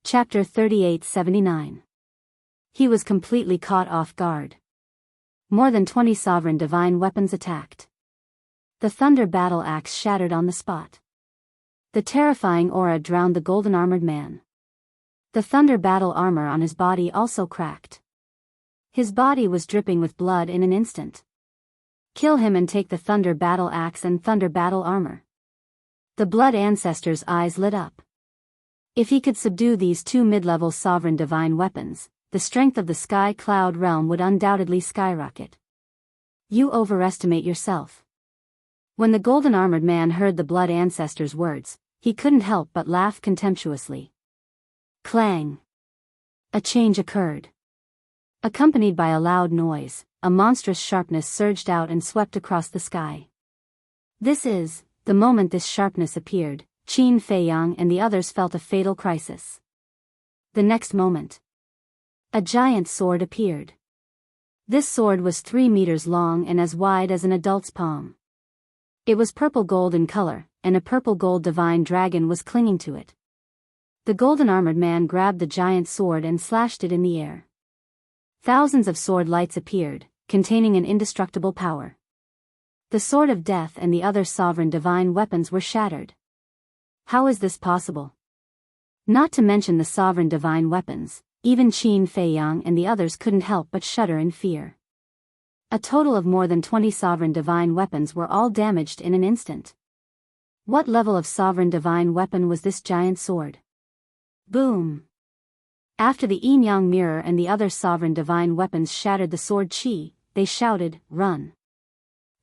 Chapter 3879. He was completely caught off guard. More than 20 sovereign divine weapons attacked. The thunder battle axe shattered on the spot. The terrifying aura drowned the golden-armored man. The thunder battle armor on his body also cracked. His body was dripping with blood in an instant. Kill him and take the thunder battle axe and thunder battle armor. The blood ancestor's eyes lit up. If he could subdue these two mid-level sovereign divine weapons, the strength of the sky cloud realm would undoubtedly skyrocket. You overestimate yourself. When the golden-armored man heard the blood ancestor's words, he couldn't help but laugh contemptuously. Clang! A change occurred. Accompanied by a loud noise, a monstrous sharpness surged out and swept across the sky. The moment this sharpness appeared, Qin Feiyang and the others felt a fatal crisis. The next moment, a giant sword appeared. This sword was 3 meters long and as wide as an adult's palm. It was purple-gold in color, and a purple-gold divine dragon was clinging to it. The golden-armored man grabbed the giant sword and slashed it in the air. Thousands of sword lights appeared, containing an indestructible power. The sword of death and the other sovereign divine weapons were shattered. How is this possible? Not to mention the sovereign divine weapons, even Qin Feiyang and the others couldn't help but shudder in fear. A total of more than 20 sovereign divine weapons were all damaged in an instant. What level of sovereign divine weapon was this giant sword? Boom! After the yin-yang mirror and the other sovereign divine weapons shattered the sword chi, they shouted, "Run!"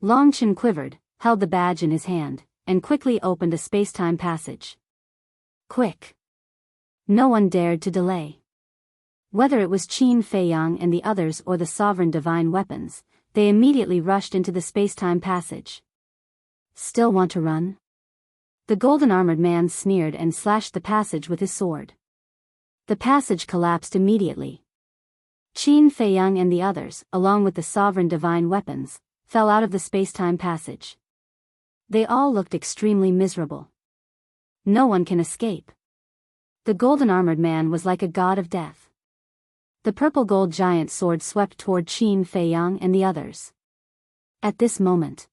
Longchen quivered, held the badge in his hand, and quickly opened a space-time passage. Quick! No one dared to delay. Whether it was Qin Feiyang and the others or the sovereign divine weapons, they immediately rushed into the space-time passage. Still want to run? The golden-armored man sneered and slashed the passage with his sword. The passage collapsed immediately. Qin Feiyang and the others, along with the sovereign divine weapons, fell out of the space-time passage. They all looked extremely miserable. No one can escape. The golden-armored man was like a god of death. The purple-gold giant sword swept toward Qin Feiyang and the others. At this moment,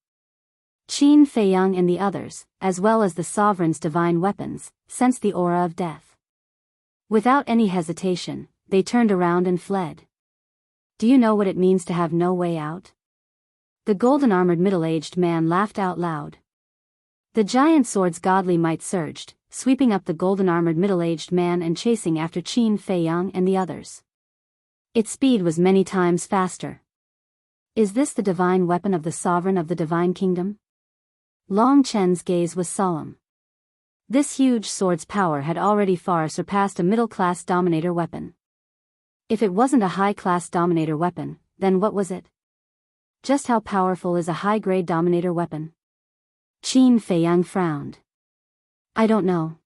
Qin Feiyang and the others, as well as the sovereign's divine weapons, sensed the aura of death. Without any hesitation, they turned around and fled. Do you know what it means to have no way out? The golden-armored middle-aged man laughed out loud. The giant sword's godly might surged, sweeping up the golden-armored middle-aged man and chasing after Qin Feiyang and the others. Its speed was many times faster. Is this the divine weapon of the sovereign of the divine kingdom? Long Chen's gaze was solemn. This huge sword's power had already far surpassed a middle-class dominator weapon. If it wasn't a high-class dominator weapon, then what was it? Just how powerful is a high-grade dominator weapon? Qin Feiyang frowned. I don't know.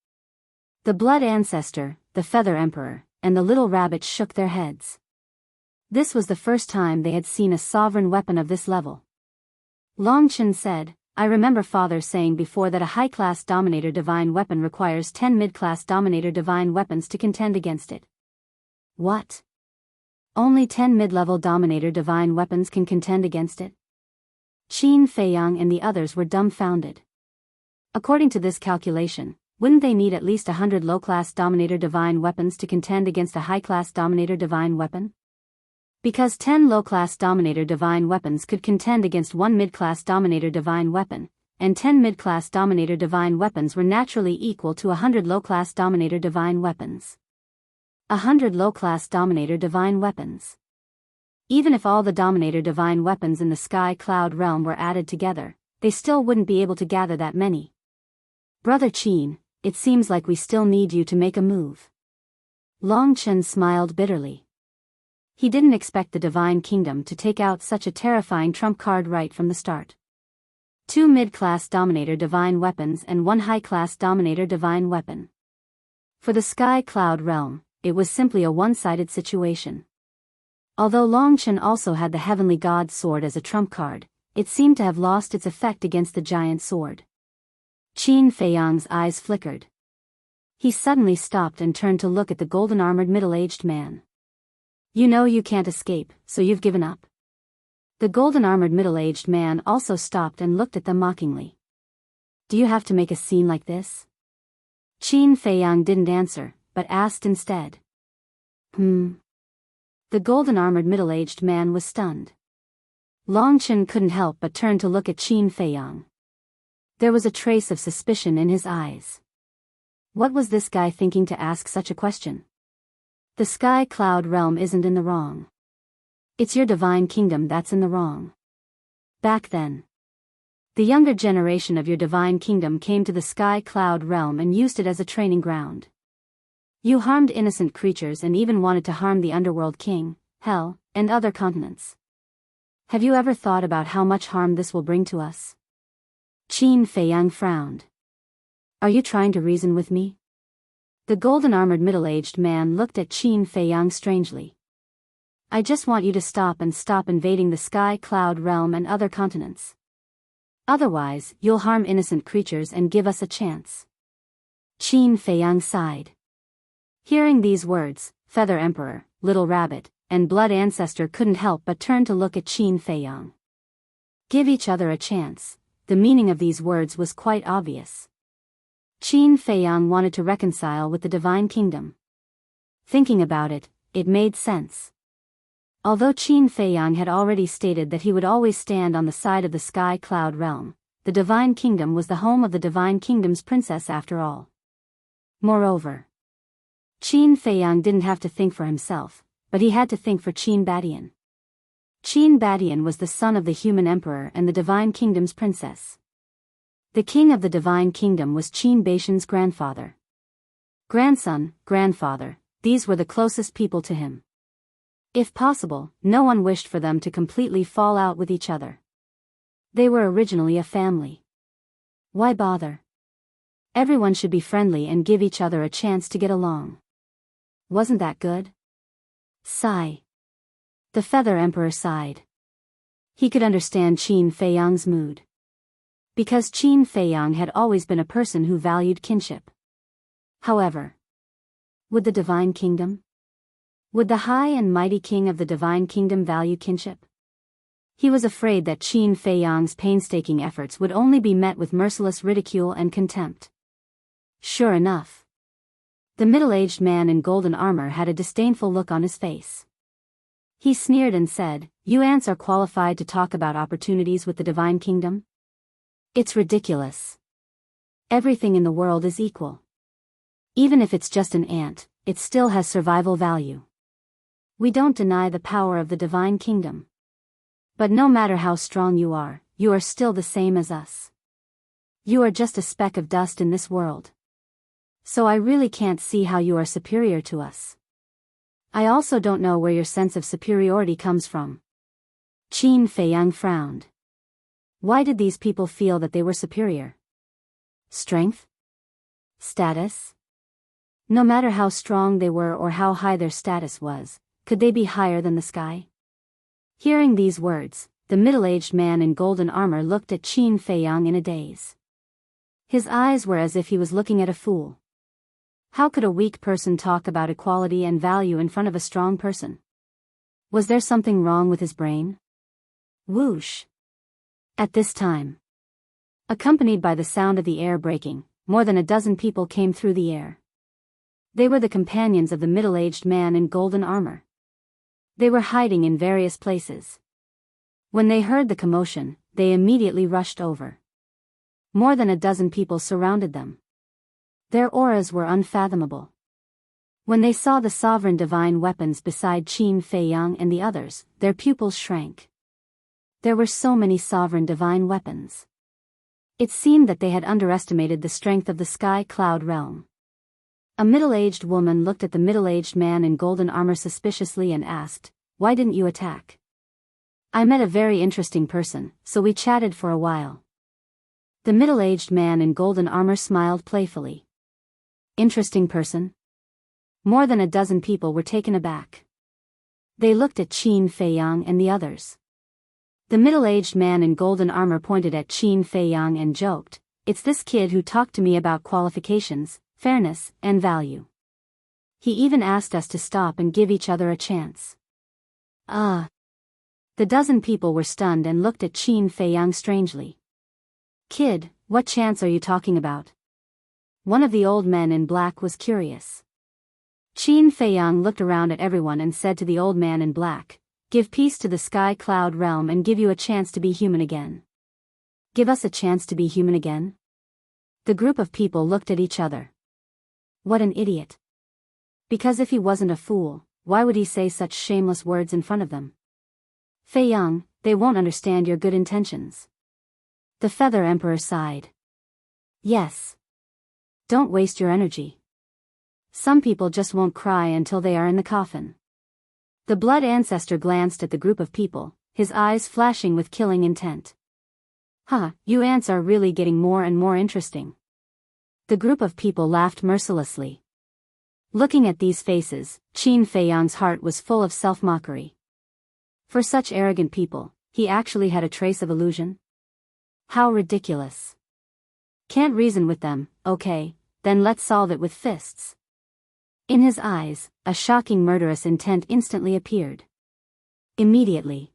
The blood ancestor, the feather emperor, and the little rabbit shook their heads. This was the first time they had seen a sovereign weapon of this level. Longchen said, I remember father saying before that a high-class dominator divine weapon requires 10 mid-class dominator divine weapons to contend against it. What? Only 10 mid-level dominator divine weapons can contend against it? Qin Feiyang and the others were dumbfounded. According to this calculation, wouldn't they need at least 100 low-class dominator divine weapons to contend against a high-class dominator divine weapon? Because 10 low-class dominator divine weapons could contend against 1 mid-class dominator divine weapon, and 10 mid-class dominator divine weapons were naturally equal to 100 low-class dominator divine weapons. 100 low-class dominator divine weapons. Even if all the dominator divine weapons in the sky cloud realm were added together, they still wouldn't be able to gather that many. Brother Qin, it seems like we still need you to make a move. Long Chen smiled bitterly. He didn't expect the divine kingdom to take out such a terrifying trump card right from the start. 2 mid-class dominator divine weapons and 1 high-class dominator divine weapon. For the sky cloud realm, it was simply a one-sided situation. Although Longchen also had the heavenly god sword as a trump card, it seemed to have lost its effect against the giant sword. Qin Feiyang's eyes flickered. He suddenly stopped and turned to look at the golden-armored middle-aged man. You know you can't escape, so you've given up? The golden-armored middle-aged man also stopped and looked at them mockingly. Do you have to make a scene like this? Qin Feiyang didn't answer, but asked instead. The golden-armored middle-aged man was stunned. Long Chen couldn't help but turn to look at Qin Feiyang. There was a trace of suspicion in his eyes. What was this guy thinking to ask such a question? The Sky Cloud realm isn't in the wrong. It's your divine kingdom that's in the wrong. Back then, the younger generation of your divine kingdom came to the Sky Cloud realm and used it as a training ground. You harmed innocent creatures and even wanted to harm the underworld king, hell, and other continents. Have you ever thought about how much harm this will bring to us? Qin Feiyang frowned. Are you trying to reason with me? The golden-armored middle-aged man looked at Qin Feiyang strangely. I just want you to stop invading the Sky Cloud realm and other continents. Otherwise, you'll harm innocent creatures and give us a chance. Qin Feiyang sighed. Hearing these words, Feather Emperor, Little Rabbit, and Blood Ancestor couldn't help but turn to look at Qin Feiyang. Give each other a chance. The meaning of these words was quite obvious. Qin Feiyang wanted to reconcile with the divine kingdom. Thinking about it, it made sense. Although Qin Feiyang had already stated that he would always stand on the side of the Sky Cloud realm, the divine kingdom was the home of the divine kingdom's princess after all. Moreover, Qin Feiyang didn't have to think for himself, but he had to think for Qin Badian. Qin Badian was the son of the human emperor and the divine kingdom's princess. The king of the divine kingdom was Qin Baishan's grandfather. Grandson, grandfather, these were the closest people to him. If possible, no one wished for them to completely fall out with each other. They were originally a family. Why bother? Everyone should be friendly and give each other a chance to get along. Wasn't that good? Sigh. The Feather Emperor sighed. He could understand Qin Feiyang's mood. Because Qin Feiyang had always been a person who valued kinship. However, would the divine kingdom? Would the high and mighty king of the divine kingdom value kinship? He was afraid that Qin Feiyang's painstaking efforts would only be met with merciless ridicule and contempt. Sure enough, the middle-aged man in golden armor had a disdainful look on his face. He sneered and said, "You ants are qualified to talk about opportunities with the divine kingdom? It's ridiculous. Everything in the world is equal. Even if it's just an ant, it still has survival value. We don't deny the power of the divine kingdom. But no matter how strong you are still the same as us. You are just a speck of dust in this world. So I really can't see how you are superior to us. I also don't know where your sense of superiority comes from." Qin Feiyang frowned. Why did these people feel that they were superior? Strength? Status? No matter how strong they were or how high their status was, could they be higher than the sky? Hearing these words, the middle-aged man in golden armor looked at Qin Feiyang in a daze. His eyes were as if he was looking at a fool. How could a weak person talk about equality and value in front of a strong person? Was there something wrong with his brain? Whoosh! At this time, accompanied by the sound of the air breaking, more than a dozen people came through the air. They were the companions of the middle-aged man in golden armor. They were hiding in various places. When they heard the commotion, they immediately rushed over. More than a dozen people surrounded them. Their auras were unfathomable. When they saw the sovereign divine weapons beside Qin Feiyang and the others, their pupils shrank. There were so many sovereign divine weapons. It seemed that they had underestimated the strength of the Sky Cloud realm. A middle-aged woman looked at the middle-aged man in golden armor suspiciously and asked, "Why didn't you attack?" "I met a very interesting person, so we chatted for a while." The middle-aged man in golden armor smiled playfully. Interesting person? More than a dozen people were taken aback. They looked at Qin Feiyang and the others. The middle-aged man in golden armor pointed at Qin Feiyang and joked, "It's this kid who talked to me about qualifications, fairness, and value. He even asked us to stop and give each other a chance. The dozen people were stunned and looked at Qin Feiyang strangely. Kid, what chance are you talking about? One of the old men in black was curious. Qin Feiyang looked around at everyone and said to the old man in black, "Give peace to the sky cloud realm and give you a chance to be human again." Give us a chance to be human again? The group of people looked at each other. What an idiot. Because if he wasn't a fool, why would he say such shameless words in front of them? Feiyang, they won't understand your good intentions. The Feather Emperor sighed. Yes. Don't waste your energy. Some people just won't cry until they are in the coffin. The Blood Ancestor glanced at the group of people, his eyes flashing with killing intent. You ants are really getting more and more interesting. The group of people laughed mercilessly. Looking at these faces, Qin Feiyang's heart was full of self-mockery. For such arrogant people, he actually had a trace of illusion? How ridiculous. Can't reason with them, okay, then let's solve it with fists. In his eyes, a shocking murderous intent instantly appeared. Immediately,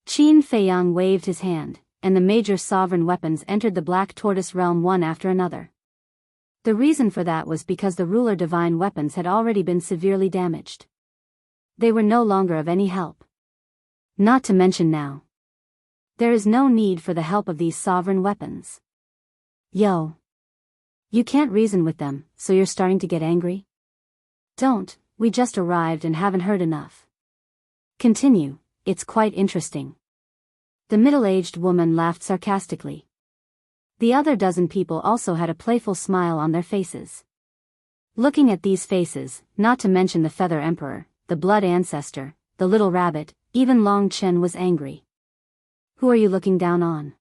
Qin Feiyang waved his hand, and the major sovereign weapons entered the Black Tortoise realm one after another. The reason for that was because the ruler divine weapons had already been severely damaged. They were no longer of any help. Not to mention now, there is no need for the help of these sovereign weapons. Yo. You can't reason with them, so you're starting to get angry? Don't, we just arrived and haven't heard enough. Continue, it's quite interesting. The middle-aged woman laughed sarcastically. The other dozen people also had a playful smile on their faces. Looking at these faces, not to mention the Feather Emperor, the Blood Ancestor, the Little Rabbit, even Long Chen was angry. Who are you looking down on?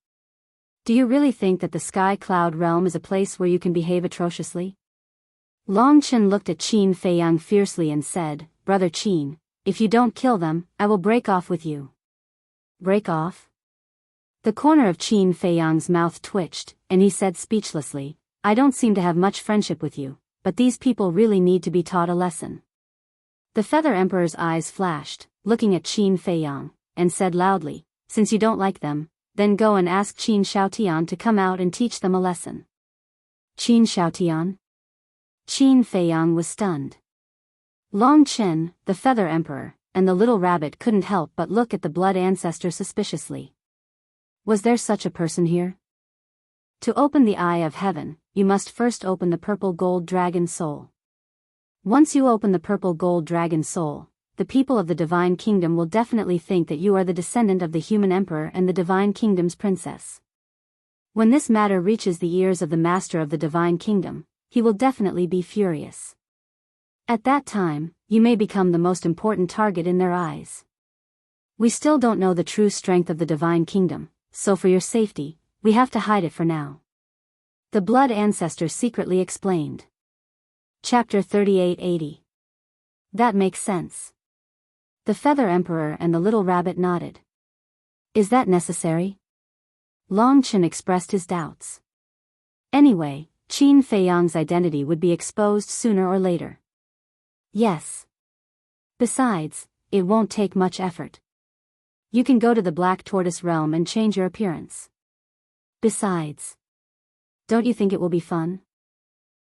Do you really think that the Sky Cloud Realm is a place where you can behave atrociously? Long Chen looked at Qin Feiyang fiercely and said, "Brother Qin, if you don't kill them, I will break off with you." Break off? The corner of Qin Feiyang's mouth twitched, and he said speechlessly, "I don't seem to have much friendship with you, but these people really need to be taught a lesson." The Feather Emperor's eyes flashed, looking at Qin Feiyang, and said loudly, "Since you don't like them, then go and ask Qin Xiaotian to come out and teach them a lesson." Qin Xiaotian? Qin Feiyang was stunned. Long Chen, the Feather Emperor, and the Little Rabbit couldn't help but look at the Blood Ancestor suspiciously. Was there such a person here? To open the Eye of Heaven, you must first open the Purple Gold Dragon Soul. Once you open the Purple Gold Dragon Soul, the people of the Divine Kingdom will definitely think that you are the descendant of the human emperor and the Divine Kingdom's princess. When this matter reaches the ears of the Master of the Divine Kingdom, he will definitely be furious. At that time, you may become the most important target in their eyes. We still don't know the true strength of the Divine Kingdom, so for your safety, we have to hide it for now. The Blood Ancestor secretly explained. Chapter 3880. That makes sense. The Feather Emperor and the Little Rabbit nodded. Is that necessary? Long Chen expressed his doubts. Anyway, Qin Feiyang's identity would be exposed sooner or later. Yes. Besides, it won't take much effort. You can go to the Black Tortoise realm and change your appearance. Besides, don't you think it will be fun?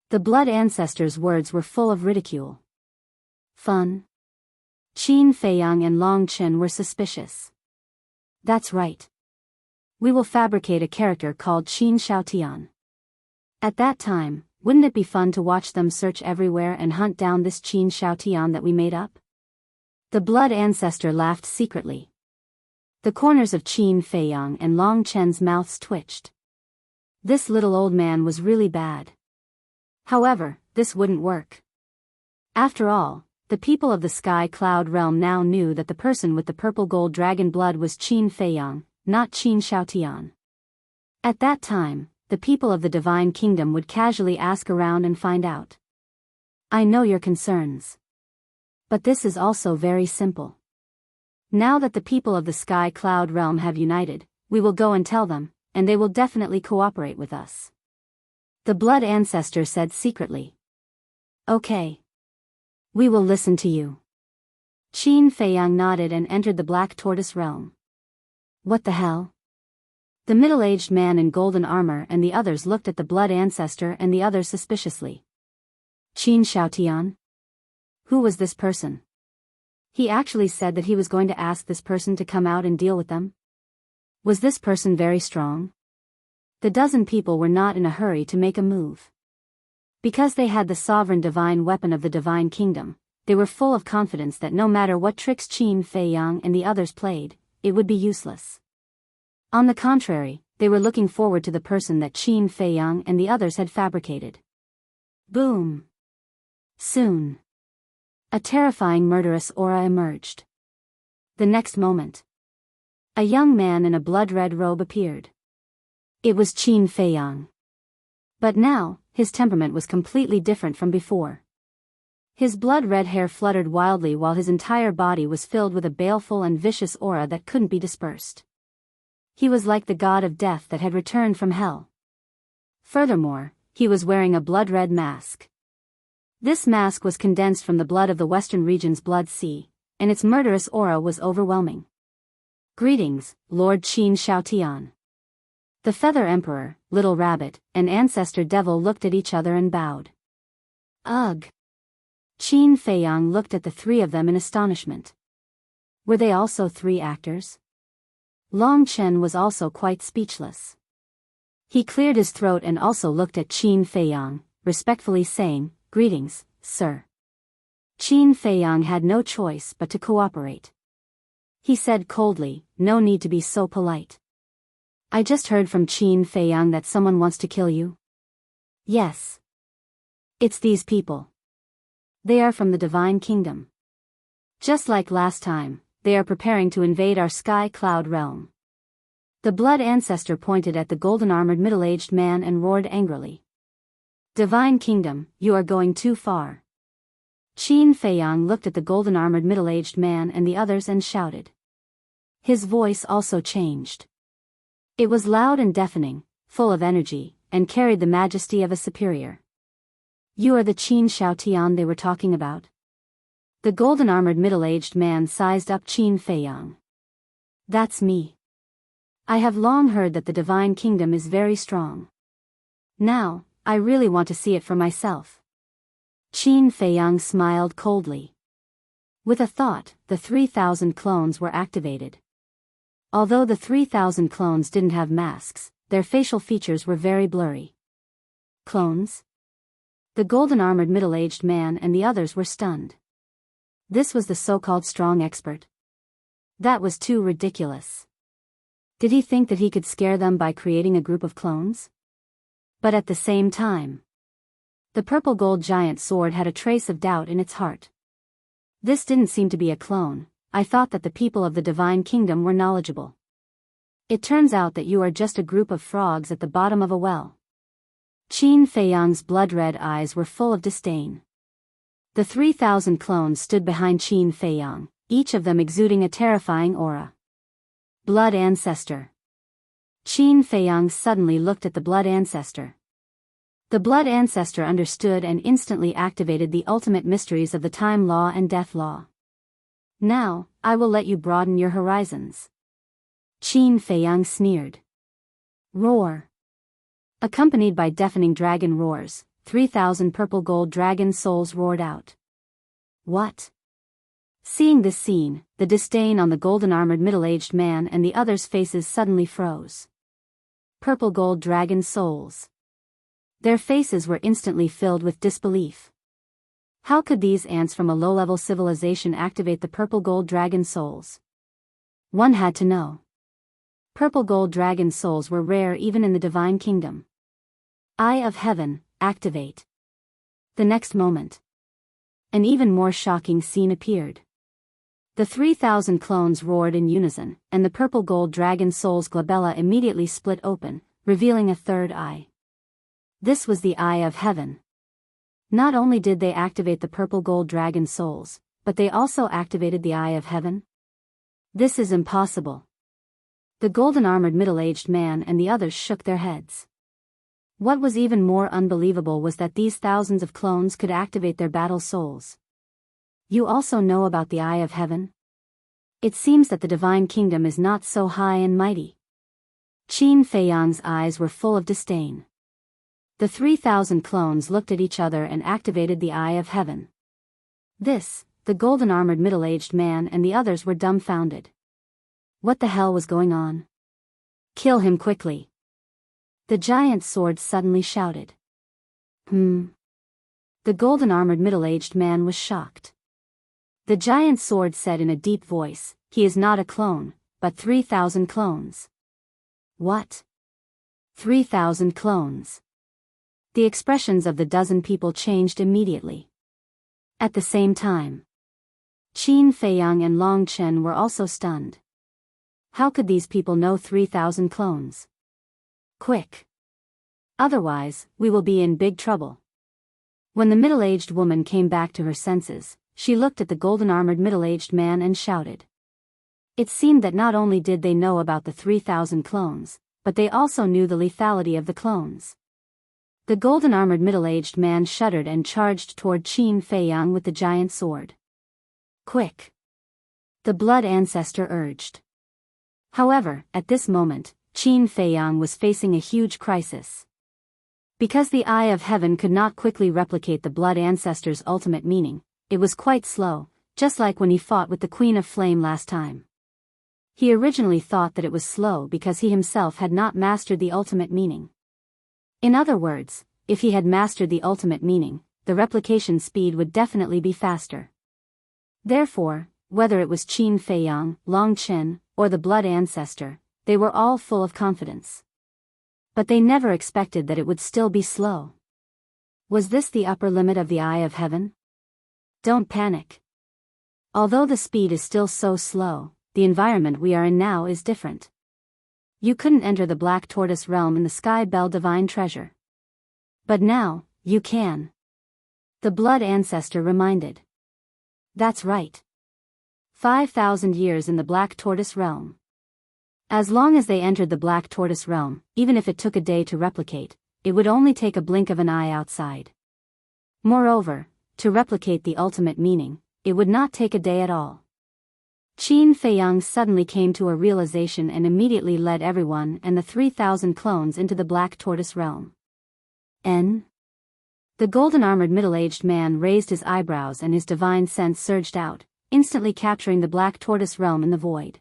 The Blood Ancestor's words were full of ridicule. Fun? Qin Feiyang and Long Chen were suspicious. That's right. We will fabricate a character called Qin Xiaotian. At that time, wouldn't it be fun to watch them search everywhere and hunt down this Qin Xiaotian that we made up? The Blood Ancestor laughed secretly. The corners of Qin Feiyang and Long Chen's mouths twitched. This little old man was really bad. However, this wouldn't work. After all, the people of the Sky Cloud Realm now knew that the person with the purple gold dragon blood was Qin Feiyang, not Qin Xiaotian. At that time, the people of the Divine Kingdom would casually ask around and find out. I know your concerns. But this is also very simple. Now that the people of the Sky Cloud Realm have united, we will go and tell them, and they will definitely cooperate with us. The blood ancestor said secretly. Okay. We will listen to you. Qin Feiyang nodded and entered the Black Tortoise realm. What the hell? The middle-aged man in golden armor and the others looked at the blood ancestor and the others suspiciously. Qin Xiaotian? Who was this person? He actually said that he was going to ask this person to come out and deal with them? Was this person very strong? The dozen people were not in a hurry to make a move. Because they had the sovereign divine weapon of the divine kingdom, they were full of confidence that no matter what tricks Qin Feiyang and the others played, it would be useless. On the contrary, they were looking forward to the person that Qin Feiyang and the others had fabricated. Boom! Soon. A terrifying murderous aura emerged. The next moment, a young man in a blood-red robe appeared. It was Qin Feiyang. But now, his temperament was completely different from before. His blood-red hair fluttered wildly while his entire body was filled with a baleful and vicious aura that couldn't be dispersed. He was like the god of death that had returned from hell. Furthermore, he was wearing a blood-red mask. This mask was condensed from the blood of the Western region's blood sea, and its murderous aura was overwhelming. Greetings, Lord Qin Xiaotian. The Feather Emperor, Little Rabbit, and Ancestor Devil looked at each other and bowed. Ugh! Qin Feiyang looked at the three of them in astonishment. Were they also three actors? Long Chen was also quite speechless. He cleared his throat and also looked at Qin Feiyang, respectfully saying, Greetings, sir. Qin Feiyang had no choice but to cooperate. He said coldly, No need to be so polite. I just heard from Qin Feiyang that someone wants to kill you. Yes. It's these people. They are from the Divine Kingdom. Just like last time, they are preparing to invade our sky cloud realm. The blood ancestor pointed at the golden-armored middle-aged man and roared angrily. Divine Kingdom, you are going too far. Qin Feiyang looked at the golden-armored middle-aged man and the others and shouted. His voice also changed. It was loud and deafening, full of energy, and carried the majesty of a superior. You are the Qin Xiaotian they were talking about? The golden-armored middle-aged man sized up Qin Feiyang. That's me. I have long heard that the Divine Kingdom is very strong. Now, I really want to see it for myself. Qin Feiyang smiled coldly. With a thought, the 3,000 clones were activated. Although the 3,000 clones didn't have masks, their facial features were very blurry. Clones? The golden-armored middle-aged man and the others were stunned. This was the so-called strong expert. That was too ridiculous. Did he think that he could scare them by creating a group of clones? But at the same time, the purple gold giant sword had a trace of doubt in its heart. This didn't seem to be a clone. I thought that the people of the Divine Kingdom were knowledgeable. It turns out that you are just a group of frogs at the bottom of a well. Qin Feiyang's blood-red eyes were full of disdain. The 3,000 clones stood behind Qin Feiyang, each of them exuding a terrifying aura. Blood Ancestor. Qin Feiyang suddenly looked at the blood ancestor. The blood ancestor understood and instantly activated the ultimate mysteries of the time law and death law. Now, I will let you broaden your horizons. Qin Feiyang sneered. Roar. Accompanied by deafening dragon roars, 3,000 purple gold dragon souls roared out. What? Seeing this scene, the disdain on the golden-armored middle-aged man and the others' faces suddenly froze. Purple gold dragon souls. Their faces were instantly filled with disbelief. How could these ants from a low-level civilization activate the purple gold dragon souls? One had to know. Purple gold dragon souls were rare even in the Divine Kingdom. Eye of Heaven, activate. The next moment, an even more shocking scene appeared. The 3,000 clones roared in unison, and the purple gold dragon soul's glabella immediately split open, revealing a third eye. This was the Eye of Heaven. Not only did they activate the purple gold dragon souls, but they also activated the Eye of Heaven? This is impossible. The golden-armored middle-aged man and the others shook their heads. What was even more unbelievable was that these thousands of clones could activate their battle souls. You also know about the Eye of Heaven? It seems that the Divine Kingdom is not so high and mighty. Qin Feiyang's eyes were full of disdain. The 3,000 clones looked at each other and activated the Eye of Heaven. The golden-armored middle-aged man and the others were dumbfounded. What the hell was going on? Kill him quickly. The giant sword suddenly shouted. The golden-armored middle-aged man was shocked. The giant sword said in a deep voice, "He is not a clone, but 3,000 clones." What? 3,000 clones? The expressions of the dozen people changed immediately. At the same time, Qin Feiyang and Long Chen were also stunned. How could these people know 3,000 clones? Quick! Otherwise, we will be in big trouble. When the middle-aged woman came back to her senses, she looked at the golden-armored middle-aged man and shouted. It seemed that not only did they know about the 3,000 clones, but they also knew the lethality of the clones. The golden-armored middle-aged man shuddered and charged toward Qin Feiyang with the giant sword. Quick! The blood ancestor urged. However, at this moment, Qin Feiyang was facing a huge crisis. Because the Eye of Heaven could not quickly replicate the blood ancestor's ultimate meaning, it was quite slow, just like when he fought with the Queen of Flame last time. He originally thought that it was slow because he himself had not mastered the ultimate meaning. In other words, if he had mastered the ultimate meaning, the replication speed would definitely be faster. Therefore, whether it was Qin Feiyang, Long Chen, or the blood ancestor, they were all full of confidence. But they never expected that it would still be slow. Was this the upper limit of the Eye of Heaven? Don't panic. Although the speed is still so slow, the environment we are in now is different. You couldn't enter the Black Tortoise realm in the Sky Bell Divine Treasure. But now, you can. The blood ancestor reminded. That's right. 5,000 years in the Black Tortoise realm. As long as they entered the Black Tortoise realm, even if it took a day to replicate, it would only take a blink of an eye outside. Moreover, to replicate the ultimate meaning, it would not take a day at all. Qin Feiyang suddenly came to a realization and immediately led everyone and the 3,000 clones into the Black Tortoise realm. The golden-armored middle-aged man raised his eyebrows and his divine sense surged out, instantly capturing the Black Tortoise realm in the void.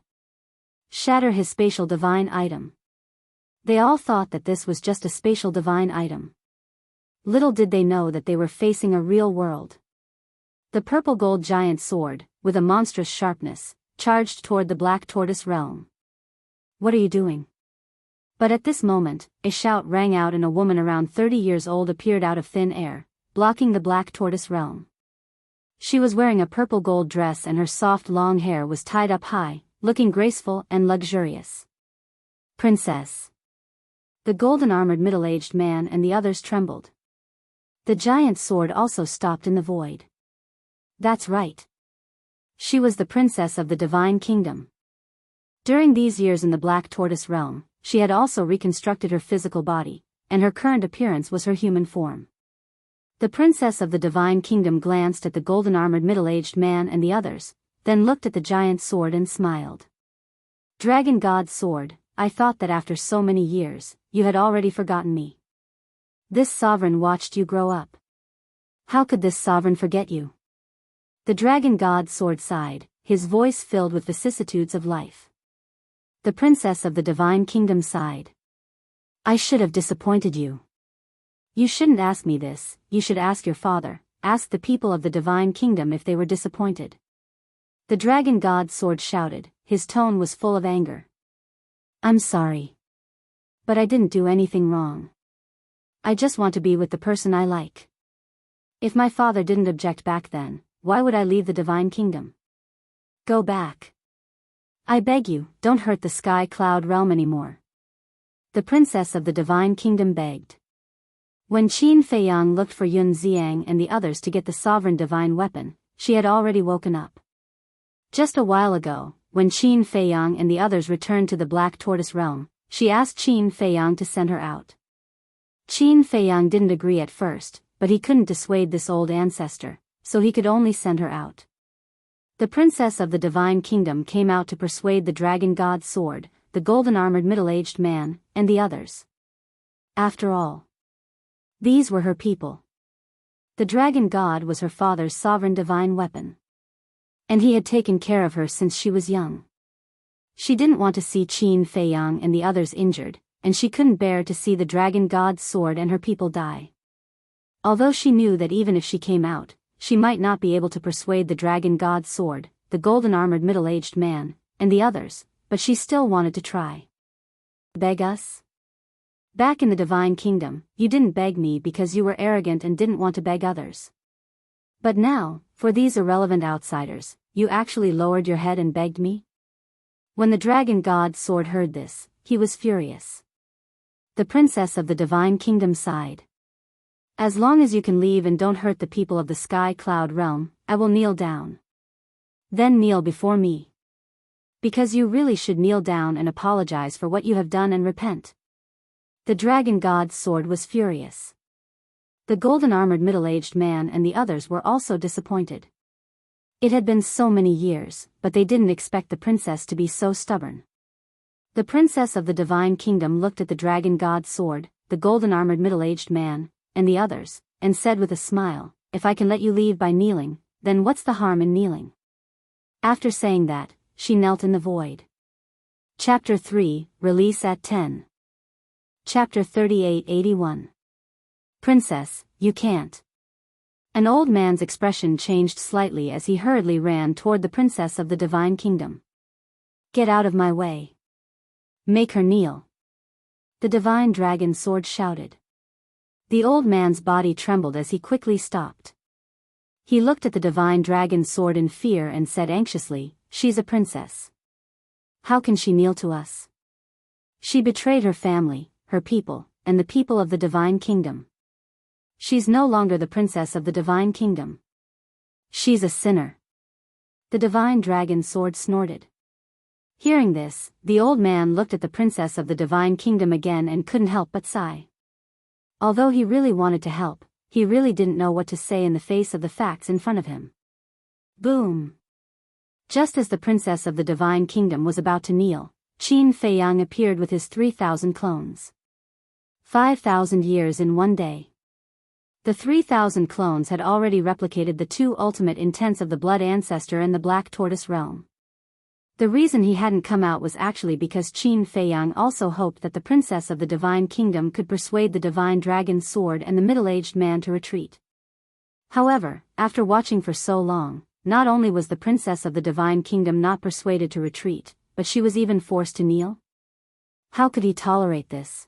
Shatter his spatial divine item. They all thought that this was just a spatial divine item. Little did they know that they were facing a real world. The purple gold giant sword, with a monstrous sharpness, charged toward the Black Tortoise realm. What are you doing? But at this moment, a shout rang out and a woman around 30 years old appeared out of thin air, blocking the Black Tortoise realm. She was wearing a purple gold dress and her soft long hair was tied up high, looking graceful and luxurious. Princess. The golden-armored middle-aged man and the others trembled. The giant sword also stopped in the void. That's right. She was the princess of the Divine Kingdom. During these years in the Black Tortoise realm, she had also reconstructed her physical body, and her current appearance was her human form. The princess of the Divine Kingdom glanced at the golden-armored middle-aged man and the others, then looked at the giant sword and smiled. Dragon God Sword, I thought that after so many years, you had already forgotten me. This sovereign watched you grow up. How could this sovereign forget you? The Dragon God Sword sighed, his voice filled with vicissitudes of life. The princess of the Divine Kingdom sighed. I should have disappointed you. You shouldn't ask me this, you should ask your father, ask the people of the Divine Kingdom if they were disappointed. The Dragon God Sword shouted, his tone was full of anger. I'm sorry. But I didn't do anything wrong. I just want to be with the person I like. If my father didn't object back then, why would I leave the Divine Kingdom? Go back. I beg you, don't hurt the Sky Cloud realm anymore. The princess of the Divine Kingdom begged. When Qin Feiyang looked for Yun Xiang and the others to get the sovereign divine weapon, she had already woken up. Just a while ago, when Qin Feiyang and the others returned to the Black Tortoise realm, she asked Qin Feiyang to send her out. Qin Feiyang didn't agree at first, but he couldn't dissuade this old ancestor, so he could only send her out. The princess of the Divine Kingdom came out to persuade the dragon god's sword, the golden-armored middle-aged man, and the others. After all, these were her people. The dragon god was her father's sovereign divine weapon. And he had taken care of her since she was young. She didn't want to see Qin Feiyang and the others injured, and she couldn't bear to see the dragon god's sword and her people die. Although she knew that even if she came out, she might not be able to persuade the dragon god's sword, the golden-armored middle-aged man, and the others, but she still wanted to try. Beg us? Back in the Divine Kingdom, you didn't beg me because you were arrogant and didn't want to beg others. But now, for these irrelevant outsiders, you actually lowered your head and begged me? When the dragon god's sword heard this, he was furious. The princess of the Divine Kingdom sighed. As long as you can leave and don't hurt the people of the Sky Cloud Realm, I will kneel down. Then kneel before me. Because you really should kneel down and apologize for what you have done and repent. The dragon god's sword was furious. The golden-armored middle-aged man and the others were also disappointed. It had been so many years, but they didn't expect the princess to be so stubborn. The princess of the Divine Kingdom looked at the dragon god's sword, the golden-armored middle-aged man, and the others, and said with a smile, "If I can let you leave by kneeling, then what's the harm in kneeling?" After saying that, she knelt in the void. Chapter 3, Release at 10. Chapter 3881. Princess, you can't. An old man's expression changed slightly as he hurriedly ran toward the princess of the Divine Kingdom. Get out of my way. Make her kneel. The divine dragon sword shouted. The old man's body trembled as he quickly stopped. He looked at the divine dragon sword in fear and said anxiously, "She's a princess. How can she kneel to us? She betrayed her family, her people, and the people of the Divine Kingdom. She's no longer the princess of the Divine Kingdom. She's a sinner." The divine dragon sword snorted. Hearing this, the old man looked at the princess of the Divine Kingdom again and couldn't help but sigh. Although he really wanted to help, he really didn't know what to say in the face of the facts in front of him. Boom! Just as the princess of the Divine Kingdom was about to kneel, Qin Feiyang appeared with his 3,000 clones. 5,000 years in one day. The 3,000 clones had already replicated the two ultimate intents of the Blood Ancestor and the Black Tortoise realm. The reason he hadn't come out was actually because Qin Feiyang also hoped that the princess of the Divine Kingdom could persuade the divine dragon's sword and the middle-aged man to retreat. However, after watching for so long, not only was the princess of the Divine Kingdom not persuaded to retreat, but she was even forced to kneel? How could he tolerate this?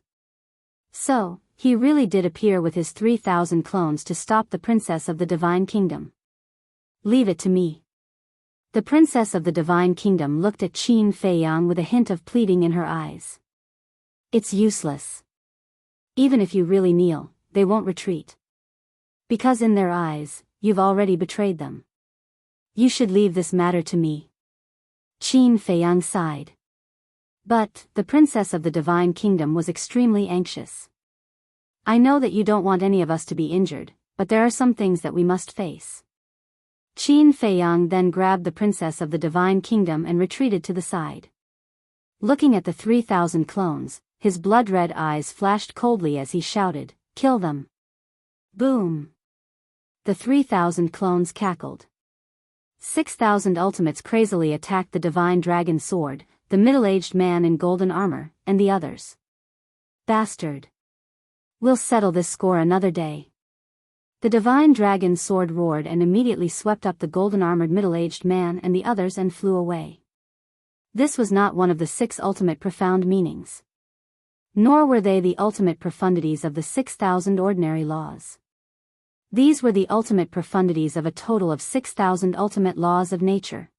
So, he really did appear with his 3,000 clones to stop the princess of the Divine Kingdom. Leave it to me. The princess of the Divine Kingdom looked at Qin Feiyang with a hint of pleading in her eyes. It's useless. Even if you really kneel, they won't retreat. Because in their eyes, you've already betrayed them. You should leave this matter to me. Qin Feiyang sighed. But, the princess of the Divine Kingdom was extremely anxious. I know that you don't want any of us to be injured, but there are some things that we must face. Qin Feiyang then grabbed the princess of the Divine Kingdom and retreated to the side. Looking at the 3,000 clones, his blood-red eyes flashed coldly as he shouted, "Kill them!" Boom! The 3,000 clones cackled. 6,000 ultimates crazily attacked the divine dragon sword, the middle-aged man in golden armor, and the others. Bastard! We'll settle this score another day. The divine dragon sword roared and immediately swept up the golden-armored middle-aged man and the others and flew away. This was not one of the 6 ultimate profound meanings. Nor were they the ultimate profundities of the 6,000 ordinary laws. These were the ultimate profundities of a total of 6,000 ultimate laws of nature.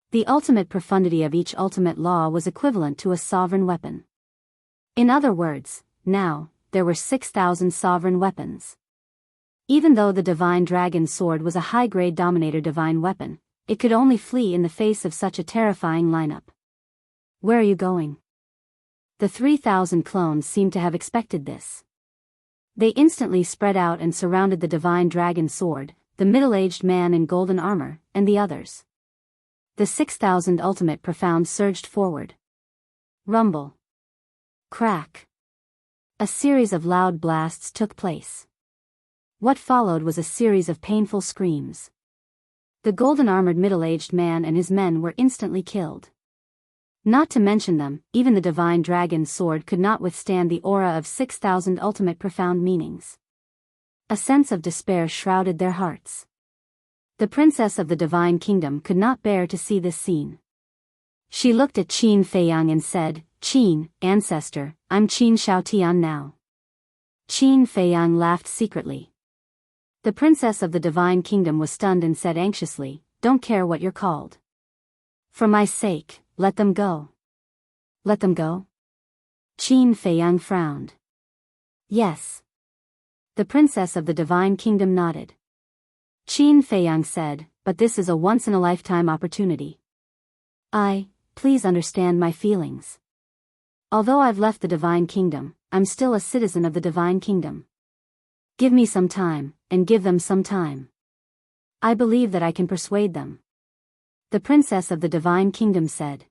The ultimate profundity of each ultimate law was equivalent to a sovereign weapon. In other words, now, there were 6,000 sovereign weapons. Even though the divine dragon sword was a high-grade dominator divine weapon, it could only flee in the face of such a terrifying lineup. Where are you going? The 3,000 clones seemed to have expected this. They instantly spread out and surrounded the divine dragon sword, the middle-aged man in golden armor, and the others. The 6,000 ultimate profound surged forward. Rumble. Crack. A series of loud blasts took place. What followed was a series of painful screams. The golden-armored middle-aged man and his men were instantly killed. Not to mention them, even the divine dragon's sword could not withstand the aura of 6,000 ultimate profound meanings. A sense of despair shrouded their hearts. The princess of the divine kingdom could not bear to see this scene. She looked at Qin Feiyang and said, "Qin, ancestor, I'm Qin Shaotian now." Qin Feiyang laughed secretly. The princess of the divine kingdom was stunned and said anxiously, "Don't care what you're called. For my sake, let them go." "Let them go?" Qin Feiyang frowned. "Yes." The princess of the divine kingdom nodded. Qin Feiyang said, "But this is a once-in-a-lifetime opportunity. Please understand my feelings. Although I've left the divine kingdom, I'm still a citizen of the divine kingdom. Give me some time, and give them some time. I believe that I can persuade them." The princess of the divine kingdom said.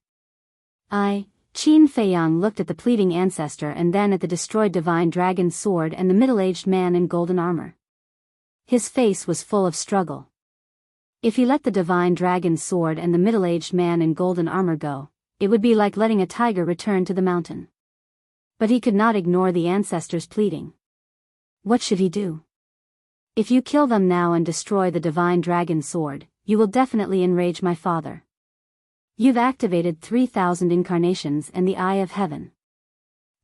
Qin Feiyang looked at the pleading ancestor and then at the destroyed divine dragon's sword and the middle-aged man in golden armor. His face was full of struggle. If he let the divine dragon's sword and the middle-aged man in golden armor go, it would be like letting a tiger return to the mountain. But he could not ignore the ancestor's pleading. What should he do? "If you kill them now and destroy the divine dragon's sword, you will definitely enrage my father. You've activated 3,000 incarnations and the Eye of Heaven.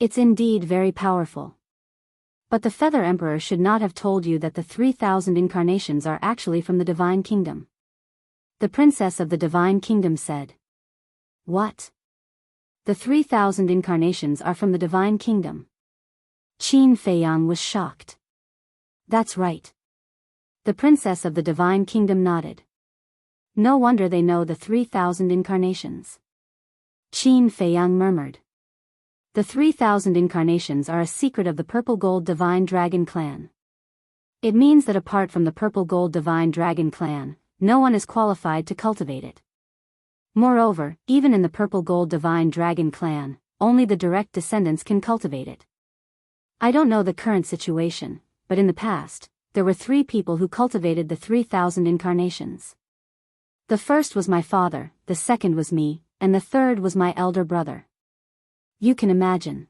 It's indeed very powerful. But the Feather Emperor should not have told you that the 3,000 incarnations are actually from the divine kingdom." The princess of the divine kingdom said. "What? The 3,000 incarnations are from the divine kingdom?" Qin Feiyang was shocked. "That's right." The princess of the divine kingdom nodded. "No wonder they know the 3,000 incarnations." Qin Feiyang murmured. "The 3,000 incarnations are a secret of the Purple Gold Divine Dragon clan. It means that apart from the Purple Gold Divine Dragon clan, no one is qualified to cultivate it. Moreover, even in the Purple Gold Divine Dragon clan, only the direct descendants can cultivate it. I don't know the current situation, but in the past, there were 3 people who cultivated the 3,000 incarnations. The first was my father, the second was me, and the third was my elder brother. You can imagine.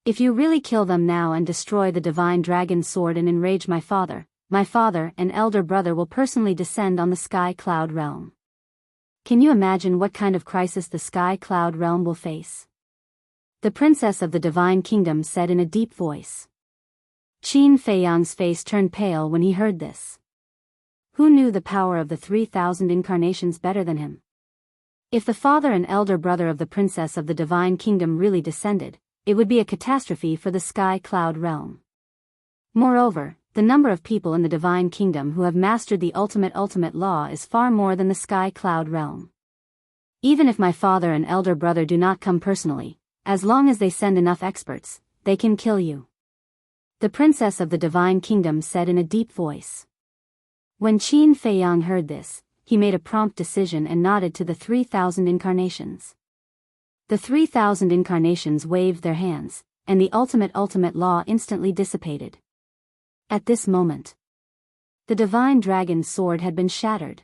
If you really kill them now and destroy the divine dragon sword and enrage my father and elder brother will personally descend on the Sky Cloud realm. Can you imagine what kind of crisis the Sky Cloud realm will face?" The princess of the divine kingdom said in a deep voice. Qin Feiyang's face turned pale when he heard this. Who knew the power of the 3,000 incarnations better than him? If the father and elder brother of the princess of the divine kingdom really descended, it would be a catastrophe for the Sky Cloud realm. Moreover, the number of people in the divine kingdom who have mastered the ultimate law is far more than the Sky Cloud realm. Even if my father and elder brother do not come personally, as long as they send enough experts, they can kill you. The princess of the divine kingdom said in a deep voice. When Qin Feiyang heard this, he made a prompt decision and nodded to the 3,000 incarnations. The 3,000 incarnations waved their hands, and the ultimate law instantly dissipated. At this moment, the divine dragon's sword had been shattered.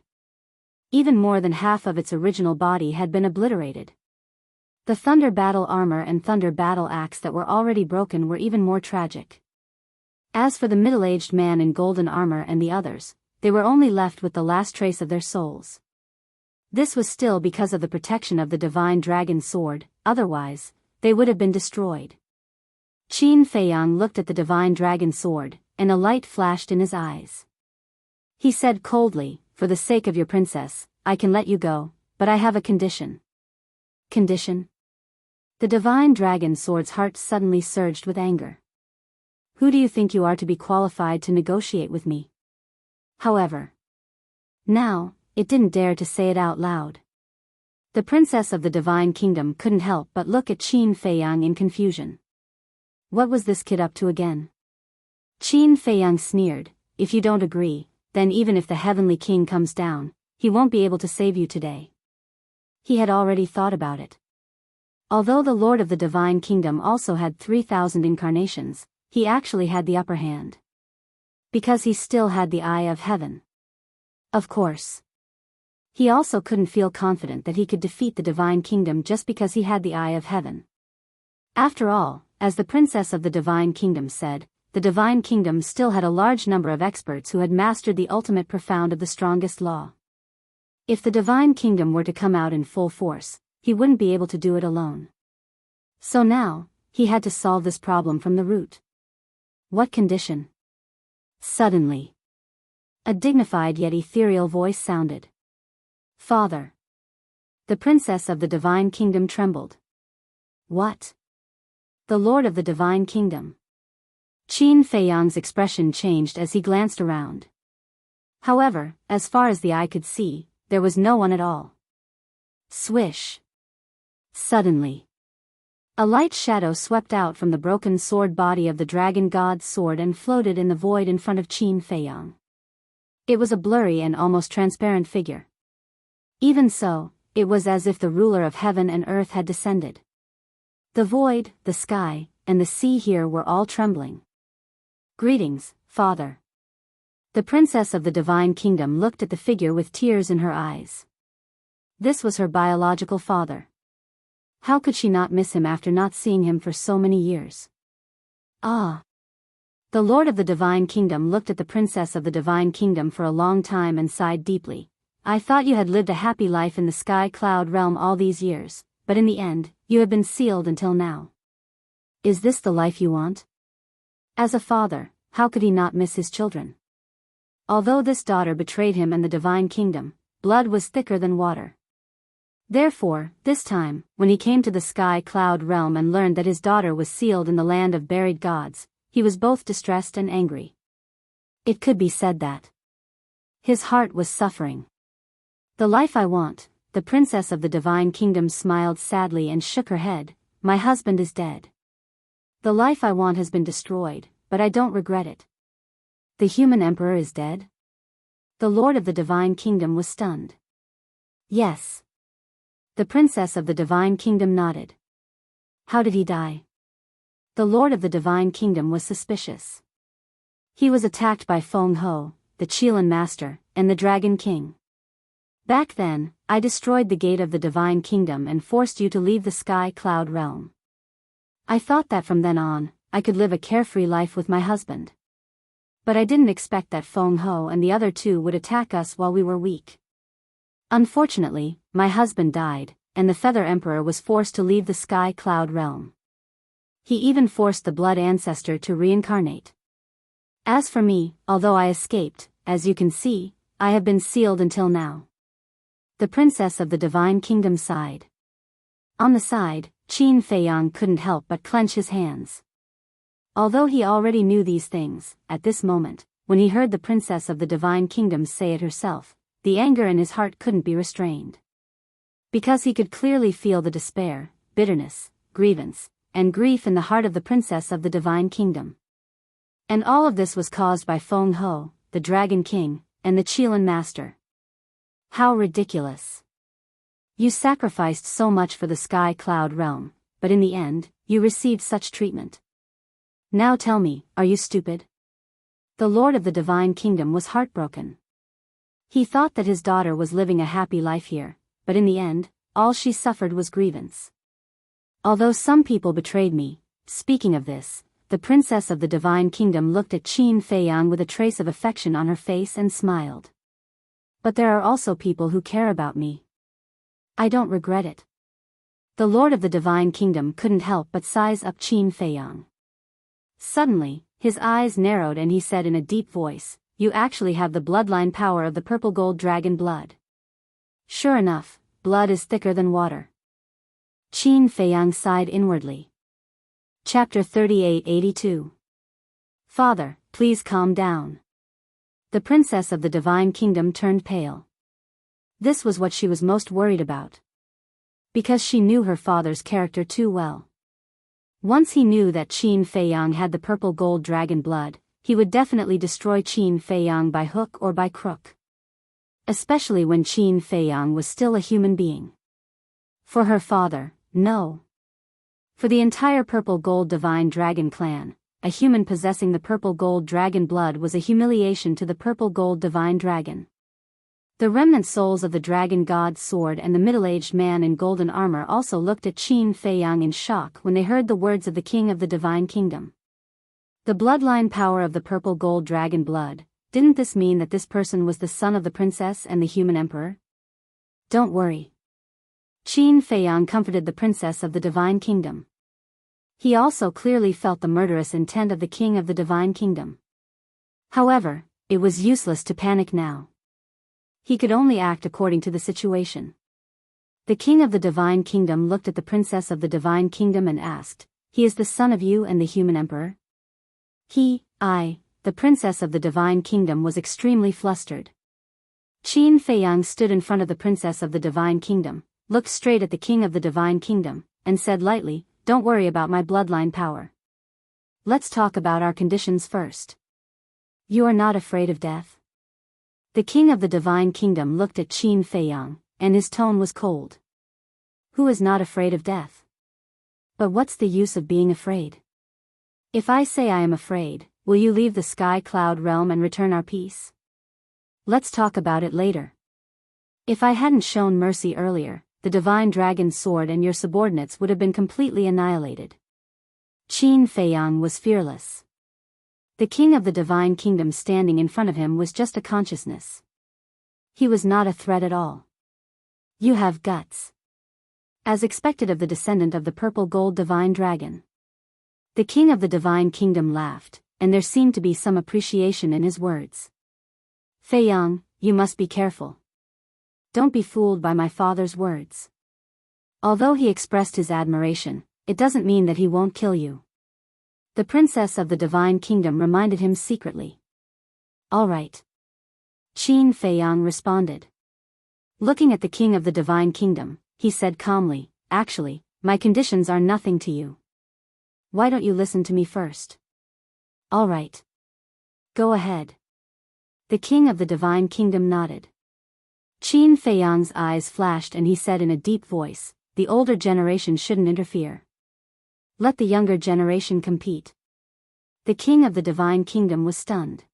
Even more than half of its original body had been obliterated. The thunder battle armor and thunder battle axe that were already broken were even more tragic. As for the middle-aged man in golden armor and the others, they were only left with the last trace of their souls. This was still because of the protection of the divine dragon's sword, otherwise, they would have been destroyed. Qin Feiyang looked at the divine dragon sword, and a light flashed in his eyes. He said coldly, "For the sake of your princess, I can let you go, but I have a condition." "Condition?" The divine dragon sword's heart suddenly surged with anger. "Who do you think you are to be qualified to negotiate with me?" However, now, it didn't dare to say it out loud. The princess of the divine kingdom couldn't help but look at Qin Feiyang in confusion. What was this kid up to again? Qin Feiyang sneered, if you don't agree, then even if the Heavenly King comes down, he won't be able to save you today. He had already thought about it. Although the Lord of the Divine Kingdom also had 3,000 incarnations, he actually had the upper hand. Because he still had the Eye of Heaven. Of course. He also couldn't feel confident that he could defeat the Divine Kingdom just because he had the Eye of Heaven. After all, as the Princess of the Divine Kingdom said, the Divine Kingdom still had a large number of experts who had mastered the ultimate profound of the strongest law. If the Divine Kingdom were to come out in full force, he wouldn't be able to do it alone. So now, he had to solve this problem from the root. What condition? Suddenly, a dignified yet ethereal voice sounded. Father. The Princess of the Divine Kingdom trembled. What? The Lord of the Divine Kingdom. Qin Feiyang's expression changed as he glanced around. However, as far as the eye could see, there was no one at all. Swish. Suddenly, a light shadow swept out from the broken sword body of the dragon god's sword and floated in the void in front of Qin Feiyang. It was a blurry and almost transparent figure. Even so, it was as if the ruler of heaven and earth had descended. The void, the sky, and the sea here were all trembling. Greetings, Father. The Princess of the Divine Kingdom looked at the figure with tears in her eyes. This was her biological father. How could she not miss him after not seeing him for so many years? Ah. The Lord of the Divine Kingdom looked at the Princess of the Divine Kingdom for a long time and sighed deeply. I thought you had lived a happy life in the sky cloud realm all these years, but in the end, you have been sealed until now. Is this the life you want? As a father, how could he not miss his children? Although this daughter betrayed him and the Divine Kingdom, blood was thicker than water. Therefore, this time, when he came to the sky cloud realm and learned that his daughter was sealed in the land of buried gods, he was both distressed and angry. It could be said that his heart was suffering. The life I want, the Princess of the Divine Kingdom smiled sadly and shook her head. My husband is dead. The life I want has been destroyed, but I don't regret it. The human emperor is dead? The Lord of the Divine Kingdom was stunned. Yes. The Princess of the Divine Kingdom nodded. How did he die? The Lord of the Divine Kingdom was suspicious. He was attacked by Feng Ho, the Qilin Master, and the Dragon King. Back then, I destroyed the gate of the Divine Kingdom and forced you to leave the sky cloud realm. I thought that from then on, I could live a carefree life with my husband. But I didn't expect that Feng Ho and the other two would attack us while we were weak. Unfortunately, my husband died, and the Feather Emperor was forced to leave the sky cloud realm. He even forced the Blood Ancestor to reincarnate. As for me, although I escaped, as you can see, I have been sealed until now. The Princess of the Divine Kingdom sighed. On the side, Qin Feiyang couldn't help but clench his hands. Although he already knew these things, at this moment, when he heard the Princess of the Divine Kingdom say it herself, the anger in his heart couldn't be restrained. Because he could clearly feel the despair, bitterness, grievance, and grief in the heart of the Princess of the Divine Kingdom. And all of this was caused by Feng Ho, the Dragon King, and the Qilin Master. How ridiculous. You sacrificed so much for the sky cloud realm, but in the end, you received such treatment. Now tell me, are you stupid? The Lord of the Divine Kingdom was heartbroken. He thought that his daughter was living a happy life here, but in the end, all she suffered was grievance. Although some people betrayed me, speaking of this, the Princess of the Divine Kingdom looked at Qin Feiyang with a trace of affection on her face and smiled. But there are also people who care about me. I don't regret it. The Lord of the Divine Kingdom couldn't help but size up Qin Feiyang. Suddenly, his eyes narrowed and he said in a deep voice, you actually have the bloodline power of the purple gold dragon blood. Sure enough, blood is thicker than water. Qin Feiyang sighed inwardly. Chapter 3882. Father, please calm down. The Princess of the Divine Kingdom turned pale. This was what she was most worried about. Because she knew her father's character too well. Once he knew that Qin Feiyang had the purple gold dragon blood, he would definitely destroy Qin Feiyang by hook or by crook. Especially when Qin Feiyang was still a human being. For her father, no. For the entire Purple Gold Divine Dragon clan, a human possessing the Purple Gold Dragon blood was a humiliation to the Purple Gold Divine Dragon. The remnant souls of the Dragon God's sword and the middle-aged man in golden armor also looked at Qin Feiyang in shock when they heard the words of the King of the Divine Kingdom. The bloodline power of the Purple Gold Dragon blood, didn't this mean that this person was the son of the princess and the human emperor? Don't worry. Qin Feiyang comforted the princess of the Divine Kingdom. He also clearly felt the murderous intent of the King of the Divine Kingdom. However, it was useless to panic now. He could only act according to the situation. The King of the Divine Kingdom looked at the Princess of the Divine Kingdom and asked, "He is the son of you and the human emperor?" The Princess of the Divine Kingdom was extremely flustered. Qin Feiyang stood in front of the Princess of the Divine Kingdom, looked straight at the King of the Divine Kingdom, and said lightly, "Don't worry about my bloodline power. Let's talk about our conditions first. You are not afraid of death?" The King of the Divine Kingdom looked at Qin Feiyang, and his tone was cold. Who is not afraid of death? But what's the use of being afraid? If I say I am afraid, will you leave the Sky Cloud realm and return our peace? Let's talk about it later. If I hadn't shown mercy earlier, the Divine Dragon's sword and your subordinates would have been completely annihilated. Qin Feiyang was fearless. The King of the Divine Kingdom standing in front of him was just a consciousness. He was not a threat at all. You have guts. As expected of the descendant of the Purple Gold Divine Dragon. The King of the Divine Kingdom laughed, and there seemed to be some appreciation in his words. Feiyang, you must be careful. Don't be fooled by my father's words. Although he expressed his admiration, it doesn't mean that he won't kill you. The Princess of the Divine Kingdom reminded him secretly. All right. Qin Feiyang responded. Looking at the King of the Divine Kingdom, he said calmly, "Actually, my conditions are nothing to you. Why don't you listen to me first?" All right. Go ahead. The King of the Divine Kingdom nodded. Qin Feiyang's eyes flashed and he said in a deep voice, "The older generation shouldn't interfere. Let the younger generation compete." The King of the Divine Kingdom was stunned.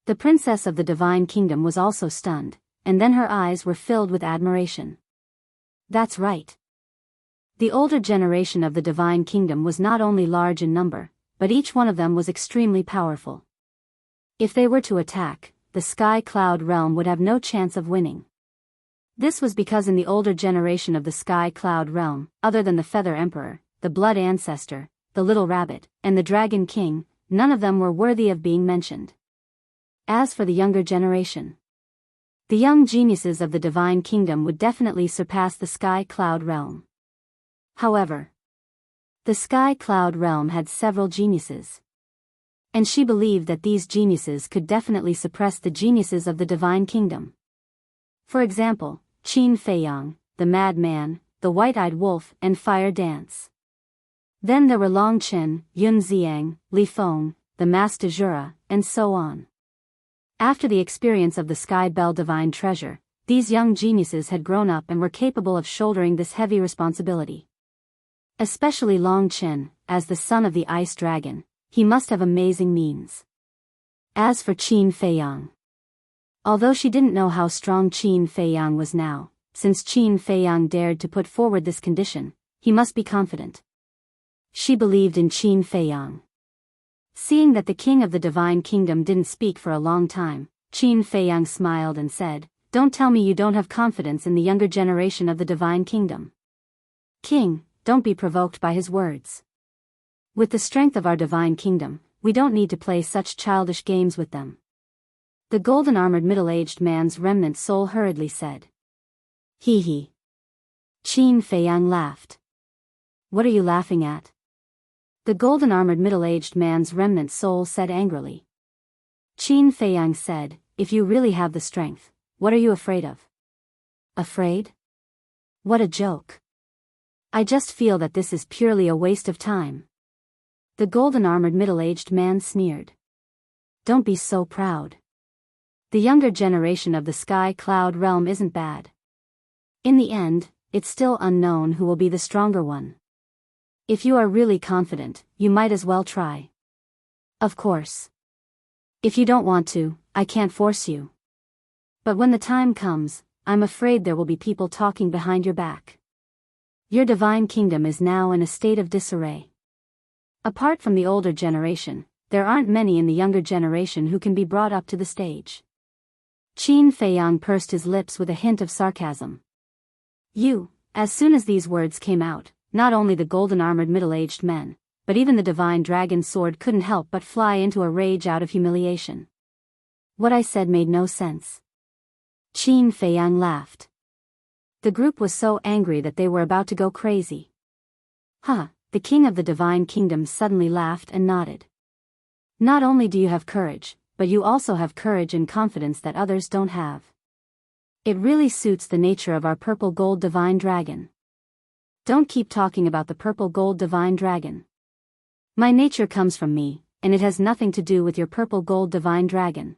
The Princess of the Divine Kingdom was also stunned, and then her eyes were filled with admiration. That's right. The older generation of the Divine Kingdom was not only large in number, but each one of them was extremely powerful. If they were to attack, the Sky Cloud realm would have no chance of winning. This was because in the older generation of the Sky Cloud realm, other than the Feather Emperor, the Blood Ancestor, the Little Rabbit, and the Dragon King, none of them were worthy of being mentioned. As for the younger generation, the young geniuses of the Divine Kingdom would definitely surpass the Sky Cloud realm. However, the Sky Cloud realm had several geniuses. And she believed that these geniuses could definitely suppress the geniuses of the Divine Kingdom. For example, Qin Feiyang, the Madman, the White-Eyed Wolf, and Fire Dance. Then there were Long Chen, Yun Xiang, Li Feng, the Master Jura, and so on. After the experience of the Sky Bell Divine Treasure, these young geniuses had grown up and were capable of shouldering this heavy responsibility. Especially Long Chen, as the son of the Ice Dragon, he must have amazing means. As for Qin Feiyang, although she didn't know how strong Qin Feiyang was now, since Qin Feiyang dared to put forward this condition, he must be confident. She believed in Qin Feiyang. Seeing that the King of the Divine Kingdom didn't speak for a long time, Qin Feiyang smiled and said, "Don't tell me you don't have confidence in the younger generation of the Divine Kingdom. King, don't be provoked by his words. With the strength of our Divine Kingdom, we don't need to play such childish games with them." The golden-armored middle-aged man's remnant soul hurriedly said. Hee hee. Qin Feiyang laughed. What are you laughing at? The golden-armored middle-aged man's remnant soul said angrily. Qin Feiyang said, "If you really have the strength, what are you afraid of?" Afraid? What a joke. I just feel that this is purely a waste of time. The golden-armored middle-aged man sneered. Don't be so proud. The younger generation of the Sky Cloud realm isn't bad. In the end, it's still unknown who will be the stronger one. If you are really confident, you might as well try. Of course. If you don't want to, I can't force you. But when the time comes, I'm afraid there will be people talking behind your back. Your divine kingdom is now in a state of disarray. Apart from the older generation, there aren't many in the younger generation who can be brought up to the stage. Qin Feiyang pursed his lips with a hint of sarcasm. As soon as these words came out, not only the golden-armored middle-aged men, but even the divine dragon sword couldn't help but fly into a rage out of humiliation. What I said made no sense. Qin Feiyang laughed. The group was so angry that they were about to go crazy. The king of the divine kingdom suddenly laughed and nodded. Not only do you have courage, but you also have courage and confidence that others don't have. It really suits the nature of our purple gold divine dragon. Don't keep talking about the purple gold divine dragon. My nature comes from me, and it has nothing to do with your purple gold divine dragon.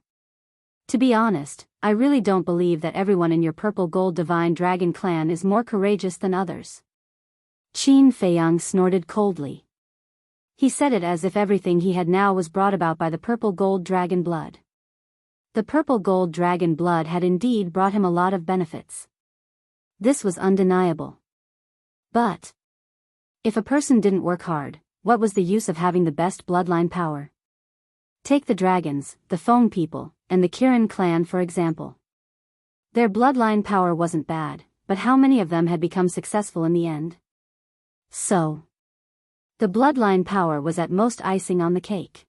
To be honest, I really don't believe that everyone in your purple gold divine dragon clan is more courageous than others. Qin Feiyang snorted coldly. He said it as if everything he had now was brought about by the purple gold dragon blood. The purple gold dragon blood had indeed brought him a lot of benefits. This was undeniable. But if a person didn't work hard, what was the use of having the best bloodline power? Take the dragons, the Feng people, and the Kirin clan for example. Their bloodline power wasn't bad, but how many of them had become successful in the end? So, the bloodline power was at most icing on the cake.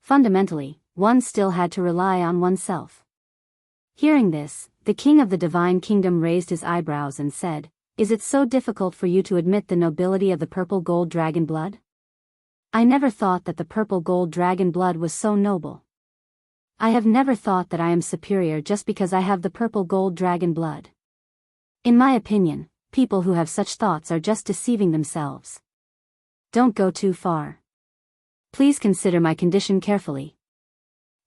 Fundamentally, one still had to rely on oneself. Hearing this, the king of the divine kingdom raised his eyebrows and said, "Is it so difficult for you to admit the nobility of the purple gold dragon blood? I never thought that the purple gold dragon blood was so noble. I have never thought that I am superior just because I have the purple gold dragon blood. In my opinion, people who have such thoughts are just deceiving themselves. Don't go too far. Please consider my condition carefully.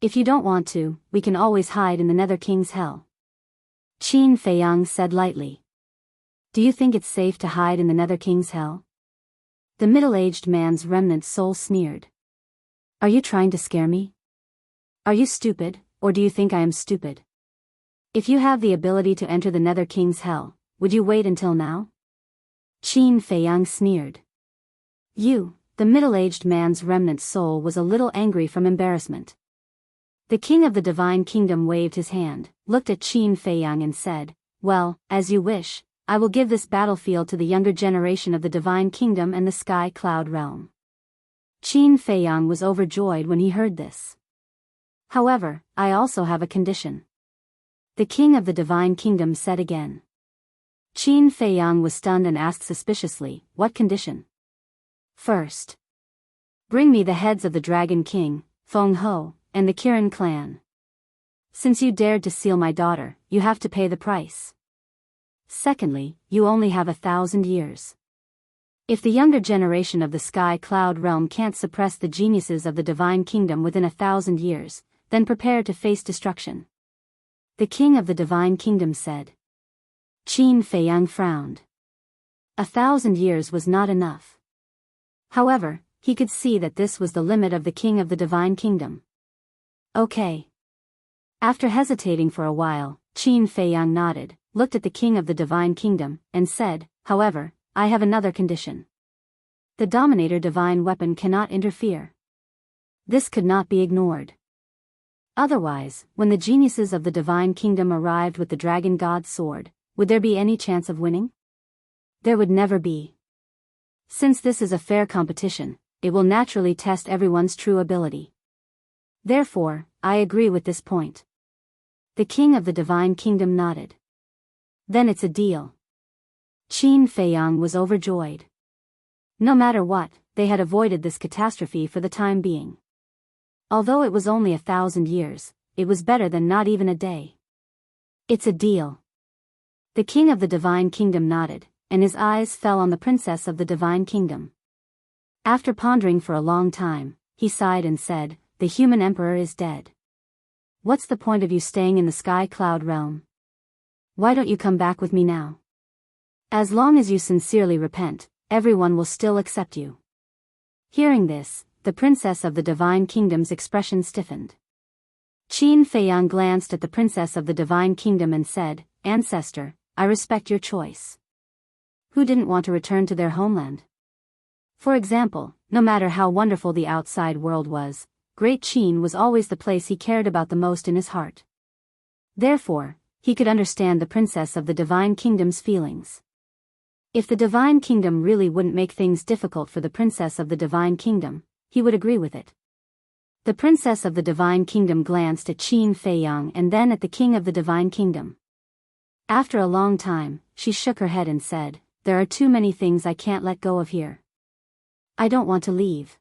If you don't want to, we can always hide in the Nether King's hell." Qin Feiyang said lightly. "Do you think it's safe to hide in the Nether King's hell?" The middle-aged man's remnant soul sneered. "Are you trying to scare me? Are you stupid, or do you think I am stupid? If you have the ability to enter the Nether King's hell, would you wait until now?" Qin Feiyang sneered. The middle-aged man's remnant soul was a little angry from embarrassment. The king of the divine kingdom waved his hand, looked at Qin Feiyang and said, "Well, as you wish, I will give this battlefield to the younger generation of the divine kingdom and the sky cloud realm." Qin Feiyang was overjoyed when he heard this. "However, I also have a condition," the king of the divine kingdom said again. Qin Feiyang was stunned and asked suspiciously, "What condition?" "First, bring me the heads of the Dragon King, Feng Ho, and the Kirin clan. Since you dared to steal my daughter, you have to pay the price. Secondly, you only have 1,000 years. If the younger generation of the Sky Cloud realm can't suppress the geniuses of the Divine Kingdom within 1,000 years, then prepare to face destruction," the king of the Divine Kingdom said. Qin Feiyang frowned. 1,000 years was not enough. However, he could see that this was the limit of the king of the Divine Kingdom. "Okay." After hesitating for a while, Qin Feiyang nodded, looked at the king of the divine kingdom, and said, "However, I have another condition. The Dominator divine weapon cannot interfere." This could not be ignored. Otherwise, when the geniuses of the divine kingdom arrived with the dragon god's sword, would there be any chance of winning? There would never be. Since this is a fair competition, it will naturally test everyone's true ability. Therefore, I agree with this point. The king of the divine kingdom nodded. "Then it's a deal." Qin Feiyang was overjoyed. No matter what, they had avoided this catastrophe for the time being. Although it was only 1,000 years, it was better than not even a day. "It's a deal." The king of the divine kingdom nodded, and his eyes fell on the princess of the divine kingdom. After pondering for a long time, he sighed and said, the human emperor is dead. What's the point of you staying in the sky cloud realm? Why don't you come back with me now? As long as you sincerely repent, everyone will still accept you. Hearing this, the princess of the divine kingdom's expression stiffened. Qin Feiyang glanced at the princess of the divine kingdom and said, "Ancestor, I respect your choice." Who didn't want to return to their homeland? For example, no matter how wonderful the outside world was, Great Qin was always the place he cared about the most in his heart. Therefore, he could understand the princess of the divine kingdom's feelings. If the divine kingdom really wouldn't make things difficult for the princess of the divine kingdom, he would agree with it. The princess of the divine kingdom glanced at Qin Feiyang and then at the king of the divine kingdom. After a long time, she shook her head and said, "There are too many things I can't let go of here. I don't want to leave.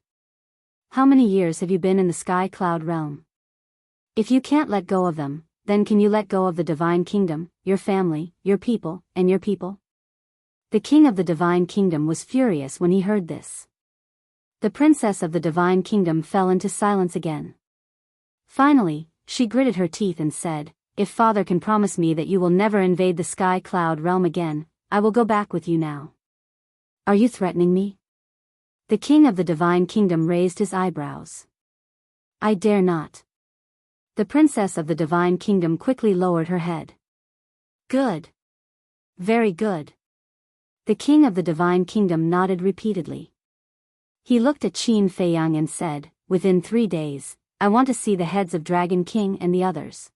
How many years have you been in the sky cloud realm? If you can't let go of them, then can you let go of the divine kingdom, your family, your people, and your people?" The king of the divine kingdom was furious when he heard this. The princess of the divine kingdom fell into silence again. Finally, she gritted her teeth and said, "If Father can promise me that you will never invade the sky cloud realm again, I will go back with you now." "Are you threatening me?" The king of the divine kingdom raised his eyebrows. "I dare not." The princess of the divine kingdom quickly lowered her head. "Good. Very good." The king of the divine kingdom nodded repeatedly. He looked at Qin Feiyang and said, "Within 3 days, I want to see the heads of Dragon King and the others.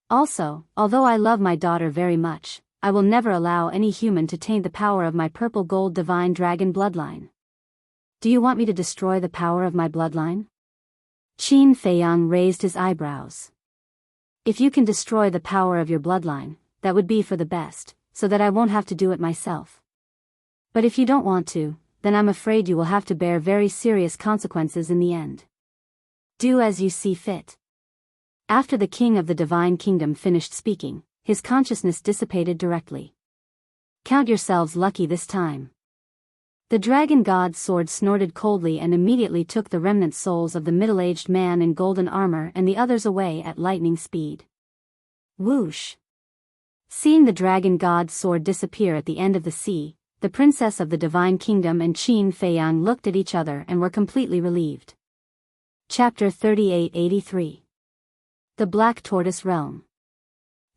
Also, although I love my daughter very much, I will never allow any human to taint the power of my purple gold divine dragon bloodline." "Do you want me to destroy the power of my bloodline?" Qin Feiyang raised his eyebrows. "If you can destroy the power of your bloodline, that would be for the best, so that I won't have to do it myself. But if you don't want to, then I'm afraid you will have to bear very serious consequences in the end. Do as you see fit." After the king of the divine kingdom finished speaking, his consciousness dissipated directly. "Count yourselves lucky this time." The dragon god's sword snorted coldly and immediately took the remnant souls of the middle-aged man in golden armor and the others away at lightning speed. Whoosh! Seeing the dragon god's sword disappear at the end of the sea, the princess of the divine kingdom and Qin Feiyang looked at each other and were completely relieved. Chapter 3883. The Black Tortoise Realm.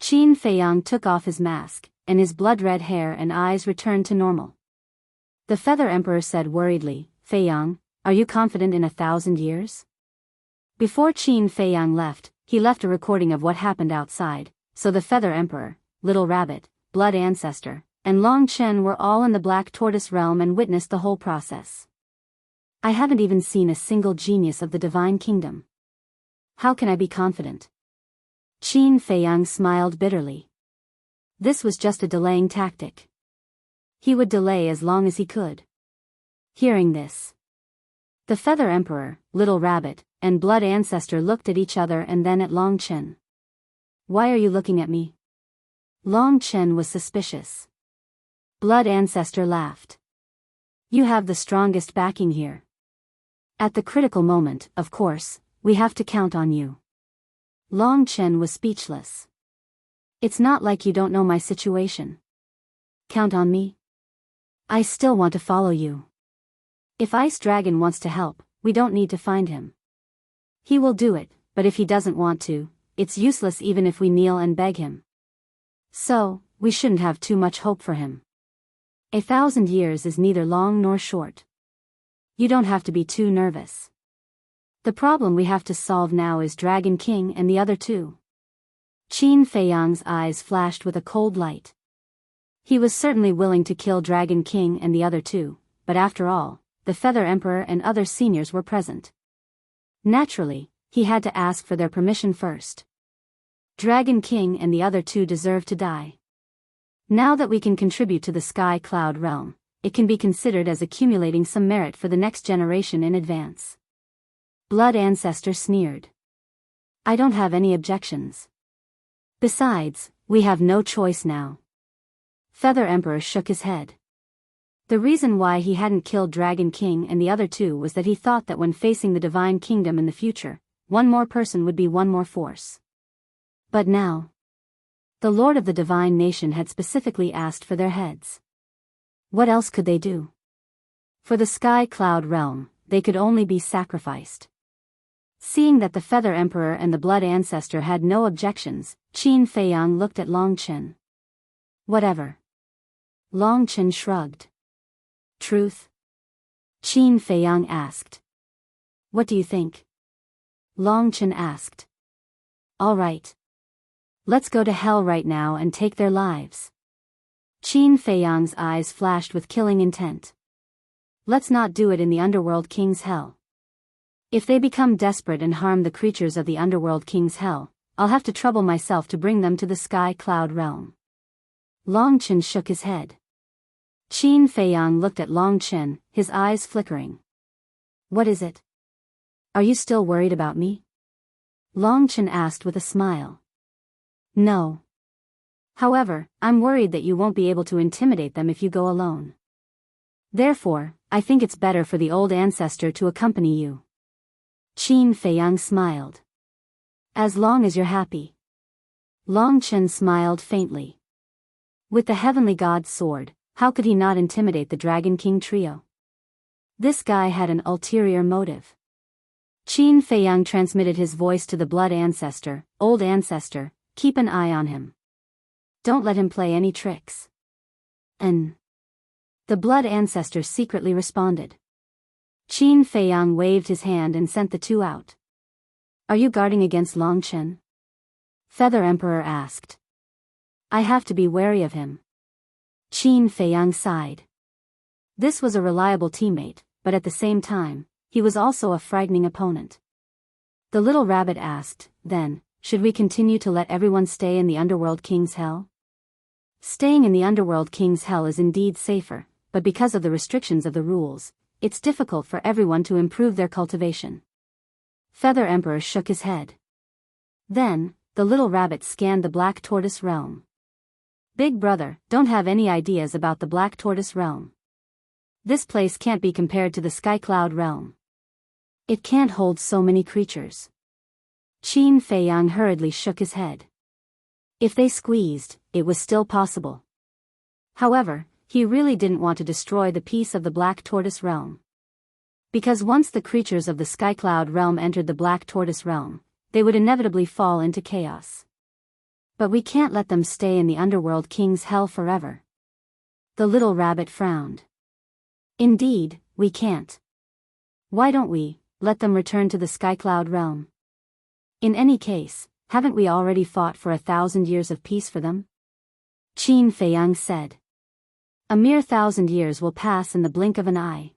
Qin Feiyang took off his mask, and his blood-red hair and eyes returned to normal. The Feather Emperor said worriedly, "Feiyang, are you confident in 1,000 years?" Before Qin Feiyang left, he left a recording of what happened outside, so the Feather Emperor, Little Rabbit, Blood Ancestor, and Long Chen were all in the Black Tortoise realm and witnessed the whole process. "I haven't even seen a single genius of the Divine Kingdom. How can I be confident?" Qin Feiyang smiled bitterly. This was just a delaying tactic. He would delay as long as he could. Hearing this, the Feather Emperor, Little Rabbit, and Blood Ancestor looked at each other and then at Long Chen. "Why are you looking at me?" Long Chen was suspicious. Blood Ancestor laughed. "You have the strongest backing here. At the critical moment, of course, we have to count on you." Long Chen was speechless. "It's not like you don't know my situation." "Count on me? I still want to follow you. If Ice Dragon wants to help, we don't need to find him. He will do it, but if he doesn't want to, it's useless even if we kneel and beg him. So, we shouldn't have too much hope for him. 1,000 years is neither long nor short. You don't have to be too nervous. The problem we have to solve now is Dragon King and the other two." Qin Feiyang's eyes flashed with a cold light. He was certainly willing to kill Dragon King and the other two, but after all, the Feather Emperor and other seniors were present. Naturally, he had to ask for their permission first. Dragon King and the other two deserve to die. Now that we can contribute to the Sky Cloud realm, it can be considered as accumulating some merit for the next generation in advance. Blood Ancestor sneered. "I don't have any objections. Besides, we have no choice now." Feather Emperor shook his head. The reason why he hadn't killed Dragon King and the other two was that he thought that when facing the Divine Kingdom in the future, one more person would be one more force. But now, the Lord of the Divine Nation had specifically asked for their heads. What else could they do? For the Sky Cloud Realm, they could only be sacrificed. Seeing that the Feather Emperor and the Blood Ancestor had no objections, Qin Feiyang looked at Long Chen. Whatever. Long Chen shrugged. Truth? Qin Feiyang asked. What do you think? Long Chen asked. All right. Let's go to hell right now and take their lives. Qin Feiyang's eyes flashed with killing intent. Let's not do it in the Underworld King's hell. If they become desperate and harm the creatures of the Underworld King's hell, I'll have to trouble myself to bring them to the Sky Cloud Realm. Long Chen shook his head. Qin Feiyang looked at Long Chen, his eyes flickering. What is it? Are you still worried about me? Long Chen asked with a smile. No. However, I'm worried that you won't be able to intimidate them if you go alone. Therefore, I think it's better for the old ancestor to accompany you. Qin Feiyang smiled. As long as you're happy. Long Chen smiled faintly. With the Heavenly God's sword, how could he not intimidate the Dragon King trio? This guy had an ulterior motive. Qin Feiyang transmitted his voice to the Blood Ancestor. Old Ancestor, keep an eye on him. Don't let him play any tricks. The Blood Ancestor secretly responded. Qin Feiyang waved his hand and sent the two out. Are you guarding against Long Chen? Feather Emperor asked. I have to be wary of him. Qin Feiyang sighed. This was a reliable teammate, but at the same time, he was also a frightening opponent. The little rabbit asked, then, should we continue to let everyone stay in the Underworld King's hell? Staying in the Underworld King's hell is indeed safer, but because of the restrictions of the rules, it's difficult for everyone to improve their cultivation. Feather Emperor shook his head. Then, the little rabbit scanned the Black Tortoise Realm. Big brother, don't have any ideas about the Black Tortoise Realm. This place can't be compared to the Sky Cloud Realm. It can't hold so many creatures. Qin Feiyang hurriedly shook his head. If they squeezed, it was still possible. However, he really didn't want to destroy the peace of the Black Tortoise Realm. Because once the creatures of the Sky Cloud Realm entered the Black Tortoise Realm, they would inevitably fall into chaos. But we can't let them stay in the Underworld King's hell forever. The little rabbit frowned. Indeed, we can't. Why don't we let them return to the Sky Cloud Realm? In any case, haven't we already fought for 1,000 years of peace for them? Qin Feiyang said. A mere 1,000 years will pass in the blink of an eye.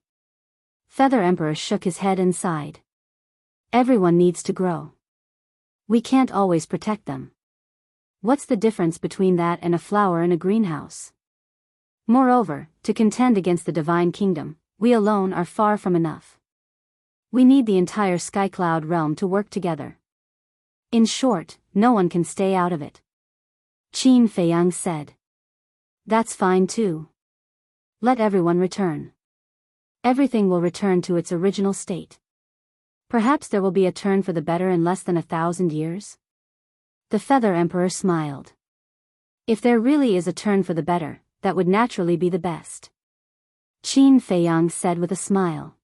Feather Emperor shook his head and sighed. Everyone needs to grow. We can't always protect them. What's the difference between that and a flower in a greenhouse? Moreover, to contend against the Divine Kingdom, we alone are far from enough. We need the entire Sky Cloud Realm to work together. In short, no one can stay out of it. Qin Feiyang said. That's fine too. Let everyone return. Everything will return to its original state. Perhaps there will be a turn for the better in less than 1,000 years? The Feather Emperor smiled. If there really is a turn for the better, that would naturally be the best. Qin Feiyang said with a smile.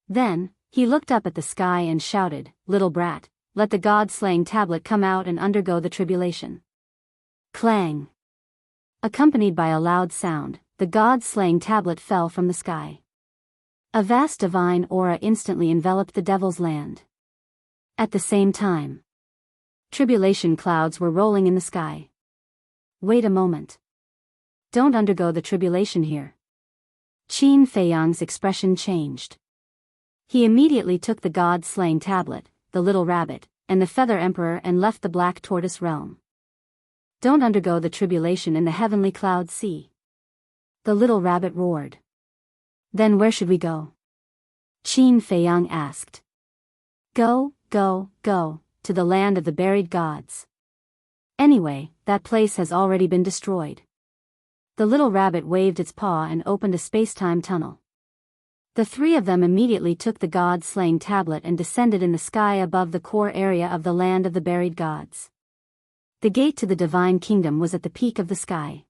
Then, he looked up at the sky and shouted, Little brat, let the God-slaying tablet come out and undergo the tribulation. Clang! Accompanied by a loud sound, the God-slaying tablet fell from the sky. A vast divine aura instantly enveloped the Devil's Land. At the same time, tribulation clouds were rolling in the sky. Wait a moment. Don't undergo the tribulation here. Qin Feiyang's expression changed. He immediately took the God-slaying tablet, the little rabbit, and the Feather Emperor and left the Black Tortoise Realm. Don't undergo the tribulation in the heavenly cloud sea. The little rabbit roared. Then where should we go? Qin Feiyang asked. Go, go, go, to the land of the buried gods. Anyway, that place has already been destroyed. The little rabbit waved its paw and opened a space-time tunnel. The three of them immediately took the god-slaying tablet and descended in the sky above the core area of the land of the buried gods. The gate to the divine kingdom was at the peak of the sky.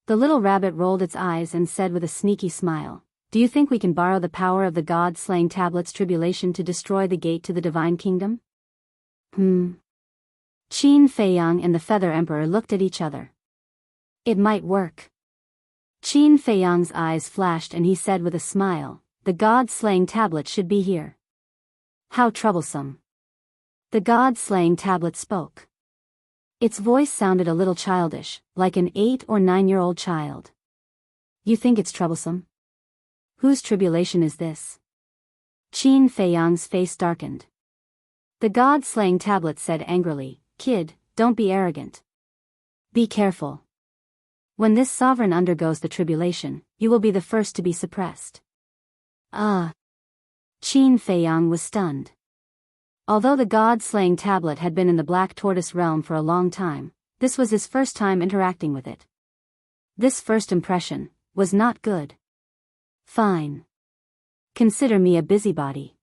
The little rabbit rolled its eyes and said with a sneaky smile, "Do you think we can borrow the power of the god-slaying tablet's tribulation to destroy the gate to the divine kingdom?" Qin Feiyang and the Feather Emperor looked at each other. It might work. Qin Feiyang's eyes flashed and he said with a smile, "The god-slaying tablet should be here." How troublesome. The god-slaying tablet spoke. Its voice sounded a little childish, like an 8 or 9-year-old child. "You think it's troublesome? Whose tribulation is this?" Qin Feiyang's face darkened. The god-slaying tablet said angrily, "Kid, don't be arrogant. Be careful. When this sovereign undergoes the tribulation, you will be the first to be suppressed." Qin Feiyang was stunned. Although the god-slaying tablet had been in the Black Tortoise realm for a long time, this was his first time interacting with it. This first impression was not good. "Fine. Consider me a busybody.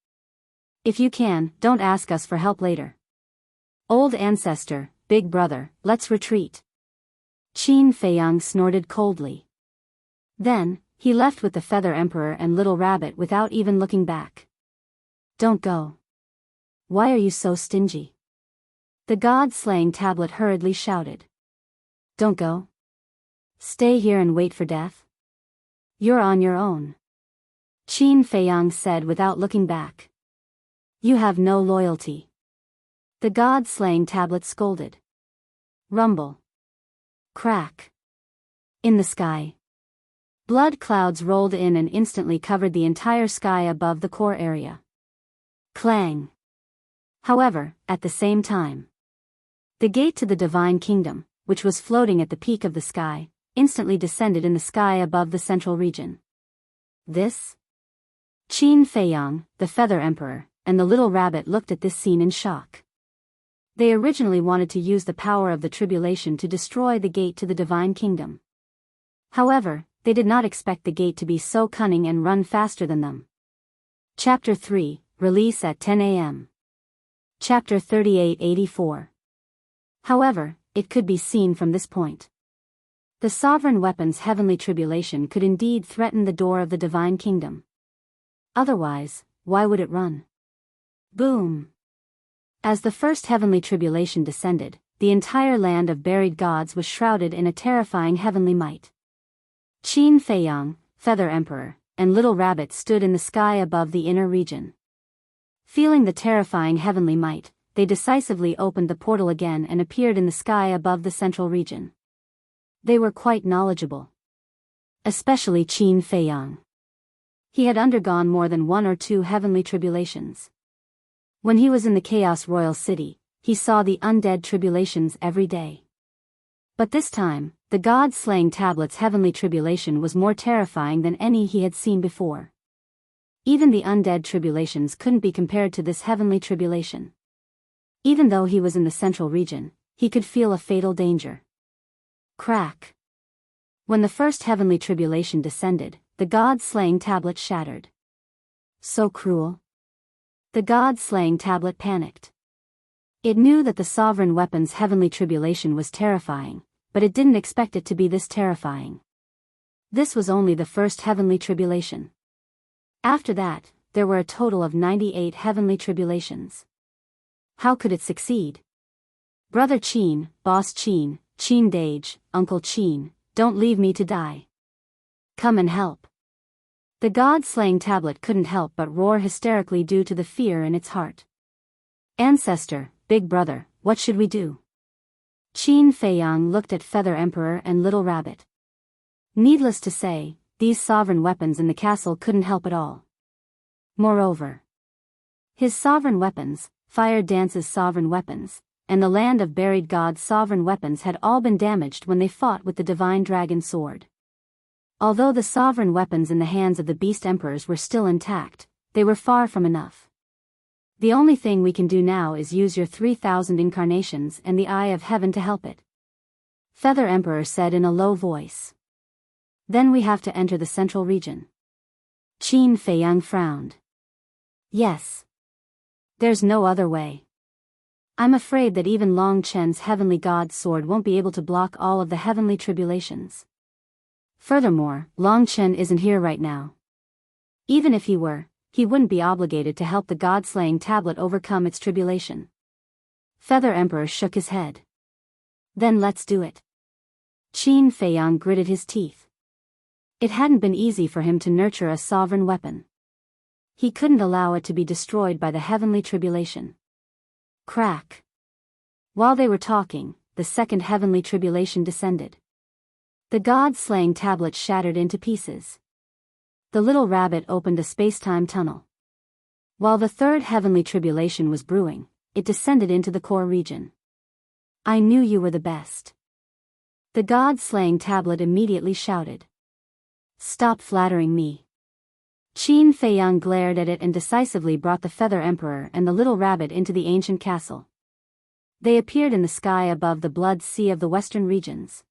If you can, don't ask us for help later. Old ancestor, big brother, let's retreat." Qin Feiyang snorted coldly. Then, he left with the Feather Emperor and Little Rabbit without even looking back. "Don't go. Why are you so stingy?" The god-slaying tablet hurriedly shouted. "Don't go? Stay here and wait for death? You're on your own," Qin Feiyang said without looking back. "You have no loyalty." The god-slaying tablet scolded. Rumble. Crack. In the sky. Blood clouds rolled in and instantly covered the entire sky above the core area. Clang. However, at the same time, the gate to the divine kingdom, which was floating at the peak of the sky, instantly descended in the sky above the central region. This? Qin Feiyang, the Feather Emperor, and the Little Rabbit looked at this scene in shock. They originally wanted to use the power of the tribulation to destroy the gate to the divine kingdom. However, they did not expect the gate to be so cunning and run faster than them. Chapter 3, Release at 10 a.m. Chapter 3884. However, it could be seen from this point. The sovereign weapon's heavenly tribulation could indeed threaten the door of the divine kingdom. Otherwise, why would it run? Boom! As the first heavenly tribulation descended, the entire land of buried gods was shrouded in a terrifying heavenly might. Qin Feiyang, Feather Emperor, and Little Rabbit stood in the sky above the inner region. Feeling the terrifying heavenly might, they decisively opened the portal again and appeared in the sky above the central region. They were quite knowledgeable. Especially Qin Feiyang. He had undergone more than 1 or 2 heavenly tribulations. When he was in the Chaos Royal City, he saw the undead tribulations every day. But this time, the god-slaying tablet's heavenly tribulation was more terrifying than any he had seen before. Even the undead tribulations couldn't be compared to this heavenly tribulation. Even though he was in the central region, he could feel a fatal danger. Crack. When the first heavenly tribulation descended, the god-slaying tablet shattered. So cruel. The god-slaying tablet panicked. It knew that the sovereign weapon's heavenly tribulation was terrifying, but it didn't expect it to be this terrifying. This was only the first heavenly tribulation. After that, there were a total of 98 heavenly tribulations. How could it succeed? Brother Qin, Boss Qin, Qin Dage, Uncle Qin, don't leave me to die. Come and help. The god-slaying tablet couldn't help but roar hysterically due to the fear in its heart. Ancestor, big brother, what should we do? Qin Feiyang looked at Feather Emperor and Little Rabbit. Needless to say, these sovereign weapons in the castle couldn't help at all. Moreover, his sovereign weapons, Fire Dance's sovereign weapons, and the Land of Buried Gods' sovereign weapons had all been damaged when they fought with the divine dragon sword. Although the sovereign weapons in the hands of the beast emperors were still intact, they were far from enough. The only thing we can do now is use your 3,000 incarnations and the Eye of Heaven to help it. Feather Emperor said in a low voice. Then we have to enter the central region. Qin Feiyang frowned. Yes. There's no other way. I'm afraid that even Long Chen's heavenly god's sword won't be able to block all of the heavenly tribulations. Furthermore, Long Chen isn't here right now. Even if he were, he wouldn't be obligated to help the god-slaying tablet overcome its tribulation. Feather Emperor shook his head. Then let's do it. Qin Feiyang gritted his teeth. It hadn't been easy for him to nurture a sovereign weapon. He couldn't allow it to be destroyed by the heavenly tribulation. Crack. While they were talking, the second heavenly tribulation descended. The god-slaying tablet shattered into pieces. The little rabbit opened a space-time tunnel. While the third heavenly tribulation was brewing, it descended into the core region. I knew you were the best. The god-slaying tablet immediately shouted. Stop flattering me. Qin Feiyang glared at it and decisively brought the Feather Emperor and the little rabbit into the ancient castle. They appeared in the sky above the blood sea of the western regions.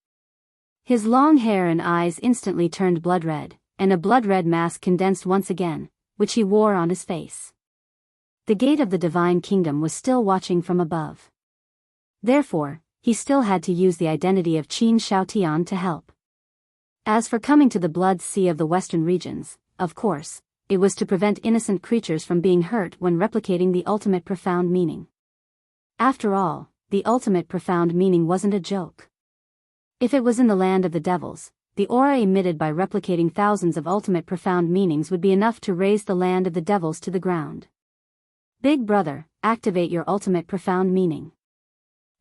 His long hair and eyes instantly turned blood red, and a blood-red mask condensed once again, which he wore on his face. The gate of the divine kingdom was still watching from above. Therefore, he still had to use the identity of Qin Shaotian to help. As for coming to the blood sea of the western regions, of course, it was to prevent innocent creatures from being hurt when replicating the ultimate profound meaning. After all, the ultimate profound meaning wasn't a joke. If it was in the land of the devils, the aura emitted by replicating thousands of ultimate profound meanings would be enough to raise the land of the devils to the ground. Big brother, activate your ultimate profound meaning.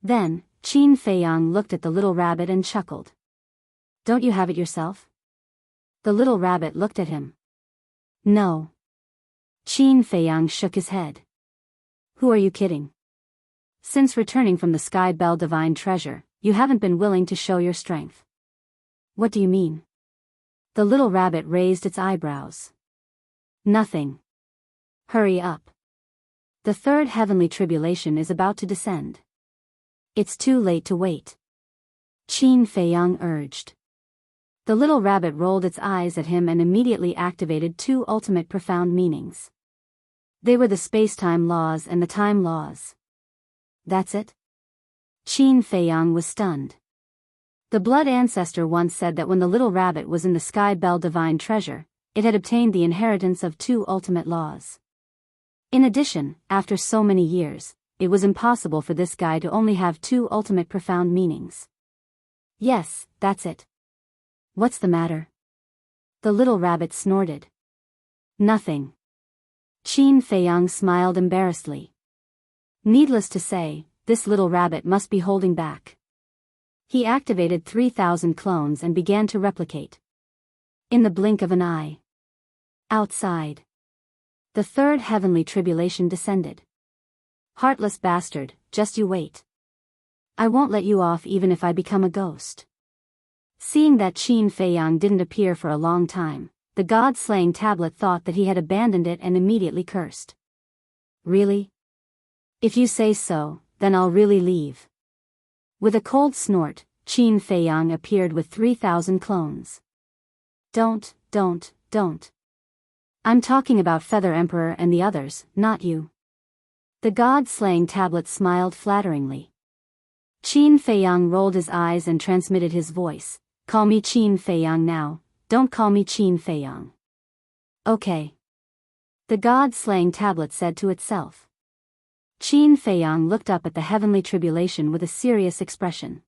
Then, Qin Feiyang looked at the little rabbit and chuckled. Don't you have it yourself? The little rabbit looked at him. No. Qin Feiyang shook his head. Who are you kidding? Since returning from the Sky Bell Divine Treasure, you haven't been willing to show your strength. What do you mean? The little rabbit raised its eyebrows. Nothing. Hurry up. The third heavenly tribulation is about to descend. It's too late to wait. Qin Feiyang urged. The little rabbit rolled its eyes at him and immediately activated two ultimate profound meanings. They were the space-time laws and the time laws. That's it? Qin Feiyang was stunned. The blood ancestor once said that when the little rabbit was in the Sky Bell Divine Treasure, it had obtained the inheritance of two ultimate laws. In addition, after so many years, it was impossible for this guy to only have two ultimate profound meanings. Yes, that's it. What's the matter? The little rabbit snorted. Nothing. Qin Feiyang smiled embarrassedly. Needless to say, this little rabbit must be holding back. He activated 3,000 clones and began to replicate. In the blink of an eye. Outside. The third heavenly tribulation descended. Heartless bastard, just you wait. I won't let you off even if I become a ghost. Seeing that Qin Feiyang didn't appear for a long time, the god-slaying tablet thought that he had abandoned it and immediately cursed. Really? If you say so, then I'll really leave. With a cold snort, Qin Feiyang appeared with 3,000 clones. Don't. I'm talking about Feather Emperor and the others, not you. The god-slaying tablet smiled flatteringly. Qin Feiyang rolled his eyes and transmitted his voice. Call me Qin Feiyang now, don't call me Qin Feiyang. Okay. The god-slaying tablet said to itself. Qin Feiyang looked up at the heavenly tribulation with a serious expression.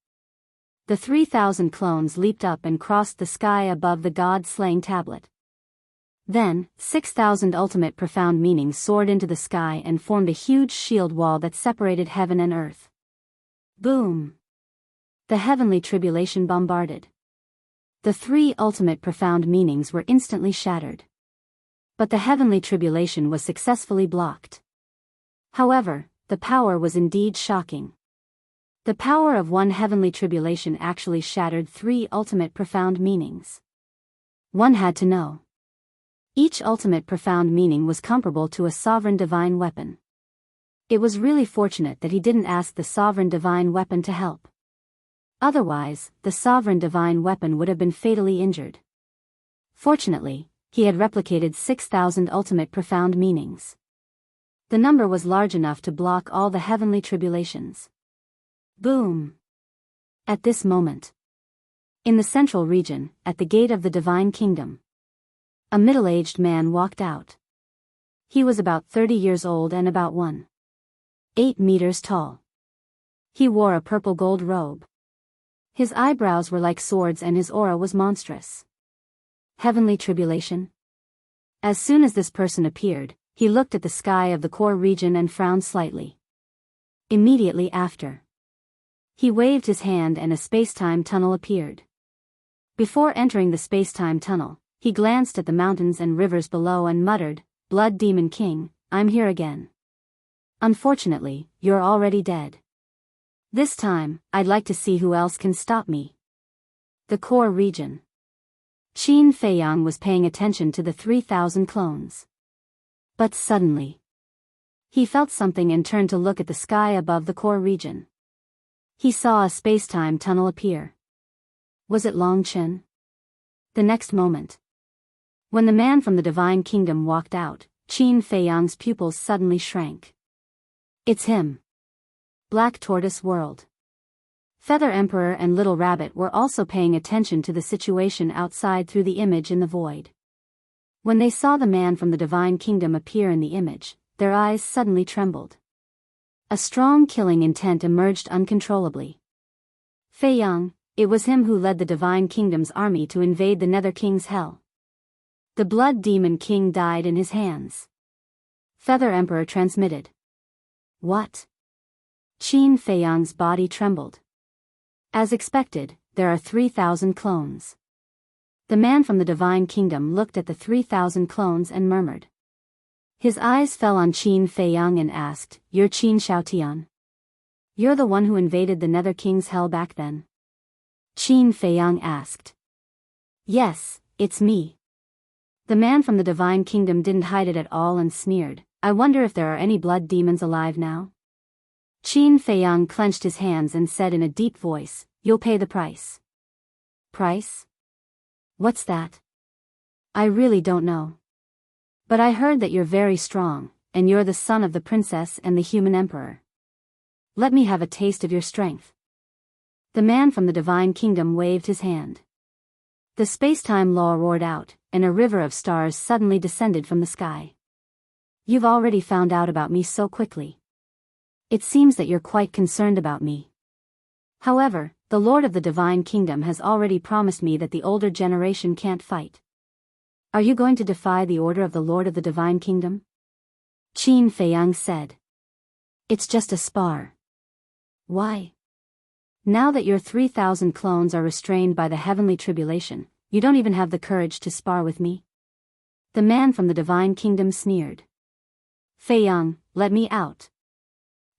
The 3,000 clones leaped up and crossed the sky above the god-slaying tablet. Then, 6,000 ultimate profound meanings soared into the sky and formed a huge shield wall that separated heaven and earth. Boom! The heavenly tribulation bombarded. The three ultimate profound meanings were instantly shattered. But the heavenly tribulation was successfully blocked. However, the power was indeed shocking. The power of one heavenly tribulation actually shattered three ultimate profound meanings. One had to know. Each ultimate profound meaning was comparable to a sovereign divine weapon. It was really fortunate that he didn't ask the sovereign divine weapon to help. Otherwise, the sovereign divine weapon would have been fatally injured. Fortunately, he had replicated 6,000 ultimate profound meanings. The number was large enough to block all the heavenly tribulations. Boom! At this moment, in the central region, at the gate of the divine kingdom, a middle-aged man walked out. He was about 30 years old and about 1.8 meters tall. He wore a purple gold robe. His eyebrows were like swords and his aura was monstrous. Heavenly tribulation? As soon as this person appeared, he looked at the sky of the core region and frowned slightly. Immediately after, he waved his hand and a space-time tunnel appeared. Before entering the space-time tunnel, he glanced at the mountains and rivers below and muttered, "Blood Demon King, I'm here again. Unfortunately, you're already dead. This time, I'd like to see who else can stop me." The core region. Qin Feiyang was paying attention to the 3,000 clones. But suddenly, he felt something and turned to look at the sky above the core region. He saw a space-time tunnel appear. Was it Long Chen? The next moment, when the man from the divine kingdom walked out, Qin Feiyang's pupils suddenly shrank. It's him. Black Tortoise World. Feather Emperor and Little Rabbit were also paying attention to the situation outside through the image in the void. When they saw the man from the divine kingdom appear in the image, their eyes suddenly trembled. A strong killing intent emerged uncontrollably. Feiyang, it was him who led the divine kingdom's army to invade the Nether King's hell. The Blood Demon King died in his hands. Feather Emperor transmitted. What? Qin Feiyang's body trembled. As expected, there are 3,000 clones. The man from the divine kingdom looked at the 3,000 clones and murmured. His eyes fell on Qin Feiyang and asked, "You're Qin Shaotian? You're the one who invaded the Nether King's hell back then?" Qin Feiyang asked. "Yes, it's me." The man from the divine kingdom didn't hide it at all and sneered, "I wonder if there are any blood demons alive now?" Qin Feiyang clenched his hands and said in a deep voice, "You'll pay the price." Price? What's that? I really don't know. But I heard that you're very strong, and you're the son of the princess and the human emperor. Let me have a taste of your strength. The man from the divine kingdom waved his hand. The space-time law roared out, and a river of stars suddenly descended from the sky. You've already found out about me so quickly. It seems that you're quite concerned about me. However, the Lord of the Divine Kingdom has already promised me that the older generation can't fight. Are you going to defy the order of the Lord of the Divine Kingdom? Qin Feiyang said. It's just a spar. Why? Now that your 3,000 clones are restrained by the heavenly tribulation, you don't even have the courage to spar with me? The man from the Divine Kingdom sneered. Feiyang, let me out.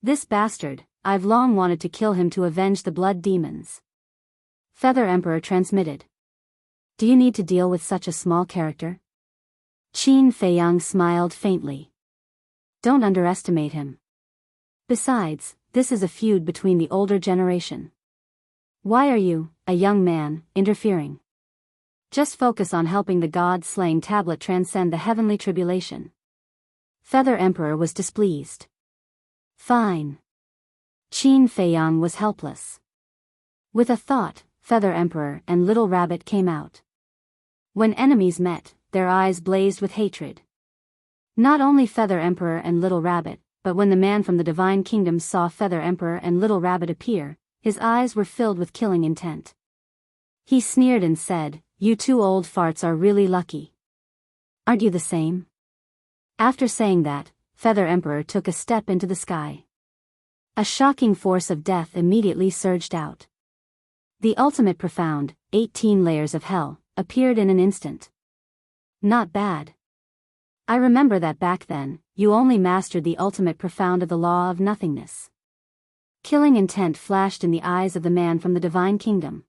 This bastard, I've long wanted to kill him to avenge the blood demons. Feather Emperor transmitted. Do you need to deal with such a small character? Qin Feiyang smiled faintly. Don't underestimate him. Besides, this is a feud between the older generation. Why are you, a young man, interfering? Just focus on helping the god-slaying tablet transcend the heavenly tribulation. Feather Emperor was displeased. Fine. Qin Feiyang was helpless. With a thought, Feather Emperor and Little Rabbit came out. When enemies met, their eyes blazed with hatred. Not only Feather Emperor and Little Rabbit, but when the man from the Divine Kingdom saw Feather Emperor and Little Rabbit appear, his eyes were filled with killing intent. He sneered and said, "You two old farts are really lucky. Aren't you the same?" After saying that, Feather Emperor took a step into the sky. A shocking force of death immediately surged out. The ultimate profound, 18 layers of hell, appeared in an instant. Not bad. I remember that back then, you only mastered the ultimate profound of the law of nothingness. Killing intent flashed in the eyes of the man from the Divine Kingdom.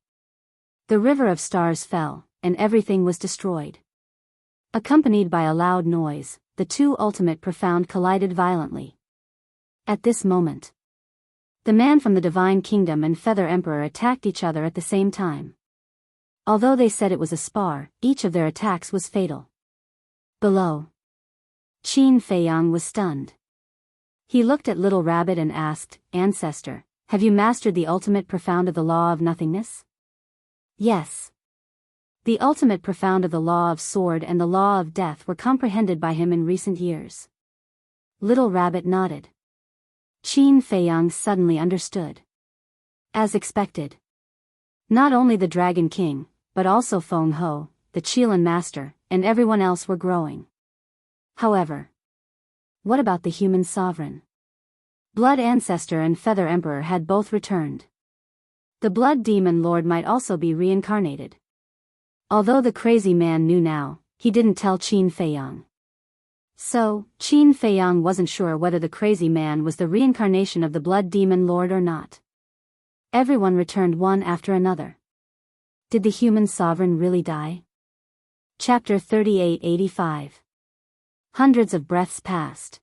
The river of stars fell, and everything was destroyed. Accompanied by a loud noise, the two ultimate profound collided violently. At this moment, the man from the Divine Kingdom and Feather Emperor attacked each other at the same time. Although they said it was a spar, each of their attacks was fatal. Below. Qin Feiyang was stunned. He looked at Little Rabbit and asked, "Ancestor, have you mastered the ultimate profound of the law of nothingness?" "Yes." The ultimate profound of the law of sword and the law of death were comprehended by him in recent years. Little Rabbit nodded. Qin Feiyang suddenly understood. As expected. Not only the Dragon King, but also Feng Ho, the Qilin Master, and everyone else were growing. However, what about the human sovereign? Blood Ancestor and Feather Emperor had both returned. The Blood Demon Lord might also be reincarnated. Although the crazy man knew now, he didn't tell Qin Feiyang. So, Qin Feiyang wasn't sure whether the crazy man was the reincarnation of the Blood Demon Lord or not. Everyone returned one after another. Did the human sovereign really die? Chapter 3885. Hundreds of breaths passed.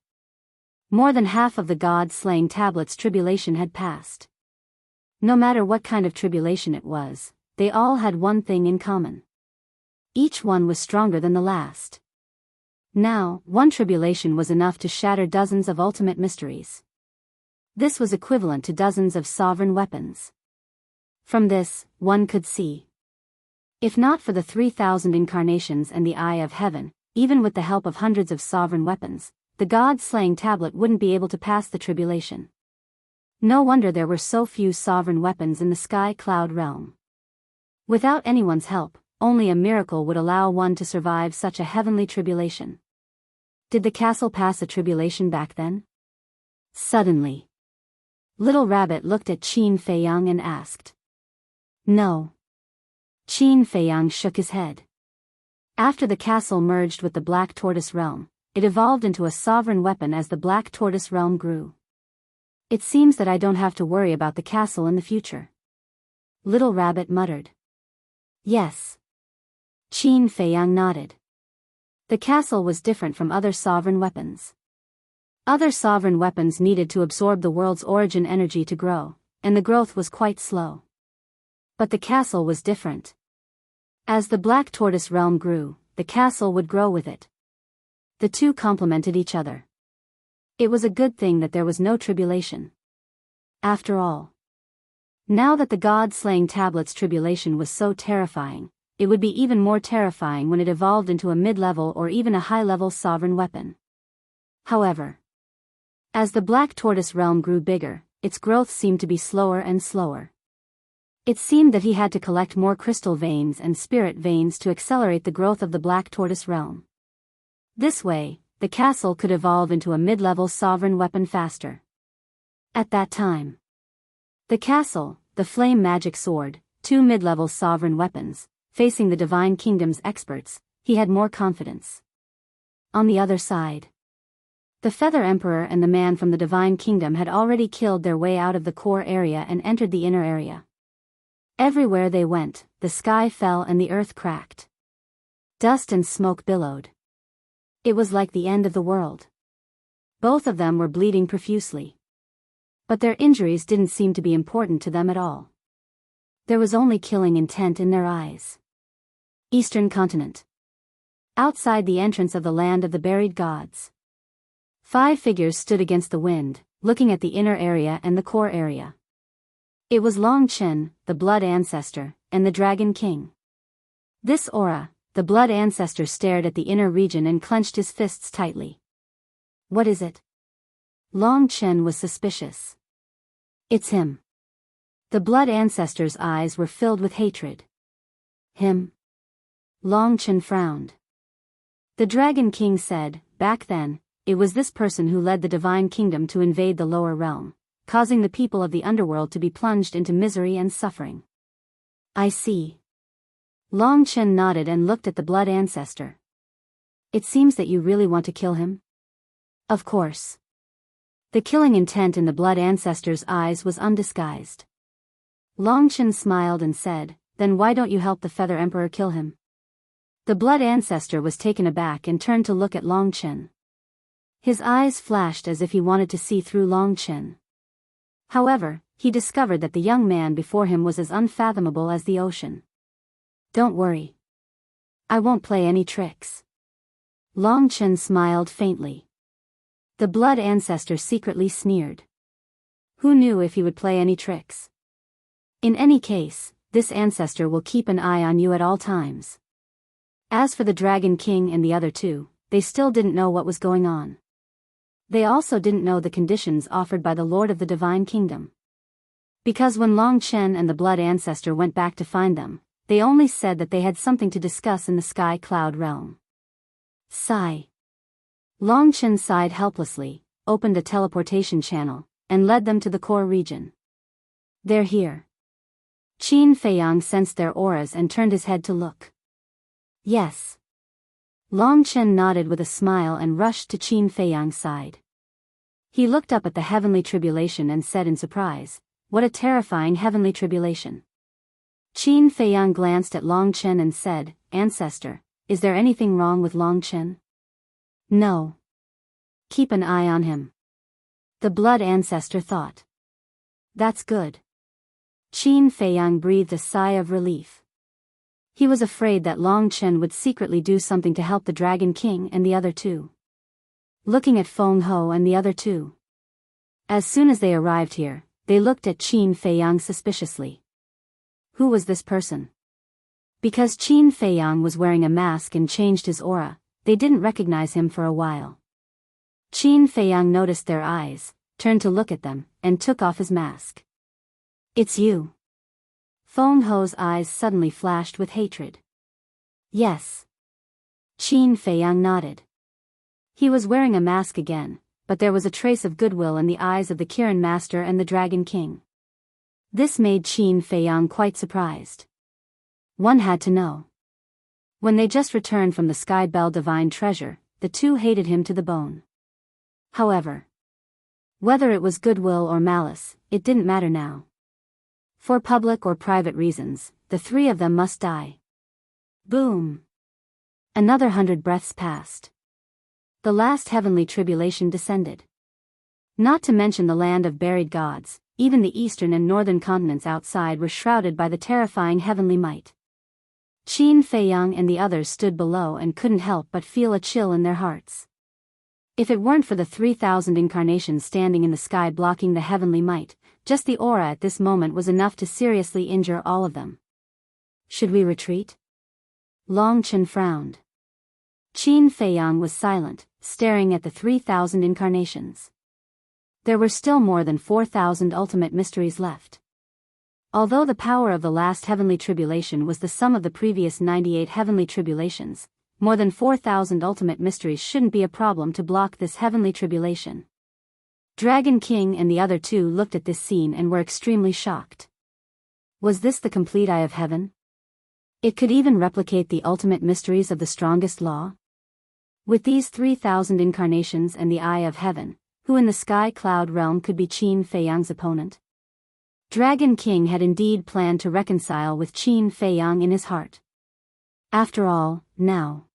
More than half of the God-slaying tablets' tribulation had passed. No matter what kind of tribulation it was, they all had one thing in common. Each one was stronger than the last. Now, one tribulation was enough to shatter dozens of ultimate mysteries. This was equivalent to dozens of sovereign weapons. From this, one could see. If not for the 3,000 incarnations and the Eye of Heaven, even with the help of hundreds of sovereign weapons, the God-slaying tablet wouldn't be able to pass the tribulation. No wonder there were so few sovereign weapons in the sky cloud realm. Without anyone's help, only a miracle would allow one to survive such a heavenly tribulation. Did the castle pass a tribulation back then? Suddenly, Little Rabbit looked at Qin Feiyang and asked. No. Qin Feiyang shook his head. After the castle merged with the Black Tortoise realm, it evolved into a sovereign weapon as the Black Tortoise realm grew. It seems that I don't have to worry about the castle in the future. Little Rabbit muttered. Yes. Qin Feiyang nodded. The castle was different from other sovereign weapons. Other sovereign weapons needed to absorb the world's origin energy to grow, and the growth was quite slow. But the castle was different. As the Black Tortoise realm grew, the castle would grow with it. The two complemented each other. It was a good thing that there was no tribulation. After all. Now that the God-slaying tablet's tribulation was so terrifying, it would be even more terrifying when it evolved into a mid-level or even a high-level sovereign weapon. However, as the Black Tortoise realm grew bigger, its growth seemed to be slower and slower. It seemed that he had to collect more crystal veins and spirit veins to accelerate the growth of the Black Tortoise realm. This way, the castle could evolve into a mid-level sovereign weapon faster. At that time, the castle, the flame magic sword, two mid-level sovereign weapons, facing the Divine Kingdom's experts, he had more confidence. On the other side, the Feather Emperor and the man from the Divine Kingdom had already killed their way out of the core area and entered the inner area. Everywhere they went, the sky fell and the earth cracked. Dust and smoke billowed. It was like the end of the world. Both of them were bleeding profusely. But their injuries didn't seem to be important to them at all. There was only killing intent in their eyes. Eastern Continent. Outside the entrance of the land of the buried gods. 5 figures stood against the wind, looking at the inner area and the core area. It was Long Chen, the Blood Ancestor, and the Dragon King. This aura, the Blood Ancestor stared at the inner region and clenched his fists tightly. What is it? Long Chen was suspicious. It's him. The Blood Ancestor's eyes were filled with hatred. Him? Long Chen frowned. The Dragon King said, back then, it was this person who led the Divine Kingdom to invade the lower realm, causing the people of the underworld to be plunged into misery and suffering. I see. Long Chen nodded and looked at the Blood Ancestor. It seems that you really want to kill him? Of course. The killing intent in the Blood Ancestor's eyes was undisguised. Long Chen smiled and said, then why don't you help the Feather Emperor kill him? The Blood Ancestor was taken aback and turned to look at Long Chen. His eyes flashed as if he wanted to see through Long Chen. However, he discovered that the young man before him was as unfathomable as the ocean. Don't worry. I won't play any tricks. Long Chen smiled faintly. The blood ancestor secretly sneered. Who knew if he would play any tricks? In any case, this ancestor will keep an eye on you at all times. As for the Dragon King and the other two, they still didn't know what was going on. They also didn't know the conditions offered by the Lord of the Divine Kingdom. Because when Long Chen and the blood ancestor went back to find them, they only said that they had something to discuss in the sky cloud realm. Sigh. Long Chen sighed helplessly, opened a teleportation channel, and led them to the core region. They're here. Qin Feiyang sensed their auras and turned his head to look. Yes. Long Chen nodded with a smile and rushed to Qin Feiyang's side. He looked up at the heavenly tribulation and said in surprise, "What a terrifying heavenly tribulation." Qin Feiyang glanced at Long Chen and said, "Ancestor, is there anything wrong with Long Chen?" "No. Keep an eye on him." The blood ancestor thought. "That's good." Qin Feiyang breathed a sigh of relief. He was afraid that Long Chen would secretly do something to help the Dragon King and the other two. Looking at Feng Ho and the other two. As soon as they arrived here, they looked at Qin Feiyang suspiciously. Who was this person? Because Qin Feiyang was wearing a mask and changed his aura, they didn't recognize him for a while. Qin Feiyang noticed their eyes, turned to look at them, and took off his mask. "It's you." Feng Ho's eyes suddenly flashed with hatred. "Yes." Qin Feiyang nodded. He was wearing a mask again, but there was a trace of goodwill in the eyes of the Kirin Master and the Dragon King. This made Qin Feiyang quite surprised. One had to know. When they just returned from the Sky Bell Divine Treasure, the two hated him to the bone. However, whether it was goodwill or malice, it didn't matter now. For public or private reasons, the three of them must die. Boom! Another 100 breaths passed. The last heavenly tribulation descended. Not to mention the land of buried gods, even the eastern and northern continents outside were shrouded by the terrifying heavenly might. Qin Feiyang and the others stood below and couldn't help but feel a chill in their hearts. If it weren't for the 3,000 incarnations standing in the sky blocking the heavenly might, just the aura at this moment was enough to seriously injure all of them. Should we retreat? Long Chen frowned. Qin Feiyang was silent, staring at the 3,000 incarnations. There were still more than 4,000 ultimate mysteries left. Although the power of the last heavenly tribulation was the sum of the previous 98 heavenly tribulations, more than 4,000 ultimate mysteries shouldn't be a problem to block this heavenly tribulation. Dragon King and the other two looked at this scene and were extremely shocked. Was this the complete Eye of Heaven? It could even replicate the ultimate mysteries of the strongest law? With these 3,000 incarnations and the Eye of Heaven, who in the sky cloud realm could be Qin Feiyang's opponent? Dragon King had indeed planned to reconcile with Qin Feiyang in his heart. After all, now,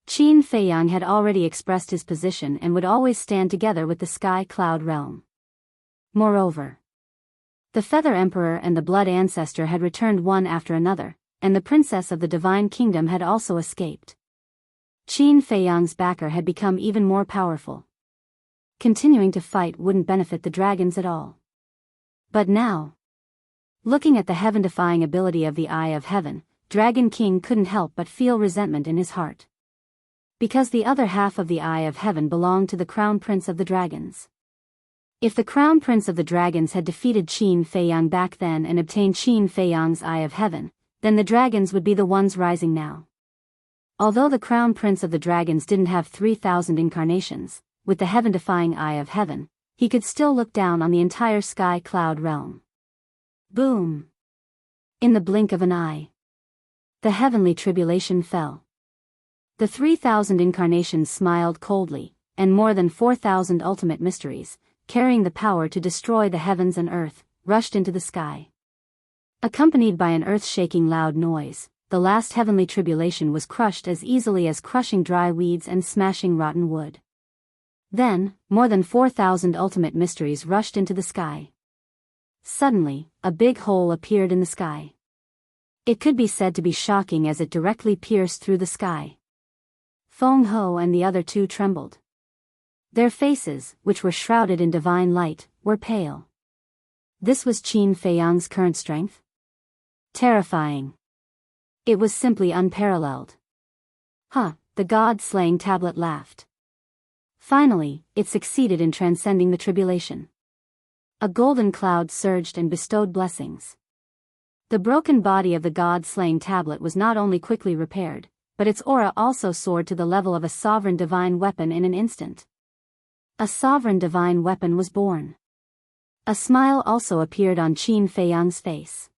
Qin Feiyang had already expressed his position and would always stand together with the sky cloud realm. Moreover, the Feather Emperor and the Blood Ancestor had returned one after another, and the Princess of the Divine Kingdom had also escaped. Qin Feiyang's backer had become even more powerful. Continuing to fight wouldn't benefit the dragons at all. But now, looking at the heaven-defying ability of the Eye of Heaven, Dragon King couldn't help but feel resentment in his heart. Because the other half of the Eye of Heaven belonged to the Crown Prince of the Dragons. If the Crown Prince of the Dragons had defeated Qin Feiyang back then and obtained Qin Feiyang's Eye of Heaven, then the dragons would be the ones rising now. Although the Crown Prince of the Dragons didn't have 3,000 incarnations, with the heaven-defying Eye of Heaven, he could still look down on the entire sky cloud realm. Boom! In the blink of an eye, the heavenly tribulation fell. The 3,000 incarnations smiled coldly, and more than 4,000 ultimate mysteries, carrying the power to destroy the heavens and earth, rushed into the sky. Accompanied by an earth-shaking loud noise, the last heavenly tribulation was crushed as easily as crushing dry weeds and smashing rotten wood. Then, more than 4,000 ultimate mysteries rushed into the sky. Suddenly, a big hole appeared in the sky. It could be said to be shocking as it directly pierced through the sky. Feng Ho and the other two trembled. Their faces, which were shrouded in divine light, were pale. This was Qin Feiyang's current strength? Terrifying. It was simply unparalleled. Huh, the god-slaying tablet laughed. Finally, it succeeded in transcending the tribulation. A golden cloud surged and bestowed blessings. The broken body of the god-slaying tablet was not only quickly repaired, but its aura also soared to the level of a sovereign divine weapon in an instant. A sovereign divine weapon was born. A smile also appeared on Qin Feiyang's face.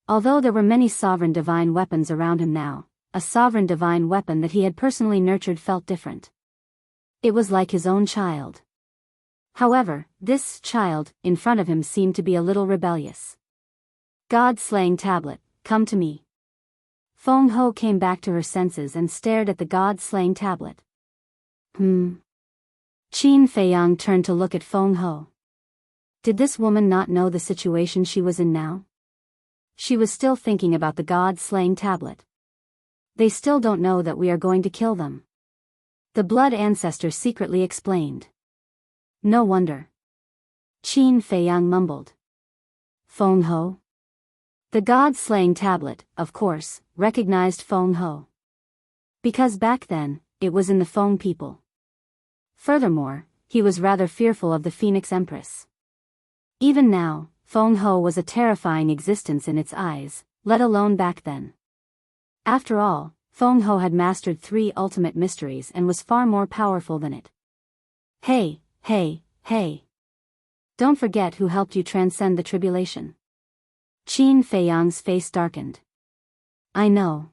Although there were many sovereign divine weapons around him now, a sovereign divine weapon that he had personally nurtured felt different. It was like his own child. However, this child, in front of him seemed to be a little rebellious. God-slaying tablet, come to me. Feng Ho came back to her senses and stared at the god-slaying tablet. Qin Feiyang turned to look at Feng Ho. Did this woman not know the situation she was in now? She was still thinking about the god-slaying tablet. They still don't know that we are going to kill them. The blood ancestor secretly explained. No wonder. Qin Feiyang mumbled. Feng Ho? The god-slaying tablet, of course, recognized Feng Ho. Because back then, it was in the Feng people. Furthermore, he was rather fearful of the Phoenix Empress. Even now, Feng Ho was a terrifying existence in its eyes, let alone back then. After all, Feng Ho had mastered 3 ultimate mysteries and was far more powerful than it. Hey, hey, hey. Don't forget who helped you transcend the tribulation. Qin Feiyang's face darkened. I know.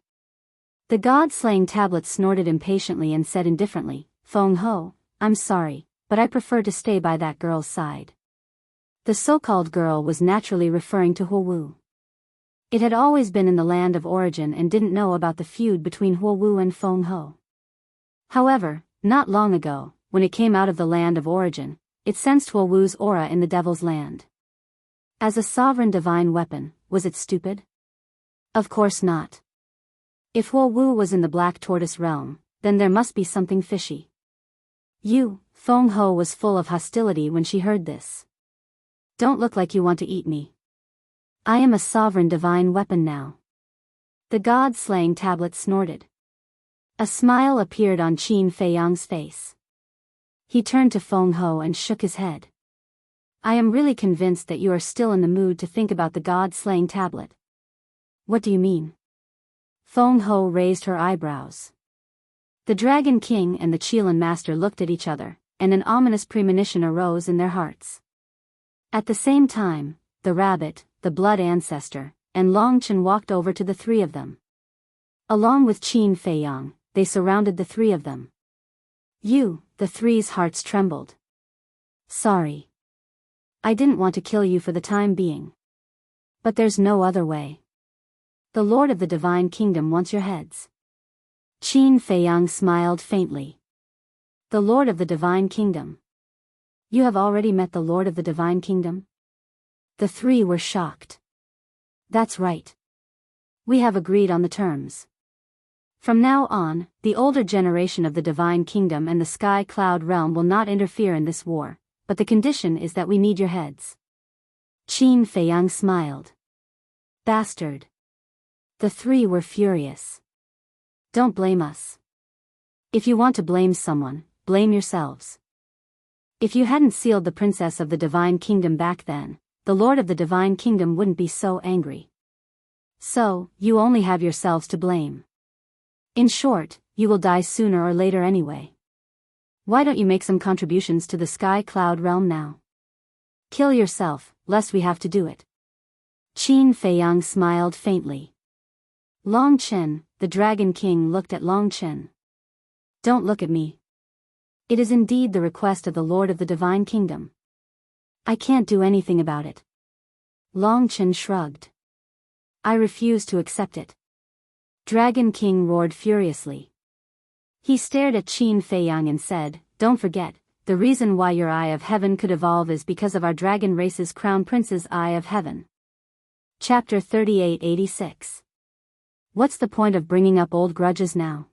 The god-slaying tablet snorted impatiently and said indifferently, Feng Ho, I'm sorry, but I prefer to stay by that girl's side. The so-called girl was naturally referring to Huowu. It had always been in the land of origin and didn't know about the feud between Huowu and Feng Ho. However, not long ago, when it came out of the land of origin, it sensed Huowu's aura in the devil's land. As a sovereign divine weapon, was it stupid? Of course not. If Huowu was in the Black Tortoise realm, then there must be something fishy. Feng Ho was full of hostility when she heard this. Don't look like you want to eat me. I am a sovereign divine weapon now. The god-slaying tablet snorted. A smile appeared on Qin Feiyang's face. He turned to Feng Ho and shook his head. I am really convinced that you are still in the mood to think about the god-slaying tablet. What do you mean? Feng Ho raised her eyebrows. The Dragon King and the Qilin Master looked at each other, and an ominous premonition arose in their hearts. At the same time, the rabbit, the blood ancestor, and Long Chen walked over to the 3 of them. Along with Qin Feiyang, they surrounded the 3 of them. The 3's hearts trembled. Sorry. I didn't want to kill you for the time being. But there's no other way. The Lord of the Divine Kingdom wants your heads. Qin Feiyang smiled faintly. The Lord of the Divine Kingdom. You have already met the Lord of the Divine Kingdom? The 3 were shocked. That's right. We have agreed on the terms. From now on, the older generation of the Divine Kingdom and the Sky Cloud Realm will not interfere in this war, but the condition is that we need your heads. Qin Feiyang smiled. Bastard. The 3 were furious. Don't blame us. If you want to blame someone, blame yourselves. If you hadn't sealed the Princess of the Divine Kingdom back then, the Lord of the Divine Kingdom wouldn't be so angry. So, you only have yourselves to blame. In short, you will die sooner or later anyway. Why don't you make some contributions to the Sky Cloud Realm now? Kill yourself, lest we have to do it. Qin Feiyang smiled faintly. Long Chen, the Dragon King, looked at Long Chen. Don't look at me. It is indeed the request of the Lord of the Divine Kingdom. I can't do anything about it. Long Chen shrugged. I refuse to accept it. Dragon King roared furiously. He stared at Qin Feiyang and said, Don't forget, the reason why your Eye of Heaven could evolve is because of our dragon race's crown prince's Eye of Heaven. Chapter 3886. What's the point of bringing up old grudges now?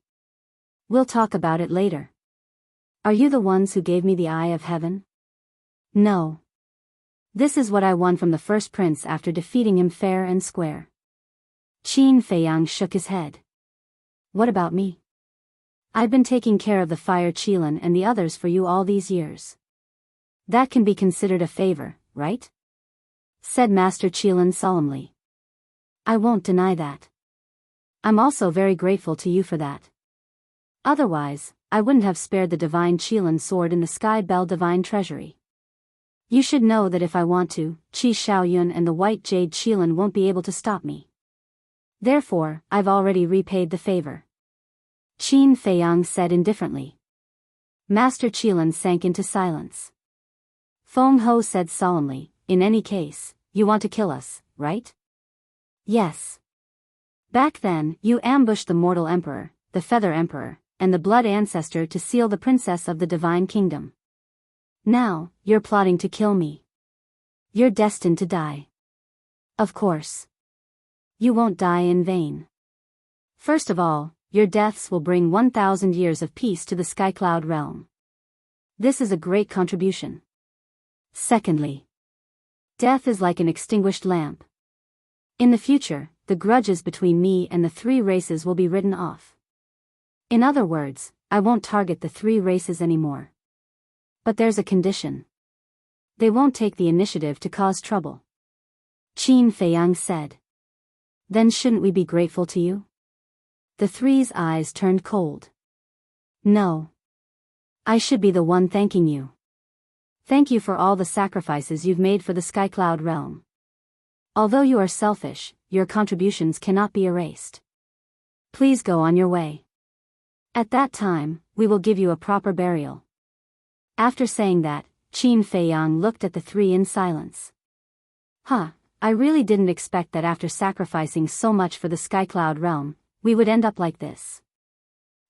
We'll talk about it later. Are you the ones who gave me the eye of heaven? No. This is what I won from the first prince after defeating him fair and square. Qin Feiyang shook his head. What about me? I've been taking care of the Fire Qilin and the others for you all these years. That can be considered a favor, right? Said Master Qilin solemnly. I won't deny that. I'm also very grateful to you for that. Otherwise, I wouldn't have spared the divine Qilin sword in the Sky Bell divine treasury. You should know that if I want to, Qi Shaoyun and the White Jade Qilin won't be able to stop me. Therefore, I've already repaid the favor. Qin Feiyang said indifferently. Master Qilin sank into silence. Feng Ho said solemnly, in any case, you want to kill us, right? Yes. Back then, you ambushed the Mortal Emperor, the Feather Emperor, and the Blood Ancestor to seal the Princess of the Divine Kingdom. Now, you're plotting to kill me. You're destined to die. Of course. You won't die in vain. First of all, your deaths will bring 1,000 years of peace to the Skycloud realm. This is a great contribution. Secondly, death is like an extinguished lamp. In the future, the grudges between me and the three races will be written off. In other words, I won't target the three races anymore. But there's a condition. They won't take the initiative to cause trouble. Qin Feiyang said. Then shouldn't we be grateful to you? The three's eyes turned cold. No. I should be the one thanking you. Thank you for all the sacrifices you've made for the Skycloud realm. Although you are selfish, your contributions cannot be erased. Please go on your way. At that time, we will give you a proper burial. After saying that, Qin Feiyang looked at the three in silence. I really didn't expect that after sacrificing so much for the Skycloud realm, we would end up like this.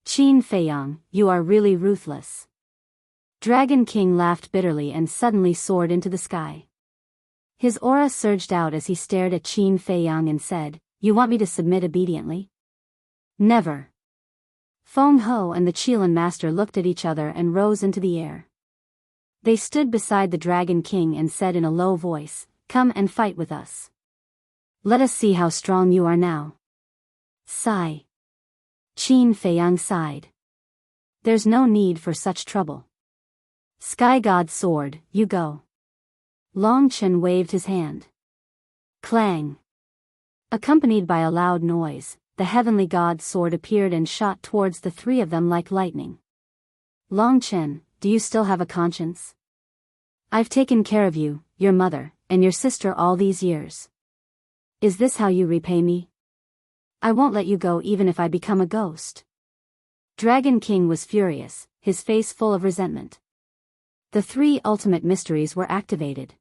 Qin Feiyang, you are really ruthless. Dragon King laughed bitterly and suddenly soared into the sky. His aura surged out as he stared at Qin Feiyang and said, You want me to submit obediently? Never. Feng Ho and the Qilin Master looked at each other and rose into the air. They stood beside the Dragon King and said in a low voice, Come and fight with us. Let us see how strong you are now. Sigh. Qin Feiyang sighed. There's no need for such trouble. Sky God Sword, you go. Long Chen waved his hand. Clang. Accompanied by a loud noise, the Heavenly God Sword appeared and shot towards the three of them like lightning. Long Chen, do you still have a conscience? I've taken care of you, your mother, and your sister all these years. Is this how you repay me? I won't let you go even if I become a ghost. Dragon King was furious, his face full of resentment. The three ultimate mysteries were activated.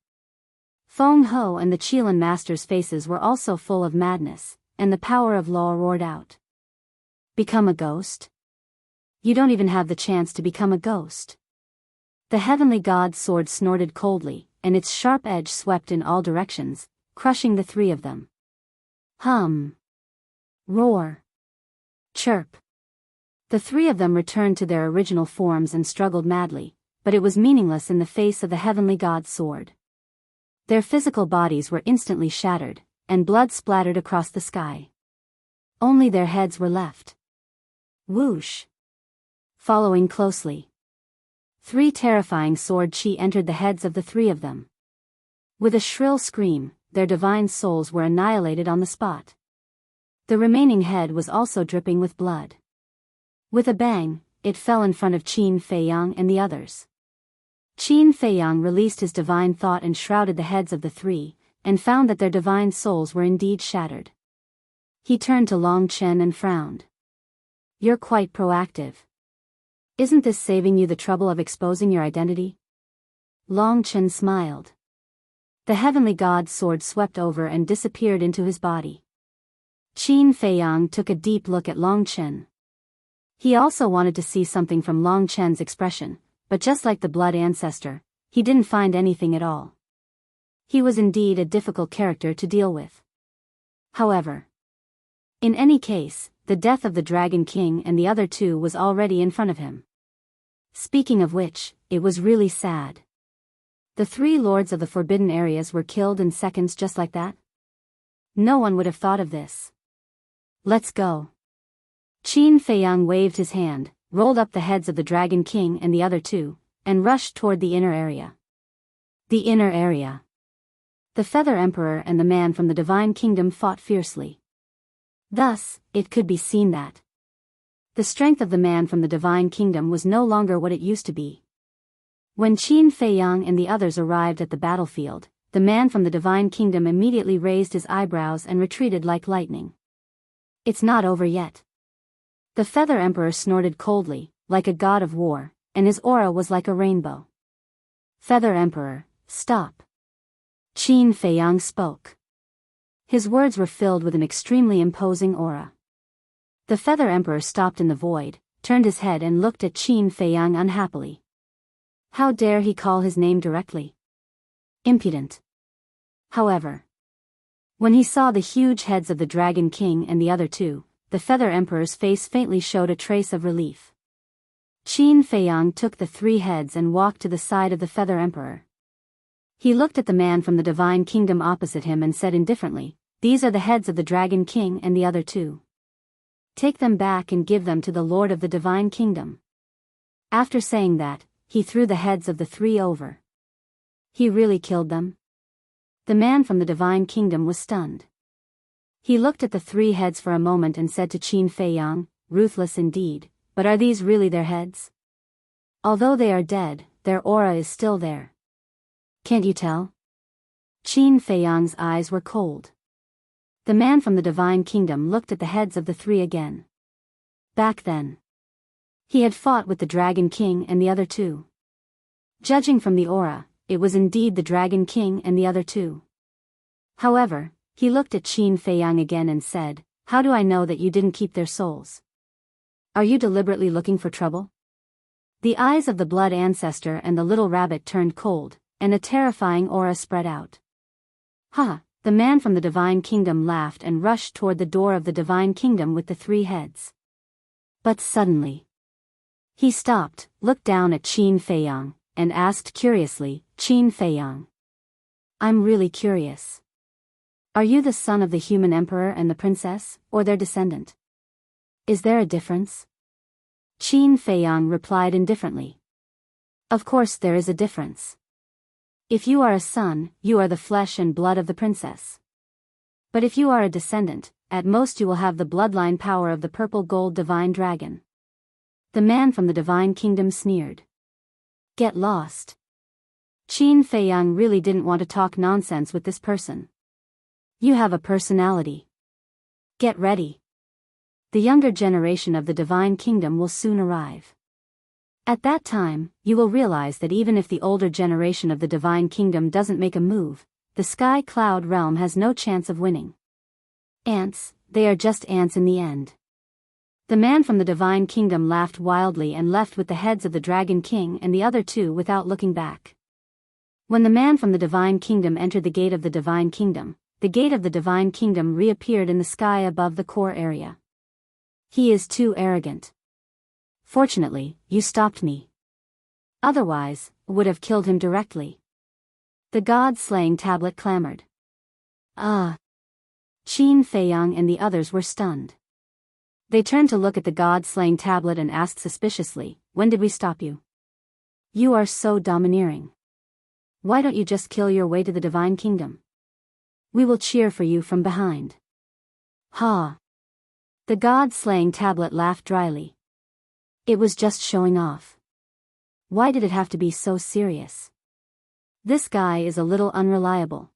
Feng Ho and the Qilin Master's faces were also full of madness, and the power of law roared out. Become a ghost? You don't even have the chance to become a ghost. The Heavenly God Sword snorted coldly, and its sharp edge swept in all directions, crushing the three of them. Hum. Roar. Chirp. The three of them returned to their original forms and struggled madly, but it was meaningless in the face of the Heavenly God Sword. Their physical bodies were instantly shattered, and blood splattered across the sky. Only their heads were left. Whoosh. Following closely. Three terrifying sword chi entered the heads of the three of them. With a shrill scream, their divine souls were annihilated on the spot. The remaining head was also dripping with blood. With a bang, it fell in front of Qin Feiyang and the others. Qin Feiyang released his divine thought and shrouded the heads of the three, and found that their divine souls were indeed shattered. He turned to Long Chen and frowned. You're quite proactive. Isn't this saving you the trouble of exposing your identity? Long Chen smiled. The Heavenly God Sword swept over and disappeared into his body. Qin Feiyang took a deep look at Long Chen. He also wanted to see something from Long Chen's expression, but just like the Blood Ancestor, he didn't find anything at all. He was indeed a difficult character to deal with. However, in any case, the death of the Dragon King and the other two was already in front of him. Speaking of which, it was really sad. The three lords of the forbidden areas were killed in seconds just like that. No one would have thought of this. Let's go. Qin Feiyang waved his hand, rolled up the heads of the Dragon King and the other two, and rushed toward the inner area. The inner area. The Feather Emperor and the man from the Divine Kingdom fought fiercely. Thus, it could be seen that the strength of the man from the Divine Kingdom was no longer what it used to be. When Qin Feiyang and the others arrived at the battlefield, the man from the Divine Kingdom immediately raised his eyebrows and retreated like lightning. It's not over yet. The Feather Emperor snorted coldly, like a god of war, and his aura was like a rainbow. Feather Emperor, stop. Qin Feiyang spoke. His words were filled with an extremely imposing aura. The Feather Emperor stopped in the void, turned his head and looked at Qin Feiyang unhappily. How dare he call his name directly? Impudent. However, when he saw the huge heads of the Dragon King and the other two, the Feather Emperor's face faintly showed a trace of relief. Qin Feiyang took the three heads and walked to the side of the Feather Emperor. He looked at the man from the Divine Kingdom opposite him and said indifferently, "These are the heads of the Dragon King and the other two. Take them back and give them to the Lord of the Divine Kingdom." After saying that, he threw the heads of the three over. He really killed them? The man from the Divine Kingdom was stunned. He looked at the three heads for a moment and said to Qin Feiyang, "Ruthless indeed, but are these really their heads? Although they are dead, their aura is still there. Can't you tell?" Qin Feiyang's eyes were cold. The man from the Divine Kingdom looked at the heads of the three again. Back then, he had fought with the Dragon King and the other two. Judging from the aura, it was indeed the Dragon King and the other two. However, he looked at Qin Feiyang again and said, "How do I know that you didn't keep their souls? Are you deliberately looking for trouble?" The eyes of the Blood Ancestor and the little rabbit turned cold, and a terrifying aura spread out. "Ha!" The man from the Divine Kingdom laughed and rushed toward the door of the Divine Kingdom with the three heads. But suddenly, he stopped, looked down at Qin Feiyang, and asked curiously, "Qin Feiyang, I'm really curious. Are you the son of the human emperor and the princess, or their descendant? Is there a difference?" Qin Feiyang replied indifferently. "Of course there is a difference. If you are a son, you are the flesh and blood of the princess. But if you are a descendant, at most you will have the bloodline power of the purple gold divine dragon." The man from the Divine Kingdom sneered. "Get lost." Qin Feiyang really didn't want to talk nonsense with this person. "You have a personality. Get ready. The younger generation of the Divine Kingdom will soon arrive. At that time, you will realize that even if the older generation of the Divine Kingdom doesn't make a move, the Sky Cloud realm has no chance of winning. Ants, they are just ants in the end." The man from the Divine Kingdom laughed wildly and left with the heads of the Dragon King and the other two without looking back. When the man from the Divine Kingdom entered the gate of the Divine Kingdom, the gate of the Divine Kingdom reappeared in the sky above the core area. "He is too arrogant. Fortunately, you stopped me. Otherwise, would have killed him directly." The god-slaying tablet clamored. "Ah!" Qin Feiyang and the others were stunned. They turned to look at the god-slaying tablet and asked suspiciously, "When did we stop you? You are so domineering. Why don't you just kill your way to the Divine Kingdom? We will cheer for you from behind." "Ha!" The god-slaying tablet laughed dryly. "It was just showing off. Why did it have to be so serious? This guy is a little unreliable."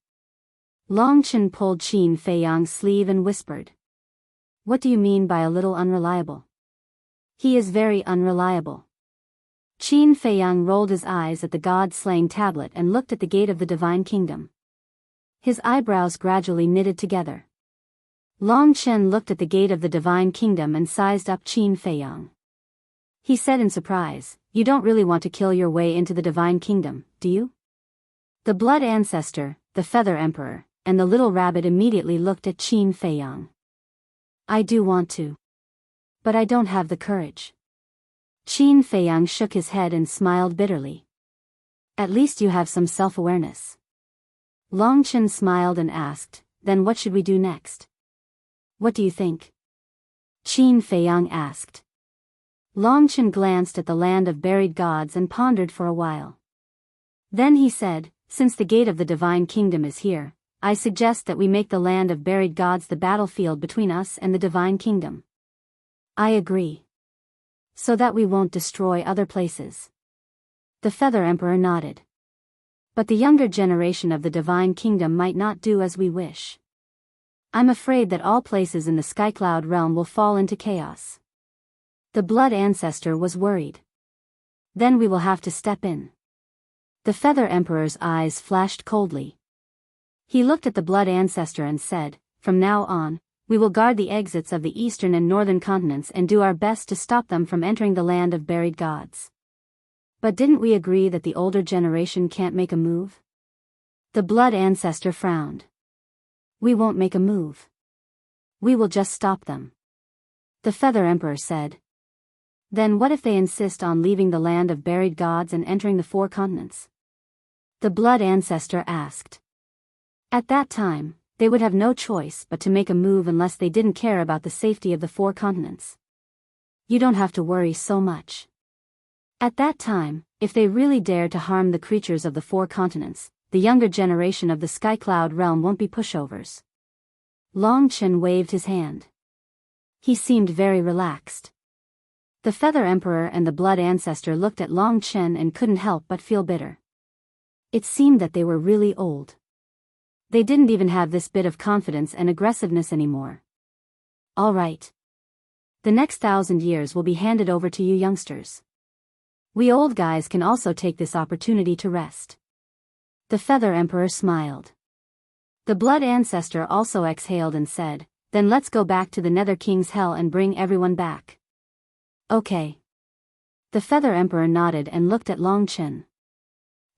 Long Chen pulled Qin Feiyang's sleeve and whispered, "What do you mean by a little unreliable?" "He is very unreliable." Qin Feiyang rolled his eyes at the god-slaying tablet and looked at the gate of the Divine Kingdom. His eyebrows gradually knitted together. Long Chen looked at the gate of the Divine Kingdom and sized up Qin Feiyang. He said in surprise, "You don't really want to kill your way into the Divine Kingdom, do you?" The Blood Ancestor, the Feather Emperor, and the little rabbit immediately looked at Qin Feiyang. I do want to. But I don't have the courage. Qin Feiyang shook his head and smiled bitterly. At least you have some self-awareness. Long Chen smiled and asked, then what should we do next? What do you think? Qin Feiyang asked. Long Chen glanced at the land of buried gods and pondered for a while. Then he said, since the gate of the divine kingdom is here, I suggest that we make the land of buried gods the battlefield between us and the divine kingdom. I agree. So that we won't destroy other places. The Feather Emperor nodded. But the younger generation of the divine kingdom might not do as we wish. I'm afraid that all places in the Skycloud realm will fall into chaos. The Blood Ancestor was worried. Then we will have to step in. The Feather Emperor's eyes flashed coldly. He looked at the Blood Ancestor and said, from now on, we will guard the exits of the eastern and northern continents and do our best to stop them from entering the land of buried gods. But didn't we agree that the older generation can't make a move? The Blood Ancestor frowned. We won't make a move. We will just stop them. The Feather Emperor said. Then what if they insist on leaving the land of buried gods and entering the 4 continents? The Blood Ancestor asked. At that time, they would have no choice but to make a move unless they didn't care about the safety of the 4 continents. You don't have to worry so much. At that time, if they really dare to harm the creatures of the 4 continents, the younger generation of the Skycloud realm won't be pushovers. Long Chen waved his hand. He seemed very relaxed. The Feather Emperor and the Blood Ancestor looked at Long Chen and couldn't help but feel bitter. It seemed that they were really old. They didn't even have this bit of confidence and aggressiveness anymore. All right. The next 1,000 years will be handed over to you youngsters. We old guys can also take this opportunity to rest. The Feather Emperor smiled. The Blood Ancestor also exhaled and said, then let's go back to the Nether King's Hell and bring everyone back. Okay. The Feather Emperor nodded and looked at Long Chen.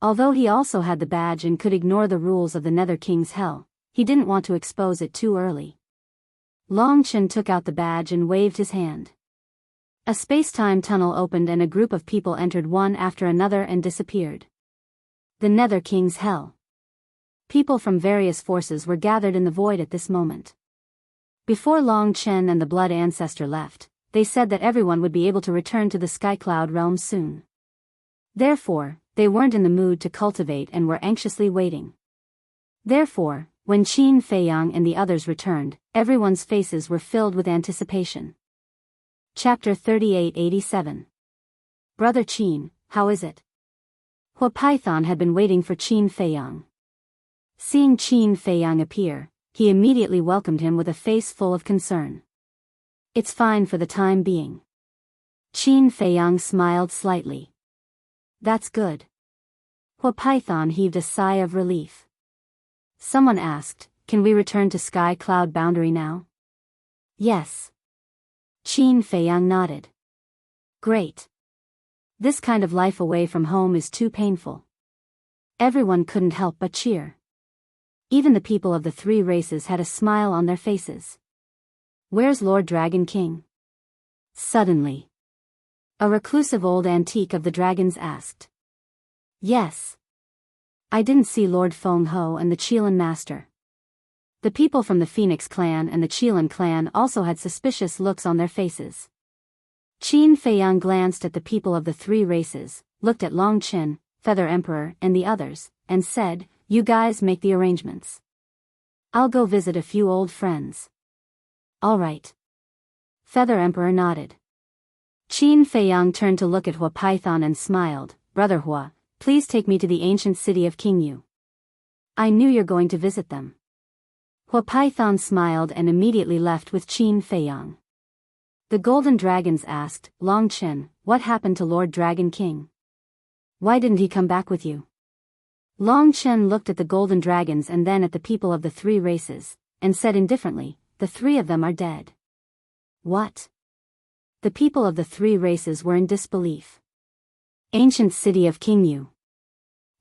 Although he also had the badge and could ignore the rules of the Nether King's Hell, he didn't want to expose it too early. Long Chen took out the badge and waved his hand. A space-time tunnel opened and a group of people entered one after another and disappeared. The Nether King's Hell. People from various forces were gathered in the void at this moment. Before Long Chen and the Blood Ancestor left, they said that everyone would be able to return to the Skycloud realm soon. Therefore, they weren't in the mood to cultivate and were anxiously waiting. Therefore, when Qin Feiyang and the others returned, everyone's faces were filled with anticipation. Chapter 3887. Brother Qin, how is it? Hua Python had been waiting for Qin Feiyang. Seeing Qin Feiyang appear, he immediately welcomed him with a face full of concern. It's fine for the time being. Qin Feiyang smiled slightly. That's good. Hua Python heaved a sigh of relief. Someone asked, can we return to Sky Cloud Boundary now? Yes. Qin Feiyang nodded. Great. This kind of life away from home is too painful. Everyone couldn't help but cheer. Even the people of the 3 races had a smile on their faces. Where's Lord Dragon King? Suddenly, a reclusive old antique of the dragons asked. Yes. I didn't see Lord Feng Ho and the Qilin Master. The people from the Phoenix clan and the Qilin clan also had suspicious looks on their faces. Qin Feiyang glanced at the people of the 3 races, looked at Long Chen, Feather Emperor and the others, and said, you guys make the arrangements. I'll go visit a few old friends. All right. Feather Emperor nodded. Qin Feiyang turned to look at Hua Python and smiled, Brother Hua, please take me to the ancient city of Qingyu. I knew you're going to visit them. Hua Python smiled and immediately left with Qin Feiyang. The Golden Dragons asked, Long Chen, what happened to Lord Dragon King? Why didn't he come back with you? Long Chen looked at the Golden Dragons and then at the people of the 3 races, and said indifferently, the 3 of them are dead. What? The people of the 3 races were in disbelief. Ancient city of Qingyu.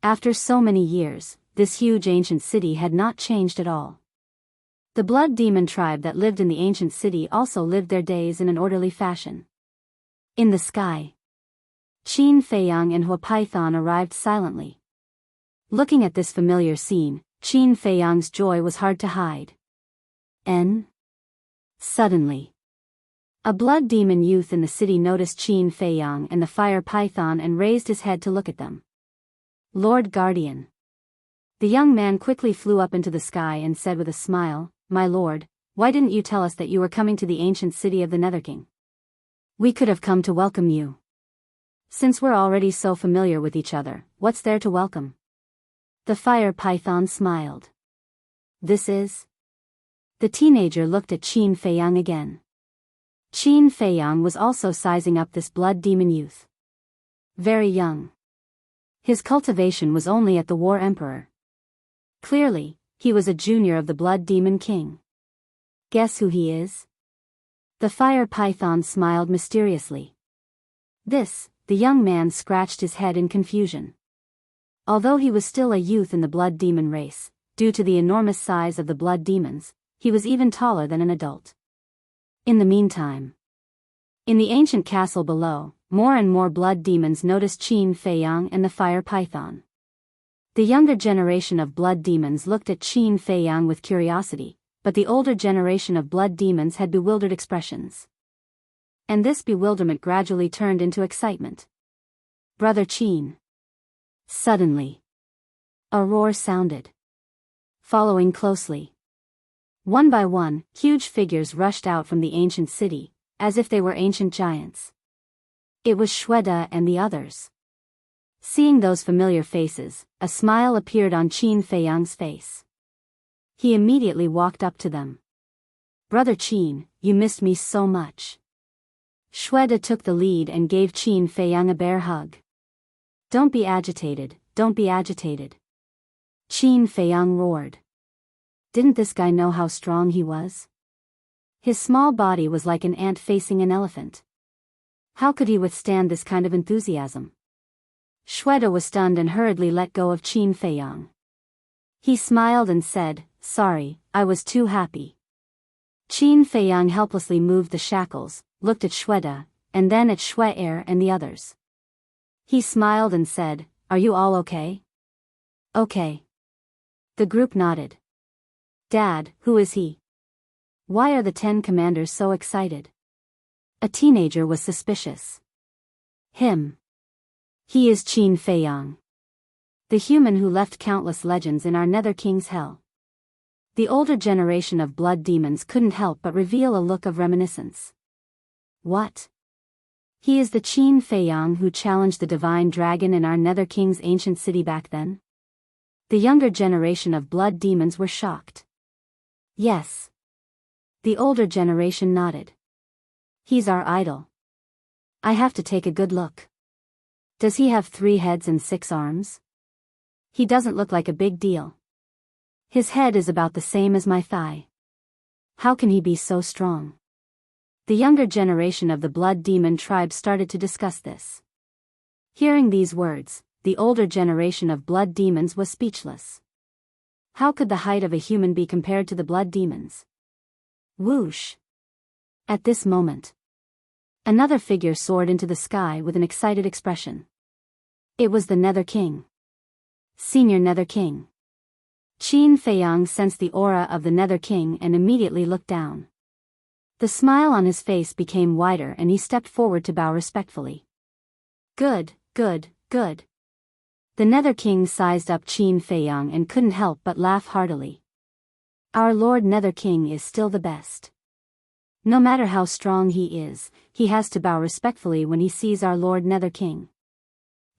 After so many years, this huge ancient city had not changed at all. The blood demon tribe that lived in the ancient city also lived their days in an orderly fashion. In the sky, Qin Feiyang and Hua Python arrived silently. Looking at this familiar scene, Qin Feiyang's joy was hard to hide. Suddenly, a blood demon youth in the city noticed Qin Feiyang and the fire python and raised his head to look at them. Lord Guardian. The young man quickly flew up into the sky and said with a smile, "My lord, why didn't you tell us that you were coming to the ancient city of the Nether King? We could have come to welcome you. Since we're already so familiar with each other, what's there to welcome?" The fire python smiled. This is... The teenager looked at Qin Feiyang again. Qin Feiyang was also sizing up this blood demon youth. Very young. His cultivation was only at the War Emperor. Clearly, he was a junior of the Blood Demon King. Guess who he is? The fire python smiled mysteriously. The young man scratched his head in confusion. Although he was still a youth in the blood demon race, due to the enormous size of the blood demons, he was even taller than an adult. In the meantime, in the ancient castle below, more and more blood demons noticed Qin Feiyang and the fire python. The younger generation of blood demons looked at Qin Feiyang with curiosity, but the older generation of blood demons had bewildered expressions. And this bewilderment gradually turned into excitement. Brother Qin. Suddenly, a roar sounded. Following closely, one by one, huge figures rushed out from the ancient city, as if they were ancient giants. It was Shweta and the others. Seeing those familiar faces, a smile appeared on Qin Feiyang's face. He immediately walked up to them. "Brother Qin, you missed me so much." Shweta took the lead and gave Qin Feiyang a bear hug. Don't be agitated, don't be agitated." Qin Feiyang roared. Didn't this guy know how strong he was? His small body was like an ant facing an elephant. How could he withstand this kind of enthusiasm? Shweta was stunned and hurriedly let go of Qin Feiyang. He smiled and said, "Sorry, I was too happy." Qin Feiyang helplessly moved the shackles, looked at Shweta, and then at Shwe and the others. He smiled and said, "Are you all okay?" "Okay." The group nodded. "Dad, who is he? Why are the 10 commanders so excited?" A teenager was suspicious. "Him. He is Qin Feiyang, the human who left countless legends in our Nether King's hell." The older generation of blood demons couldn't help but reveal a look of reminiscence. "What? He is the Qin Feiyang who challenged the divine dragon in our Nether King's ancient city back then?" The younger generation of blood demons were shocked. "Yes." The older generation nodded. "He's our idol. I have to take a good look. Does he have 3 heads and 6 arms? He doesn't look like a big deal. His head is about the same as my thigh. How can he be so strong?" The younger generation of the blood demon tribe started to discuss this. Hearing these words, the older generation of blood demons was speechless. How could the height of a human be compared to the blood demons? Whoosh! At this moment, another figure soared into the sky with an excited expression. It was the Nether King. Senior Nether King. Qin Feiyang sensed the aura of the Nether King and immediately looked down. The smile on his face became wider and he stepped forward to bow respectfully. Good, good, good." The Nether King sized up Qin Feiyang and couldn't help but laugh heartily. "Our Lord Nether King is still the best. No matter how strong he is, he has to bow respectfully when he sees our Lord Nether King."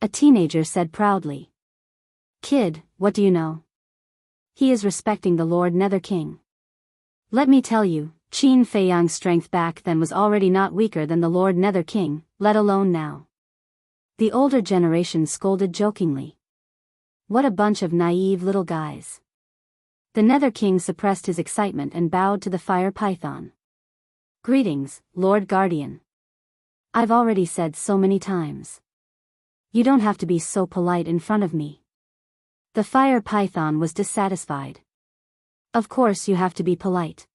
A teenager said proudly. "Kid, what do you know? He is respecting the Lord Nether King. Let me tell you, Qin Feiyang's strength back then was already not weaker than the Lord Nether King, let alone now." The older generation scolded jokingly. What a bunch of naive little guys. The Nether King suppressed his excitement and bowed to the fire python. "Greetings, Lord Guardian. I've already said so many times. You don't have to be so polite in front of me. The fire python was dissatisfied. Of course you have to be polite.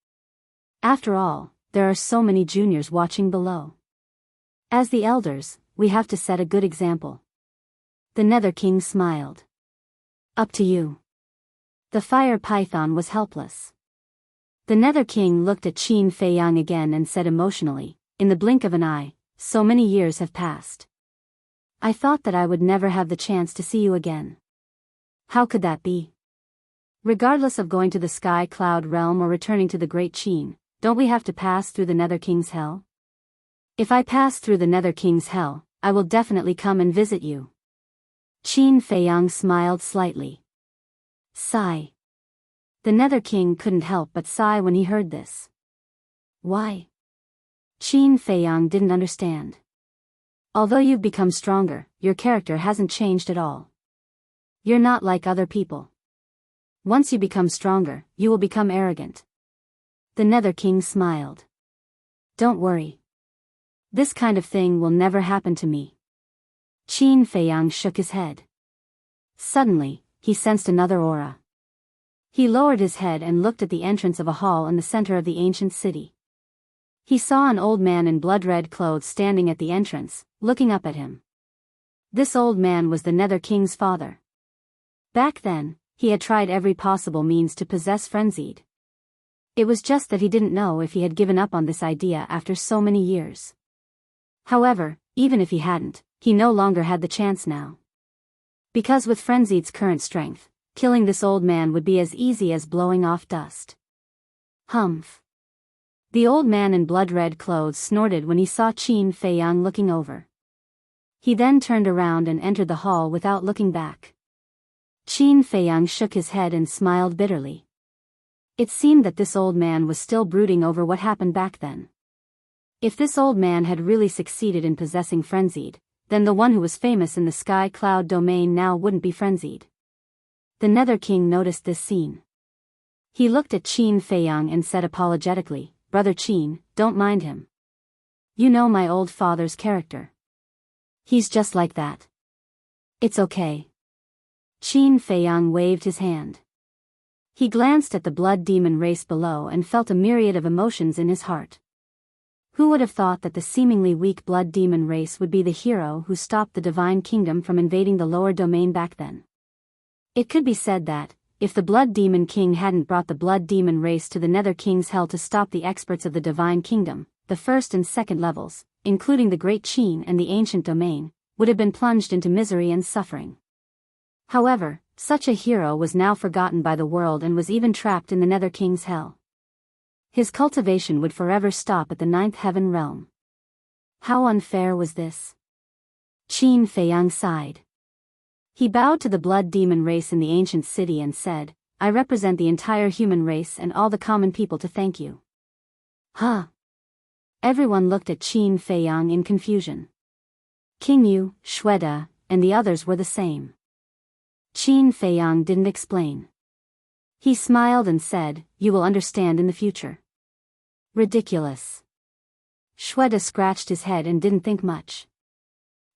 After all, there are so many juniors watching below. As the elders, we have to set a good example. The Nether King smiled. Up to you. The fire python was helpless. The Nether King looked at Qin Feiyang again and said emotionally, in the blink of an eye, so many years have passed. I thought that I would never have the chance to see you again. How could that be? Regardless of going to the Sky Cloud realm or returning to the Great Qin, don't we have to pass through the Nether King's hell? If I pass through the Nether King's hell, I will definitely come and visit you. Qin Feiyang smiled slightly. Sigh. The Nether King couldn't help but sigh when he heard this. Why? Qin Feiyang didn't understand. Although you've become stronger, your character hasn't changed at all. You're not like other people. Once you become stronger, you will become arrogant. The Nether King smiled. Don't worry. This kind of thing will never happen to me. Qin Feiyang shook his head. Suddenly, he sensed another aura. He lowered his head and looked at the entrance of a hall in the center of the ancient city. He saw an old man in blood-red clothes standing at the entrance, looking up at him. This old man was the Nether King's father. Back then, he had tried every possible means to possess Frenzied. It was just that he didn't know if he had given up on this idea after so many years. However, even if he hadn't, he no longer had the chance now. Because with Frenzied's current strength, killing this old man would be as easy as blowing off dust. Humph. The old man in blood-red clothes snorted when he saw Qin Feiyang looking over. He then turned around and entered the hall without looking back. Qin Feiyang shook his head and smiled bitterly. It seemed that this old man was still brooding over what happened back then. If this old man had really succeeded in possessing Frenzied, then the one who was famous in the Sky Cloud domain now wouldn't be Frenzied. The Nether King noticed this scene. He looked at Qin Feiyang and said apologetically, Brother Qin, don't mind him. You know my old father's character. He's just like that. It's okay. Qin Feiyang waved his hand. He glanced at the blood demon race below and felt a myriad of emotions in his heart. Who would have thought that the seemingly weak blood demon race would be the hero who stopped the Divine Kingdom from invading the lower domain back then? It could be said that, if the Blood Demon King hadn't brought the Blood Demon race to the Nether King's hell to stop the experts of the Divine Kingdom, the first and second levels, including the Great Qin and the Ancient Domain, would have been plunged into misery and suffering. However, such a hero was now forgotten by the world and was even trapped in the Nether King's hell. His cultivation would forever stop at the Ninth Heaven realm. How unfair was this? Qin Feiyang sighed. He bowed to the blood demon race in the ancient city and said, I represent the entire human race and all the common people to thank you. Huh? Everyone looked at Qin Feiyang in confusion. King Yu, Shweta, and the others were the same. Qin Feiyang didn't explain. He smiled and said, you will understand in the future. Ridiculous. Shweta scratched his head and didn't think much.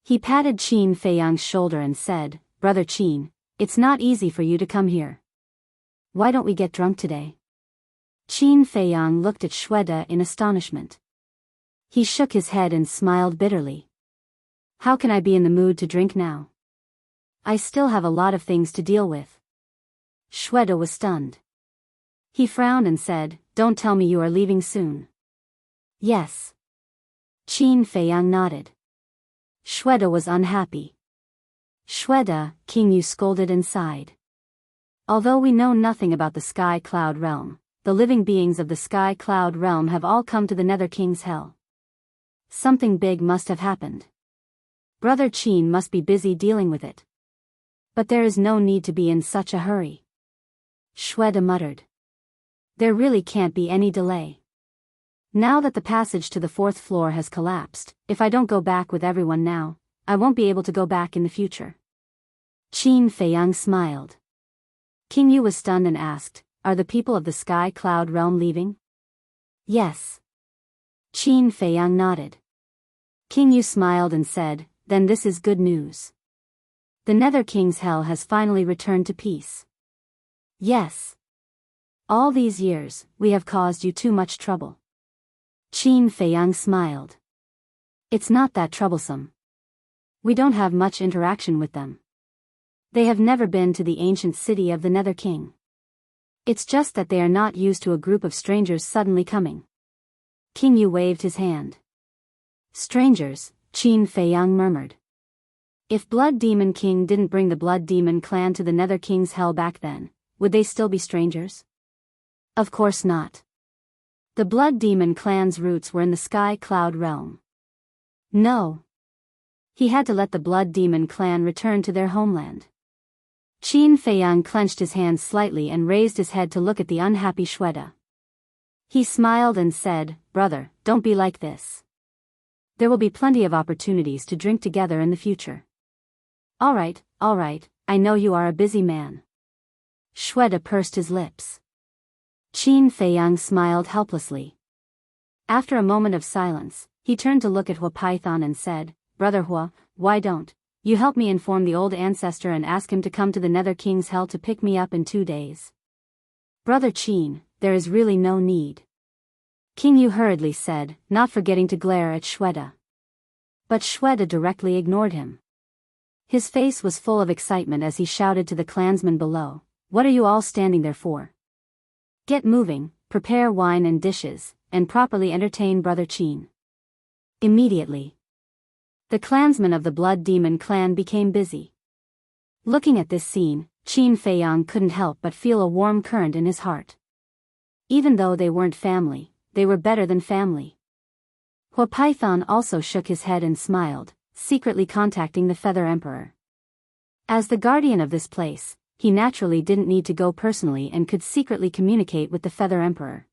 He patted Qin Feiyang's shoulder and said, Brother Qin, it's not easy for you to come here. Why don't we get drunk today? Qin Feiyang looked at Shweta in astonishment. He shook his head and smiled bitterly. How can I be in the mood to drink now? I still have a lot of things to deal with. Shweta was stunned. He frowned and said, don't tell me you are leaving soon. Yes. Qin Feiyang nodded. Shweta was unhappy. Shweta, King Yu scolded and sighed. Although we know nothing about the Sky Cloud realm, the living beings of the Sky Cloud realm have all come to the Nether King's hell. Something big must have happened. Brother Qin must be busy dealing with it. But there is no need to be in such a hurry. Shweta muttered. There really can't be any delay. Now that the passage to the 4th floor has collapsed, if I don't go back with everyone now, I won't be able to go back in the future. Qin Feiyang smiled. King Yu was stunned and asked, are the people of the Sky Cloud realm leaving? Yes. Qin Feiyang nodded. King Yu smiled and said, then this is good news. The Nether King's hell has finally returned to peace. Yes. All these years, we have caused you too much trouble. Qin Feiyang smiled. It's not that troublesome. We don't have much interaction with them. They have never been to the ancient city of the Nether King. It's just that they are not used to a group of strangers suddenly coming. King Yu waved his hand. Strangers, Qin Feiyang murmured. If Blood Demon King didn't bring the Blood Demon clan to the Nether King's hell back then, would they still be strangers? Of course not. The Blood Demon clan's roots were in the Sky Cloud realm. No. He had to let the Blood Demon clan return to their homeland. Qin Feiyang clenched his hands slightly and raised his head to look at the unhappy Shweta. He smiled and said, "Brother, don't be like this. There will be plenty of opportunities to drink together in the future." All right, I know you are a busy man." Shweta pursed his lips. Qin Feiyang smiled helplessly. After a moment of silence, he turned to look at Hua Python and said, "Brother Hua, why don't you help me inform the old ancestor and ask him to come to the Nether King's hell to pick me up in 2 days?" "Brother Qin, there is really no need," King Yu hurriedly said, not forgetting to glare at Shweta. But Shweta directly ignored him. His face was full of excitement as he shouted to the clansmen below, "What are you all standing there for? Get moving, prepare wine and dishes, and properly entertain Brother Qin." Immediately, the clansmen of the Blood Demon clan became busy. Looking at this scene, Qin Feiyang couldn't help but feel a warm current in his heart. Even though they weren't family, they were better than family. Hua Python also shook his head and smiled, secretly contacting the Feather Emperor. As the guardian of this place, he naturally didn't need to go personally and could secretly communicate with the Feather Emperor.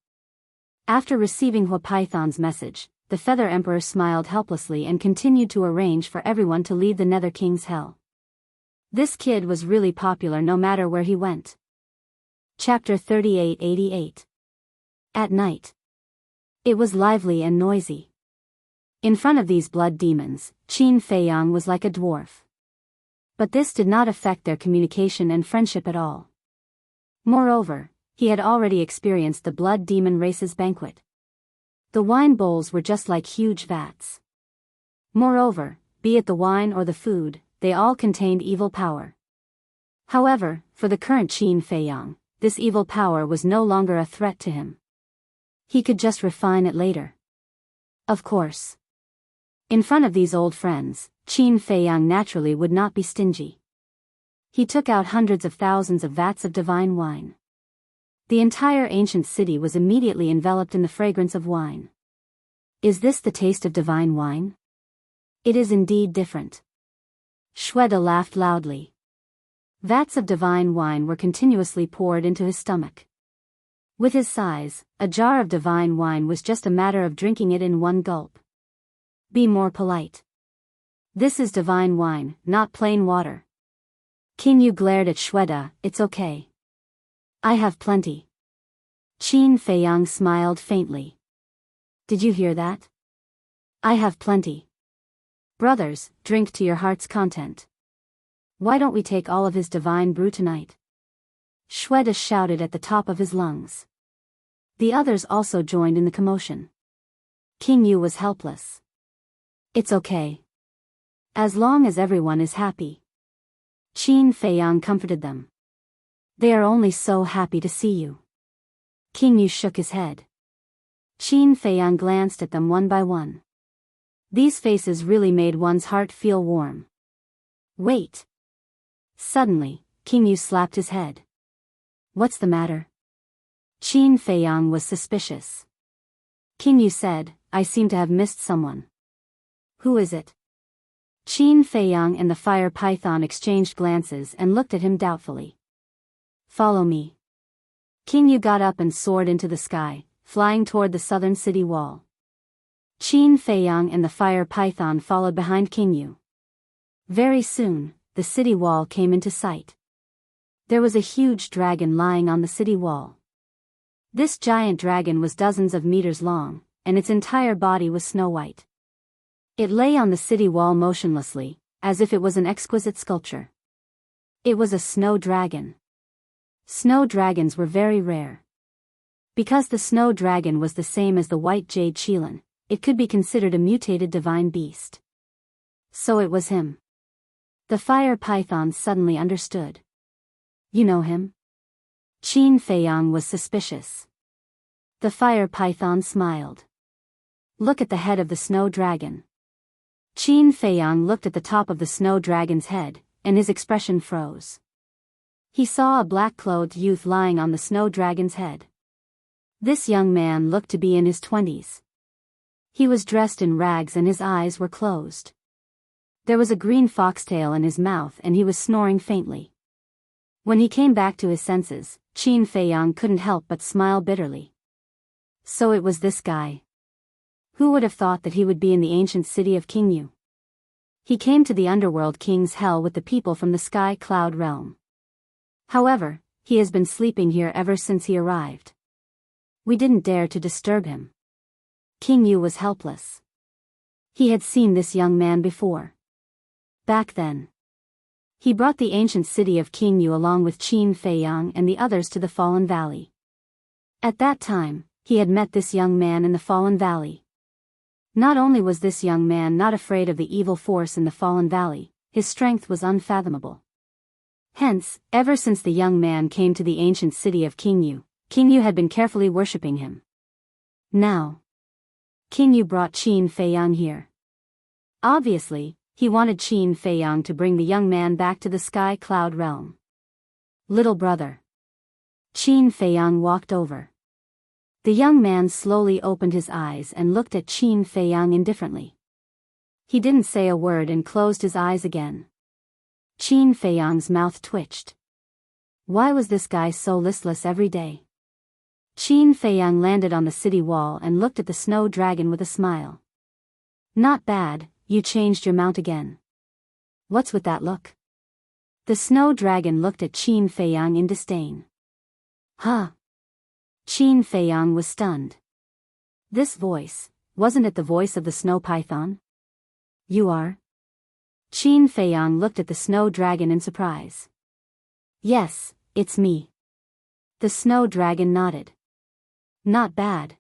After receiving Hua Python's message, the Feather Emperor smiled helplessly and continued to arrange for everyone to leave the Nether King's hell. This kid was really popular no matter where he went. Chapter 3888. At night. It was lively and noisy. In front of these blood demons, Qin Feiyang was like a dwarf. But this did not affect their communication and friendship at all. Moreover, he had already experienced the blood demon race's banquet. The wine bowls were just like huge vats. Moreover, be it the wine or the food, they all contained evil power. However, for the current Qin Feiyang, this evil power was no longer a threat to him. He could just refine it later. Of course. In front of these old friends, Qin Feiyang naturally would not be stingy. He took out hundreds of thousands of vats of divine wine. The entire ancient city was immediately enveloped in the fragrance of wine. Is this the taste of divine wine? It is indeed different. Shweta laughed loudly. Vats of divine wine were continuously poured into his stomach. With his size, a jar of divine wine was just a matter of drinking it in one gulp. Be more polite. This is divine wine, not plain water. King Yu glared at Shweta. "It's okay. I have plenty." Qin Feiyang smiled faintly. "Did you hear that? I have plenty. Brothers, drink to your heart's content. Why don't we take all of his divine brew tonight?" Shweta shouted at the top of his lungs. The others also joined in the commotion. King Yu was helpless. "It's okay. As long as everyone is happy." Qin Feiyang comforted them. "They are only so happy to see you." King Yu shook his head. Qin Feiyang glanced at them one by one. These faces really made one's heart feel warm. "Wait." Suddenly, King Yu slapped his head. "What's the matter?" Qin Feiyang was suspicious. King Yu said, "I seem to have missed someone." "Who is it?" Qin Feiyang and the fire python exchanged glances and looked at him doubtfully. "Follow me." King Yu got up and soared into the sky, flying toward the southern city wall. Qin Feiyang and the fire python followed behind King Yu. Very soon, the city wall came into sight. There was a huge dragon lying on the city wall. This giant dragon was dozens of meters long, and its entire body was snow white. It lay on the city wall motionlessly, as if it was an exquisite sculpture. It was a snow dragon. Snow dragons were very rare. Because the snow dragon was the same as the white jade Qilin, it could be considered a mutated divine beast. So it was him. The fire python suddenly understood. You know him? Qin Feiyang was suspicious. The fire python smiled. Look at the head of the snow dragon. Qin Feiyang looked at the top of the snow dragon's head, and his expression froze. He saw a black-clothed youth lying on the snow dragon's head. This young man looked to be in his 20s. He was dressed in rags and his eyes were closed. There was a green foxtail in his mouth and he was snoring faintly. When he came back to his senses, Qin Feiyang couldn't help but smile bitterly. So it was this guy. Who would have thought that he would be in the ancient city of Qingyu? He came to the underworld king's hell with the people from the sky cloud realm. However, he has been sleeping here ever since he arrived. We didn't dare to disturb him. Qingyu was helpless. He had seen this young man before. Back then. He brought the ancient city of Qingyu along with Qin Feiyang and the others to the Fallen Valley. At that time, he had met this young man in the Fallen Valley. Not only was this young man not afraid of the evil force in the Fallen Valley, his strength was unfathomable. Hence, ever since the young man came to the ancient city of Qingyu, Qingyu had been carefully worshipping him. Now, Qingyu brought Qin Feiyang here. Obviously, he wanted Qin Feiyang to bring the young man back to the sky cloud realm. Little brother. Qin Feiyang walked over. The young man slowly opened his eyes and looked at Qin Feiyang indifferently. He didn't say a word and closed his eyes again. Qin Feiyang's mouth twitched. Why was this guy so listless every day? Qin Feiyang landed on the city wall and looked at the snow dragon with a smile. Not bad, you changed your mount again. What's with that look? The snow dragon looked at Qin Feiyang in disdain. Huh? Qin Feiyang was stunned. This voice, wasn't it the voice of the snow python? You are? Qin Feiyang looked at the snow dragon in surprise. Yes, it's me. The snow dragon nodded. Not bad.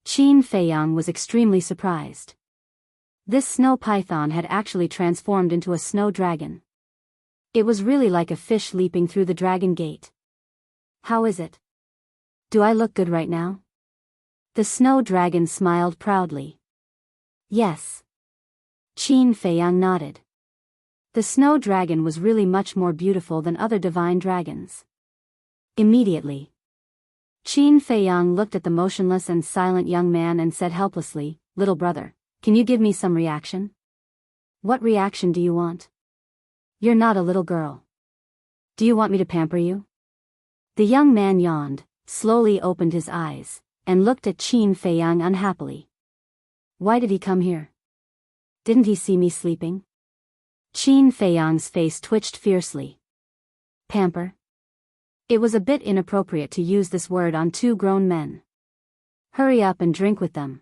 Qin Feiyang was extremely surprised. This snow python had actually transformed into a snow dragon. It was really like a fish leaping through the dragon gate. How is it? Do I look good right now? The snow dragon smiled proudly. Yes. Qin Feiyang nodded. The snow dragon was really much more beautiful than other divine dragons. Immediately, Qin Feiyang looked at the motionless and silent young man and said helplessly, "Little brother, can you give me some reaction?" What reaction do you want? You're not a little girl. Do you want me to pamper you? The young man yawned, slowly opened his eyes, and looked at Qin Feiyang unhappily. Why did he come here? Didn't he see me sleeping? Qin Feiyang's face twitched fiercely. Pamper? It was a bit inappropriate to use this word on two grown men. Hurry up and drink with them.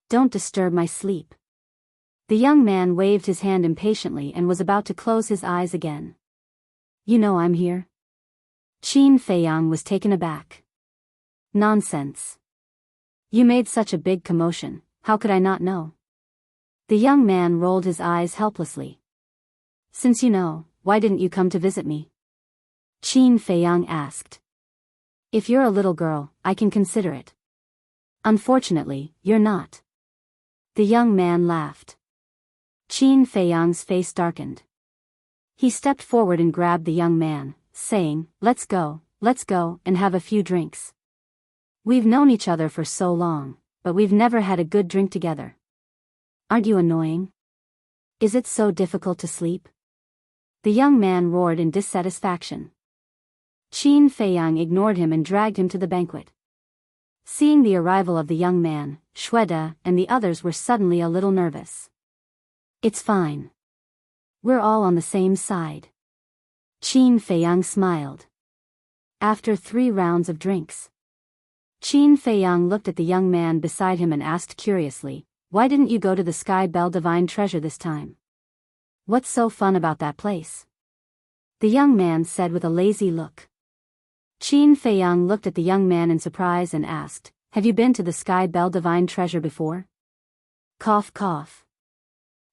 Don't disturb my sleep. The young man waved his hand impatiently and was about to close his eyes again. You know I'm here? Qin Feiyang was taken aback. Nonsense. You made such a big commotion, how could I not know? The young man rolled his eyes helplessly. Since you know, why didn't you come to visit me? Qin Feiyang asked. If you're a little girl, I can consider it. Unfortunately, you're not. The young man laughed. Qin Feiyang's face darkened. He stepped forward and grabbed the young man, saying, let's go, and have a few drinks. We've known each other for so long, but we've never had a good drink together. Aren't you annoying? Is it so difficult to sleep? The young man roared in dissatisfaction. Qin Feiyang ignored him and dragged him to the banquet. Seeing the arrival of the young man, Xuede and the others were suddenly a little nervous. It's fine. We're all on the same side. Qin Feiyang smiled. After 3 rounds of drinks, Qin Feiyang looked at the young man beside him and asked curiously, why didn't you go to the Sky Bell Divine Treasure this time? What's so fun about that place? the young man said with a lazy look. Qin Feiyang looked at the young man in surprise and asked, "Have you been to the Sky Bell Divine Treasure before?" Cough cough.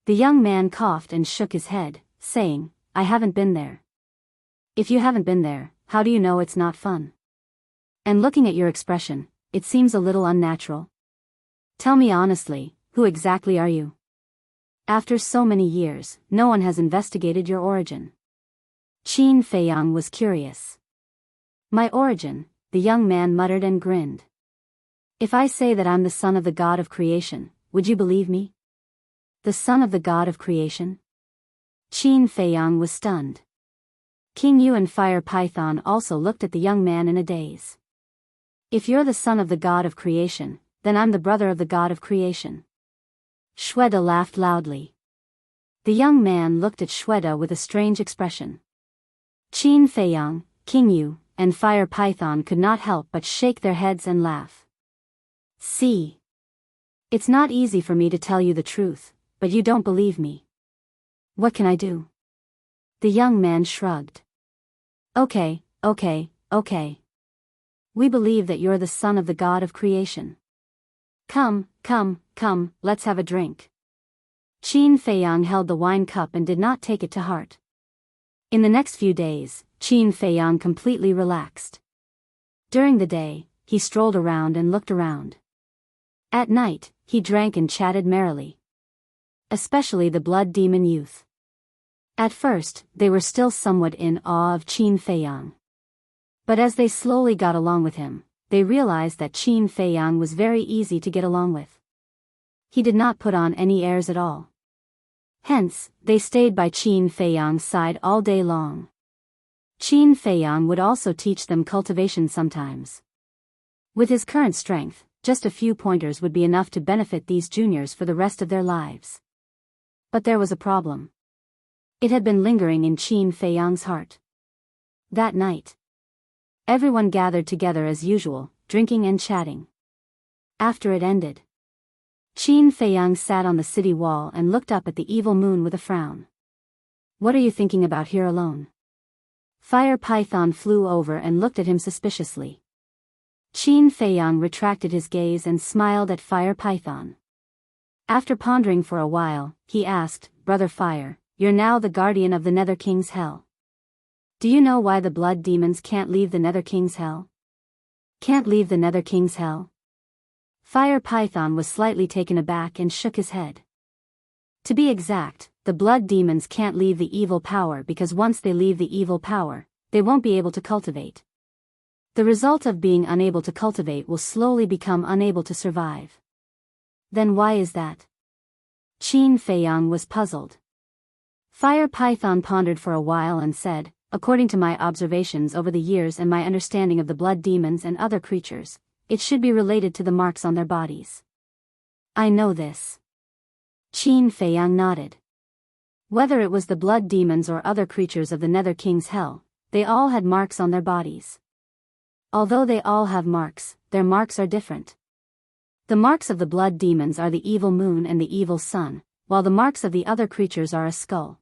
The young man coughed and shook his head, saying, "I haven't been there." "If you haven't been there, how do you know it's not fun? And looking at your expression, it seems a little unnatural. Tell me honestly, who exactly are you? After so many years, no one has investigated your origin." Qin Feiyang was curious. "My origin," the young man muttered and grinned. "If I say that I'm the son of the god of creation, would you believe me?" "The son of the god of creation?" Qin Feiyang was stunned. King Yu and Fire Python also looked at the young man in a daze. "If you're the son of the god of creation, then I'm the brother of the god of creation." Shweta laughed loudly. The young man looked at Shweta with a strange expression. Qin Feiyang, King Yu, and Fire Python could not help but shake their heads and laugh. "See? It's not easy for me to tell you the truth, but you don't believe me. What can I do?" The young man shrugged. Okay. We believe that you're the son of the god of creation. Come, let's have a drink." Qin Feiyang held the wine cup and did not take it to heart. In the next few days, Qin Feiyang completely relaxed. During the day, he strolled around and looked around. At night, he drank and chatted merrily. Especially the blood demon youth. At first, they were still somewhat in awe of Qin Feiyang. But as they slowly got along with him, they realized that Qin Feiyang was very easy to get along with. He did not put on any airs at all. Hence, they stayed by Qin Feiyang's side all day long. Qin Feiyang would also teach them cultivation sometimes. With his current strength, just a few pointers would be enough to benefit these juniors for the rest of their lives. But there was a problem. It had been lingering in Qin Feiyang's heart. That night, everyone gathered together as usual, drinking and chatting. After it ended, Qin Feiyang sat on the city wall and looked up at the evil moon with a frown. "What are you thinking about here alone?" Fire Python flew over and looked at him suspiciously. Qin Feiyang retracted his gaze and smiled at Fire Python. After pondering for a while, he asked, "Brother Fire, you're now the guardian of the Nether King's Hell. Do you know why the blood demons can't leave the Nether King's Hell?" "Can't leave the Nether King's Hell?" Fire Python was slightly taken aback and shook his head. To be exact, the blood demons can't leave the evil power because once they leave the evil power, they won't be able to cultivate. The result of being unable to cultivate will slowly become unable to survive. Then why is that? Qin Feiyang was puzzled. Fire Python pondered for a while and said, "According to my observations over the years and my understanding of the blood demons and other creatures, it should be related to the marks on their bodies." "I know this." Qin Feiyang nodded. Whether it was the blood demons or other creatures of the Nether King's Hell, they all had marks on their bodies. Although they all have marks, their marks are different. The marks of the blood demons are the evil moon and the evil sun, while the marks of the other creatures are a skull.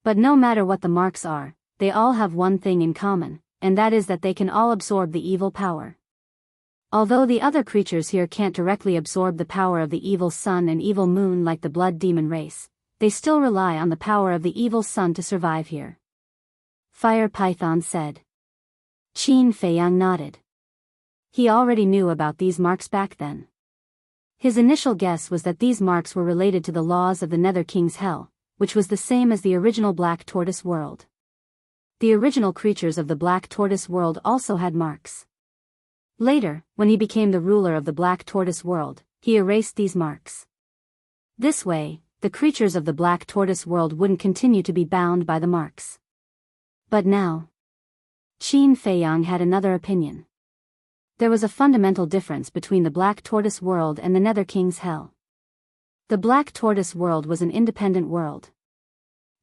But no matter what the marks are, they all have one thing in common, and that is that they can all absorb the evil power. Although the other creatures here can't directly absorb the power of the evil sun and evil moon like the blood demon race, they still rely on the power of the evil sun to survive here. Fire Python said. Qin Feiyang nodded. He already knew about these marks back then. His initial guess was that these marks were related to the laws of the Nether King's Hell, which was the same as the original Black Tortoise world. The original creatures of the Black Tortoise world also had marks. Later, when he became the ruler of the Black Tortoise world, he erased these marks. This way, the creatures of the Black Tortoise world wouldn't continue to be bound by the marks. But now, Qin Feiyang had another opinion. There was a fundamental difference between the Black Tortoise world and the Nether King's Hell. The Black Tortoise world was an independent world.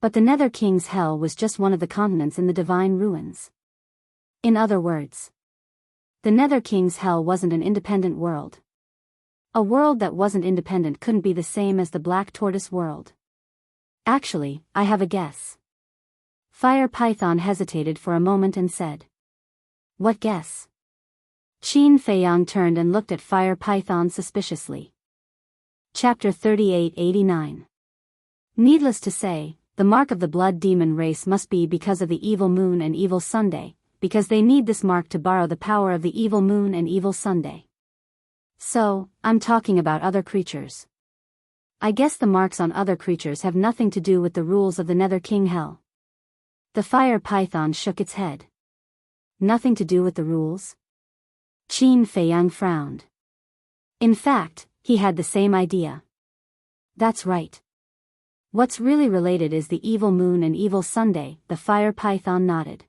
But the Nether King's Hell was just one of the continents in the Divine Ruins. In other words, the Nether King's Hell wasn't an independent world. A world that wasn't independent couldn't be the same as the Black Tortoise world. Actually, I have a guess. Fire Python hesitated for a moment and said, "What guess?" Qin Feiyang turned and looked at Fire Python suspiciously. Chapter 3889. Needless to say, the mark of the blood demon race must be because of the evil moon and evil Sunday, because they need this mark to borrow the power of the evil moon and evil Sunday. So, I'm talking about other creatures. I guess the marks on other creatures have nothing to do with the rules of the Nether King Hell. The Fire Python shook its head. Nothing to do with the rules? Qin Feiyang frowned. In fact, he had the same idea. That's right. What's really related is the evil moon and evil Sunday, the Fire Python nodded.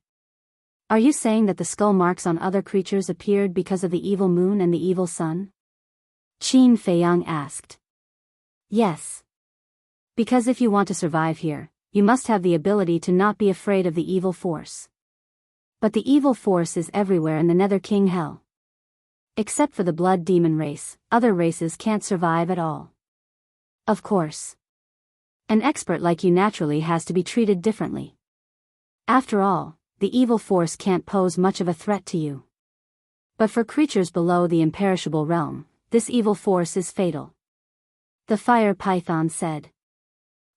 Are you saying that the skull marks on other creatures appeared because of the evil moon and the evil sun? Qin Feiyang asked. Yes. Because if you want to survive here, you must have the ability to not be afraid of the evil force. But the evil force is everywhere in the Nether King Hell. Except for the blood demon race, other races can't survive at all. Of course. An expert like you naturally has to be treated differently. After all, the evil force can't pose much of a threat to you. But for creatures below the imperishable realm, this evil force is fatal. The Fire Python said.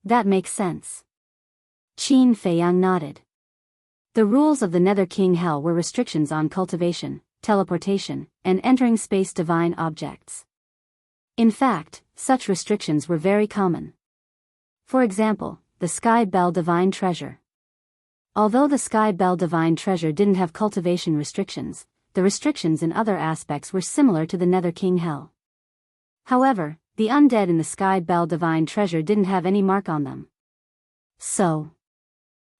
That makes sense. Qin Feiyang nodded. The rules of the Nether King Hell were restrictions on cultivation, teleportation, and entering space divine objects. In fact, such restrictions were very common. For example, the Sky Bell Divine Treasure. Although the Sky Bell Divine Treasure didn't have cultivation restrictions, the restrictions in other aspects were similar to the Nether King Hell. However, the undead in the Sky Bell Divine Treasure didn't have any mark on them. So,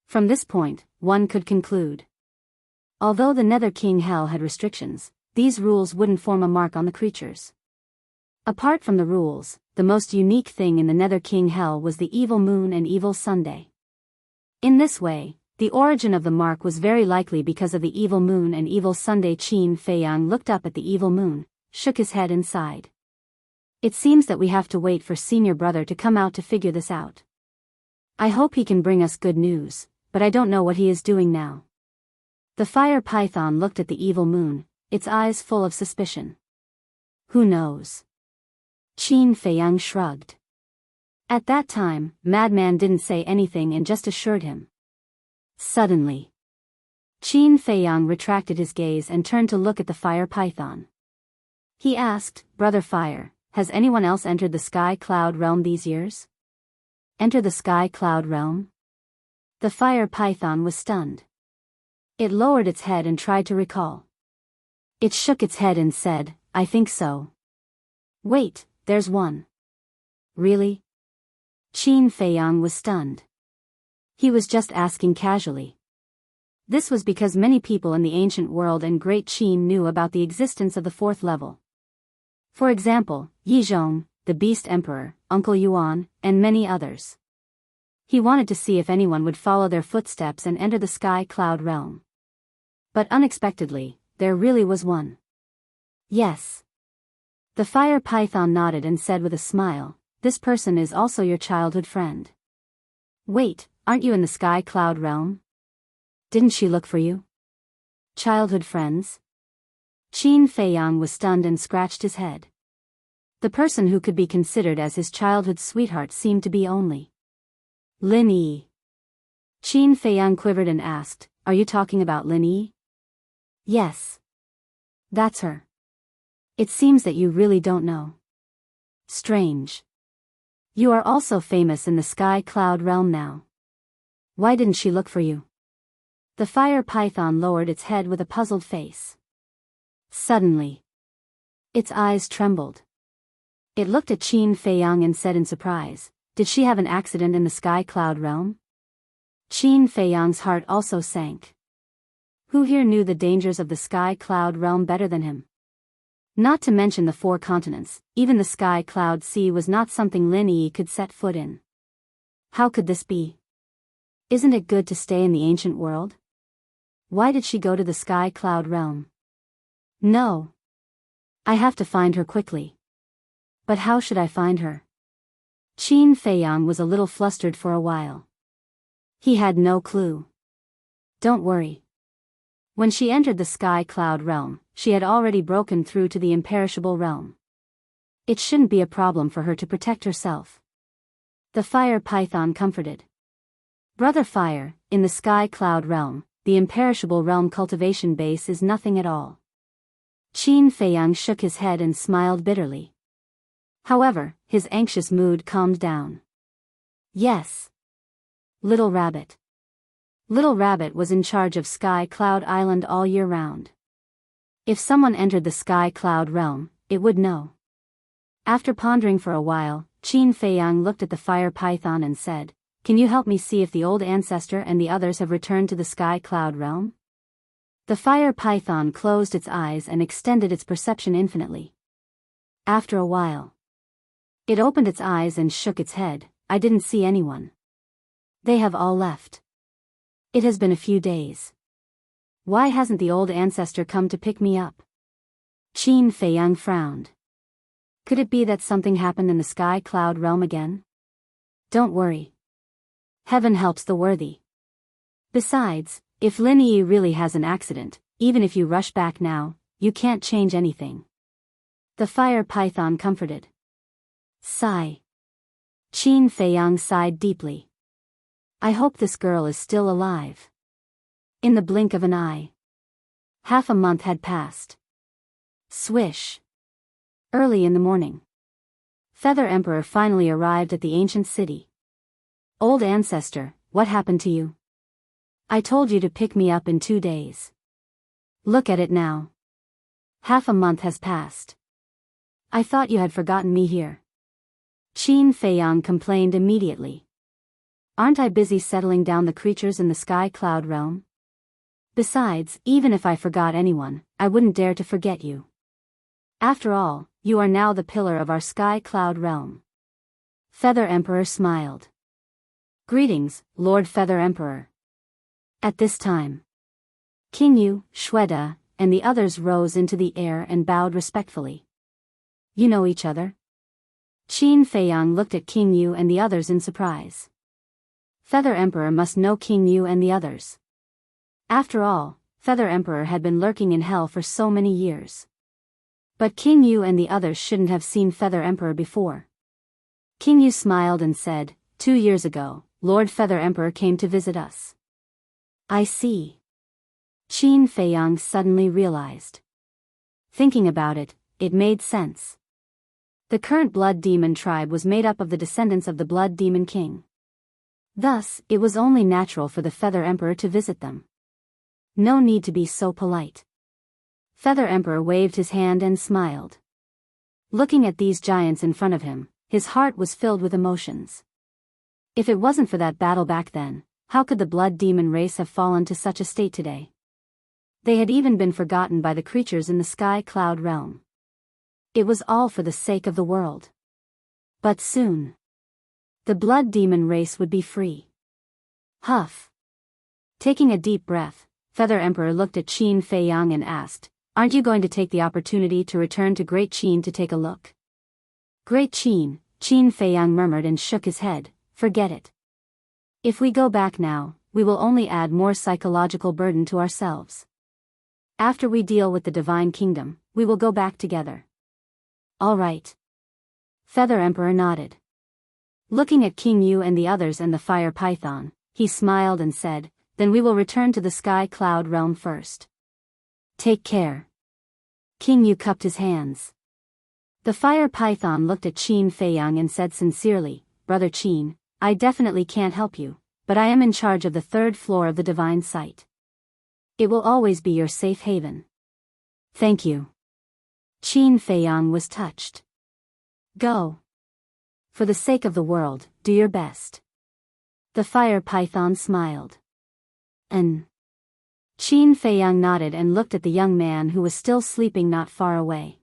from this point, one could conclude. Although the Nether King Hell had restrictions, these rules wouldn't form a mark on the creatures. Apart from the rules, the most unique thing in the Nether King Hell was the evil moon and evil Sunday. In this way, the origin of the mark was very likely because of the evil moon and evil Sunday. Qin Feiyang looked up at the evil moon, shook his head and sighed. It seems that we have to wait for senior brother to come out to figure this out. I hope he can bring us good news, but I don't know what he is doing now. The Fire Python looked at the evil moon, its eyes full of suspicion. Who knows? Qin Feiyang shrugged. At that time, Madman didn't say anything and just assured him. Suddenly, Qin Feiyang retracted his gaze and turned to look at the Fire Python. He asked, Brother Fire, has anyone else entered the Sky Cloud Realm these years? Enter the Sky Cloud Realm? The Fire Python was stunned. It lowered its head and tried to recall. It shook its head and said, I think so. Wait, there's one. Really? Qin Feiyang was stunned. He was just asking casually. This was because many people in the ancient world and Great Qin knew about the existence of the fourth level. For example, Yi Zhong, the Beast Emperor, Uncle Yuan, and many others. He wanted to see if anyone would follow their footsteps and enter the Sky Cloud Realm. But unexpectedly, there really was one. Yes. The Fire Python nodded and said with a smile, this person is also your childhood friend. Wait, aren't you in the Sky Cloud Realm? Didn't she look for you? Childhood friends? Qin Feiyang was stunned and scratched his head. The person who could be considered as his childhood sweetheart seemed to be only Lin Yi. Qin Feiyang quivered and asked, are you talking about Lin Yi? Yes. That's her. It seems that you really don't know. Strange. You are also famous in the Sky Cloud Realm now. Why didn't she look for you? The Fire Python lowered its head with a puzzled face. Suddenly, its eyes trembled. It looked at Qin Feiyang and said in surprise, did she have an accident in the Sky Cloud Realm? Qin Feiyang's heart also sank. Who here knew the dangers of the Sky Cloud Realm better than him? Not to mention the 4 continents, even the Sky Cloud Sea was not something Lin Yi could set foot in. How could this be? Isn't it good to stay in the ancient world? Why did she go to the Sky Cloud Realm? No. I have to find her quickly. But how should I find her? Qin Feiyang was a little flustered for a while. He had no clue. Don't worry. When she entered the Sky Cloud realm, she had already broken through to the imperishable realm. It shouldn't be a problem for her to protect herself. The Fire Python comforted. Brother Fire, in the Sky Cloud realm, the imperishable realm cultivation base is nothing at all. Qin Feiyang shook his head and smiled bitterly. However, his anxious mood calmed down. Yes. Little Rabbit. Little Rabbit was in charge of Sky Cloud Island all year round. If someone entered the Sky Cloud realm, it would know. After pondering for a while, Qin Feiyang looked at the Fire Python and said, "Can you help me see if the old ancestor and the others have returned to the Sky Cloud realm?" The Fire Python closed its eyes and extended its perception infinitely. After a while, it opened its eyes and shook its head. "I didn't see anyone. They have all left. It has been a few days. Why hasn't the old ancestor come to pick me up?" Qin Feiyang frowned. Could it be that something happened in the Sky Cloud realm again? Don't worry. Heaven helps the worthy. Besides, if Lin Yi really has an accident, even if you rush back now, you can't change anything. The Fire Python comforted. Sigh. Qin Feiyang sighed deeply. I hope this girl is still alive. In the blink of an eye. Half a month had passed. Swish. Early in the morning. Feather Emperor finally arrived at the ancient city. Old ancestor, what happened to you? I told you to pick me up in 2 days. Look at it now. Half a month has passed. I thought you had forgotten me here. Qin Feiyang complained immediately. Aren't I busy settling down the creatures in the Sky Cloud realm? Besides, even if I forgot anyone, I wouldn't dare to forget you. After all, you are now the pillar of our Sky Cloud realm. Feather Emperor smiled. Greetings, Lord Feather Emperor. At this time, King Yu, Shweta, and the others rose into the air and bowed respectfully. You know each other? Qin Feiyang looked at King Yu and the others in surprise. Feather Emperor must know King Yu and the others. After all, Feather Emperor had been lurking in hell for so many years. But King Yu and the others shouldn't have seen Feather Emperor before. King Yu smiled and said, 2 years ago, Lord Feather Emperor came to visit us. I see. Qin Feiyang suddenly realized. Thinking about it, it made sense. The current Blood Demon tribe was made up of the descendants of the Blood Demon King. Thus, it was only natural for the Feather Emperor to visit them. No need to be so polite. Feather Emperor waved his hand and smiled. Looking at these giants in front of him, his heart was filled with emotions. If it wasn't for that battle back then, how could the Blood Demon race have fallen to such a state today? They had even been forgotten by the creatures in the Sky Cloud realm. It was all for the sake of the world. But soon, the Blood Demon race would be free. Huff. Taking a deep breath, Feather Emperor looked at Qin Feiyang and asked, Aren't you going to take the opportunity to return to Great Qin to take a look? Great Qin, Qin Feiyang murmured and shook his head, forget it. If we go back now, we will only add more psychological burden to ourselves. After we deal with the Divine Kingdom, we will go back together. All right. Feather Emperor nodded. Looking at King Yu and the others and the Fire Python, he smiled and said, Then we will return to the Sky Cloud realm first. Take care. King Yu cupped his hands. The Fire Python looked at Qin Feiyang and said sincerely, Brother Qin, I definitely can't help you, but I am in charge of the 3rd floor of the Divine Site. It will always be your safe haven. Thank you. Qin Feiyang was touched. Go. For the sake of the world, do your best. The Fire Python smiled. Qin Feiyang nodded and looked at the young man who was still sleeping not far away.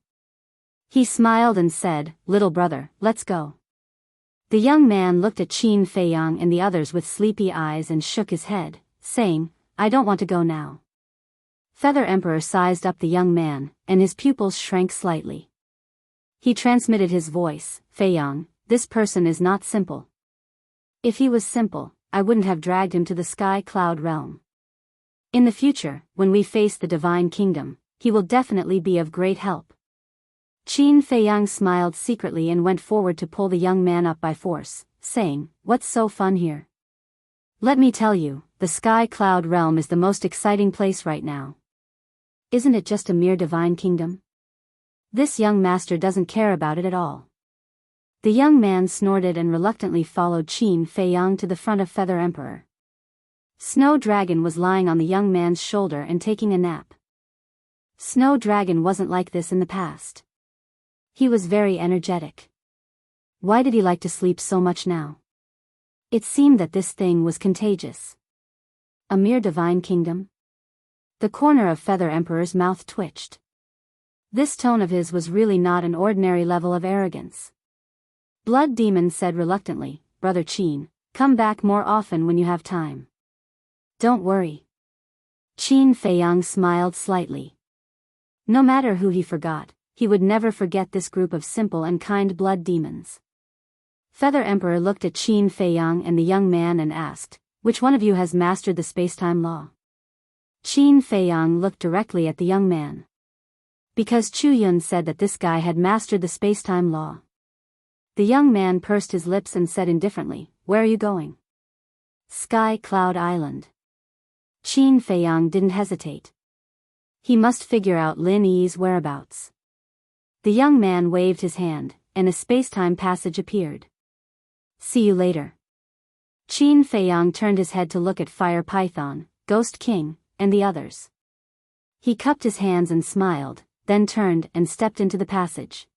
He smiled and said, Little brother, let's go. The young man looked at Qin Feiyang and the others with sleepy eyes and shook his head, saying, I don't want to go now. Feather Emperor sized up the young man, and his pupils shrank slightly. He transmitted his voice, Feiyang, this person is not simple. If he was simple, I wouldn't have dragged him to the Sky Cloud realm. In the future, when we face the divine kingdom, he will definitely be of great help. Qin Feiyang smiled secretly and went forward to pull the young man up by force, saying, "What's so fun here? Let me tell you, the Sky Cloud Realm is the most exciting place right now. Isn't it just a mere divine kingdom? This young master doesn't care about it at all." The young man snorted and reluctantly followed Qin Feiyang to the front of Feather Emperor. Snow Dragon was lying on the young man's shoulder and taking a nap. Snow Dragon wasn't like this in the past. He was very energetic. Why did he like to sleep so much now? It seemed that this thing was contagious. A mere divine kingdom? The corner of Feather Emperor's mouth twitched. This tone of his was really not an ordinary level of arrogance. Blood Demon said reluctantly, "Brother Qin, come back more often when you have time." "Don't worry." Qin Feiyang smiled slightly. No matter who he forgot, he would never forget this group of simple and kind blood demons. Feather Emperor looked at Qin Feiyang and the young man and asked, "Which one of you has mastered the spacetime law?" Qin Feiyang looked directly at the young man. Because Chu Yun said that this guy had mastered the spacetime law. The young man pursed his lips and said indifferently, "Where are you going?" "Sky Cloud Island." Qin Feiyang didn't hesitate. He must figure out Lin Yi's whereabouts. The young man waved his hand, and a spacetime passage appeared. "See you later." Qin Feiyang turned his head to look at Fire Python, Ghost King, and the others. He cupped his hands and smiled, then turned and stepped into the passage.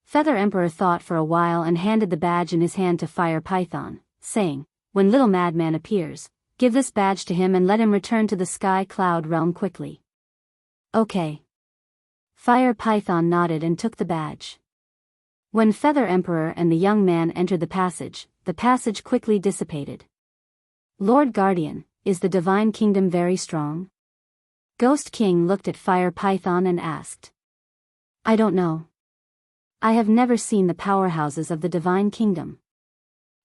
Feather Emperor thought for a while and handed the badge in his hand to Fire Python, saying, "When Little Madman appears, give this badge to him and let him return to the Sky Cloud Realm quickly." "Okay." Fire Python nodded and took the badge. When Feather Emperor and the young man entered the passage quickly dissipated. "Lord Guardian, is the Divine Kingdom very strong?" Ghost King looked at Fire Python and asked. "I don't know. I have never seen the powerhouses of the Divine Kingdom.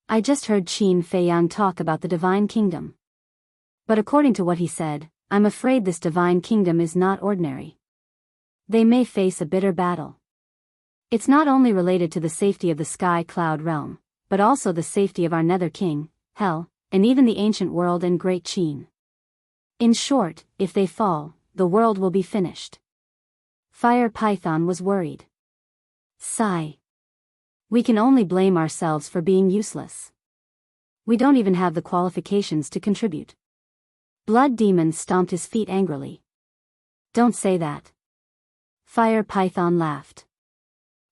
I just heard Qin Feiyang talk about the Divine Kingdom. But according to what he said, I'm afraid this Divine Kingdom is not ordinary. They may face a bitter battle. It's not only related to the safety of the Sky Cloud Realm, but also the safety of our Nether King, Hell, and even the ancient world and Great Qin. In short, if they fall, the world will be finished." Fire Python was worried. Sigh. "We can only blame ourselves for being useless. We don't even have the qualifications to contribute." Blood Demon stomped his feet angrily. "Don't say that." Fire Python laughed.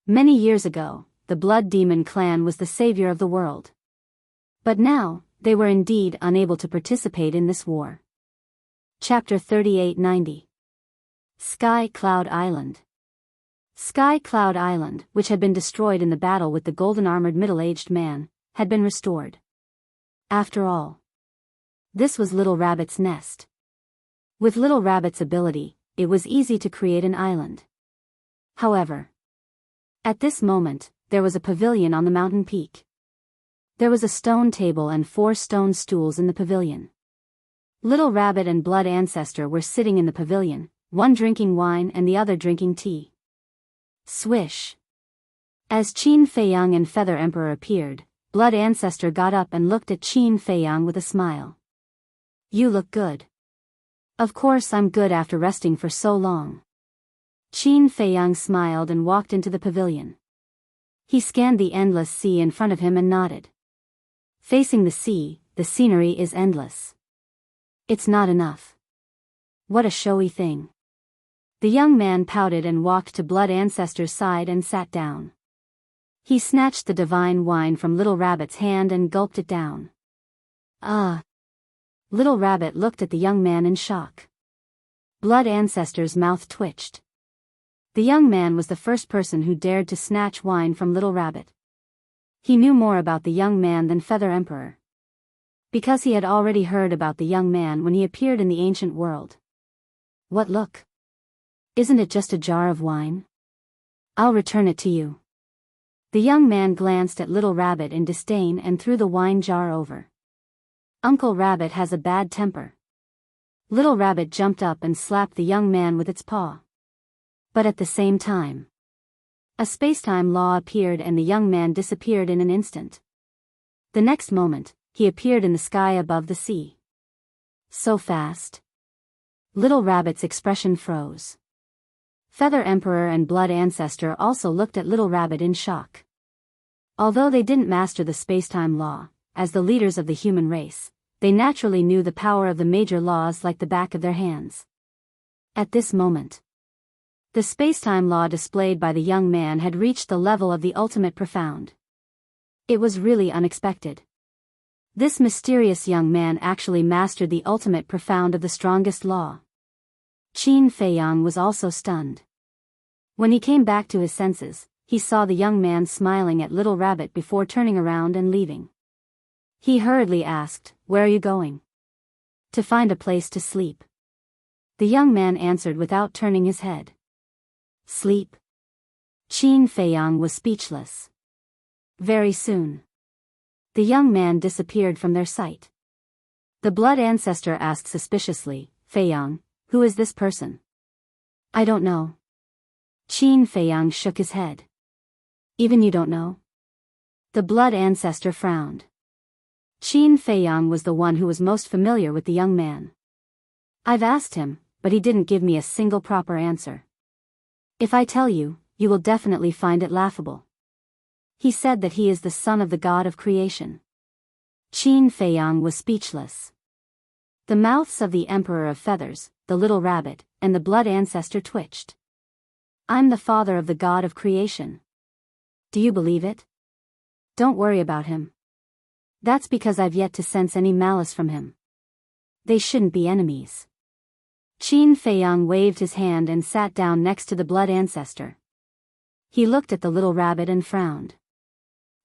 Many years ago, the Blood Demon clan was the savior of the world. But now, they were indeed unable to participate in this war. Chapter 3890. Sky Cloud Island. Sky Cloud Island, which had been destroyed in the battle with the golden-armored middle-aged man, had been restored. After all, this was Little Rabbit's nest. With Little Rabbit's ability, it was easy to create an island. However, at this moment, there was a pavilion on the mountain peak. There was a stone table and 4 stone stools in the pavilion. Little Rabbit and Blood Ancestor were sitting in the pavilion, one drinking wine and the other drinking tea. Swish. As Qin Feiyang and Feather Emperor appeared, Blood Ancestor got up and looked at Qin Feiyang with a smile. "You look good." "Of course I'm good after resting for so long." Qin Feiyang smiled and walked into the pavilion. He scanned the endless sea in front of him and nodded. Facing the sea, the scenery is endless. It's not enough. What a showy thing. The young man pouted and walked to Blood Ancestor's side and sat down. He snatched the divine wine from Little Rabbit's hand and gulped it down. "Ah." Little Rabbit looked at the young man in shock. Blood Ancestor's mouth twitched. The young man was the first person who dared to snatch wine from Little Rabbit. He knew more about the young man than Feather Emperor. Because he had already heard about the young man when he appeared in the ancient world. "What look? Isn't it just a jar of wine? I'll return it to you." The young man glanced at Little Rabbit in disdain and threw the wine jar over. "Uncle Rabbit has a bad temper." Little Rabbit jumped up and slapped the young man with its paw. But at the same time, a spacetime law appeared and the young man disappeared in an instant. The next moment, he appeared in the sky above the sea. So fast. Little Rabbit's expression froze. Feather Emperor and Blood Ancestor also looked at Little Rabbit in shock. Although they didn't master the spacetime law, as the leaders of the human race, they naturally knew the power of the major laws like the back of their hands. At this moment, the spacetime law displayed by the young man had reached the level of the ultimate profound. It was really unexpected. This mysterious young man actually mastered the ultimate profound of the strongest law. Qin Feiyang was also stunned. When he came back to his senses, he saw the young man smiling at Little Rabbit before turning around and leaving. He hurriedly asked, "Where are you going?" "To find a place to sleep." The young man answered without turning his head. "Sleep?" Qin Feiyang was speechless. Very soon, the young man disappeared from their sight. The Blood Ancestor asked suspiciously, "Feiyang, who is this person?" "I don't know." Qin Feiyang shook his head. "Even you don't know?" The Blood Ancestor frowned. Qin Feiyang was the one who was most familiar with the young man. "I've asked him, but he didn't give me a single proper answer. If I tell you, you will definitely find it laughable. He said that he is the son of the god of creation." Qin Feiyang was speechless. The mouths of the Emperor of Feathers, the Little Rabbit, and the Blood Ancestor twitched. "I'm the father of the god of creation. Do you believe it? Don't worry about him. That's because I've yet to sense any malice from him. They shouldn't be enemies." Qin Feiyang waved his hand and sat down next to the Blood Ancestor. He looked at the Little Rabbit and frowned.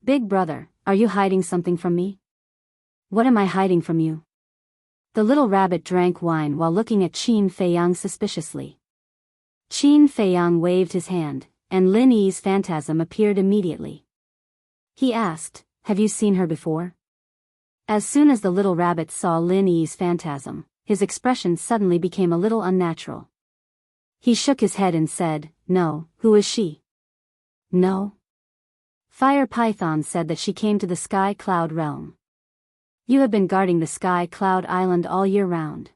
"Big brother, are you hiding something from me?" "What am I hiding from you?" The Little Rabbit drank wine while looking at Qin Feiyang suspiciously. Qin Feiyang waved his hand, and Lin Yi's phantasm appeared immediately. He asked, "Have you seen her before?" As soon as the Little Rabbit saw Lin Yi's phantasm, his expression suddenly became a little unnatural. He shook his head and said, "No, who is she?" "No." Fire Python said that she came to the Sky Cloud realm. "You have been guarding the Sky Cloud Island all year round.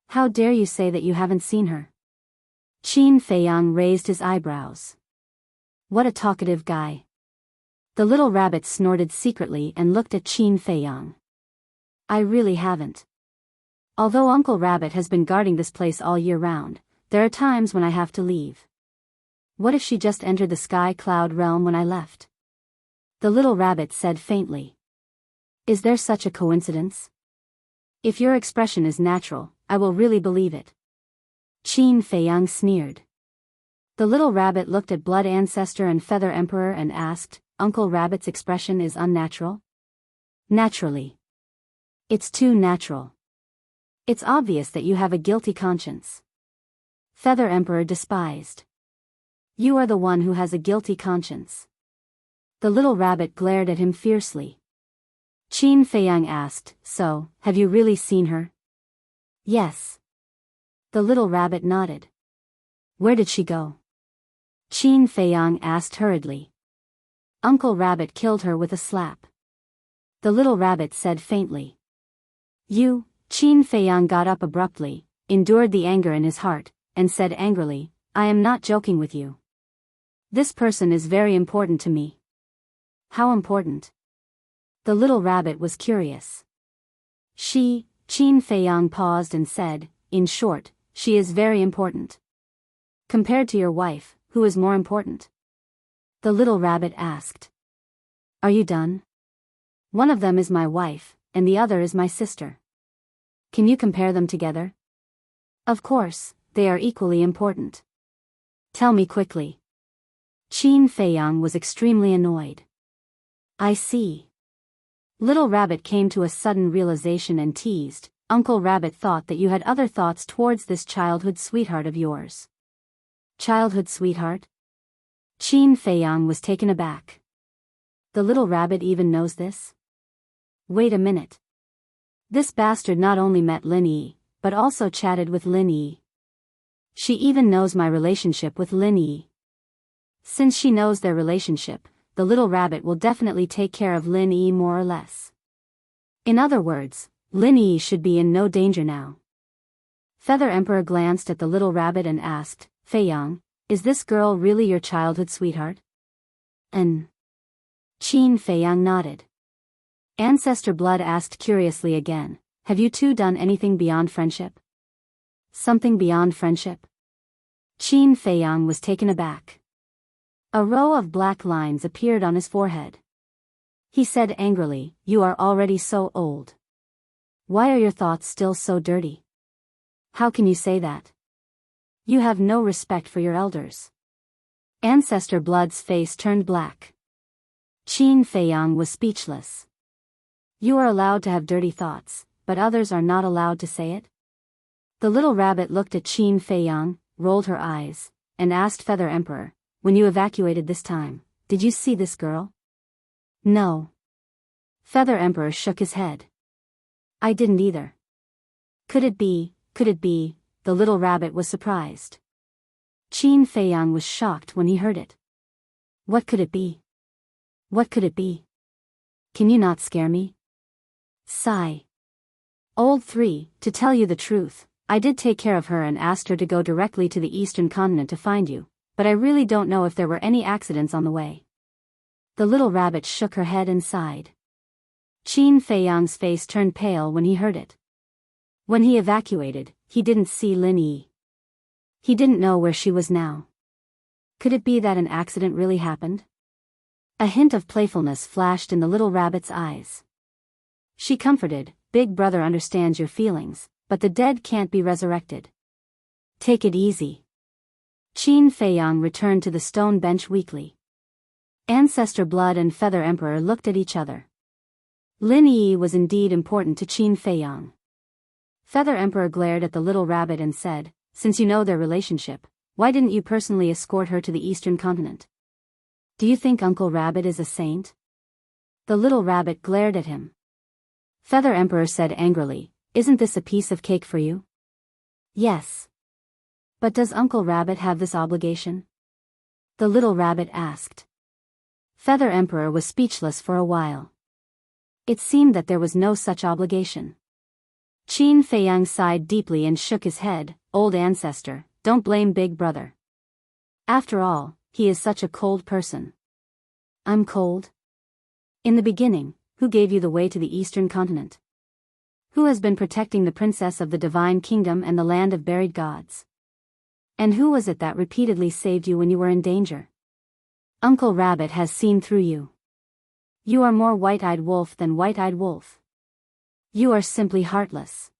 How dare you say that you haven't seen her?" Qin Feiyang raised his eyebrows. "What a talkative guy." The Little Rabbit snorted secretly and looked at Qin Feiyang. "I really haven't. Although Uncle Rabbit has been guarding this place all year round, there are times when I have to leave. What if she just entered the Sky Cloud realm when I left?" The Little Rabbit said faintly. "Is there such a coincidence? If your expression is natural, I will really believe it." Qin Feiyang sneered. The Little Rabbit looked at Blood Ancestor and Feather Emperor and asked, "Uncle Rabbit's expression is unnatural?" "Naturally. It's too natural. It's obvious that you have a guilty conscience." Feather Emperor despised. "You are the one who has a guilty conscience." The Little Rabbit glared at him fiercely. Qin Feiyang asked, "So, have you really seen her?" "Yes." The Little Rabbit nodded. "Where did she go?" Qin Feiyang asked hurriedly. "Uncle Rabbit killed her with a slap." The Little Rabbit said faintly. "You..." Qin Feiyang got up abruptly, endured the anger in his heart, and said angrily, "I am not joking with you. This person is very important to me." "How important?" The Little Rabbit was curious. Qin Feiyang paused and said, "In short, she is very important." "Compared to your wife, who is more important?" The Little Rabbit asked. "Are you done? One of them is my wife, and the other is my sister. Can you compare them together?" "Of course, they are equally important." "Tell me quickly." Qin Feiyang was extremely annoyed. "I see." Little Rabbit came to a sudden realization and teased, "Uncle Rabbit thought that you had other thoughts towards this childhood sweetheart of yours." "Childhood sweetheart?" Qin Feiyang was taken aback. The Little Rabbit even knows this? Wait a minute. This bastard not only met Lin Yi, but also chatted with Lin Yi. She even knows my relationship with Lin Yi. Since she knows their relationship, the little rabbit will definitely take care of Lin Yi more or less. In other words, Lin Yi should be in no danger now. Feather Emperor glanced at the little rabbit and asked, Fei Yang, is this girl really your childhood sweetheart? Qin Fei Yang nodded. Ancestor Blood asked curiously again, have you two done anything beyond friendship? Something beyond friendship? Qin Fei Yang was taken aback. A row of black lines appeared on his forehead. He said angrily, you are already so old. Why are your thoughts still so dirty? How can you say that? You have no respect for your elders. Ancestor Blood's face turned black. Qin Fei Yang was speechless. You are allowed to have dirty thoughts, but others are not allowed to say it? The little rabbit looked at Qin Fei Yang, rolled her eyes, and asked Feather Emperor, when you evacuated this time, did you see this girl? No. Feather Emperor shook his head. I didn't either. Could it be, the little rabbit was surprised. Qin Fei Yang was shocked when he heard it. What could it be? What could it be? Can you not scare me? Sigh. Old 3, to tell you the truth, I did take care of her and asked her to go directly to the eastern continent to find you, but I really don't know if there were any accidents on the way. The little rabbit shook her head and sighed. Qin Fei Yang's face turned pale when he heard it. When he evacuated, he didn't see Lin Yi. He didn't know where she was now. Could it be that an accident really happened? A hint of playfulness flashed in the little rabbit's eyes. She comforted, Big Brother understands your feelings, but the dead can't be resurrected. Take it easy. Qin Fei Yang returned to the stone bench weakly. Ancestor Blood and Feather Emperor looked at each other. Lin Yi was indeed important to Qin Fei Yang. Feather Emperor glared at the little rabbit and said, since you know their relationship, why didn't you personally escort her to the eastern continent? Do you think Uncle Rabbit is a saint? The little rabbit glared at him. Feather Emperor said angrily, isn't this a piece of cake for you? Yes. But does Uncle Rabbit have this obligation? The little rabbit asked. Feather Emperor was speechless for a while. It seemed that there was no such obligation. Qin Fei Yang sighed deeply and shook his head, old ancestor, don't blame Big Brother. After all, he is such a cold person. I'm cold? In the beginning, who gave you the way to the eastern continent? Who has been protecting the princess of the divine kingdom and the land of buried gods? And who was it that repeatedly saved you when you were in danger? Uncle Rabbit has seen through you. You are more white-eyed wolf than white-eyed wolf. You are simply heartless.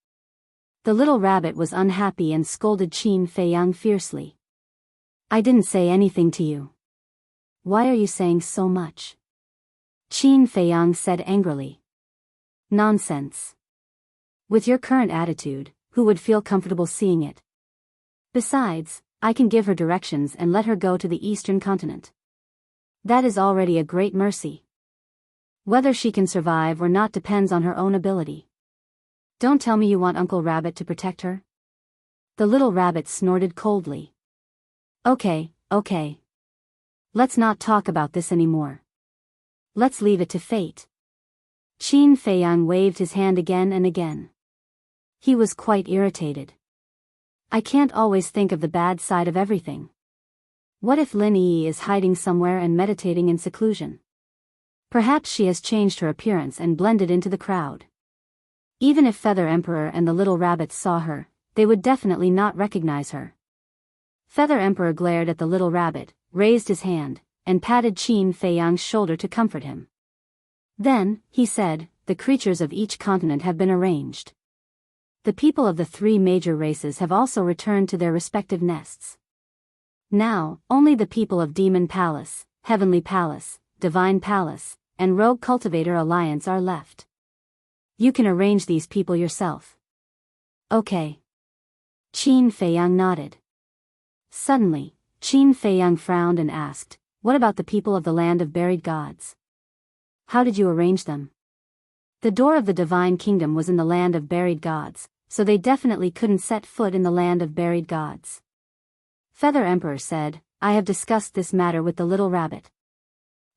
The little rabbit was unhappy and scolded Qin Fei Yang fiercely. I didn't say anything to you. Why are you saying so much? Qin Fei Yang said angrily. Nonsense. With your current attitude, who would feel comfortable seeing it? Besides, I can give her directions and let her go to the eastern continent. That is already a great mercy. Whether she can survive or not depends on her own ability. Don't tell me you want Uncle Rabbit to protect her. The little rabbit snorted coldly. Okay. Let's not talk about this anymore. Let's leave it to fate. Qin Fei Yang waved his hand again and again. He was quite irritated. I can't always think of the bad side of everything. What if Lin Yi is hiding somewhere and meditating in seclusion? Perhaps she has changed her appearance and blended into the crowd. Even if Feather Emperor and the little rabbits saw her, they would definitely not recognize her. Feather Emperor glared at the little rabbit, raised his hand, and patted Qin Fei Yang's shoulder to comfort him. Then, he said, the creatures of each continent have been arranged. The people of the 3 major races have also returned to their respective nests. Now, only the people of Demon Palace, Heavenly Palace, Divine Palace, and Rogue Cultivator Alliance are left. You can arrange these people yourself. Okay. Qin Fei Yang nodded. Suddenly, Qin Fei Yang frowned and asked, what about the people of the land of buried gods? How did you arrange them? The door of the divine kingdom was in the land of buried gods, so they definitely couldn't set foot in the land of buried gods. Feather Emperor said, I have discussed this matter with the little rabbit.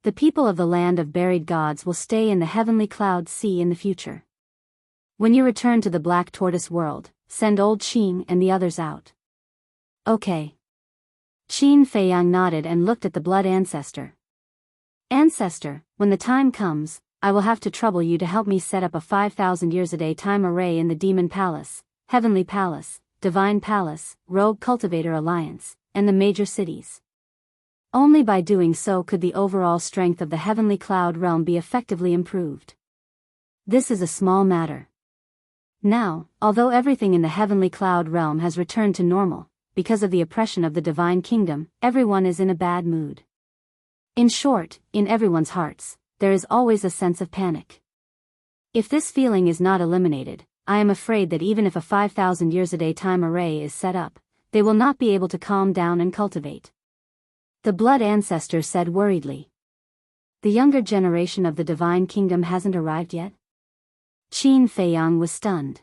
The people of the land of buried gods will stay in the heavenly cloud sea in the future. When you return to the Black Tortoise world, send old Qin and the others out. Okay. Qin Feiyang nodded and looked at the blood ancestor. Ancestor, when the time comes, I will have to trouble you to help me set up a 5,000 years a day time array in the Demon Palace, Heavenly Palace, Divine Palace, Rogue Cultivator Alliance, and the major cities. Only by doing so could the overall strength of the Heavenly Cloud realm be effectively improved. This is a small matter. Now, although everything in the Heavenly Cloud realm has returned to normal, because of the oppression of the Divine Kingdom, everyone is in a bad mood. In short, in everyone's hearts, there is always a sense of panic. If this feeling is not eliminated, I am afraid that even if a 5,000 years a day time array is set up, they will not be able to calm down and cultivate. The blood ancestor said worriedly. The younger generation of the Divine Kingdom hasn't arrived yet? Qin Feiyang was stunned.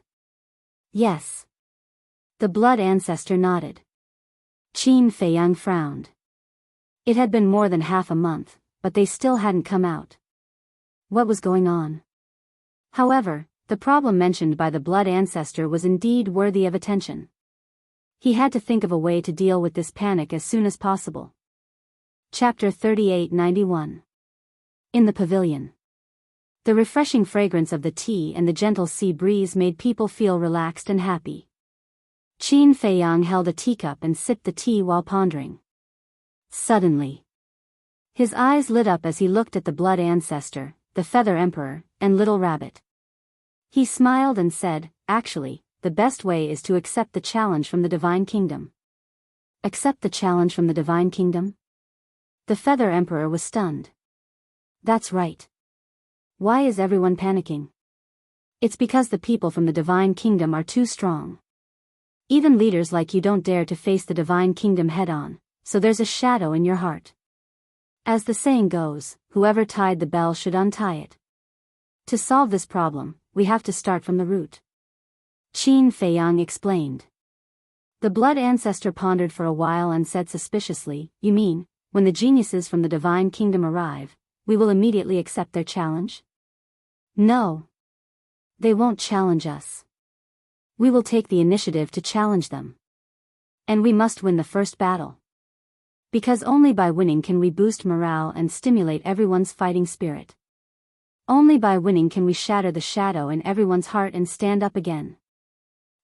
Yes. The blood ancestor nodded. Qin Feiyang frowned. It had been more than half a month, but they still hadn't come out. What was going on? However, the problem mentioned by the blood ancestor was indeed worthy of attention. He had to think of a way to deal with this panic as soon as possible. Chapter 3891. In the pavilion. The refreshing fragrance of the tea and the gentle sea breeze made people feel relaxed and happy. Qin Feiyang held a teacup and sipped the tea while pondering. Suddenly, his eyes lit up as he looked at the blood ancestor, the Feather Emperor, and Little Rabbit. He smiled and said, actually, the best way is to accept the challenge from the Divine Kingdom. Accept the challenge from the Divine Kingdom? The Feather Emperor was stunned. That's right. Why is everyone panicking? It's because the people from the Divine Kingdom are too strong. Even leaders like you don't dare to face the Divine Kingdom head-on, so there's a shadow in your heart. As the saying goes, whoever tied the bell should untie it. To solve this problem, we have to start from the root. Qin Feiyang explained. The blood ancestor pondered for a while and said suspiciously, you mean, when the geniuses from the Divine Kingdom arrive, we will immediately accept their challenge? No. They won't challenge us. We will take the initiative to challenge them. And we must win the first battle. Because only by winning can we boost morale and stimulate everyone's fighting spirit. Only by winning can we shatter the shadow in everyone's heart and stand up again.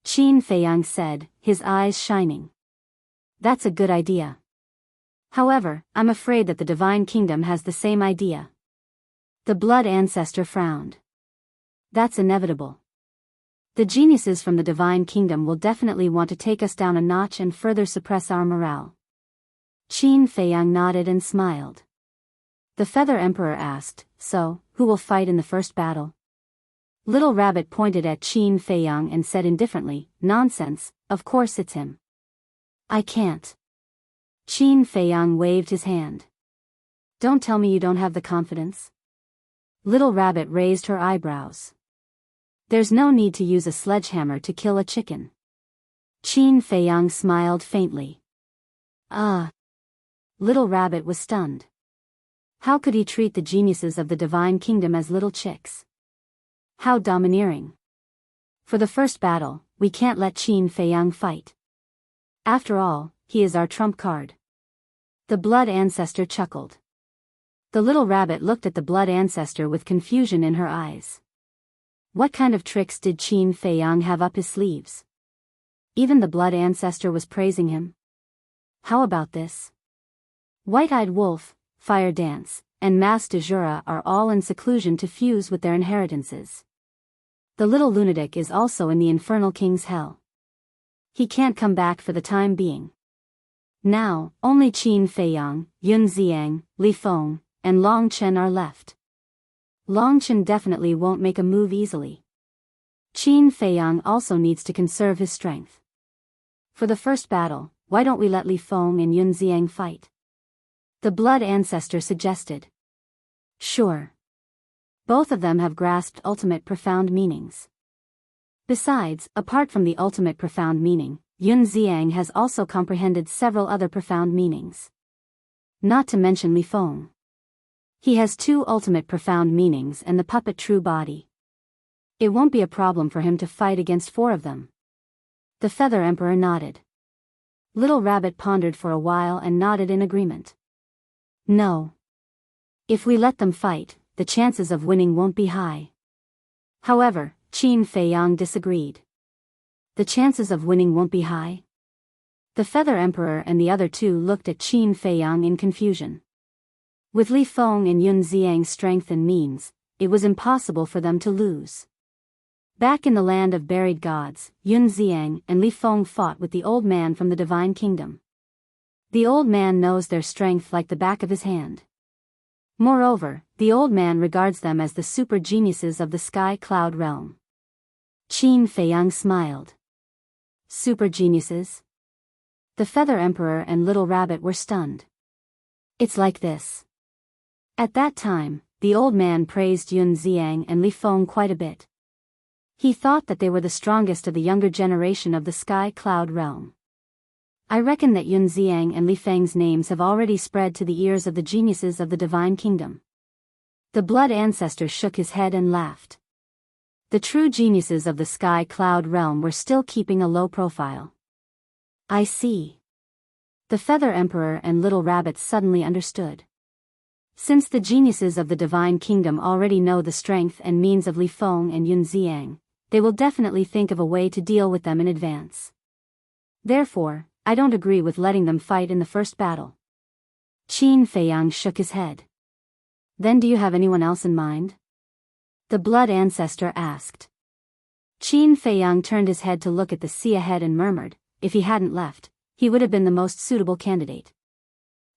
Qin Feiyang said, his eyes shining. That's a good idea. However, I'm afraid that the Divine Kingdom has the same idea. The blood ancestor frowned. That's inevitable. The geniuses from the Divine Kingdom will definitely want to take us down a notch and further suppress our morale. Qin Feiyang nodded and smiled. The Feather Emperor asked, so, who will fight in the first battle? Little Rabbit pointed at Qin Feiyang and said indifferently, nonsense, of course it's him. I can't. Qin Feiyang waved his hand. Don't tell me you don't have the confidence. Little Rabbit raised her eyebrows. There's no need to use a sledgehammer to kill a chicken. Qin Feiyang smiled faintly. Little Rabbit was stunned. How could he treat the geniuses of the Divine Kingdom as little chicks? How domineering. For the first battle, we can't let Qin Feiyang fight. After all, he is our trump card. The blood ancestor chuckled. The little rabbit looked at the blood ancestor with confusion in her eyes. What kind of tricks did Qin Feiyang have up his sleeves? Even the blood ancestor was praising him. How about this? White-eyed wolf, fire dance, and Mas de Jura are all in seclusion to fuse with their inheritances. The little lunatic is also in the infernal king's hell. He can't come back for the time being. Now, only Qin Feiyang, Yun Xiang, Li Feng, and Long Chen are left. Long Chen definitely won't make a move easily. Qin Feiyang also needs to conserve his strength. For the first battle, why don't we let Li Feng and Yun Xiang fight? The blood ancestor suggested. Sure. Both of them have grasped ultimate profound meanings. Besides, apart from the ultimate profound meaning, Yun Xiang has also comprehended several other profound meanings. Not to mention Li Feng. He has 2 ultimate profound meanings and the puppet true body. It won't be a problem for him to fight against 4 of them. The Feather Emperor nodded. Little Rabbit pondered for a while and nodded in agreement. No. If we let them fight, the chances of winning won't be high. However, Qin Feiyang disagreed. The chances of winning won't be high? The Feather Emperor and the other 2 looked at Qin Feiyang in confusion. With Li Feng and Yun Xiang's strength and means, it was impossible for them to lose. Back in the land of buried gods, Yun Xiang and Li Feng fought with the old man from the Divine Kingdom. The old man knows their strength like the back of his hand. Moreover, the old man regards them as the super geniuses of the sky cloud realm. Qin Feiyang smiled. Super geniuses? The Feather Emperor and Little Rabbit were stunned. It's like this. At that time, the old man praised Yun Xiang and Li Feng quite a bit. He thought that they were the strongest of the younger generation of the sky cloud realm. I reckon that Yun Xiang and Li Feng's names have already spread to the ears of the geniuses of the Divine Kingdom. The Blood Ancestor shook his head and laughed. The true geniuses of the sky cloud realm were still keeping a low profile. I see. The Feather Emperor and Little Rabbit suddenly understood. Since the geniuses of the Divine Kingdom already know the strength and means of Li Feng and Yun Xiang, they will definitely think of a way to deal with them in advance. Therefore, I don't agree with letting them fight in the first battle. Qin Feiyang shook his head. Then do you have anyone else in mind? The Blood Ancestor asked. Qin Feiyang turned his head to look at the sea ahead and murmured, if he hadn't left, he would have been the most suitable candidate.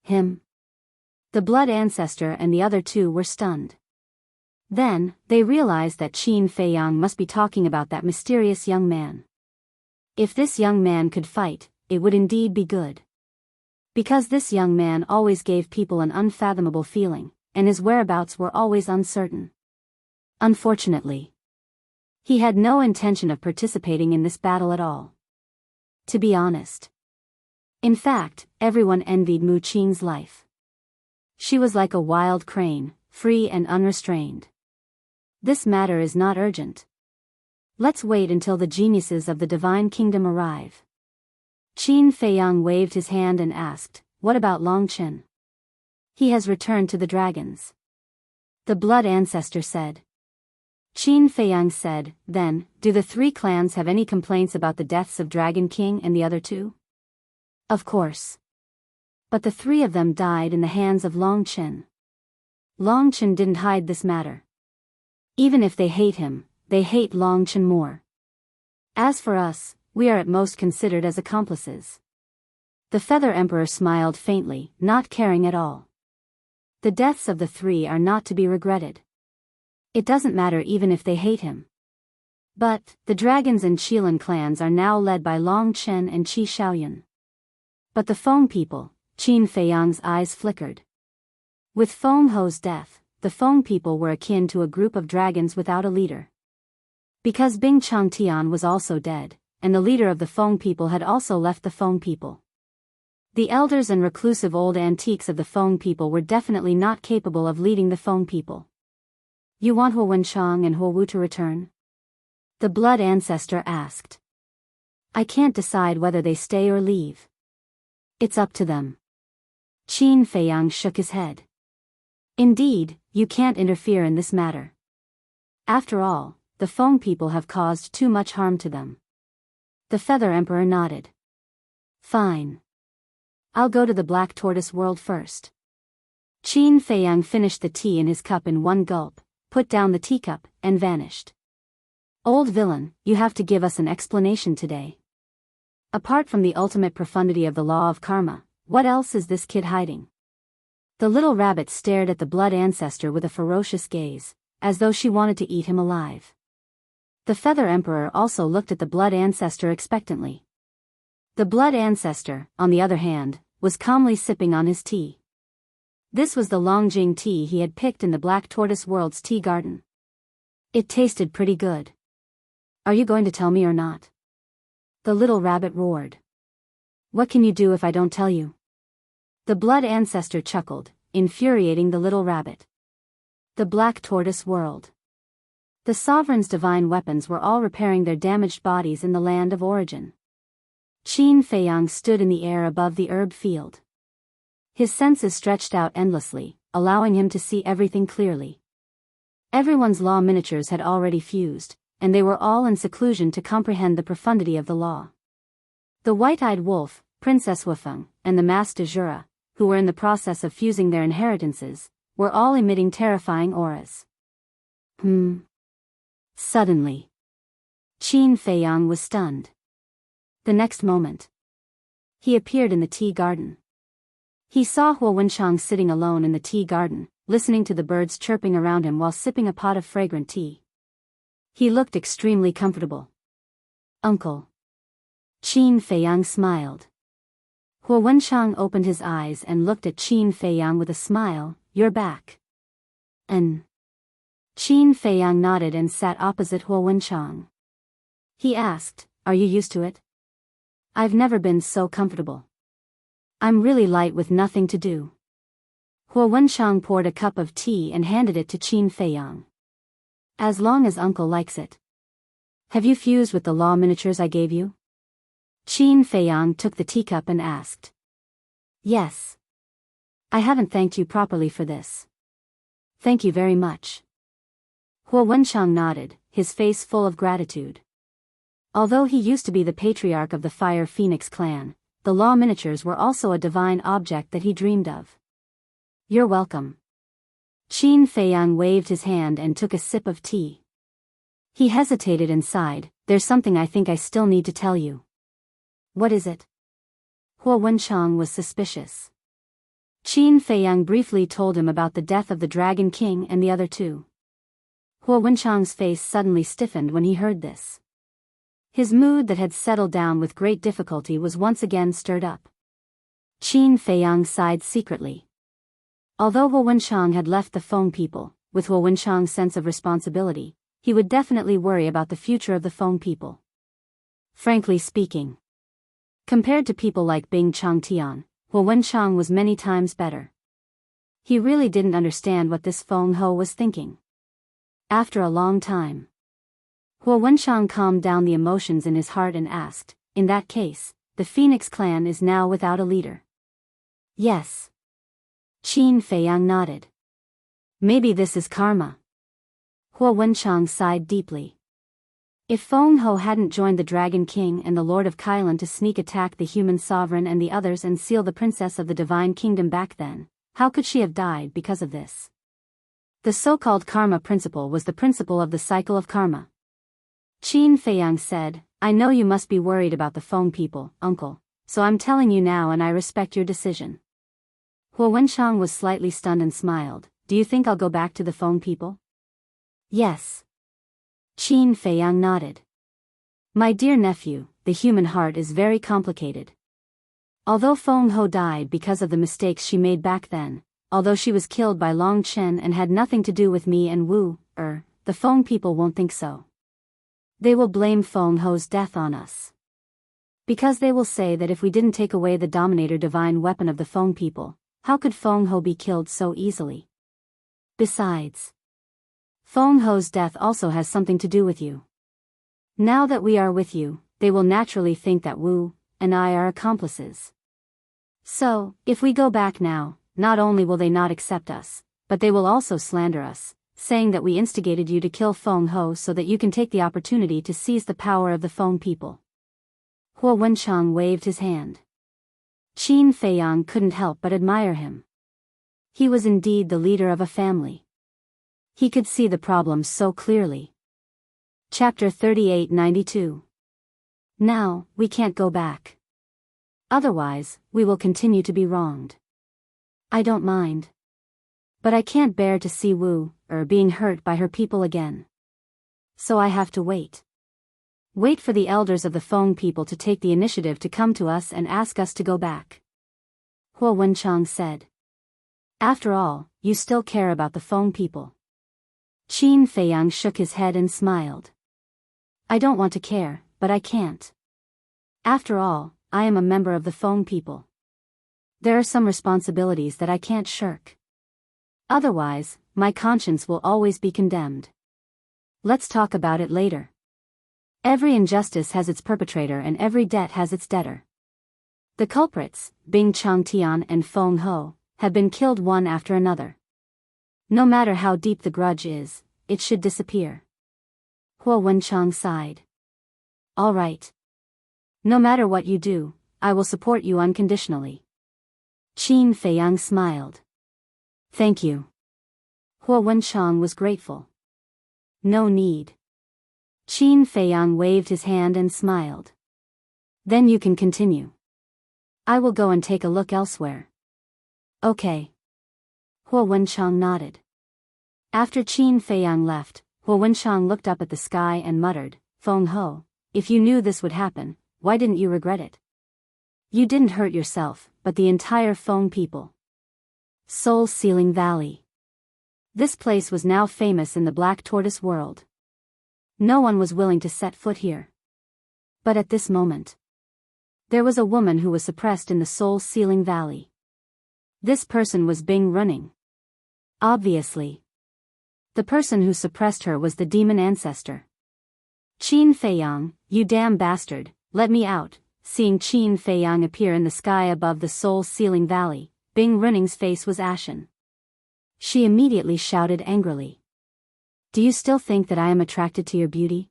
Him? The Blood Ancestor and the other 2 were stunned. Then, they realized that Qin Feiyang must be talking about that mysterious young man. If this young man could fight, it would indeed be good. Because this young man always gave people an unfathomable feeling, and his whereabouts were always uncertain. Unfortunately, he had no intention of participating in this battle at all. To be honest. In fact, everyone envied Mu Qing's life. She was like a wild crane, free and unrestrained. This matter is not urgent. Let's wait until the geniuses of the Divine Kingdom arrive. Qin Feiyang waved his hand and asked, what about Long Chen? He has returned to the dragons. The Blood Ancestor said. Qin Feiyang said, then, do the 3 clans have any complaints about the deaths of Dragon King and the other 2? Of course. But the 3 of them died in the hands of Long Chen. Long Chen didn't hide this matter. Even if they hate him, they hate Long Chen more. As for us, we are at most considered as accomplices. The Feather Emperor smiled faintly, not caring at all. The deaths of the 3 are not to be regretted. It doesn't matter even if they hate him. But, the dragons and Qilin clans are now led by Long Chen and Qi Shaoyun. But the Feng people, Qin Feiyang's eyes flickered. With Feng Ho's death, the Feng people were akin to a group of dragons without a leader. Because Bing Changtian was also dead, and the leader of the Feng people had also left the Feng people. The elders and reclusive old antiques of the Feng people were definitely not capable of leading the Feng people. You want Huo Wenchang and Huo Wu to return? The Blood Ancestor asked. I can't decide whether they stay or leave. It's up to them. Qin Feiyang shook his head. Indeed, you can't interfere in this matter. After all, the Feng people have caused too much harm to them. The Feather Emperor nodded. Fine. I'll go to the Black Tortoise world first. Qin Feiyang finished the tea in his cup in one gulp, put down the teacup, and vanished. Old villain, you have to give us an explanation today. Apart from the ultimate profundity of the law of karma, what else is this kid hiding? The little rabbit stared at the Blood Ancestor with a ferocious gaze, as though she wanted to eat him alive. The Feather Emperor also looked at the Blood Ancestor expectantly. The Blood Ancestor, on the other hand, was calmly sipping on his tea. This was the Longjing tea he had picked in the Black Tortoise World's tea garden. It tasted pretty good. Are you going to tell me or not? The little rabbit roared. What can you do if I don't tell you? The blood ancestor chuckled, infuriating the little rabbit. The black tortoise whirled. The sovereign's divine weapons were all repairing their damaged bodies in the land of origin. Qin Feiyang stood in the air above the herb field. His senses stretched out endlessly, allowing him to see everything clearly. Everyone's law miniatures had already fused, and they were all in seclusion to comprehend the profundity of the law. The white-eyed wolf, Princess Wufeng, and the Mas de Jura, who were in the process of fusing their inheritances, were all emitting terrifying auras. Suddenly, Qin Feiyang was stunned. The next moment, he appeared in the tea garden. He saw Huo Wenchang sitting alone in the tea garden, listening to the birds chirping around him while sipping a pot of fragrant tea. He looked extremely comfortable. Uncle. Qin Feiyang smiled. Huo Wenchang opened his eyes and looked at Qin Feiyang with a smile. You're back. Qin Feiyang nodded and sat opposite Huo Wenchang. He asked, Are you used to it? I've never been so comfortable. I'm really light with nothing to do. Huo Wenchang poured a cup of tea and handed it to Qin Feiyang. As long as uncle likes it. Have you fused with the law miniatures I gave you? Qin Feiyang took the teacup and asked. Yes. I haven't thanked you properly for this. Thank you very much. Huo Wenchang nodded, his face full of gratitude. Although he used to be the patriarch of the Fire Phoenix clan, the law miniatures were also a divine object that he dreamed of. You're welcome. Qin Feiyang waved his hand and took a sip of tea. He hesitated and sighed. There's something I think I still need to tell you. What is it? Huo Wenchang was suspicious. Qin Feiyang briefly told him about the death of the Dragon King and the other two. Huo Wenchang's face suddenly stiffened when he heard this. His mood that had settled down with great difficulty was once again stirred up. Qin Feiyang sighed secretly. Although Huo Wenchang had left the Feng people, with Huo Wenchang's sense of responsibility, he would definitely worry about the future of the Feng people. Frankly speaking, compared to people like Bing Changtian, Huo Wenchang was many times better. He really didn't understand what this Feng Ho was thinking. After a long time, Huo Wenchang calmed down the emotions in his heart and asked, In that case, the Phoenix clan is now without a leader. Yes. Qin Feiyang nodded. Maybe this is karma. Huo Wenchang sighed deeply. If Feng Ho hadn't joined the Dragon King and the Lord of Kailan to sneak attack the human sovereign and the others and seal the princess of the Divine Kingdom back then, how could she have died because of this? The so-called karma principle was the principle of the cycle of karma. Qin Feiyang said, I know you must be worried about the Feng people, uncle, so I'm telling you now and I respect your decision. Huo Wenchang was slightly stunned and smiled. Do you think I'll go back to the Feng people? Yes. Qin Feiyang nodded. My dear nephew, the human heart is very complicated. Although Feng Ho died because of the mistakes she made back then, although she was killed by Long Chen and had nothing to do with me and Wu, the Feng people won't think so. They will blame Feng Ho's death on us. Because they will say that if we didn't take away the Dominator divine weapon of the Feng people, how could Feng Ho be killed so easily? Besides, Feng Ho's death also has something to do with you. Now that we are with you, they will naturally think that Wu and I are accomplices. So, if we go back now, not only will they not accept us, but they will also slander us, saying that we instigated you to kill Feng Ho so that you can take the opportunity to seize the power of the Feng people. Huo Wenchang waved his hand. Qin Feiyang couldn't help but admire him. He was indeed the leader of a family. He could see the problems so clearly. Chapter 3892. Now, we can't go back. Otherwise, we will continue to be wronged. I don't mind. But I can't bear to see Wu, being hurt by her people again. So I have to wait. Wait for the elders of the Feng people to take the initiative to come to us and ask us to go back. Huo Wenchang said. After all, you still care about the Feng people. Qin Feiyang shook his head and smiled. I don't want to care, but I can't. After all, I am a member of the Feng people. There are some responsibilities that I can't shirk. Otherwise, my conscience will always be condemned. Let's talk about it later. Every injustice has its perpetrator and every debt has its debtor. The culprits, Bing Changtian and Feng Ho, have been killed one after another. No matter how deep the grudge is, it should disappear. Huo Wenchang sighed. All right. No matter what you do, I will support you unconditionally. Qin Feiyang smiled. Thank you. Huo Wenchang was grateful. No need. Qin Feiyang waved his hand and smiled. Then you can continue. I will go and take a look elsewhere. Okay. Huo Wenchang nodded. After Qin Feiyang left, Huo Wenchang looked up at the sky and muttered, Feng Ho, if you knew this would happen, why didn't you regret it? You didn't hurt yourself, but the entire Feng people. Soul Sealing Valley. This place was now famous in the Black Tortoise world. No one was willing to set foot here. But at this moment, there was a woman who was suppressed in the Soul Sealing Valley. This person was Bing Running. Obviously. The person who suppressed her was the demon ancestor. Qin Feiyang, you damn bastard, let me out. Seeing Qin Feiyang appear in the sky above the Soul Sealing Valley, Bing Running's face was ashen. She immediately shouted angrily. Do you still think that I am attracted to your beauty?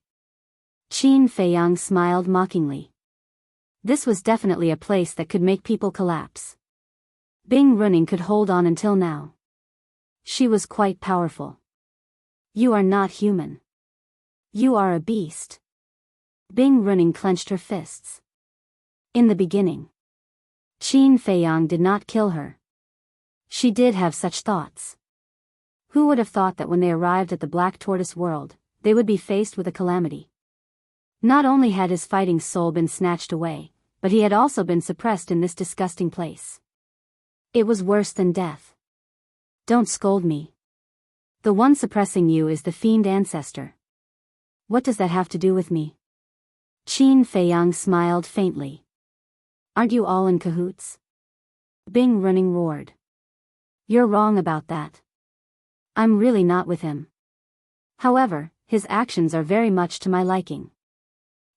Qin Feiyang smiled mockingly. This was definitely a place that could make people collapse. Bing Running could hold on until now. She was quite powerful. You are not human. You are a beast. Bing Running clenched her fists. In the beginning, Qin Feiyang did not kill her. She did have such thoughts. Who would have thought that when they arrived at the Black Tortoise world, they would be faced with a calamity? Not only had his fighting soul been snatched away, but he had also been suppressed in this disgusting place. It was worse than death. Don't scold me. The one suppressing you is the fiend ancestor. What does that have to do with me? Qin Feiyang smiled faintly. Aren't you all in cahoots? Bing Running roared. You're wrong about that. I'm really not with him. However, his actions are very much to my liking.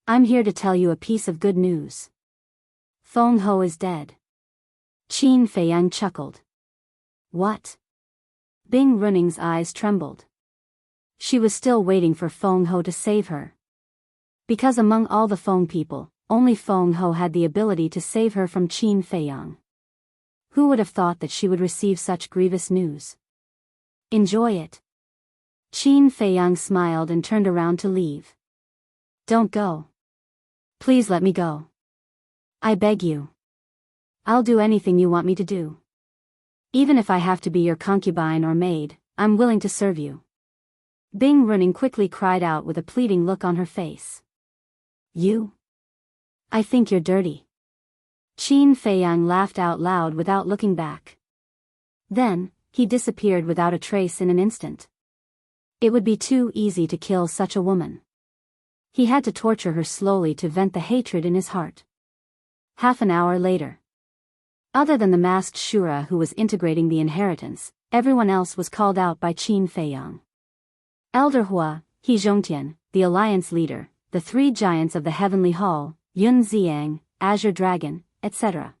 I'm here to tell you a piece of good news. Feng Ho is dead. Qin Feiyang chuckled. What? Bing Running's eyes trembled. She was still waiting for Feng Ho to save her. Because among all the Feng people, only Feng Ho had the ability to save her from Qin Feiyang. Who would have thought that she would receive such grievous news? Enjoy it. Qin Feiyang smiled and turned around to leave. Don't go. Please let me go. I beg you. I'll do anything you want me to do. Even if I have to be your concubine or maid, I'm willing to serve you. Bing Running quickly cried out with a pleading look on her face. You? I think you're dirty. Qin Feiyang laughed out loud without looking back. Then, he disappeared without a trace in an instant. It would be too easy to kill such a woman. He had to torture her slowly to vent the hatred in his heart. Half an hour later. Other than the masked Shura who was integrating the inheritance, everyone else was called out by Qin Feiyang. Elder Hua, He Zhongtian, the alliance leader, the three giants of the Heavenly Hall, Yun Xiang, Azure Dragon, etc.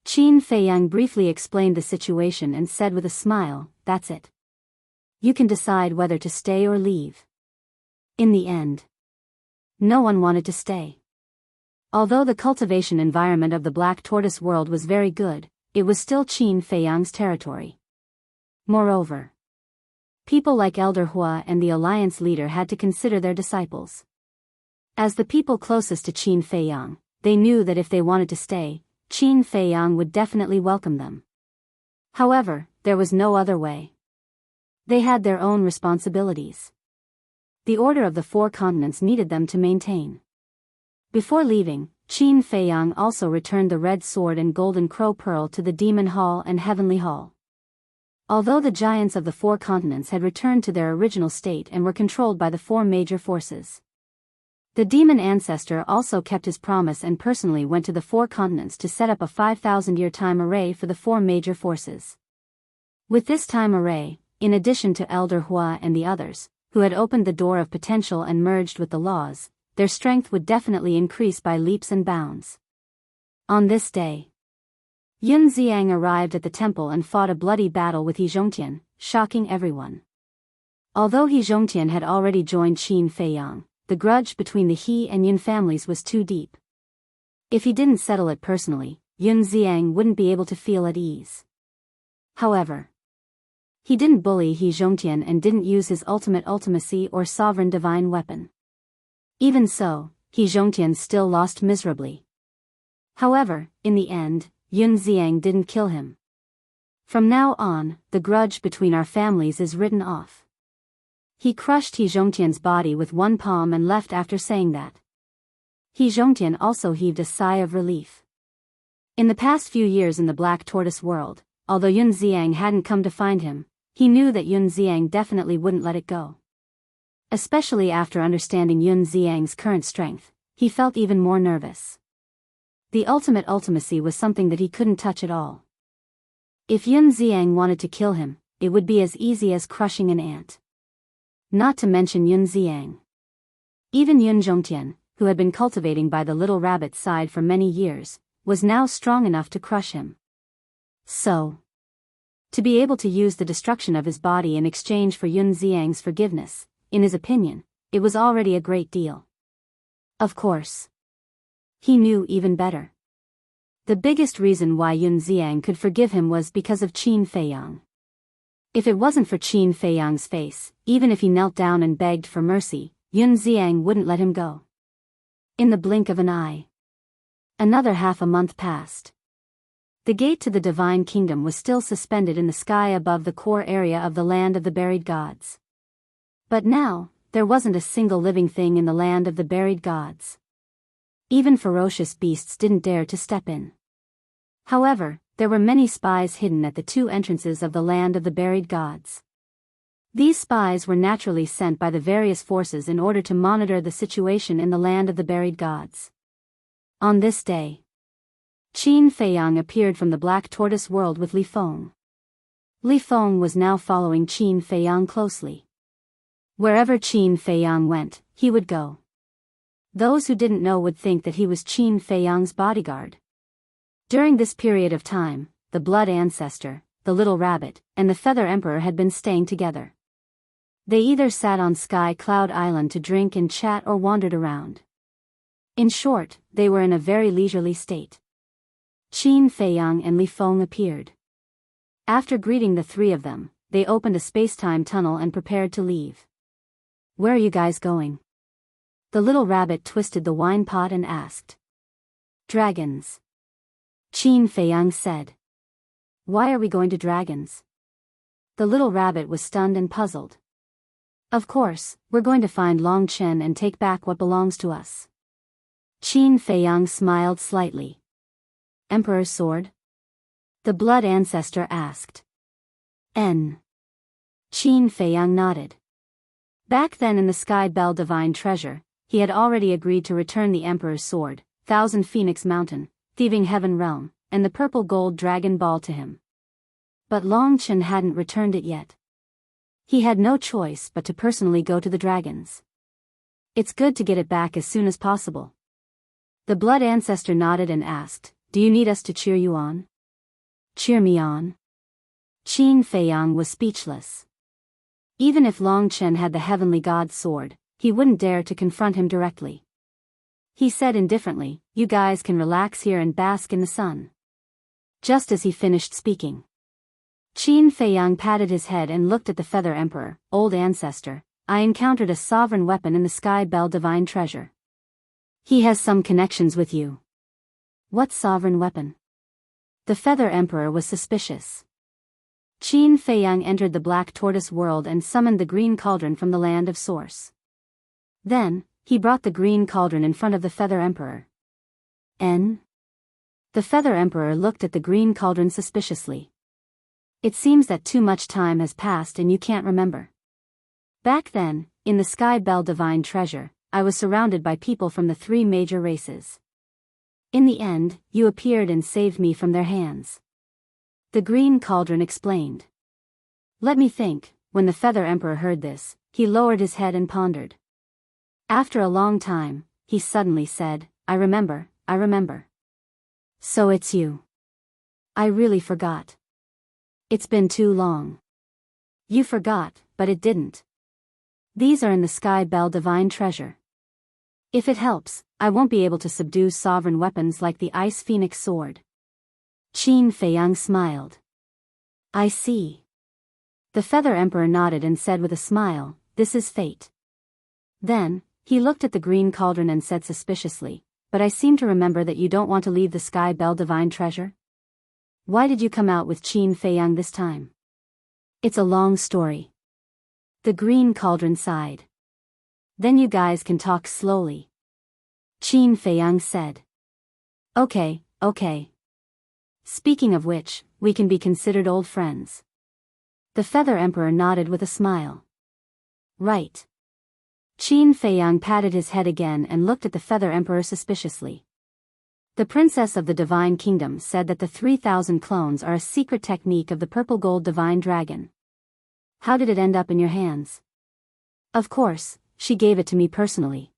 Qin Feiyang briefly explained the situation and said with a smile, that's it. You can decide whether to stay or leave. In the end, no one wanted to stay. Although the cultivation environment of the Black Tortoise world was very good, it was still Qin Feiyang's territory. Moreover, people like Elder Hua and the alliance leader had to consider their disciples. As the people closest to Qin Feiyang, they knew that if they wanted to stay, Qin Feiyang would definitely welcome them. However, there was no other way. They had their own responsibilities. The Order of the Four Continents needed them to maintain. Before leaving, Qin Feiyang also returned the Red Sword and Golden Crow Pearl to the Demon Hall and Heavenly Hall. Although the giants of the Four Continents had returned to their original state and were controlled by the four major forces, The demon ancestor also kept his promise and personally went to the 4 continents to set up a 5,000-year time array for the 4 major forces. With this time array, in addition to Elder Hua and the others, who had opened the door of potential and merged with the laws, their strength would definitely increase by leaps and bounds. On this day, Yun Xiang arrived at the temple and fought a bloody battle with He Zhongtian, shocking everyone. Although He Zhongtian had already joined Qin Feiyang, the grudge between the He and Yun families was too deep. If he didn't settle it personally, Yun Xiang wouldn't be able to feel at ease. However, he didn't bully He Zhongtian and didn't use his ultimate ultimacy or sovereign divine weapon. Even so, He Zhongtian still lost miserably. However, in the end, Yun Xiang didn't kill him. From now on, the grudge between our families is written off. He crushed He Zhongtian's body with one palm and left after saying that. He Zhongtian also heaved a sigh of relief. In the past few years in the Black Tortoise world, although Yun Xiang hadn't come to find him, he knew that Yun Xiang definitely wouldn't let it go. Especially after understanding Yun Xiang's current strength, he felt even more nervous. The ultimate ultimacy was something that he couldn't touch at all. If Yun Xiang wanted to kill him, it would be as easy as crushing an ant. Not to mention Yun Xiang. Even Yun Zhongtian, who had been cultivating by the little rabbit's side for many years, was now strong enough to crush him. So, to be able to use the destruction of his body in exchange for Yun Xiang's forgiveness, in his opinion, it was already a great deal. Of course, he knew even better. The biggest reason why Yun Xiang could forgive him was because of Qin Feiyang. If it wasn't for Qin Feiyang's face, even if he knelt down and begged for mercy, Yun Xiang wouldn't let him go. In the blink of an eye, another half a month passed. The gate to the divine kingdom was still suspended in the sky above the core area of the land of the buried gods. But now, there wasn't a single living thing in the land of the buried gods. Even ferocious beasts didn't dare to step in. However, there were many spies hidden at the 2 entrances of the land of the buried gods. These spies were naturally sent by the various forces in order to monitor the situation in the land of the buried gods. On this day, Qin Feiyang appeared from the Black Tortoise world with Li Feng. Li Feng was now following Qin Feiyang closely. Wherever Qin Feiyang went, he would go. Those who didn't know would think that he was Qin Feiyang's bodyguard. During this period of time, the Blood Ancestor, the Little Rabbit, and the Feather Emperor had been staying together. They either sat on Sky Cloud Island to drink and chat or wandered around. In short, they were in a very leisurely state. Qin Feiyang and Li Feng appeared. After greeting the 3 of them, they opened a space-time tunnel and prepared to leave. "Where are you guys going?" The little rabbit twisted the wine pot and asked. "Dragons," Qin Feiyang said. "Why are we going to dragons?" The little rabbit was stunned and puzzled. "Of course, we're going to find Long Chen and take back what belongs to us." Qin Feiyang smiled slightly. "Emperor's sword?" the Blood Ancestor asked. Qin Feiyang nodded. Back then in the Sky Bell Divine Treasure, he had already agreed to return the Emperor's sword, Thousand Phoenix Mountain, Thieving Heaven Realm, and the purple gold dragon ball to him. But Long Chen hadn't returned it yet. He had no choice but to personally go to the dragons. "It's good to get it back as soon as possible." The Blood Ancestor nodded and asked, "Do you need us to cheer you on?" "Cheer me on?" Qin Feiyang was speechless. Even if Long Chen had the heavenly god's sword, he wouldn't dare to confront him directly. He said indifferently, "You guys can relax here and bask in the sun." Just as he finished speaking, Qin Feiyang patted his head and looked at the Feather Emperor. "Old Ancestor, I encountered a sovereign weapon in the Sky Bell Divine Treasure. He has some connections with you." "What sovereign weapon?" The Feather Emperor was suspicious. Qin Feiyang entered the Black Tortoise world and summoned the Green Cauldron from the land of Source. Then, he brought the Green Cauldron in front of the Feather Emperor. The Feather Emperor looked at the Green Cauldron suspiciously. "It seems that too much time has passed and you can't remember. Back then, in the Sky Bell Divine Treasure, I was surrounded by people from the 3 major races. In the end, you appeared and saved me from their hands. The Green Cauldron explained. Let me think. When the Feather Emperor heard this, he lowered his head and pondered. After a long time, he suddenly said, I remember. So it's you. I really forgot. It's been too long. You forgot, but it didn't. These are in the Sky Bell Divine Treasure. If it helps, I won't be able to subdue sovereign weapons like the Ice Phoenix Sword. Qin Feiyang smiled. I see. The Feather Emperor nodded and said with a smile, this is fate. Then, he looked at the Green Cauldron and said suspiciously, but I seem to remember that you don't want to leave the Sky Bell Divine Treasure? Why did you come out with Qin Feiyang this time? It's a long story. The Green Cauldron sighed. Then you guys can talk slowly. Qin Feiyang said. Okay. Speaking of which, we can be considered old friends. The Feather Emperor nodded with a smile. Right. Qin Feiyang patted his head again and looked at the Feather Emperor suspiciously. The Princess of the Divine Kingdom said that the 3,000 clones are a secret technique of the Purple Gold Divine Dragon. How did it end up in your hands? Of course, she gave it to me personally.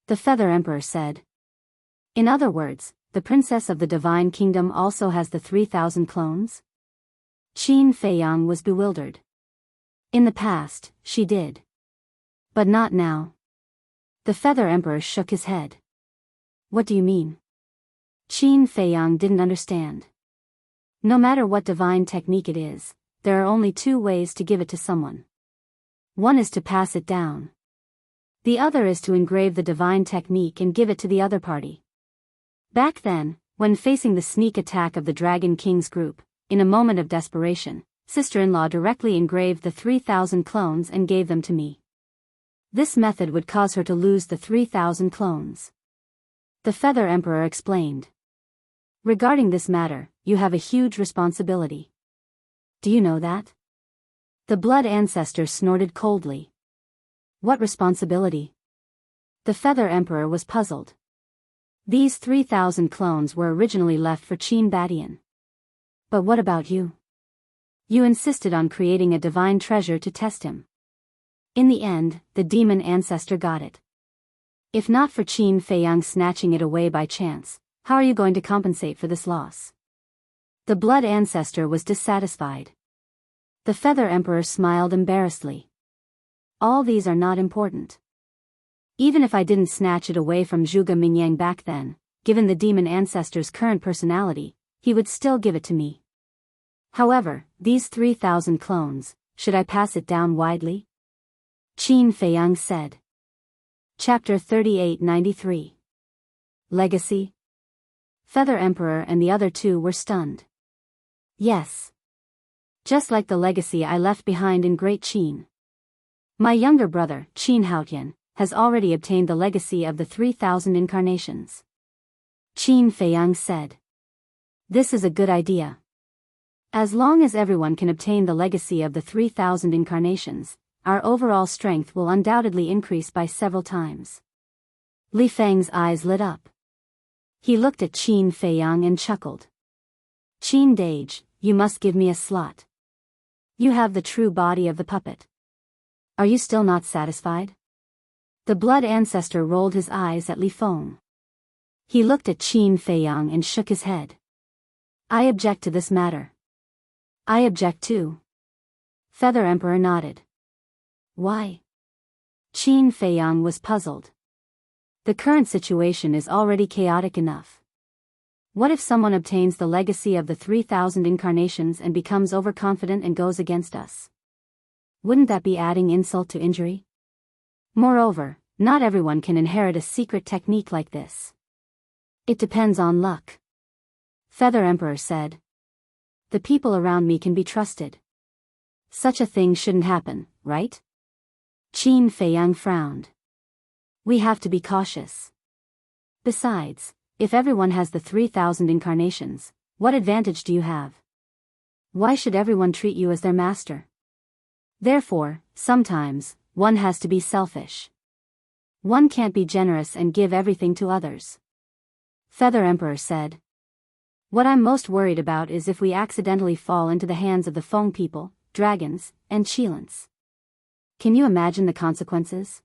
The Feather Emperor said. In other words, the Princess of the Divine Kingdom also has the 3,000 clones? Qin Feiyang was bewildered. In the past, she did. But not now. The Feather Emperor shook his head. What do you mean? Qin Feiyang didn't understand. No matter what divine technique it is, there are only 2 ways to give it to someone. One is to pass it down. The other is to engrave the divine technique and give it to the other party. Back then, when facing the sneak attack of the Dragon King's group, in a moment of desperation, sister-in-law directly engraved the 3,000 clones and gave them to me. This method would cause her to lose the 3,000 clones. The Feather Emperor explained. Regarding this matter, you have a huge responsibility. Do you know that? The Blood Ancestor snorted coldly. What responsibility? The Feather Emperor was puzzled. These 3,000 clones were originally left for Qin Badian. But what about you? You insisted on creating a divine treasure to test him. In the end, the demon ancestor got it. If not for Qin Feiyang snatching it away by chance, how are you going to compensate for this loss? The Blood Ancestor was dissatisfied. The Feather Emperor smiled embarrassedly. All these are not important. Even if I didn't snatch it away from Zhuge Mingyang back then, given the demon ancestor's current personality, he would still give it to me. However, these 3,000 clones, should I pass it down widely? Qin Feiyang said. Chapter 3893. Legacy? Feather Emperor and the other 2 were stunned. Yes. Just like the legacy I left behind in Great Qin. My younger brother, Qin Haotian, has already obtained the legacy of the 3,000 incarnations. Qin Feiyang said. This is a good idea. As long as everyone can obtain the legacy of the 3,000 incarnations, our overall strength will undoubtedly increase by several times. Li Feng's eyes lit up. He looked at Qin Feiyang and chuckled. Qin Dage, you must give me a slot. You have the true body of the puppet. Are you still not satisfied? The Blood Ancestor rolled his eyes at Li Feng. He looked at Qin Feiyang and shook his head. I object to this matter. I object too. Feather Emperor nodded. Why? Qin Feiyang was puzzled. The current situation is already chaotic enough. What if someone obtains the legacy of the 3,000 incarnations and becomes overconfident and goes against us? Wouldn't that be adding insult to injury? Moreover, not everyone can inherit a secret technique like this. It depends on luck. Feather Emperor said. The people around me can be trusted. Such a thing shouldn't happen, right? Qin Feiyang frowned. We have to be cautious. Besides, if everyone has the 3,000 incarnations, what advantage do you have? Why should everyone treat you as their master? Therefore, sometimes, one has to be selfish. One can't be generous and give everything to others. Feather Emperor said. What I'm most worried about is if we accidentally fall into the hands of the Feng people, dragons, and Qilins. Can you imagine the consequences?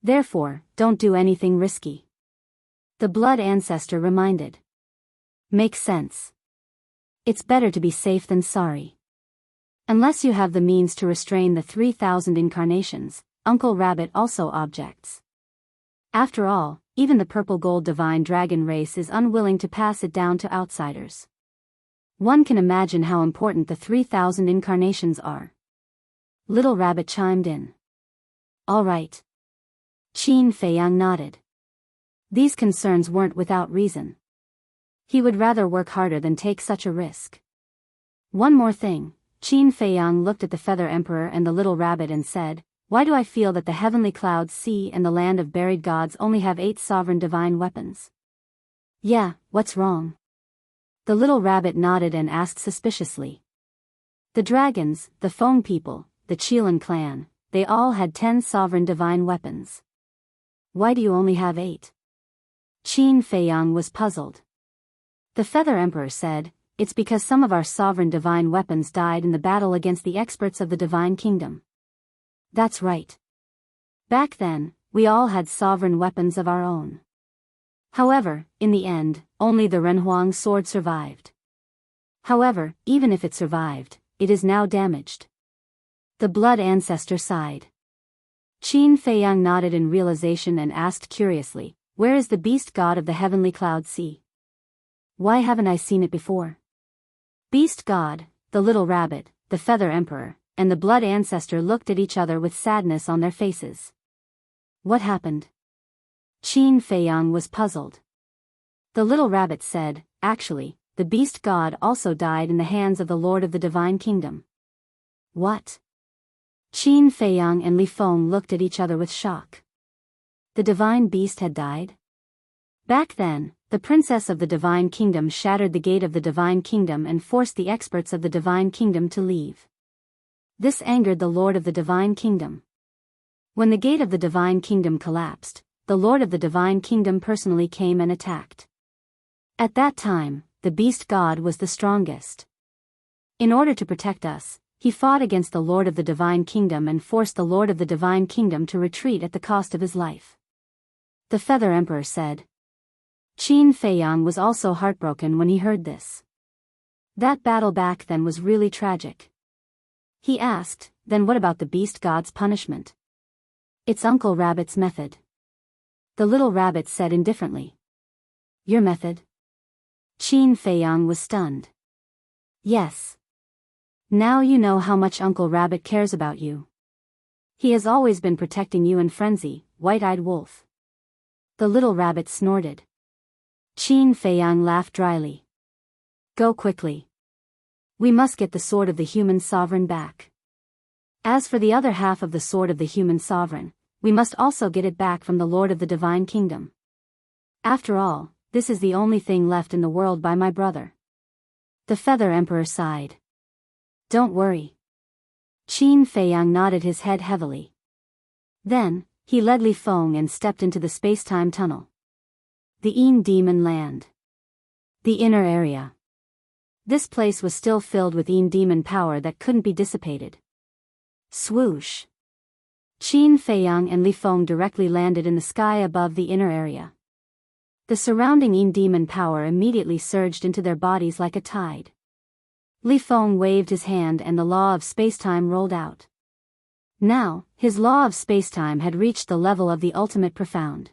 Therefore, don't do anything risky. The Blood Ancestor reminded. Makes sense. It's better to be safe than sorry. Unless you have the means to restrain the 3,000 incarnations, Uncle Rabbit also objects. After all, even the purple gold divine dragon race is unwilling to pass it down to outsiders. One can imagine how important the 3,000 incarnations are. Little Rabbit chimed in. All right. Qin Feiyang nodded. These concerns weren't without reason. He would rather work harder than take such a risk. One more thing, Qin Feiyang looked at the Feather Emperor and the Little Rabbit and said, why do I feel that the heavenly clouds sea and the land of buried gods only have 8 sovereign divine weapons? Yeah, what's wrong? The Little Rabbit nodded and asked suspiciously. The dragons, the Feng people, the Qilin clan, they all had 10 sovereign divine weapons. Why do you only have 8? Qin Feiyang was puzzled. The Feather Emperor said, it's because some of our sovereign divine weapons died in the battle against the experts of the Divine Kingdom. That's right. Back then, we all had sovereign weapons of our own. However, in the end, only the Renhuang sword survived. However, even if it survived, it is now damaged. The Blood Ancestor sighed. Qin Feiyang nodded in realization and asked curiously, where is the beast god of the heavenly cloud sea? Why haven't I seen it before? Beast god, the Little Rabbit, the Feather Emperor, and the Blood Ancestor looked at each other with sadness on their faces. What happened? Qin Feiyang was puzzled. The Little Rabbit said, actually, the beast god also died in the hands of the Lord of the Divine Kingdom. What? Qin Feiyang and Li Feng looked at each other with shock. The divine beast had died? Back then, the princess of the Divine Kingdom shattered the gate of the Divine Kingdom and forced the experts of the Divine Kingdom to leave. This angered the Lord of the Divine Kingdom. When the gate of the Divine Kingdom collapsed, the Lord of the Divine Kingdom personally came and attacked. At that time, the beast god was the strongest. In order to protect us, he fought against the Lord of the Divine Kingdom and forced the Lord of the Divine Kingdom to retreat at the cost of his life. The Feather Emperor said. Qin Feiyang was also heartbroken when he heard this. That battle back then was really tragic. He asked, then what about the beast god's punishment? It's Uncle Rabbit's method. The Little Rabbit said indifferently. Your method? Qin Feiyang was stunned. Yes. Now you know how much Uncle Rabbit cares about you. He has always been protecting you and Frenzy, White-Eyed Wolf. The Little Rabbit snorted. Qin Feiyang laughed dryly. Go quickly. We must get the sword of the human sovereign back. As for the other half of the sword of the human sovereign, we must also get it back from the Lord of the Divine Kingdom. After all, this is the only thing left in the world by my brother. The Feather Emperor sighed. Don't worry. Qin Feiyang nodded his head heavily. Then, he led Li Feng and stepped into the space-time tunnel. The Een Demon Land. The inner area. This place was still filled with Een demon power that couldn't be dissipated. Swoosh. Qin Feiyang and Li Feng directly landed in the sky above the inner area. The surrounding Een demon power immediately surged into their bodies like a tide. Li Feng waved his hand and the law of spacetime rolled out. Now, his law of spacetime had reached the level of the ultimate profound.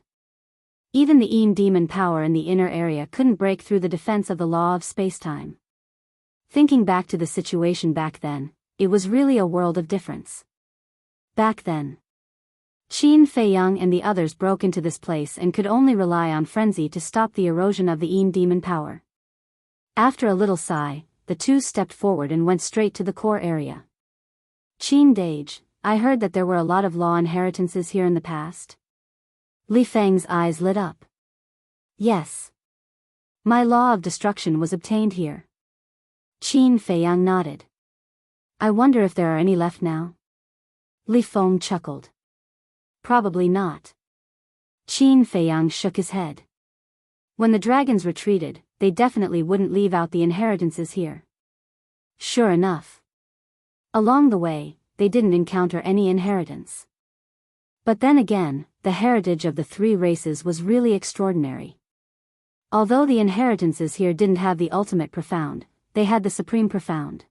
Even the Een demon power in the inner area couldn't break through the defense of the law of spacetime. Thinking back to the situation back then, it was really a world of difference. Back then, Qin Feiyang and the others broke into this place and could only rely on frenzy to stop the erosion of the Een demon power. After a little sigh, the two stepped forward and went straight to the core area. Qin Dage, I heard that there were a lot of law inheritances here in the past. Li Feng's eyes lit up. Yes. My law of destruction was obtained here. Qin Feiyang nodded. I wonder if there are any left now. Li Feng chuckled. Probably not. Qin Feiyang shook his head. When the dragons retreated, they definitely wouldn't leave out the inheritances here. Sure enough. Along the way, they didn't encounter any inheritance. But then again, the heritage of the three races was really extraordinary. Although the inheritances here didn't have the ultimate profound, they had the supreme profound.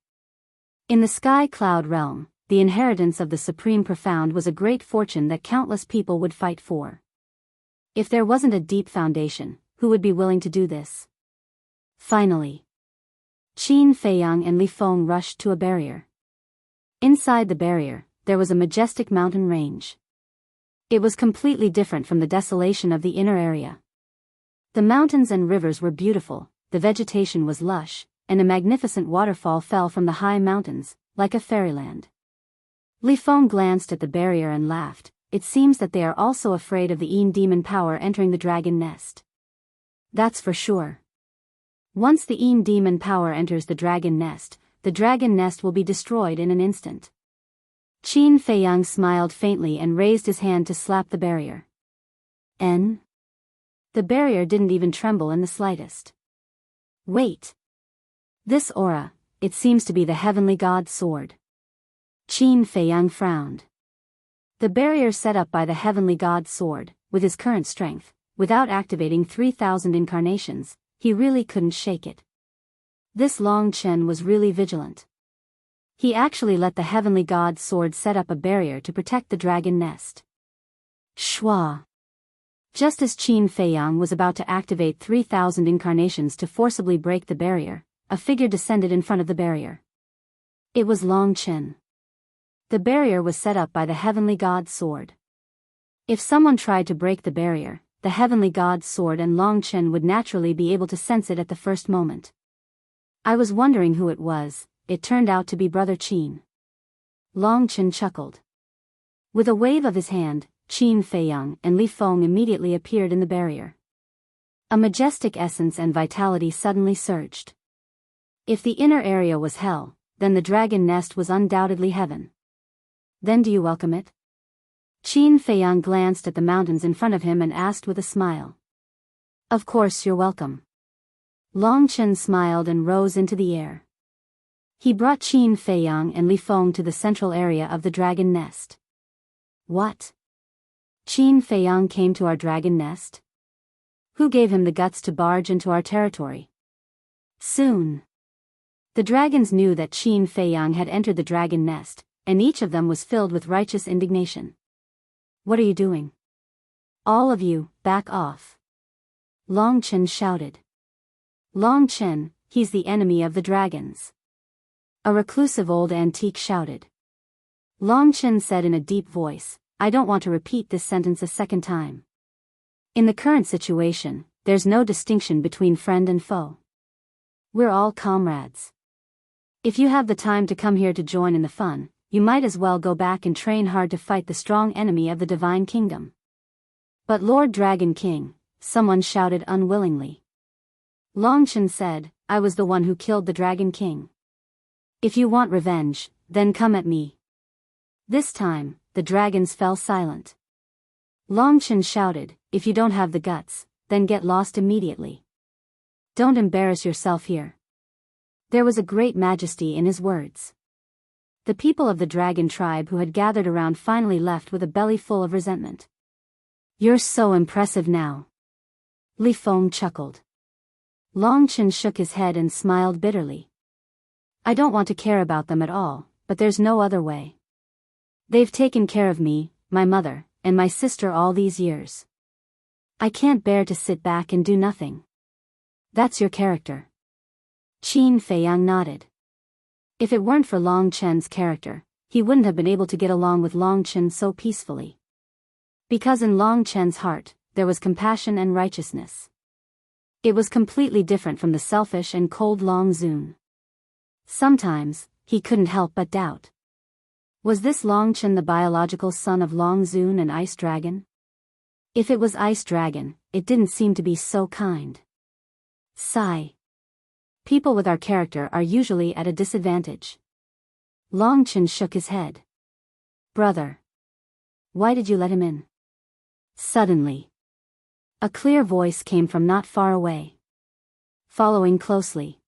In the sky cloud realm, the inheritance of the supreme profound was a great fortune that countless people would fight for. If there wasn't a deep foundation, who would be willing to do this? Finally, Qin Feiyang and Li Feng rushed to a barrier. Inside the barrier, there was a majestic mountain range. It was completely different from the desolation of the inner area. The mountains and rivers were beautiful, the vegetation was lush, and a magnificent waterfall fell from the high mountains, like a fairyland. Li Feng glanced at the barrier and laughed. It seems that they are also afraid of the Yin demon power entering the dragon nest. That's for sure. Once the Yin demon power enters the dragon nest will be destroyed in an instant. Qin Feiyang smiled faintly and raised his hand to slap the barrier. The barrier didn't even tremble in the slightest. Wait. This aura, it seems to be the heavenly god's sword. Qin Feiyang frowned. The barrier set up by the heavenly god's sword, with his current strength, without activating 3,000 incarnations, he really couldn't shake it. This Long Chen was really vigilant. He actually let the heavenly god's sword set up a barrier to protect the dragon nest. Shwa. Just as Qin Feiyang was about to activate 3,000 incarnations to forcibly break the barrier, a figure descended in front of the barrier. It was Long Chen. The barrier was set up by the heavenly god's sword. If someone tried to break the barrier, the heavenly god's sword and Long Chen would naturally be able to sense it at the first moment. I was wondering who it was. It turned out to be Brother Qin. Long Chen chuckled. With a wave of his hand, Qin Feiyang and Li Feng immediately appeared in the barrier. A majestic essence and vitality suddenly surged. If the inner area was hell, then the dragon nest was undoubtedly heaven. Then do you welcome it? Qin Feiyang glanced at the mountains in front of him and asked with a smile. Of course you're welcome. Long Chen smiled and rose into the air. He brought Qin Feiyang and Li Feng to the central area of the dragon nest. What? Qin Feiyang came to our dragon nest? Who gave him the guts to barge into our territory? Soon. The dragons knew that Qin Feiyang had entered the dragon nest, and each of them was filled with righteous indignation. What are you doing? All of you, back off. Long Chen shouted. Long Chen, he's the enemy of the dragons. A reclusive old antique shouted. Long Chen said in a deep voice, I don't want to repeat this sentence a second time. In the current situation, there's no distinction between friend and foe. We're all comrades. If you have the time to come here to join in the fun, you might as well go back and train hard to fight the strong enemy of the Divine Kingdom. But Lord Dragon King, someone shouted unwillingly. Long Chen said, I was the one who killed the Dragon King. If you want revenge, then come at me. This time, the dragons fell silent. Long Chen shouted, if you don't have the guts, then get lost immediately. Don't embarrass yourself here. There was a great majesty in his words. The people of the dragon tribe who had gathered around finally left with a belly full of resentment. You're so impressive now. Li Feng chuckled. Long Chen shook his head and smiled bitterly. I don't want to care about them at all, but there's no other way. They've taken care of me, my mother, and my sister all these years. I can't bear to sit back and do nothing. That's your character. Qin Feiyang nodded. If it weren't for Long Chen's character, he wouldn't have been able to get along with Long Chen so peacefully. Because in Long Chen's heart, there was compassion and righteousness. It was completely different from the selfish and cold Long Zun. Sometimes, he couldn't help but doubt. Was this Long Chen the biological son of Long Zun and Ice Dragon? If it was Ice Dragon, it didn't seem to be so kind. Sigh. People with our character are usually at a disadvantage. Long Chen shook his head. Brother. Why did you let him in? Suddenly. A clear voice came from not far away. Following closely,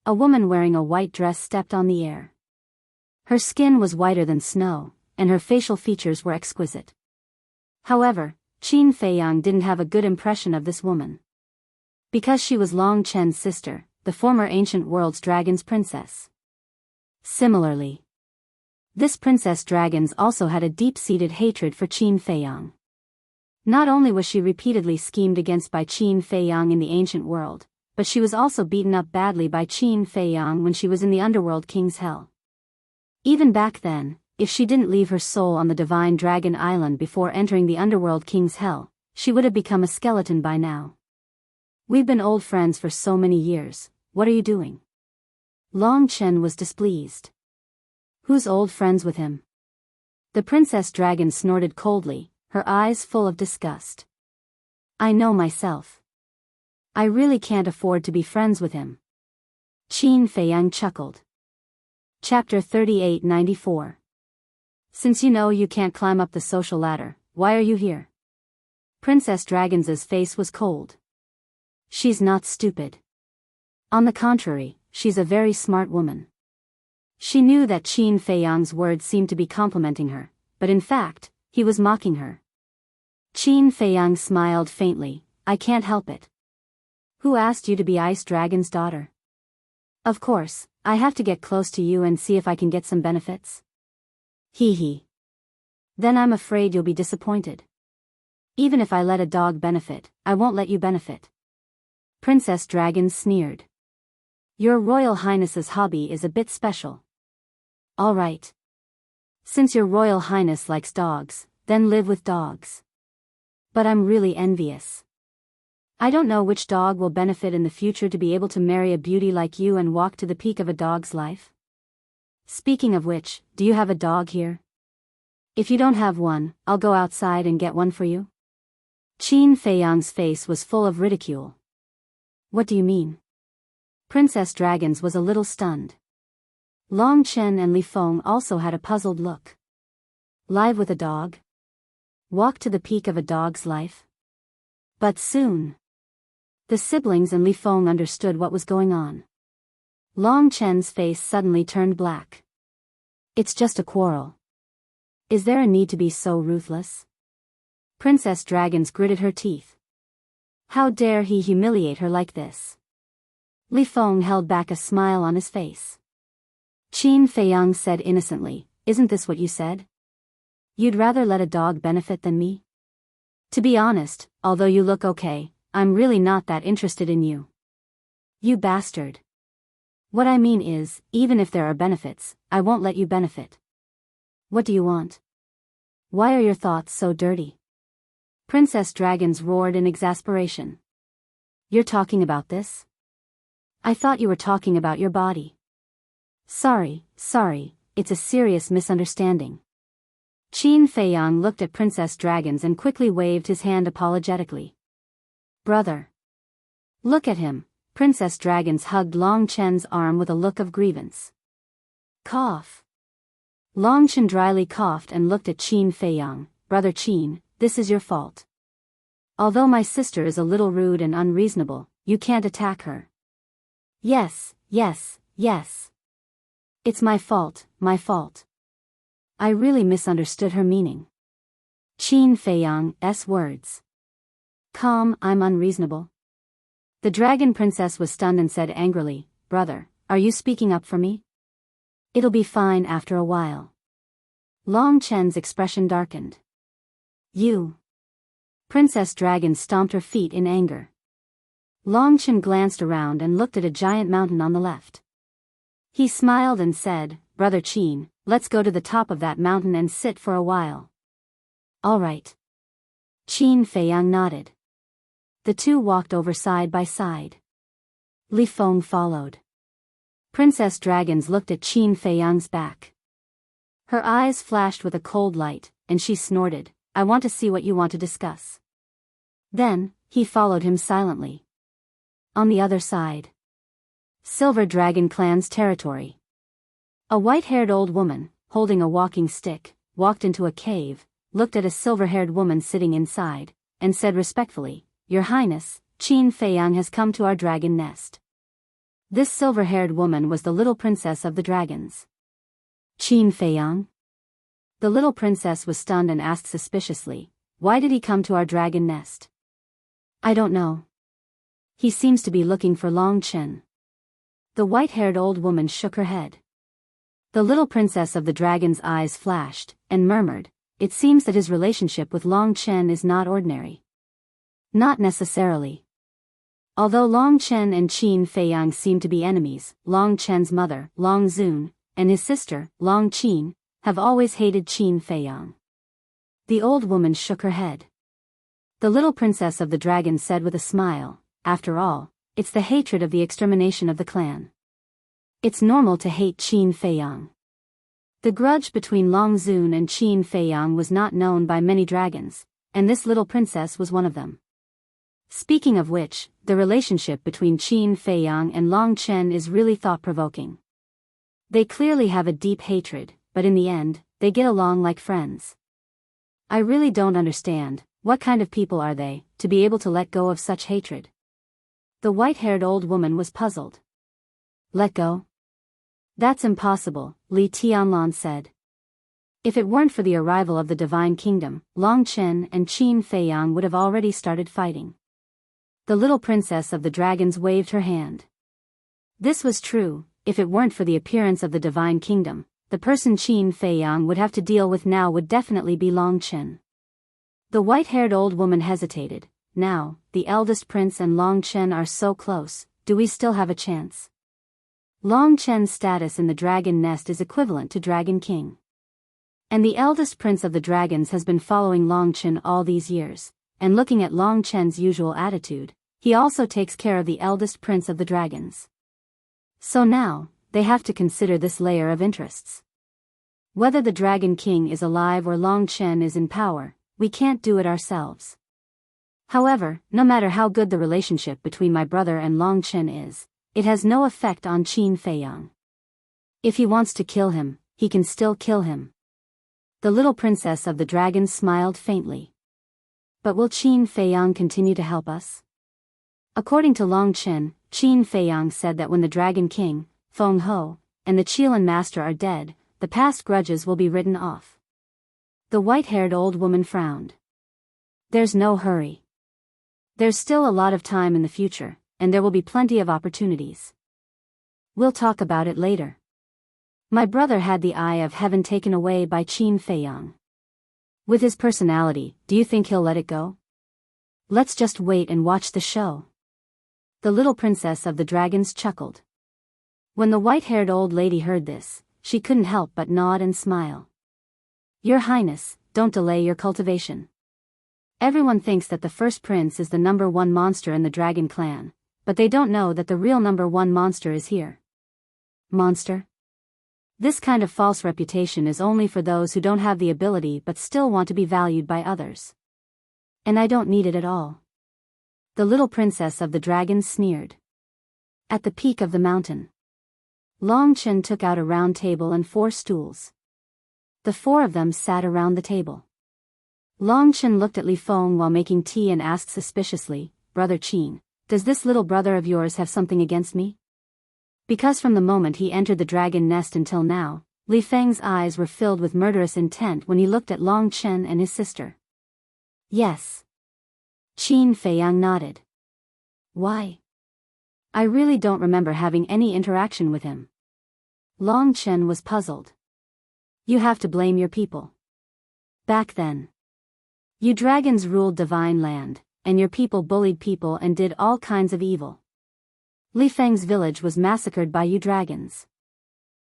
a woman wearing a white dress stepped on the air. Her skin was whiter than snow, and her facial features were exquisite. However, Qin Feiyang didn't have a good impression of this woman. Because she was Long Chen's sister, the former ancient world's dragon's princess. Similarly, this princess dragons also had a deep-seated hatred for Qin Feiyang. Not only was she repeatedly schemed against by Qin Feiyang in the ancient world, but she was also beaten up badly by Qin Feiyang when she was in the underworld king's hell. Even back then, if she didn't leave her soul on the divine dragon island before entering the underworld king's hell, she would have become a skeleton by now. We've been old friends for so many years, what are you doing? Long Chen was displeased. Who's old friends with him? The princess dragon snorted coldly, her eyes full of disgust. I know myself. I really can't afford to be friends with him. Qin Feiyang chuckled. Chapter 3894. Since you know you can't climb up the social ladder, why are you here? Princess Dragons's face was cold. She's not stupid. On the contrary, she's a very smart woman. She knew that Qin Feiyang's words seemed to be complimenting her, but in fact, he was mocking her. Qin Feiyang smiled faintly, I can't help it. Who asked you to be Ice Dragon's daughter? Of course, I have to get close to you and see if I can get some benefits. Hee hee. Then I'm afraid you'll be disappointed. Even if I let a dog benefit, I won't let you benefit. Princess Dragon sneered. Your Royal Highness's hobby is a bit special. All right. Since your Royal Highness likes dogs, then live with dogs. But I'm really envious. I don't know which dog will benefit in the future to be able to marry a beauty like you and walk to the peak of a dog's life. Speaking of which, do you have a dog here? If you don't have one, I'll go outside and get one for you. Qin Feiyang's face was full of ridicule. What do you mean? Princess Dragons was a little stunned. Long Chen and Li Feng also had a puzzled look. Live with a dog? Walk to the peak of a dog's life? But soon, the siblings and Li Feng understood what was going on. Long Chen's face suddenly turned black. It's just a quarrel. Is there a need to be so ruthless? Princess Dragons gritted her teeth. How dare he humiliate her like this? Li Feng held back a smile on his face. Qin Feiyang said innocently, isn't this what you said? You'd rather let a dog benefit than me? To be honest, although you look okay, I'm really not that interested in you. You bastard. What I mean is, even if there are benefits, I won't let you benefit. What do you want? Why are your thoughts so dirty? Princess Dragons roared in exasperation. You're talking about this? I thought you were talking about your body. Sorry, it's a serious misunderstanding. Qin Feiyang looked at Princess Dragons and quickly waved his hand apologetically. Brother. Look at him. Princess Dragons hugged Long Chen's arm with a look of grievance. Cough. Long Chen dryly coughed and looked at Qin Feiyang. Brother Qin, this is your fault. Although my sister is a little rude and unreasonable, you can't attack her. Yes. It's my fault. I really misunderstood her meaning. Qin Feiyang's words. Calm, I'm unreasonable. The dragon princess was stunned and said angrily, Brother, are you speaking up for me? It'll be fine after a while. Long Chen's expression darkened. You. Princess Dragon stomped her feet in anger. Long Chen glanced around and looked at a giant mountain on the left. He smiled and said, Brother Qin, let's go to the top of that mountain and sit for a while. All right. Qin Feiyang nodded. The two walked over side by side. Li Feng followed. Princess Dragons looked at Qin Feiyang's back. Her eyes flashed with a cold light, and she snorted, I want to see what you want to discuss. Then, he followed him silently. On the other side. Silver Dragon Clan's territory. A white-haired old woman, holding a walking stick, walked into a cave, looked at a silver-haired woman sitting inside, and said respectfully, "Your Highness, Qin Feiyang has come to our dragon nest." This silver-haired woman was the little princess of the dragons. Qin Feiyang? The little princess was stunned and asked suspiciously, "Why did he come to our dragon nest?" "I don't know. He seems to be looking for Long Chen." The white-haired old woman shook her head. The little princess of the dragon's eyes flashed, and murmured, "It seems that his relationship with Long Chen is not ordinary." "Not necessarily. Although Long Chen and Qin Feiyang seem to be enemies, Long Chen's mother, Long Zun, and his sister, Long Qin, have always hated Qin Feiyang." The old woman shook her head. The little princess of the dragon said with a smile, "After all, it's the hatred of the extermination of the clan. It's normal to hate Qin Feiyang." The grudge between Long Zun and Qin Feiyang was not known by many dragons, and this little princess was one of them. Speaking of which, the relationship between Qin Feiyang and Long Chen is really thought-provoking. They clearly have a deep hatred, but in the end, they get along like friends. I really don't understand, what kind of people are they, to be able to let go of such hatred? The white-haired old woman was puzzled. "Let go? That's impossible," Li Tianlan said. "If it weren't for the arrival of the Divine Kingdom, Long Chen and Qin Feiyang would have already started fighting." The little princess of the dragons waved her hand. This was true. If it weren't for the appearance of the Divine Kingdom, the person Qin Feiyang would have to deal with now would definitely be Long Chen. The white-haired old woman hesitated. "Now, the eldest prince and Long Chen are so close, do we still have a chance?" Long Chen's status in the dragon nest is equivalent to Dragon King. And the eldest prince of the dragons has been following Long Chen all these years, and looking at Long Chen's usual attitude, he also takes care of the eldest prince of the dragons. So now, they have to consider this layer of interests. Whether the Dragon King is alive or Long Chen is in power, we can't do it ourselves. However, no matter how good the relationship between my brother and Long Chen is, it has no effect on Qin Feiyang. If he wants to kill him, he can still kill him. The little princess of the dragons smiled faintly. "But will Qin Feiyang continue to help us?" According to Long Chen, Qin Feiyang said that when the Dragon King, Feng Ho, and the Qilin Master are dead, the past grudges will be written off. The white-haired old woman frowned. "There's no hurry. There's still a lot of time in the future, and there will be plenty of opportunities. We'll talk about it later. My brother had the eye of heaven taken away by Qin Feiyang. With his personality, do you think he'll let it go? Let's just wait and watch the show." The little princess of the dragons chuckled. When the white-haired old lady heard this, she couldn't help but nod and smile. "Your Highness, don't delay your cultivation. Everyone thinks that the first prince is the #1 monster in the dragon clan, but they don't know that the real #1 monster is here." "Monster?" This kind of false reputation is only for those who don't have the ability but still want to be valued by others. And I don't need it at all. The little princess of the dragons sneered. At the peak of the mountain, Long Chen took out a round table and 4 stools. The 4 of them sat around the table. Long Chen looked at Li Feng while making tea and asked suspiciously, "Brother Qin, does this little brother of yours have something against me?" Because from the moment he entered the dragon nest until now, Li Feng's eyes were filled with murderous intent when he looked at Long Chen and his sister. "Yes." Qin Feiyang nodded. "Why? I really don't remember having any interaction with him." Long Chen was puzzled. "You have to blame your people. Back then, you dragons ruled divine land, and your people bullied people and did all kinds of evil. Li Feng's village was massacred by you dragons.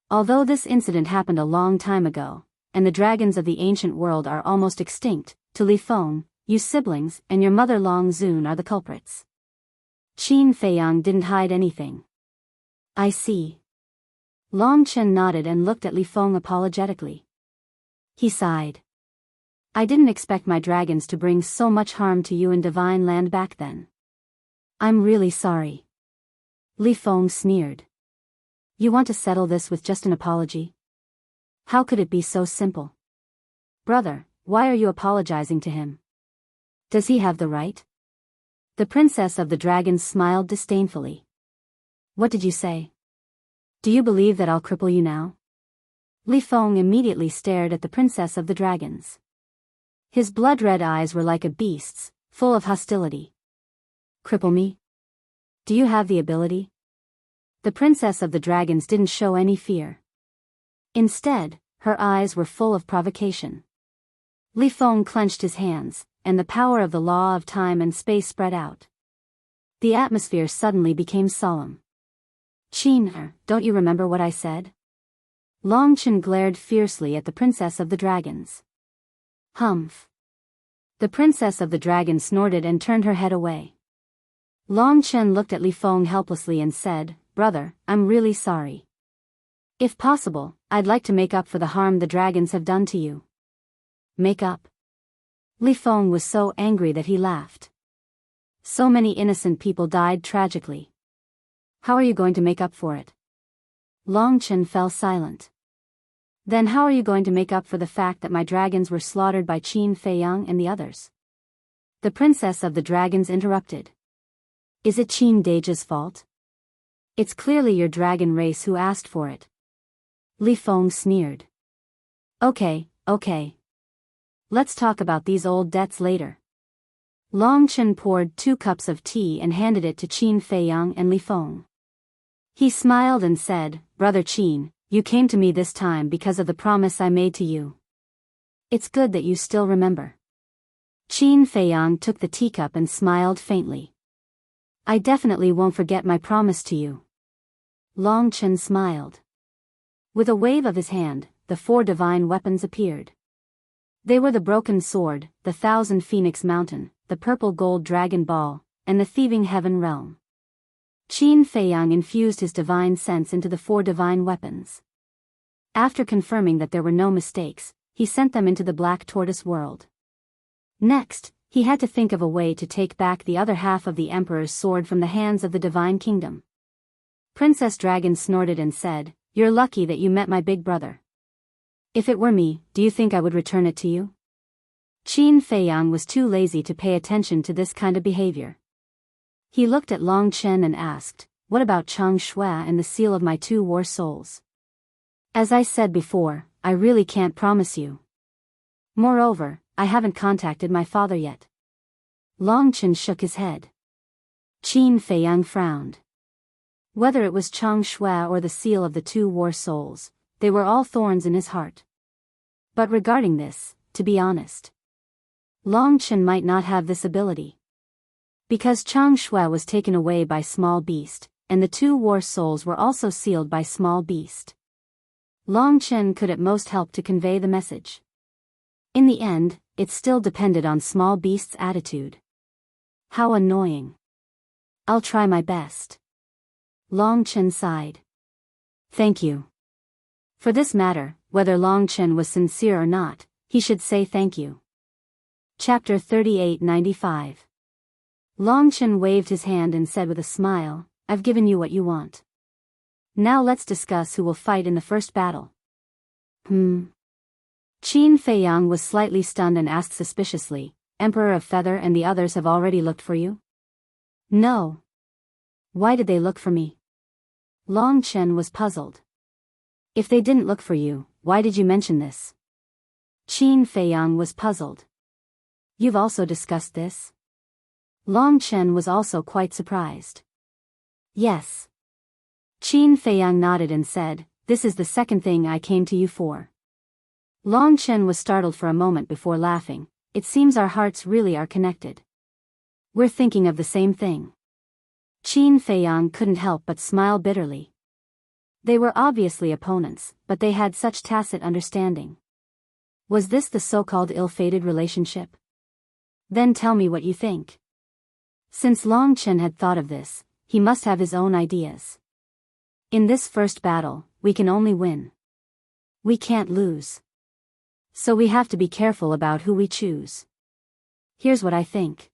Although this incident happened a long time ago, and the dragons of the ancient world are almost extinct, to Li Feng, you siblings and your mother Long Zun are the culprits." Qin Feiyang didn't hide anything. "I see." Long Chen nodded and looked at Li Feng apologetically. He sighed. "I didn't expect my dragons to bring so much harm to you in divine land back then. I'm really sorry." Li Feng sneered. "You want to settle this with just an apology? How could it be so simple? Brother, why are you apologizing to him?" Does he have the right? The princess of the dragons smiled disdainfully. What did you say? Do you believe that I'll cripple you now? Li Feng immediately stared at the princess of the dragons. His blood-red eyes were like a beast's, full of hostility. Cripple me? Do you have the ability? The princess of the dragons didn't show any fear. Instead, her eyes were full of provocation. Li Feng clenched his hands, and the power of the law of time and space spread out. The atmosphere suddenly became solemn. Qin, don't you remember what I said? Long Chen glared fiercely at the princess of the dragons. Humph. The princess of the dragons snorted and turned her head away. Long Chen looked at Li Feng helplessly and said, Brother, I'm really sorry. If possible, I'd like to make up for the harm the dragons have done to you. Make up? Li Feng was so angry that he laughed. So many innocent people died tragically. How are you going to make up for it? Long Chen fell silent. Then how are you going to make up for the fact that my dragons were slaughtered by Qin Feiyang and the others? The princess of the dragons interrupted. Is it Qin Deja's fault? It's clearly your dragon race who asked for it. Li Feng sneered. Okay. Let's talk about these old debts later. Long Chen poured 2 cups of tea and handed it to Qin Feiyang and Li Feng. He smiled and said, Brother Qin, you came to me this time because of the promise I made to you. It's good that you still remember. Qin Feiyang took the teacup and smiled faintly. I definitely won't forget my promise to you. Long Chen smiled. With a wave of his hand, the 4 divine weapons appeared. They were the broken sword, the 1,000 phoenix mountain, the purple gold dragon ball, and the thieving heaven realm. Qin Feiyang infused his divine sense into the 4 divine weapons. After confirming that there were no mistakes, he sent them into the Black Tortoise world. Next, he had to think of a way to take back the other half of the Emperor's sword from the hands of the Divine Kingdom. Princess Dragon snorted and said, You're lucky that you met my big brother. If it were me, do you think I would return it to you? Qin Feiyang was too lazy to pay attention to this kind of behavior. He looked at Long Chen and asked, What about Chang Shui and the seal of my 2 war souls? As I said before, I really can't promise you. Moreover, I haven't contacted my father yet. Long Chen shook his head. Qin Feiyang frowned. Whether it was Chang Shui or the seal of the 2 war souls, they were all thorns in his heart. But regarding this, to be honest, Long Chen might not have this ability. Because Chang Shui was taken away by Small Beast, and the 2 war souls were also sealed by Small Beast. Long Chen could at most help to convey the message. In the end, it still depended on Small Beast's attitude. How annoying. I'll try my best. Long Chen sighed. Thank you. For this matter, whether Long Chen was sincere or not, he should say thank you. Chapter 3895. Long Chen waved his hand and said with a smile, I've given you what you want. Now let's discuss who will fight in the first battle. Qin Feiyang was slightly stunned and asked suspiciously, Emperor of Feather and the others have already looked for you? No. Why did they look for me? Long Chen was puzzled. If they didn't look for you, why did you mention this? Qin Feiyang was puzzled. You've also discussed this? Long Chen was also quite surprised. Yes. Qin Feiyang nodded and said, This is the second thing I came to you for. Long Chen was startled for a moment before laughing. It seems our hearts really are connected. We're thinking of the same thing. Qin Feiyang couldn't help but smile bitterly. They were obviously opponents, but they had such tacit understanding. Was this the so-called ill-fated relationship? Then tell me what you think. Since Long Chen had thought of this, he must have his own ideas. In this first battle, we can only win. We can't lose. So we have to be careful about who we choose. Here's what I think.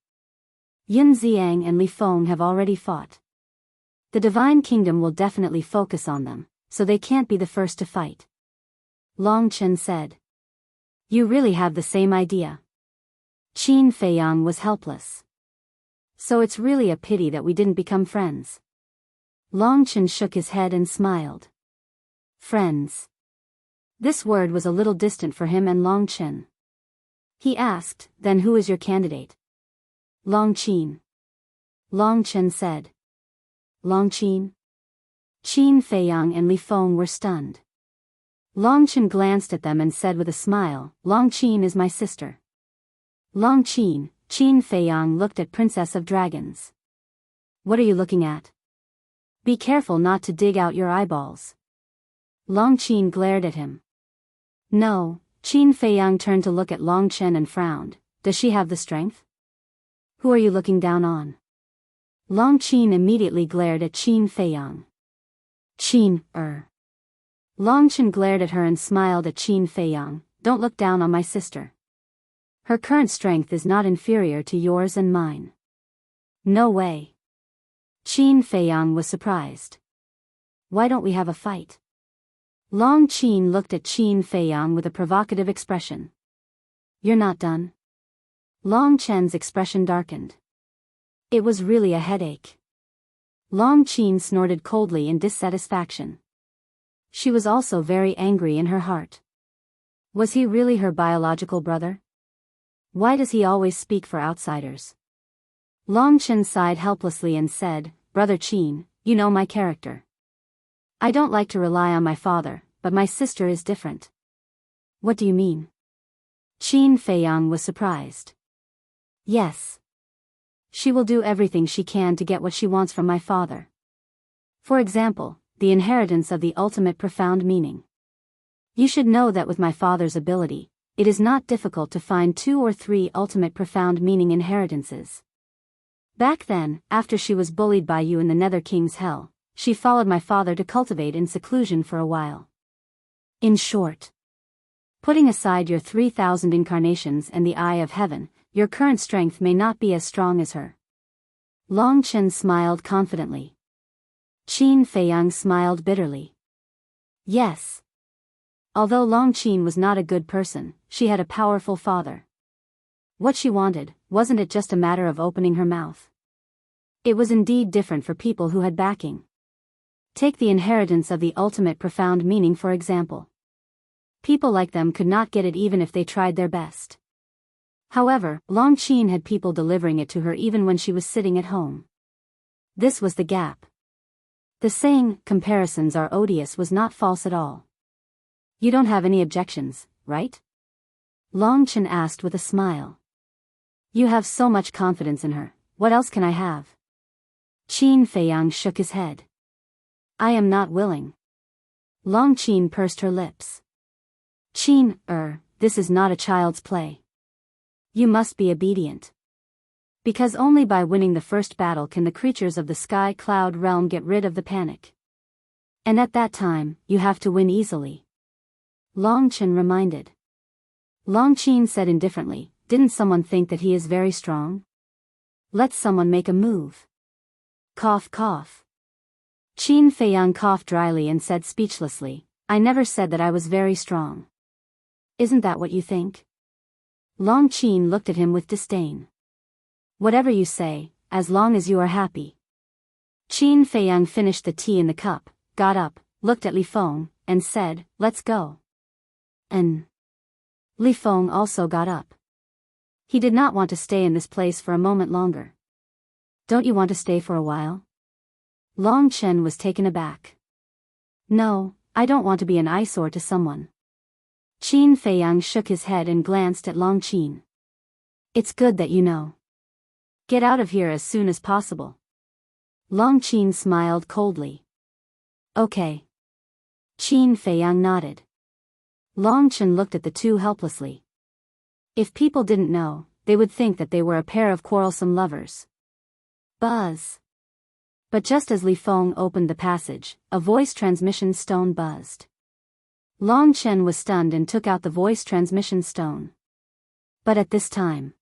Yun Xiang and Li Feng have already fought. The Divine Kingdom will definitely focus on them, so they can't be the first to fight. Long Chen said. You really have the same idea. Qin Feiyang was helpless. So it's really a pity that we didn't become friends. Long Chen shook his head and smiled. Friends. This word was a little distant for him and Long Chen. He asked, then who is your candidate? Long Qin. Long Chen said. Long Qin? Qin Feiyang and Li Feng were stunned. Long Chen glanced at them and said with a smile, Long Qin is my sister. Long Qin, Qin Feiyang looked at Princess of Dragons. What are you looking at? Be careful not to dig out your eyeballs. Long Qin glared at him. No, Qin Feiyang turned to look at Long Chen and frowned. Does she have the strength? Who are you looking down on? Long Qin immediately glared at Qin Feiyang. Qin, Long Chen glared at her and smiled at Qin Feiyang. Don't look down on my sister. Her current strength is not inferior to yours and mine. No way. Qin Feiyang was surprised. Why don't we have a fight? Long Qin looked at Qin Feiyang with a provocative expression. You're not done? Long Chen's expression darkened. It was really a headache. Long Qin snorted coldly in dissatisfaction. She was also very angry in her heart. Was he really her biological brother? Why does he always speak for outsiders? Long Chen sighed helplessly and said, Brother Qin, you know my character. I don't like to rely on my father, but my sister is different. What do you mean? Qin Feiyang was surprised. Yes. She will do everything she can to get what she wants from my father. For example, the inheritance of the ultimate profound meaning. You should know that with my father's ability, it is not difficult to find 2 or 3 ultimate profound meaning inheritances. Back then, after she was bullied by you in the Nether King's Hell, she followed my father to cultivate in seclusion for a while. In short, putting aside your 3,000 incarnations and the Eye of Heaven, your current strength may not be as strong as her. Long Chen smiled confidently. Qin Feiyang smiled bitterly. Yes. Although Long Qin was not a good person, she had a powerful father. What she wanted, wasn't it just a matter of opening her mouth? It was indeed different for people who had backing. Take the inheritance of the ultimate profound meaning for example. People like them could not get it even if they tried their best. However, Long Qin had people delivering it to her even when she was sitting at home. This was the gap. The saying, comparisons are odious, was not false at all. You don't have any objections, right? Long Chen asked with a smile. You have so much confidence in her, what else can I have? Qin Feiyang shook his head. I am not willing. Long Qin pursed her lips. Qin, this is not a child's play. You must be obedient. Because only by winning the first battle can the creatures of the Sky Cloud realm get rid of the panic. And at that time, you have to win easily. Long Chen reminded. Long Qin said indifferently, didn't someone think that he is very strong? Let someone make a move. Cough cough. Qin Feiyang coughed dryly and said speechlessly, I never said that I was very strong. Isn't that what you think? Long Qin looked at him with disdain. Whatever you say, as long as you are happy. Qin Feiyang finished the tea in the cup, got up, looked at Li Feng, and said, let's go. And Li Feng also got up. He did not want to stay in this place for a moment longer. Don't you want to stay for a while? Long Chen was taken aback. No, I don't want to be an eyesore to someone. Qin Feiyang shook his head and glanced at Long Qin. It's good that you know. Get out of here as soon as possible. Long Qin smiled coldly. Okay. Qin Feiyang nodded. Long Chen looked at the two helplessly. If people didn't know, they would think that they were a pair of quarrelsome lovers. Buzz. But just as Li Feng opened the passage, a voice transmission stone buzzed. Long Chen was stunned and took out the voice transmission stone. But at this time,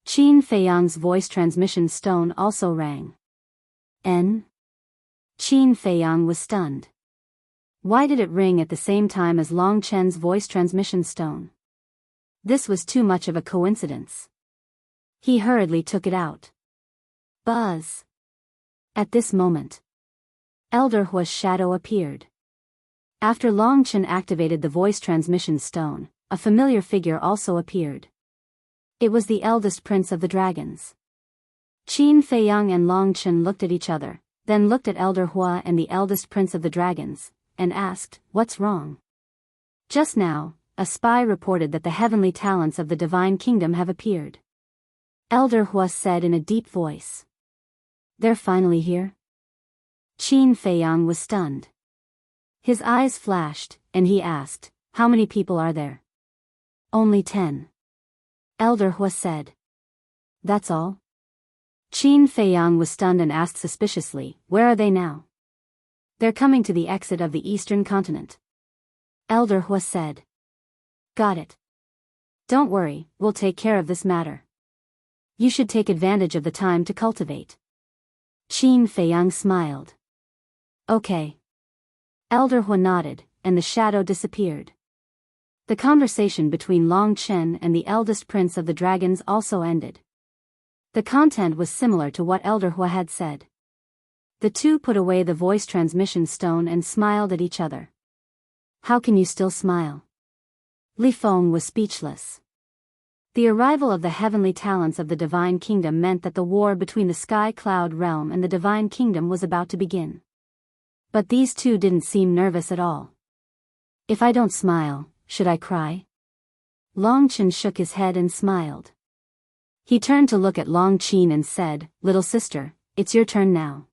Qin Feiyang's voice transmission stone also rang. Qin Feiyang was stunned. Why did it ring at the same time as Long Chen's voice transmission stone? This was too much of a coincidence. He hurriedly took it out. Buzz. At this moment, Elder Hua's shadow appeared. After Long Chen activated the voice transmission stone, a familiar figure also appeared. It was the eldest prince of the dragons. Qin Feiyang and Long Chen looked at each other, then looked at Elder Hua and the eldest prince of the dragons, and asked, "What's wrong?" Just now, a spy reported that the heavenly talents of the divine kingdom have appeared. Elder Hua said in a deep voice. "They're finally here?" Qin Feiyang was stunned. His eyes flashed, and he asked, "How many people are there?" "Only 10. Elder Hua said. "That's all?" Qin Feiyang was stunned and asked suspiciously, "Where are they now?" "They're coming to the exit of the eastern continent." Elder Hua said. "Got it. Don't worry, we'll take care of this matter. You should take advantage of the time to cultivate." Qin Feiyang smiled. "Okay." Elder Hua nodded, and the shadow disappeared. The conversation between Long Chen and the eldest prince of the dragons also ended. The content was similar to what Elder Hua had said. The two put away the voice transmission stone and smiled at each other. "How can you still smile?" Li Feng was speechless. The arrival of the heavenly talents of the divine kingdom meant that the war between the sky cloud realm and the divine kingdom was about to begin. But these two didn't seem nervous at all. "If I don't smile, should I cry?" Long Chen shook his head and smiled. He turned to look at Long Qin and said, "Little sister, it's your turn now.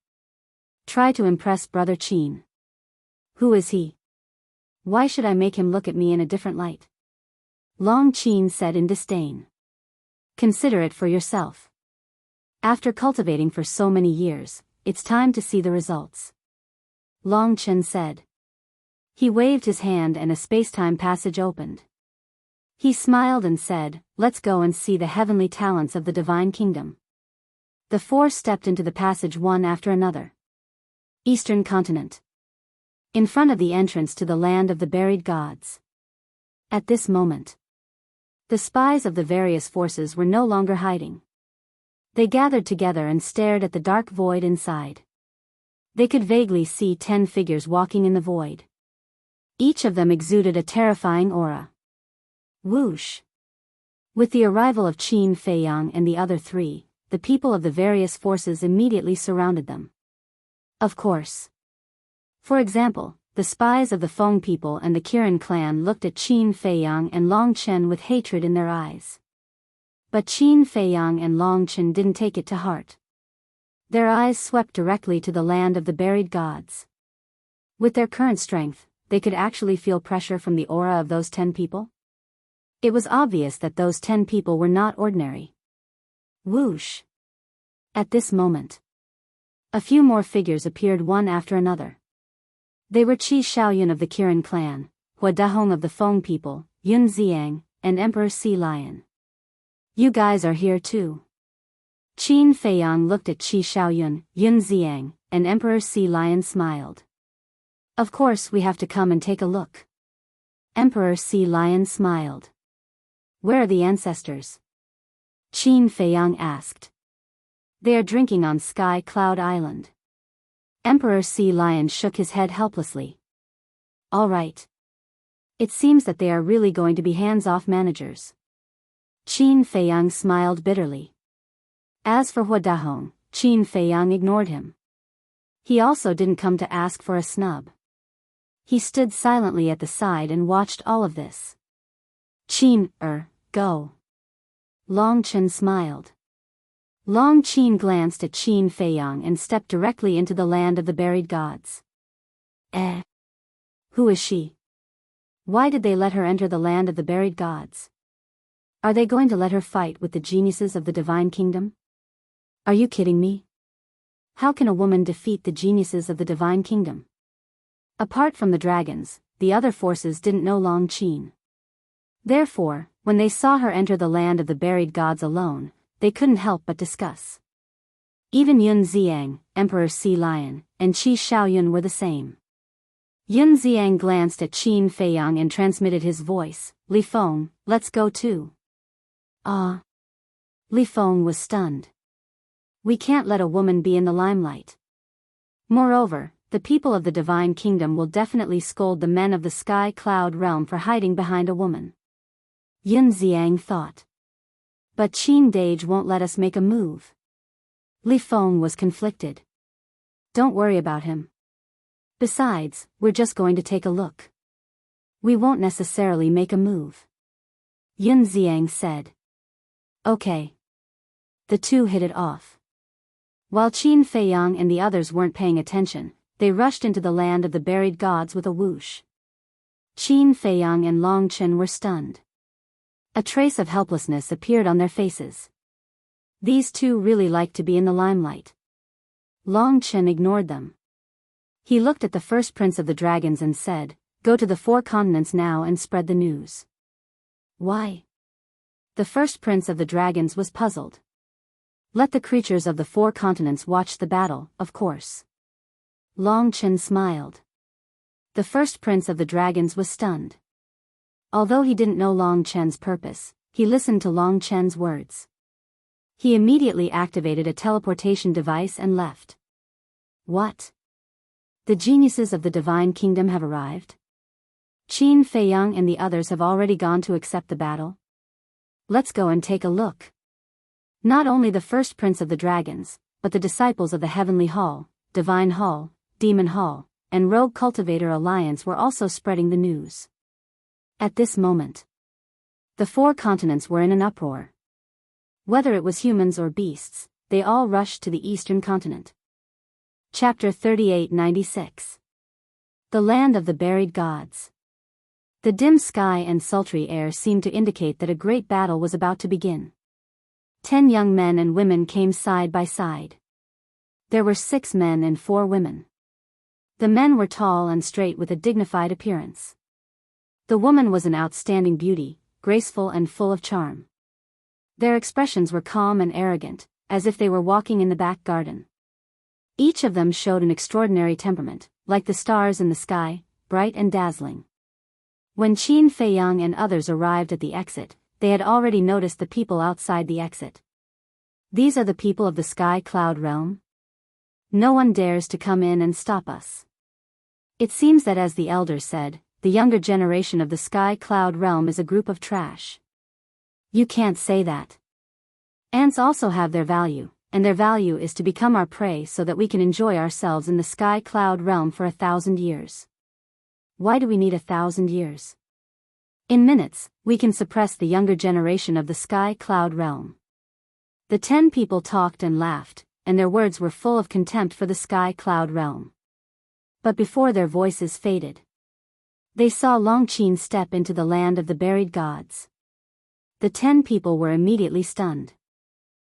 Try to impress Brother Qin." "Who is he? Why should I make him look at me in a different light?" Long Qin said in disdain. "Consider it for yourself. After cultivating for so many years, it's time to see the results." Long Chen said. He waved his hand and a space-time passage opened. He smiled and said, "Let's go and see the heavenly talents of the divine kingdom." The four stepped into the passage one after another. Eastern continent. In front of the entrance to the land of the buried gods. At this moment, the spies of the various forces were no longer hiding. They gathered together and stared at the dark void inside. They could vaguely see 10 figures walking in the void. Each of them exuded a terrifying aura. Whoosh! With the arrival of Qin Feiyang and the other three, the people of the various forces immediately surrounded them. Of course. For example, the spies of the Feng people and the Kirin clan looked at Qin Feiyang and Long Chen with hatred in their eyes. But Qin Feiyang and Long Chen didn't take it to heart. Their eyes swept directly to the land of the buried gods. With their current strength, they could actually feel pressure from the aura of those 10 people. It was obvious that those 10 people were not ordinary. Whoosh! At this moment, a few more figures appeared one after another. They were Qi Shaoyun of the Kirin clan, Hua Dahong of the Feng people, Yun Xiang, and Emperor Sea Lion. "You guys are here too." Qin Feiyang looked at Qi Shaoyun, Yun Xiang, and Emperor Sea Lion smiled. "Of course we have to come and take a look." Emperor Sea Lion smiled. "Where are the ancestors?" Qin Feiyang asked. "They are drinking on Sky Cloud Island." Emperor Sea Lion shook his head helplessly. "All right. It seems that they are really going to be hands-off managers." Qin Feiyang smiled bitterly. As for Hua Dahong, Qin Feiyang ignored him. He also didn't come to ask for a snub. He stood silently at the side and watched all of this. "Qin, go." Long Chen smiled. Long Qin glanced at Qin Feiyang and stepped directly into the land of the buried gods. Who is she? Why did they let her enter the land of the buried gods? Are they going to let her fight with the geniuses of the divine kingdom? Are you kidding me? How can a woman defeat the geniuses of the divine kingdom? Apart from the dragons, the other forces didn't know Long Qin. Therefore, when they saw her enter the land of the buried gods alone, they couldn't help but discuss. Even Yun Xiang, Emperor Sea Lion, and Qi Shaoyun were the same. Yun Xiang glanced at Qin Feiyang and transmitted his voice, "Li Feng, let's go too." "Ah." Li Feng was stunned. We can't let a woman be in the limelight. Moreover, the people of the Divine Kingdom will definitely scold the men of the Sky Cloud Realm for hiding behind a woman. Yun Xiang thought. But Qin Dage won't let us make a move. Li Feng was conflicted. Don't worry about him. Besides, we're just going to take a look. We won't necessarily make a move. Yun Xiang said. Okay. The two hit it off. While Qin Feiyang and the others weren't paying attention, they rushed into the land of the buried gods with a whoosh. Qin Feiyang and Long Chen were stunned. A trace of helplessness appeared on their faces. These two really liked to be in the limelight. Long Chen ignored them. He looked at the first prince of the dragons and said, "Go to the 4 continents now and spread the news." Why? The first prince of the dragons was puzzled. Let the creatures of the 4 continents watch the battle, of course. Long Chen smiled. The first prince of the dragons was stunned. Although he didn't know Long Chen's purpose, he listened to Long Chen's words. He immediately activated a teleportation device and left. What? The geniuses of the Divine Kingdom have arrived? Qin Feiyang and the others have already gone to accept the battle? Let's go and take a look. Not only the first prince of the dragons, but the disciples of the Heavenly Hall, Divine Hall, Demon Hall, and Rogue Cultivator Alliance were also spreading the news. At this moment, the 4 continents were in an uproar. Whether it was humans or beasts, they all rushed to the eastern continent. Chapter 3896. The Land of the Buried Gods. The dim sky and sultry air seemed to indicate that a great battle was about to begin. 10 young men and women came side by side. There were 6 men and 4 women. The men were tall and straight with a dignified appearance. The woman was an outstanding beauty, graceful and full of charm. Their expressions were calm and arrogant, as if they were walking in the back garden. Each of them showed an extraordinary temperament, like the stars in the sky, bright and dazzling. When Qin Feiyang and others arrived at the exit, they had already noticed the people outside the exit. These are the people of the Sky Cloud Realm? No one dares to come in and stop us. It seems that, as the elders said, the younger generation of the Sky Cloud Realm is a group of trash. You can't say that. Ants also have their value, and their value is to become our prey so that we can enjoy ourselves in the Sky Cloud Realm for 1,000 years. Why do we need 1,000 years? In minutes, we can suppress the younger generation of the Sky Cloud Realm. The 10 people talked and laughed, and their words were full of contempt for the Sky Cloud Realm. But before their voices faded, they saw Long Qin step into the land of the buried gods. The 10 people were immediately stunned.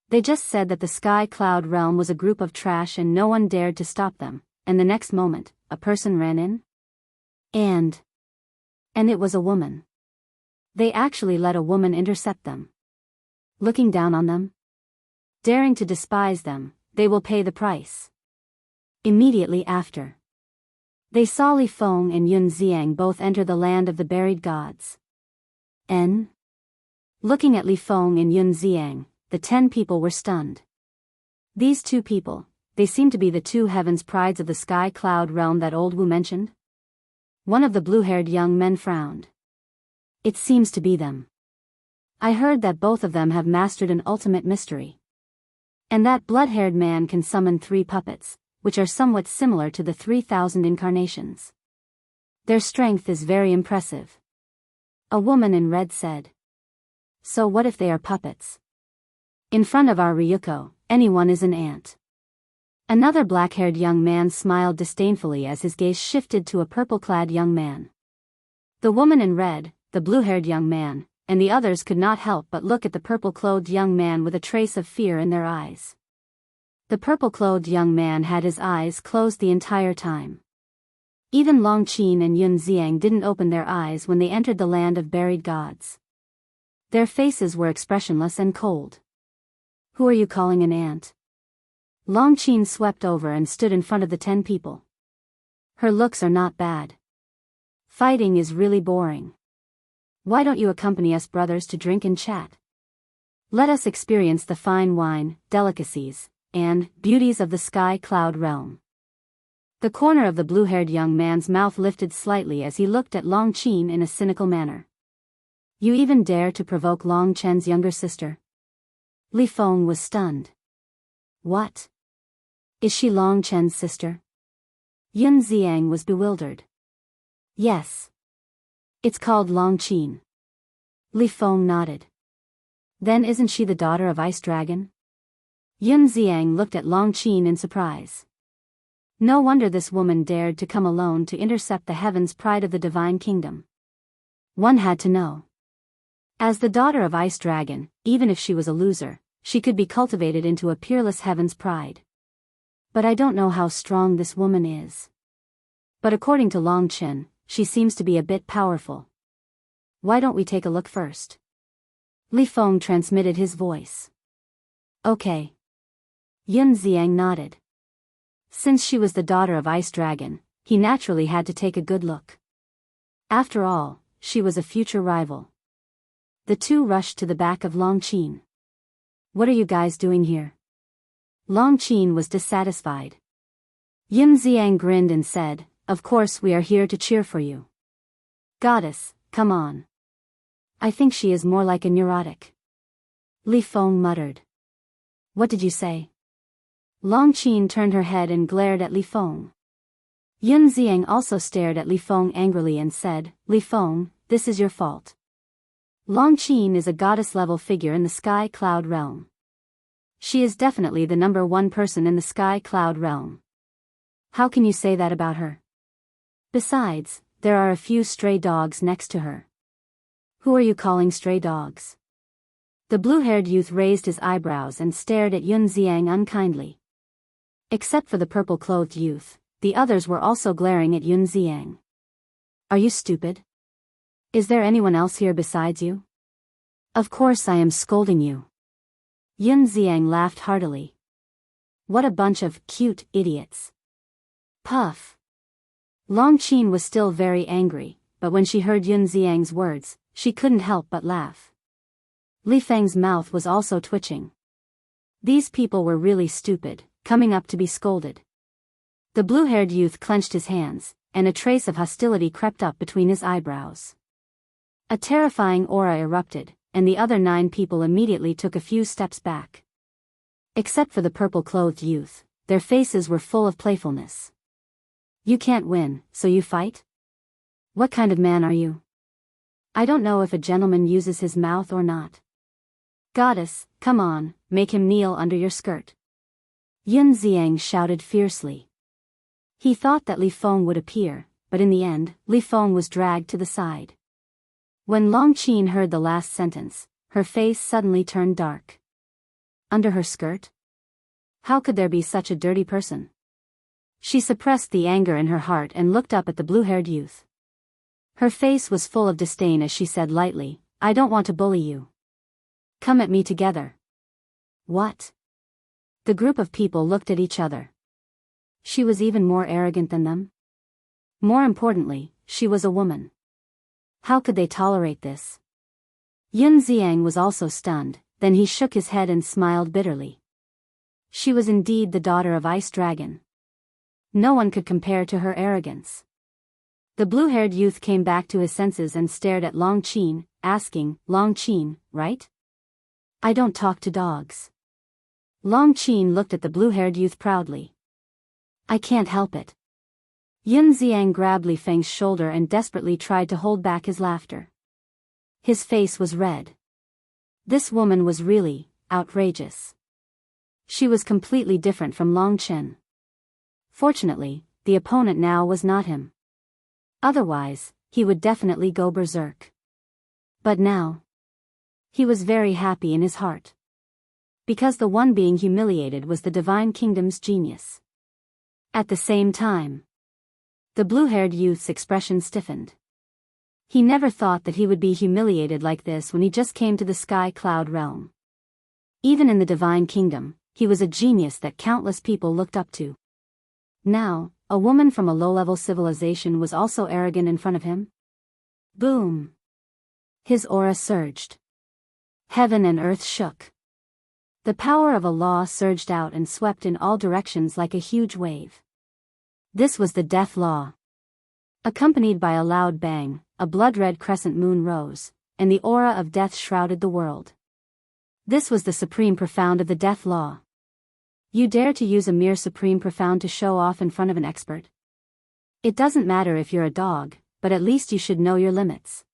They just said that the Sky Cloud Realm was a group of trash and no one dared to stop them, and the next moment, a person ran in. And it was a woman. They actually let a woman intercept them. Looking down on them? Daring to despise them, they will pay the price. Immediately after, they saw Li Feng and Yun Xiang both enter the land of the buried gods. Looking at Li Feng and Yun Xiang, the 10 people were stunned. These 2 people, they seemed to be the 2 heavens prides of the Sky Cloud Realm that old Wu mentioned. One of the blue-haired young men frowned. It seems to be them. I heard that both of them have mastered an ultimate mystery. And that blood-haired man can summon 3 puppets, which are somewhat similar to the 3,000 incarnations. Their strength is very impressive. A woman in red said. So what if they are puppets? In front of our Ryuko, anyone is an ant. Another black-haired young man smiled disdainfully as his gaze shifted to a purple-clad young man. The woman in red, the blue-haired young man, and the others could not help but look at the purple-clothed young man with a trace of fear in their eyes. The purple-clothed young man had his eyes closed the entire time. Even Long Qin and Yun Xiang didn't open their eyes when they entered the land of buried gods. Their faces were expressionless and cold. Who are you calling an ant? Long Qin swept over and stood in front of the 10 people. Her looks are not bad. Fighting is really boring. Why don't you accompany us brothers to drink and chat? Let us experience the fine wine, delicacies, and beauties of the sky cloud realm. The corner of the blue-haired young man's mouth lifted slightly as he looked at Long Chen in a cynical manner. You even dare to provoke Long Chen's younger sister? Li Feng was stunned. What? Is she Long Chen's sister? Yun Xiang was bewildered. Yes. It's called Long Chen. Li Feng nodded. Then isn't she the daughter of Ice Dragon? Yun Xiang looked at Long Chen in surprise. No wonder this woman dared to come alone to intercept the heavens' pride of the divine kingdom. One had to know. As the daughter of Ice Dragon, even if she was a loser, she could be cultivated into a peerless heaven's pride. But I don't know how strong this woman is. But according to Long Chen, she seems to be a bit powerful. Why don't we take a look first? Li Feng transmitted his voice. Okay. Yun Xiang nodded. Since she was the daughter of Ice Dragon, he naturally had to take a good look. After all, she was a future rival. The two rushed to the back of Long Chen. What are you guys doing here? Long Chen was dissatisfied. Yun Xiang grinned and said, Of course we are here to cheer for you. Goddess, come on. I think she is more like a neurotic. Li Feng muttered. What did you say? Long Chen turned her head and glared at Li Feng. Yun Xiang also stared at Li Feng angrily and said, Li Feng, this is your fault. Long Chen is a goddess-level figure in the sky cloud realm. She is definitely the number one person in the sky cloud realm. How can you say that about her? Besides, there are a few stray dogs next to her. Who are you calling stray dogs? The blue-haired youth raised his eyebrows and stared at Yun Xiang unkindly. Except for the purple-clothed youth, the others were also glaring at Yun Xiang. Are you stupid? Is there anyone else here besides you? Of course I am scolding you. Yun Xiang laughed heartily. What a bunch of cute idiots. Puff. Long Chen was still very angry, but when she heard Yun Xiang's words, she couldn't help but laugh. Li Feng's mouth was also twitching. These people were really stupid, coming up to be scolded. The blue-haired youth clenched his hands, and a trace of hostility crept up between his eyebrows. A terrifying aura erupted, and the other 9 people immediately took a few steps back. Except for the purple-clothed youth, their faces were full of playfulness. You can't win, so you fight? What kind of man are you? I don't know if a gentleman uses his mouth or not. Goddess, come on, make him kneel under your skirt. Yun Xiang shouted fiercely. He thought that Li Feng would appear, but in the end, Li Feng was dragged to the side. When Long Chen heard the last sentence, her face suddenly turned dark. Under her skirt? How could there be such a dirty person? She suppressed the anger in her heart and looked up at the blue-haired youth. Her face was full of disdain as she said lightly, I don't want to bully you. Come at me together. What? The group of people looked at each other. She was even more arrogant than them. More importantly, she was a woman. How could they tolerate this? Yun Xiang was also stunned, then he shook his head and smiled bitterly. She was indeed the daughter of Ice Dragon. No one could compare to her arrogance. The blue-haired youth came back to his senses and stared at Long Chen, asking, Long Chen, right? I don't talk to dogs. Long Chen looked at the blue-haired youth proudly. I can't help it. Yun Xiang grabbed Li Feng's shoulder and desperately tried to hold back his laughter. His face was red. This woman was really outrageous. She was completely different from Long Chen. Fortunately, the opponent now was not him. Otherwise, he would definitely go berserk. But now, he was very happy in his heart. Because the one being humiliated was the Divine Kingdom's genius. At the same time, the blue-haired youth's expression stiffened. He never thought that he would be humiliated like this when he just came to the sky cloud realm. Even in the Divine Kingdom, he was a genius that countless people looked up to. Now, a woman from a low-level civilization was also arrogant in front of him? Boom! His aura surged. Heaven and earth shook. The power of a law surged out and swept in all directions like a huge wave. This was the death law. Accompanied by a loud bang, a blood-red crescent moon rose, and the aura of death shrouded the world. This was the supreme profound of the death law. You dare to use a mere supreme profound to show off in front of an expert? It doesn't matter if you're a dog, but at least you should know your limits.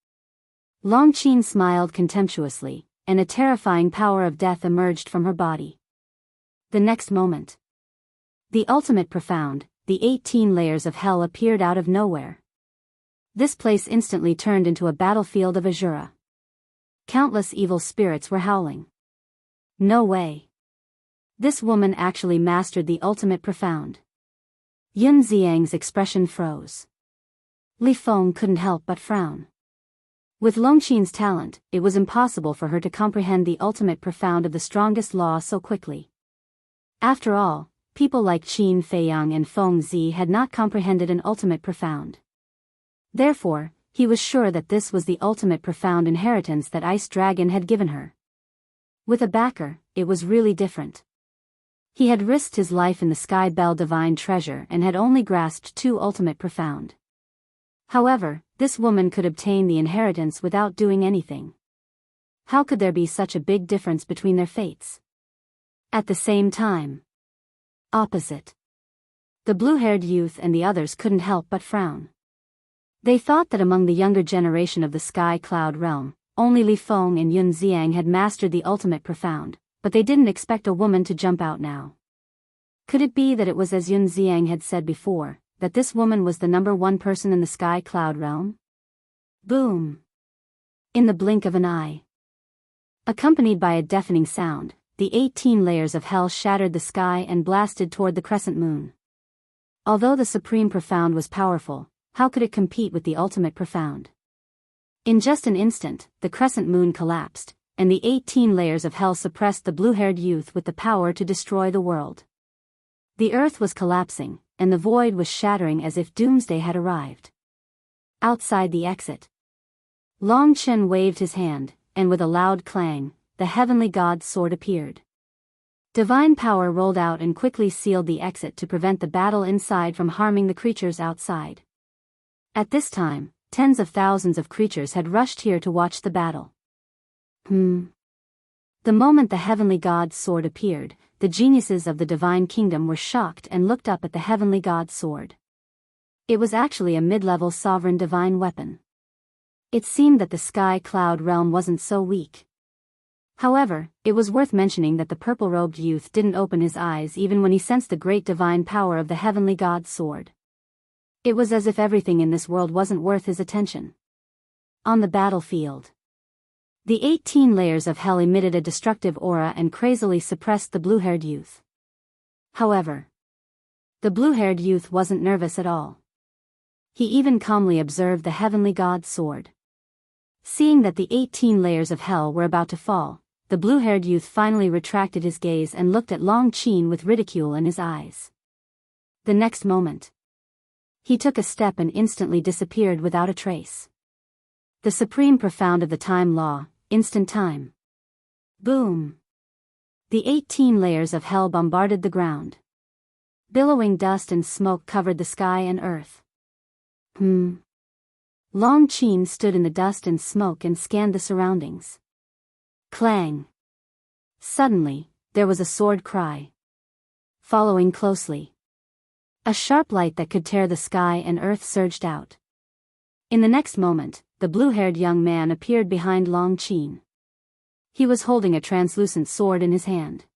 Longqin smiled contemptuously, and a terrifying power of death emerged from her body. The next moment, the ultimate profound, the 18 layers of hell appeared out of nowhere. This place instantly turned into a battlefield of Azura. Countless evil spirits were howling. No way. This woman actually mastered the ultimate profound. Yun Xiang's expression froze. Li Feng couldn't help but frown. With Longqin's talent, it was impossible for her to comprehend the ultimate profound of the strongest law so quickly. After all, people like Qin Feiyang and Feng Zi had not comprehended an ultimate profound. Therefore, he was sure that this was the ultimate profound inheritance that Ice Dragon had given her. With a backer, it was really different. He had risked his life in the Sky Bell Divine Treasure and had only grasped 2 ultimate profound. However, this woman could obtain the inheritance without doing anything. How could there be such a big difference between their fates? At the same time. Opposite. The blue-haired youth and the others couldn't help but frown. They thought that among the younger generation of the Sky Cloud realm, only Li Feng and Yun Xiang had mastered the ultimate profound, but they didn't expect a woman to jump out now. Could it be that it was as Yun Xiang had said before, that this woman was the #1 person in the Sky Cloud realm? Boom! In the blink of an eye. Accompanied by a deafening sound, the 18 layers of hell shattered the sky and blasted toward the crescent moon. Although the supreme profound was powerful, how could it compete with the ultimate profound? In just an instant, the crescent moon collapsed, and the 18 layers of hell suppressed the blue-haired youth with the power to destroy the world. The earth was collapsing, and the void was shattering as if doomsday had arrived. Outside the exit, Longqin waved his hand, and with a loud clang, the heavenly god's sword appeared. Divine power rolled out and quickly sealed the exit to prevent the battle inside from harming the creatures outside. At this time, tens of thousands of creatures had rushed here to watch the battle. The moment the heavenly god's sword appeared, the geniuses of the divine kingdom were shocked and looked up at the heavenly god's sword. It was actually a mid-level sovereign divine weapon. It seemed that the Sky Cloud realm wasn't so weak. However, it was worth mentioning that the purple-robed youth didn't open his eyes even when he sensed the great divine power of the heavenly god's sword. It was as if everything in this world wasn't worth his attention. On the battlefield, the 18 layers of hell emitted a destructive aura and crazily suppressed the blue-haired youth. However, the blue-haired youth wasn't nervous at all. He even calmly observed the heavenly god's sword. Seeing that the 18 layers of hell were about to fall, the blue-haired youth finally retracted his gaze and looked at Longqin with ridicule in his eyes. The next moment, he took a step and instantly disappeared without a trace. The supreme profound of the time law, instant time. Boom! The 18 layers of hell bombarded the ground. Billowing dust and smoke covered the sky and earth. Longqin stood in the dust and smoke and scanned the surroundings. Clang! Suddenly, there was a sword cry. Following closely, a sharp light that could tear the sky and earth surged out. In the next moment, the blue-haired young man appeared behind Longqin. He was holding a translucent sword in his hand.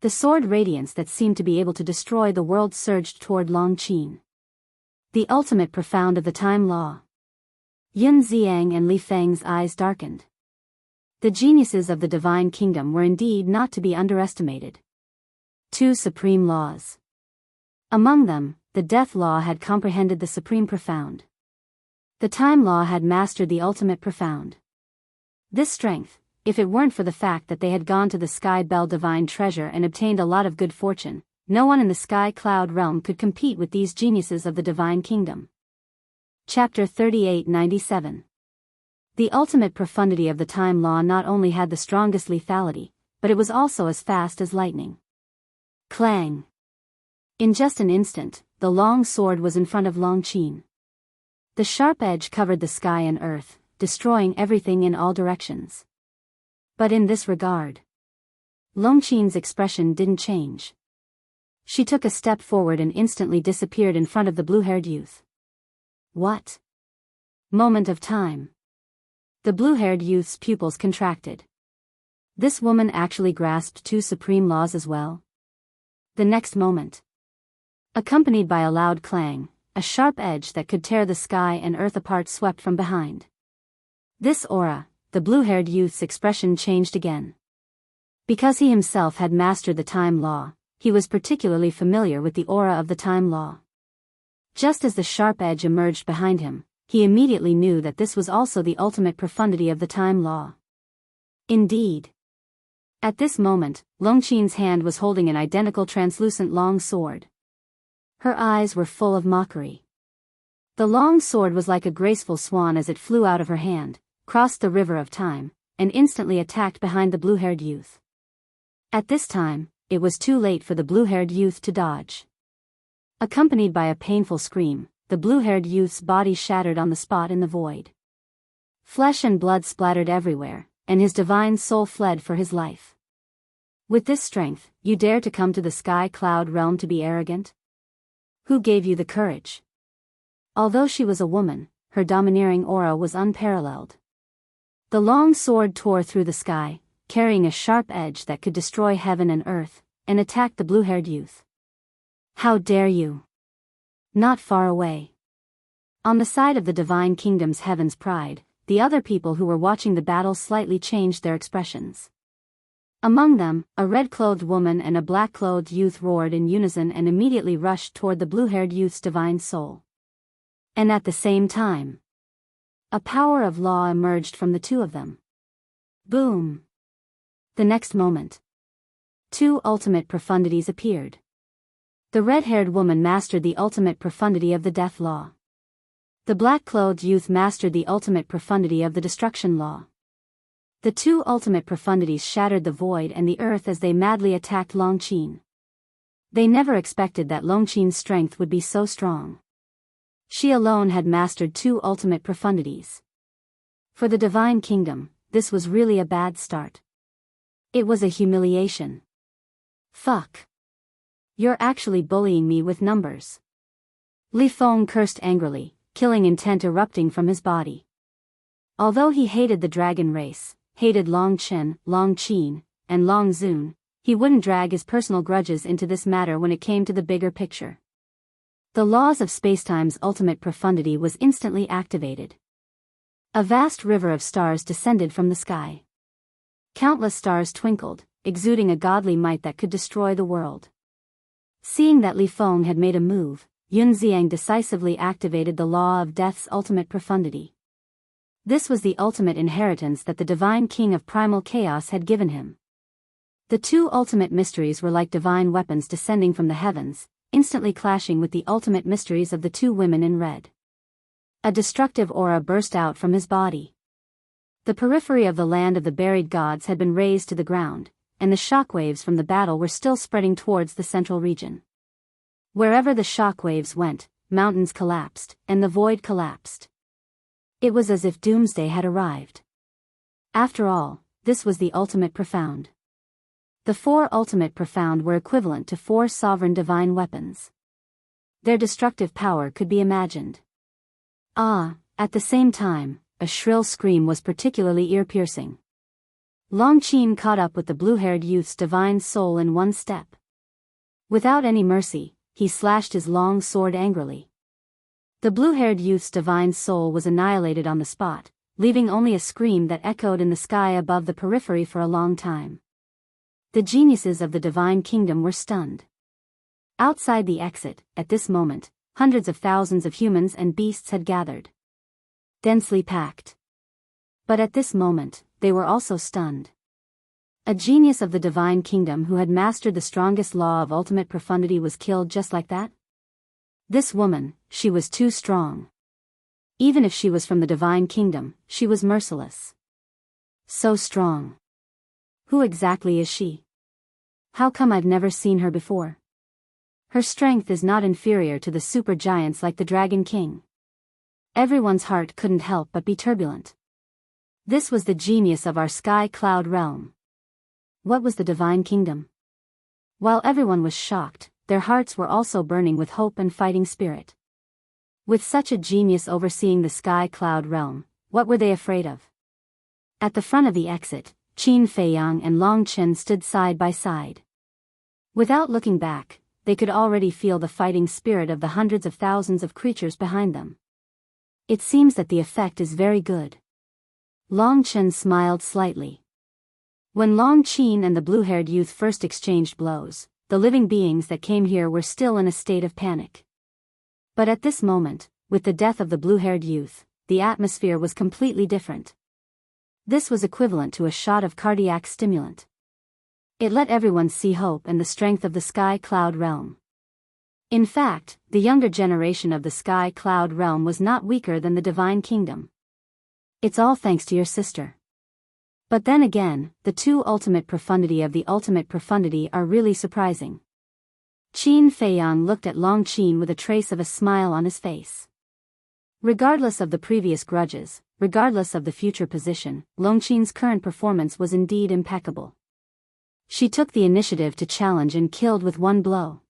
The sword radiance that seemed to be able to destroy the world surged toward Longqin. The ultimate profound of the time law. Yun Xiang and Li Feng's eyes darkened. The geniuses of the divine kingdom were indeed not to be underestimated. 2 supreme laws. Among them, the death law had comprehended the supreme profound. The time law had mastered the ultimate profound. This strength, if it weren't for the fact that they had gone to the Sky Bell Divine Treasure and obtained a lot of good fortune, no one in the Sky Cloud realm could compete with these geniuses of the divine kingdom. Chapter 3897. The ultimate profundity of the time law not only had the strongest lethality, but it was also as fast as lightning. Clang! In just an instant, the long sword was in front of Longqin. The sharp edge covered the sky and earth, destroying everything in all directions. But in this regard, Longqin's expression didn't change. She took a step forward and instantly disappeared in front of the blue-haired youth. What? Moment of time. The blue-haired youth's pupils contracted. This woman actually grasped two supreme laws as well. The next moment, accompanied by a loud clang, a sharp edge that could tear the sky and earth apart swept from behind. This aura, the blue-haired youth's expression changed again. Because he himself had mastered the time law, he was particularly familiar with the aura of the time law. Just as the sharp edge emerged behind him, he immediately knew that this was also the ultimate profundity of the time law. Indeed. At this moment, Longqin's hand was holding an identical translucent long sword. Her eyes were full of mockery. The long sword was like a graceful swan as it flew out of her hand, crossed the river of time, and instantly attacked behind the blue-haired youth. At this time, it was too late for the blue-haired youth to dodge. Accompanied by a painful scream, the blue-haired youth's body shattered on the spot in the void. Flesh and blood splattered everywhere, and his divine soul fled for his life. With this strength, you dare to come to the sky cloud realm to be arrogant? Who gave you the courage? Although she was a woman, her domineering aura was unparalleled. The long sword tore through the sky, carrying a sharp edge that could destroy heaven and earth, and attacked the blue-haired youth. How dare you? Not far away. On the side of the divine kingdom's heaven's pride, the other people who were watching the battle slightly changed their expressions. Among them, a red-clothed woman and a black-clothed youth roared in unison and immediately rushed toward the blue-haired youth's divine soul. And at the same time, a power of law emerged from the two of them. Boom! The next moment, two ultimate profundities appeared. The red-haired woman mastered the ultimate profundity of the death law. The black-clothed youth mastered the ultimate profundity of the destruction law. The two ultimate profundities shattered the void and the earth as they madly attacked Longqin. They never expected that Longqin's strength would be so strong. She alone had mastered two ultimate profundities. For the divine kingdom, this was really a bad start. It was a humiliation. Fuck. You're actually bullying me with numbers. Li Feng cursed angrily, killing intent erupting from his body. Although he hated the dragon race, hated Longqin, and Long Zun, he wouldn't drag his personal grudges into this matter when it came to the bigger picture. The laws of spacetime's ultimate profundity was instantly activated. A vast river of stars descended from the sky. Countless stars twinkled, exuding a godly might that could destroy the world. Seeing that Li Feng had made a move, Yun Xiang decisively activated the law of death's ultimate profundity. This was the ultimate inheritance that the divine king of primal chaos had given him. The two ultimate mysteries were like divine weapons descending from the heavens, instantly clashing with the ultimate mysteries of the two women in red. A destructive aura burst out from his body. The periphery of the land of the buried gods had been razed to the ground, and the shockwaves from the battle were still spreading towards the central region. Wherever the shockwaves went, mountains collapsed, and the void collapsed. It was as if doomsday had arrived. After all, this was the ultimate profound. The four ultimate profound were equivalent to four sovereign divine weapons. Their destructive power could be imagined. At the same time, a shrill scream was particularly ear-piercing. Longqin caught up with the blue-haired youth's divine soul in one step. Without any mercy, he slashed his long sword angrily. The blue-haired youth's divine soul was annihilated on the spot, leaving only a scream that echoed in the sky above the periphery for a long time. The geniuses of the divine kingdom were stunned. Outside the exit, at this moment, hundreds of thousands of humans and beasts had gathered. Densely packed. But at this moment, they were also stunned. A genius of the divine kingdom who had mastered the strongest law of ultimate profundity was killed just like that? This woman, she was too strong. Even if she was from the Divine Kingdom, she was merciless. So strong. Who exactly is she? How come I've never seen her before? Her strength is not inferior to the super giants like the Dragon King. Everyone's heart couldn't help but be turbulent. This was the genius of our sky cloud realm. What was the Divine Kingdom? While everyone was shocked, their hearts were also burning with hope and fighting spirit. With such a genius overseeing the sky cloud realm, what were they afraid of? At the front of the exit, Qin Feiyang and Long Chen stood side by side. Without looking back, they could already feel the fighting spirit of the hundreds of thousands of creatures behind them. It seems that the effect is very good. Long Chen smiled slightly. When Long Qin and the blue-haired youth first exchanged blows, the living beings that came here were still in a state of panic. But at this moment, with the death of the blue-haired youth, the atmosphere was completely different. This was equivalent to a shot of cardiac stimulant. It let everyone see hope and the strength of the sky cloud realm. In fact, the younger generation of the sky cloud realm was not weaker than the Divine Kingdom. It's all thanks to your sister. But then again, the two ultimate profundity of the ultimate profundity are really surprising. Qin Feiyang looked at Long Qin with a trace of a smile on his face. Regardless of the previous grudges, regardless of the future position, Long Qin's current performance was indeed impeccable. She took the initiative to challenge and killed with one blow.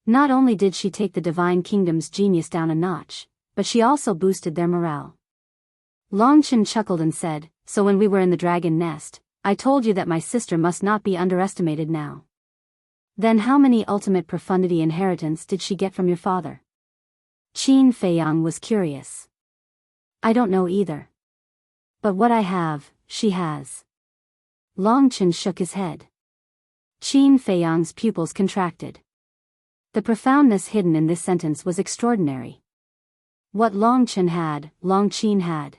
Not only did she take the Divine Kingdom's genius down a notch, but she also boosted their morale. Long Chen chuckled and said, "So when we were in the dragon nest, I told you that my sister must not be underestimated now. Then how many ultimate profundity inheritance did she get from your father?" Qin Feiyang was curious. "I don't know either. But what I have, she has." Long Chen shook his head. Qin Feiyang's pupils contracted. The profoundness hidden in this sentence was extraordinary. What Long Chen had, Long Qin had.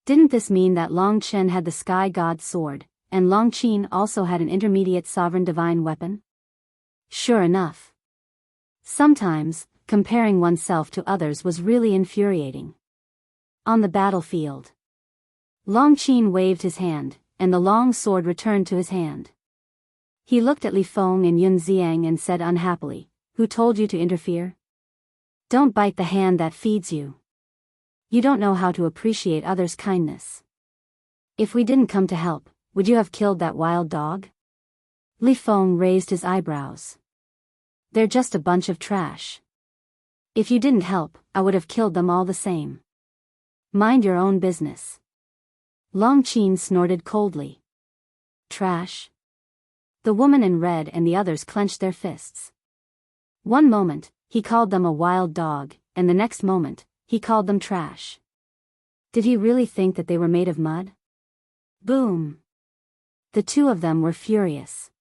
Didn't this mean that Long Chen had the sky god's sword, and Long Qin also had an intermediate sovereign divine weapon? Sure enough. Sometimes, comparing oneself to others was really infuriating. On the battlefield, Long Qin waved his hand, and the long sword returned to his hand. He looked at Li Feng and Yun Xiang and said unhappily, "Who told you to interfere? Don't bite the hand that feeds you. You don't know how to appreciate others' kindness. If we didn't come to help, would you have killed that wild dog?" Li Feng raised his eyebrows. "They're just a bunch of trash. If you didn't help, I would have killed them all the same. Mind your own business." Long Qin snorted coldly. "Trash?" The woman in red and the others clenched their fists. One moment, he called them a wild dog, and the next moment, he called them trash. Did he really think that they were made of mud? Boom! The two of them were furious.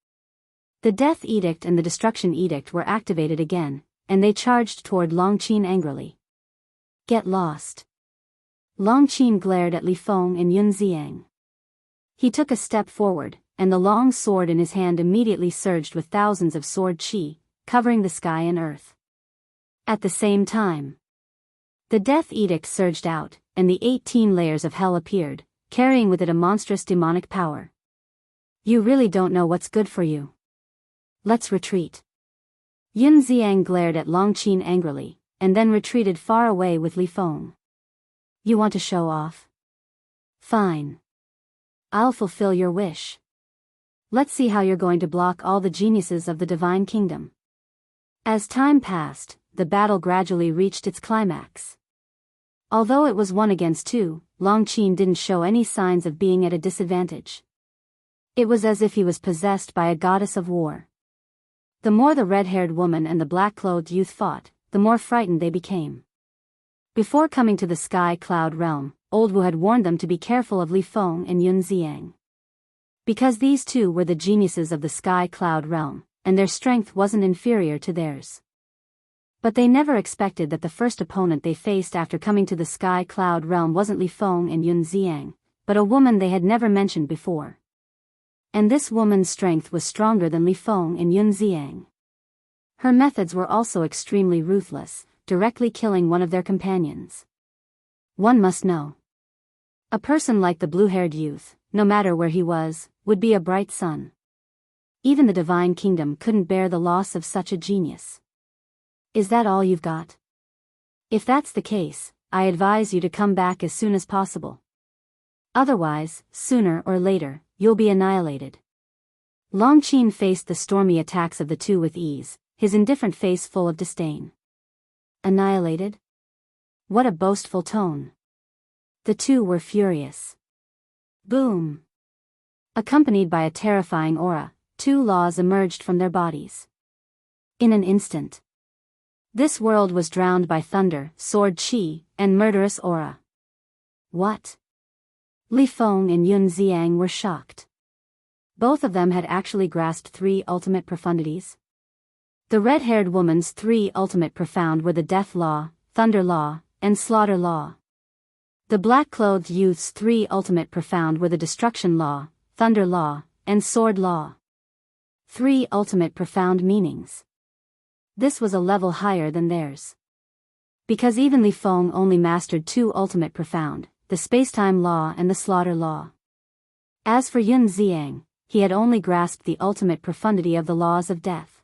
The Death Edict and the Destruction Edict were activated again, and they charged toward Long Qin angrily. "Get lost." Long Qin glared at Li Feng and Yun Xiang. He took a step forward, and the long sword in his hand immediately surged with thousands of sword qi, covering the sky and earth. At the same time, the Death Edict surged out, and the 18 layers of hell appeared, carrying with it a monstrous demonic power. "You really don't know what's good for you. Let's retreat." Yun Xiang glared at Long Qin angrily, and then retreated far away with Li Feng. "You want to show off? Fine. I'll fulfill your wish. Let's see how you're going to block all the geniuses of the Divine Kingdom." As time passed, the battle gradually reached its climax. Although it was 1 against 2, Long Qin didn't show any signs of being at a disadvantage. It was as if he was possessed by a goddess of war. The more the red-haired woman and the black-clothed youth fought, the more frightened they became. Before coming to the sky cloud realm, Old Wu had warned them to be careful of Li Feng and Yun Xiang. Because these two were the geniuses of the sky cloud realm, and their strength wasn't inferior to theirs. But they never expected that the first opponent they faced after coming to the sky cloud realm wasn't Li Feng and Yun Xiang, but a woman they had never mentioned before. And this woman's strength was stronger than Li Feng and Yun Xiang. Her methods were also extremely ruthless, directly killing one of their companions. One must know. A person like the blue-haired youth, no matter where he was, would be a bright sun. Even the divine kingdom couldn't bear the loss of such a genius. Is that all you've got? If that's the case, I advise you to come back as soon as possible. Otherwise, sooner or later, you'll be annihilated. Longqin faced the stormy attacks of the two with ease, his indifferent face full of disdain. Annihilated? What a boastful tone. The two were furious. Boom! Accompanied by a terrifying aura, two laws emerged from their bodies. In an instant. This world was drowned by thunder, sword chi, and murderous aura. What? Li Feng and Yun Xiang were shocked. Both of them had actually grasped three ultimate profundities. The red-haired woman's three ultimate profound were the death law, thunder law, and slaughter law. The black-clothed youth's three ultimate profound were the destruction law, thunder law, and sword law. Three ultimate profound meanings. This was a level higher than theirs. Because even Li Feng only mastered two ultimate profound, the space-time law and the slaughter law. As for Yun Xiang, he had only grasped the ultimate profundity of the laws of death.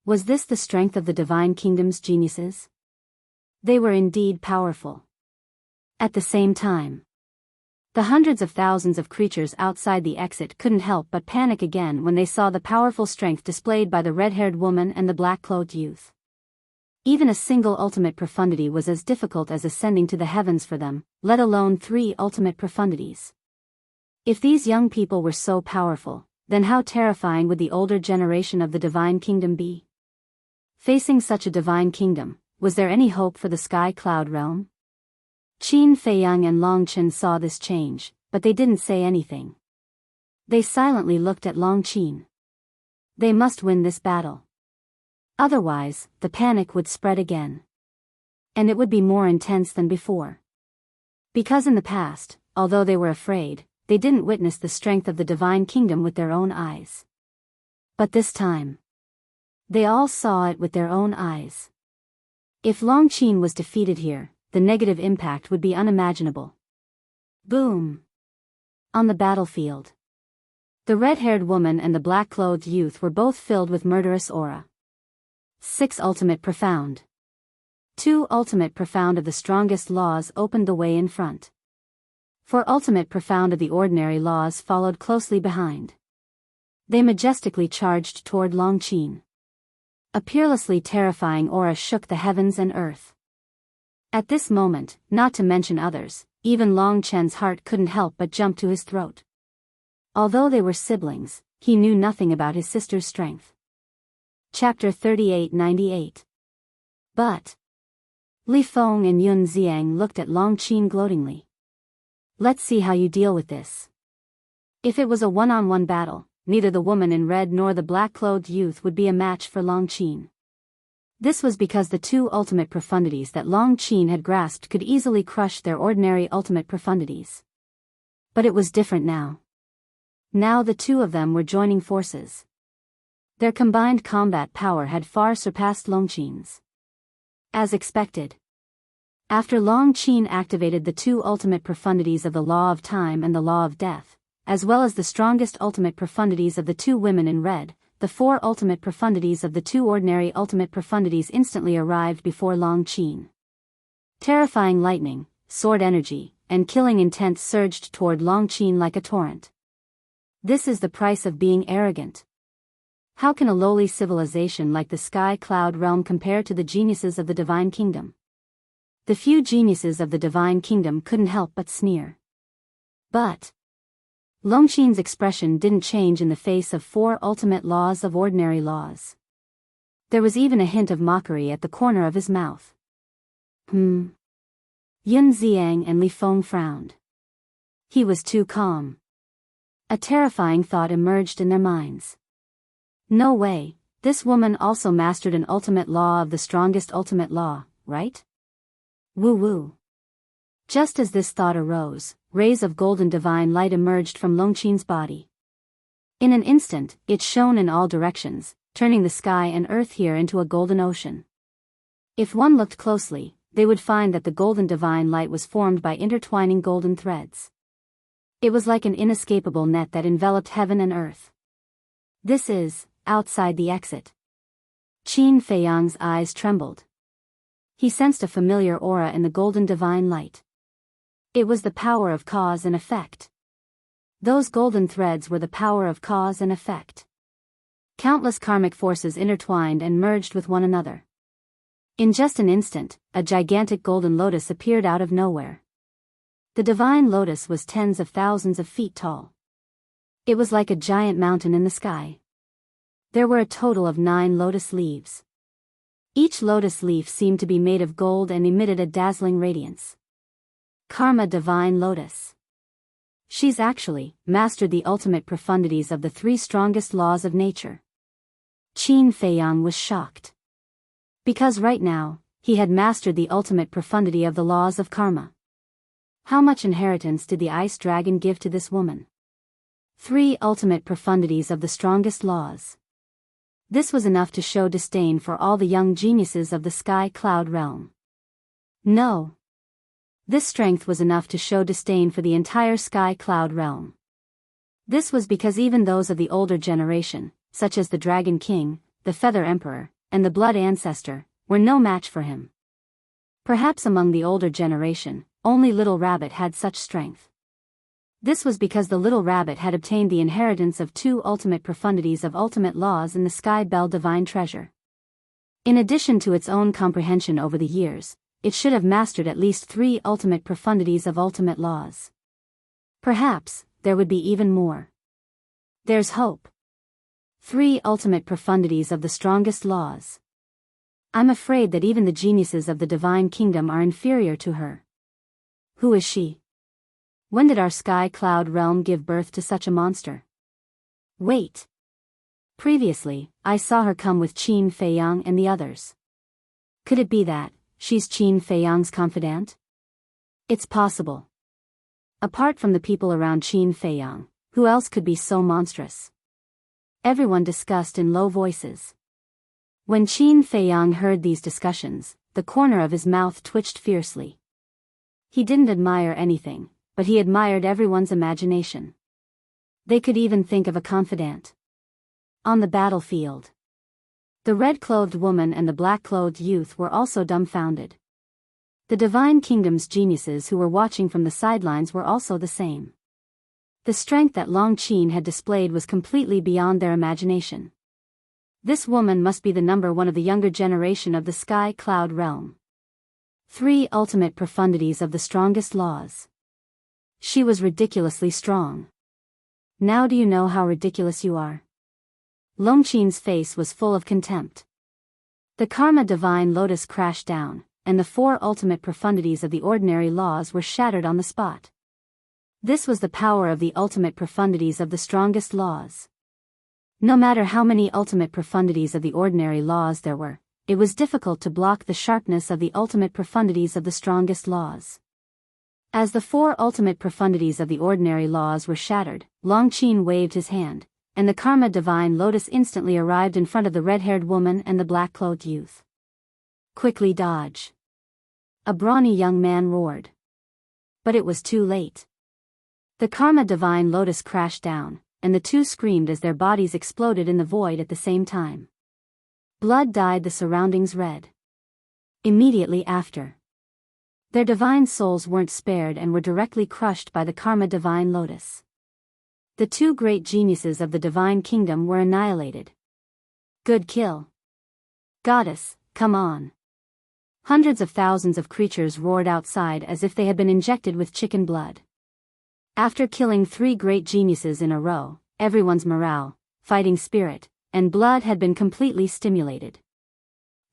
Was this the strength of the divine kingdom's geniuses? They were indeed powerful. At the same time, the hundreds of thousands of creatures outside the exit couldn't help but panic again when they saw the powerful strength displayed by the red-haired woman and the black-clothed youth. Even a single ultimate profundity was as difficult as ascending to the heavens for them, let alone three ultimate profundities. If these young people were so powerful, then how terrifying would the older generation of the divine kingdom be? Facing such a divine kingdom, was there any hope for the sky cloud realm? Qin Feiyang and Longqin saw this change, but they didn't say anything. They silently looked at Longqin. They must win this battle. Otherwise, the panic would spread again. And it would be more intense than before. Because in the past, although they were afraid, they didn't witness the strength of the divine kingdom with their own eyes. But this time, they all saw it with their own eyes. If Longqin was defeated here, the negative impact would be unimaginable. Boom! On the battlefield. The red-haired woman and the black-clothed youth were both filled with murderous aura. 6 ultimate profound. 2 ultimate profound of the strongest laws opened the way in front. 4 ultimate profound of the ordinary laws followed closely behind. They majestically charged toward Longqin. A peerlessly terrifying aura shook the heavens and earth. At this moment, not to mention others, even Longchen's heart couldn't help but jump to his throat. Although they were siblings, he knew nothing about his sister's strength. Chapter 3898. But Li Feng and Yun Xiang looked at Longqin gloatingly. Let's see how you deal with this. If it was a one-on-one battle, neither the woman in red nor the black-clothed youth would be a match for Longqin. This was because the 2 ultimate profundities that Longqin had grasped could easily crush their ordinary ultimate profundities. But it was different now. Now the 2 of them were joining forces. Their combined combat power had far surpassed Longqin's. As expected. After Longqin activated the 2 ultimate profundities of the law of time and the law of death, as well as the strongest ultimate profundities of the 2 women in red, the 4 ultimate profundities of the 2 ordinary ultimate profundities instantly arrived before Longqin. Terrifying lightning, sword energy, and killing intent surged toward Longqin like a torrent. This is the price of being arrogant. How can a lowly civilization like the Sky Cloud Realm compare to the geniuses of the Divine Kingdom? The few geniuses of the Divine Kingdom couldn't help but sneer. But Longqin's expression didn't change in the face of 4 ultimate laws of ordinary laws. There was even a hint of mockery at the corner of his mouth. Yun Xiang and Li Feng frowned. He was too calm. A terrifying thought emerged in their minds. No way, this woman also mastered an ultimate law of the strongest ultimate law, right? Woo-woo. Just as this thought arose, rays of golden divine light emerged from Longqin's body. In an instant, it shone in all directions, turning the sky and earth here into a golden ocean. If one looked closely, they would find that the golden divine light was formed by intertwining golden threads. It was like an inescapable net that enveloped heaven and earth. This is, outside the exit. Qin Feiyang's eyes trembled. He sensed a familiar aura in the golden divine light. It was the power of cause and effect. Those golden threads were the power of cause and effect. Countless karmic forces intertwined and merged with one another. In just an instant, a gigantic golden lotus appeared out of nowhere. The divine lotus was tens of thousands of feet tall. It was like a giant mountain in the sky. There were a total of 9 lotus leaves. Each lotus leaf seemed to be made of gold and emitted a dazzling radiance. Karma Divine Lotus. She's actually mastered the ultimate profundities of the 3 strongest laws of nature. Qin Feiyang was shocked. Because right now, he had mastered the ultimate profundity of the laws of karma. How much inheritance did the ice dragon give to this woman? 3 ultimate profundities of the strongest laws. This was enough to show disdain for all the young geniuses of the sky cloud realm. No. This strength was enough to show disdain for the entire sky cloud realm. This was because even those of the older generation, such as the Dragon King, the Feather Emperor, and the Blood Ancestor, were no match for him. Perhaps among the older generation, only Little Rabbit had such strength. This was because the Little Rabbit had obtained the inheritance of 2 ultimate profundities of ultimate laws in the Sky Bell Divine Treasure. In addition to its own comprehension over the years, it should have mastered at least 3 ultimate profundities of ultimate laws. Perhaps, there would be even more. There's hope. 3 ultimate profundities of the strongest laws. I'm afraid that even the geniuses of the Divine Kingdom are inferior to her. Who is she? When did our sky cloud realm give birth to such a monster? Wait. Previously, I saw her come with Qin Feiyang and the others. Could it be that she's Qin Feiyang's confidant? It's possible. Apart from the people around Qin Feiyang, who else could be so monstrous? Everyone discussed in low voices. When Qin Feiyang heard these discussions, the corner of his mouth twitched fiercely. He didn't admire anything, but he admired everyone's imagination. They could even think of a confidant. On the battlefield, the red-clothed woman and the black-clothed youth were also dumbfounded. The Divine Kingdom's geniuses who were watching from the sidelines were also the same. The strength that Long Qin had displayed was completely beyond their imagination. This woman must be the number 1 of the younger generation of the sky cloud realm. 3 ultimate profundities of the strongest laws. She was ridiculously strong. Now do you know how ridiculous you are? Long Qin's face was full of contempt. The Karma Divine Lotus crashed down, and the 4 ultimate profundities of the ordinary laws were shattered on the spot. This was the power of the ultimate profundities of the strongest laws. No matter how many ultimate profundities of the ordinary laws there were, it was difficult to block the sharpness of the ultimate profundities of the strongest laws. As the 4 ultimate profundities of the ordinary laws were shattered, Long Qin waved his hand, and the Karma Divine Lotus instantly arrived in front of the red-haired woman and the black-clothed youth. Quickly dodge! A brawny young man roared. But it was too late. The Karma Divine Lotus crashed down, and the 2 screamed as their bodies exploded in the void at the same time. Blood dyed the surroundings red. Immediately after, their divine souls weren't spared and were directly crushed by the Karma Divine Lotus. The 2 great geniuses of the Divine Kingdom were annihilated. Good kill. Goddess, come on. Hundreds of thousands of creatures roared outside as if they had been injected with chicken blood. After killing 3 great geniuses in a row, everyone's morale, fighting spirit, and blood had been completely stimulated.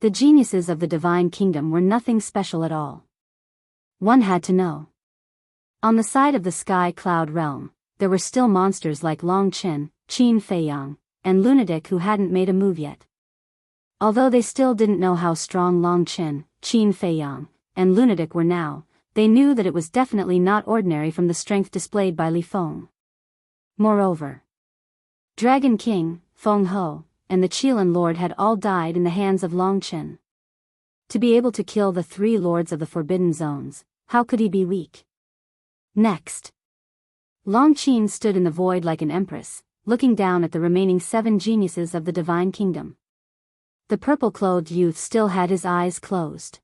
The geniuses of the Divine Kingdom were nothing special at all. One had to know. On the side of the sky cloud realm, there were still monsters like Long Qin, Qin Feiyang, and Lunatic who hadn't made a move yet. Although they still didn't know how strong Long Qin, Qin Feiyang, and Lunatic were now, they knew that it was definitely not ordinary from the strength displayed by Li Feng. Moreover, Dragon King, Feng Ho, and the Qilin Lord had all died in the hands of Long Qin. To be able to kill the 3 lords of the Forbidden Zones, how could he be weak? Next. Longqin stood in the void like an empress, looking down at the remaining 7 geniuses of the Divine Kingdom. The purple-clothed youth still had his eyes closed.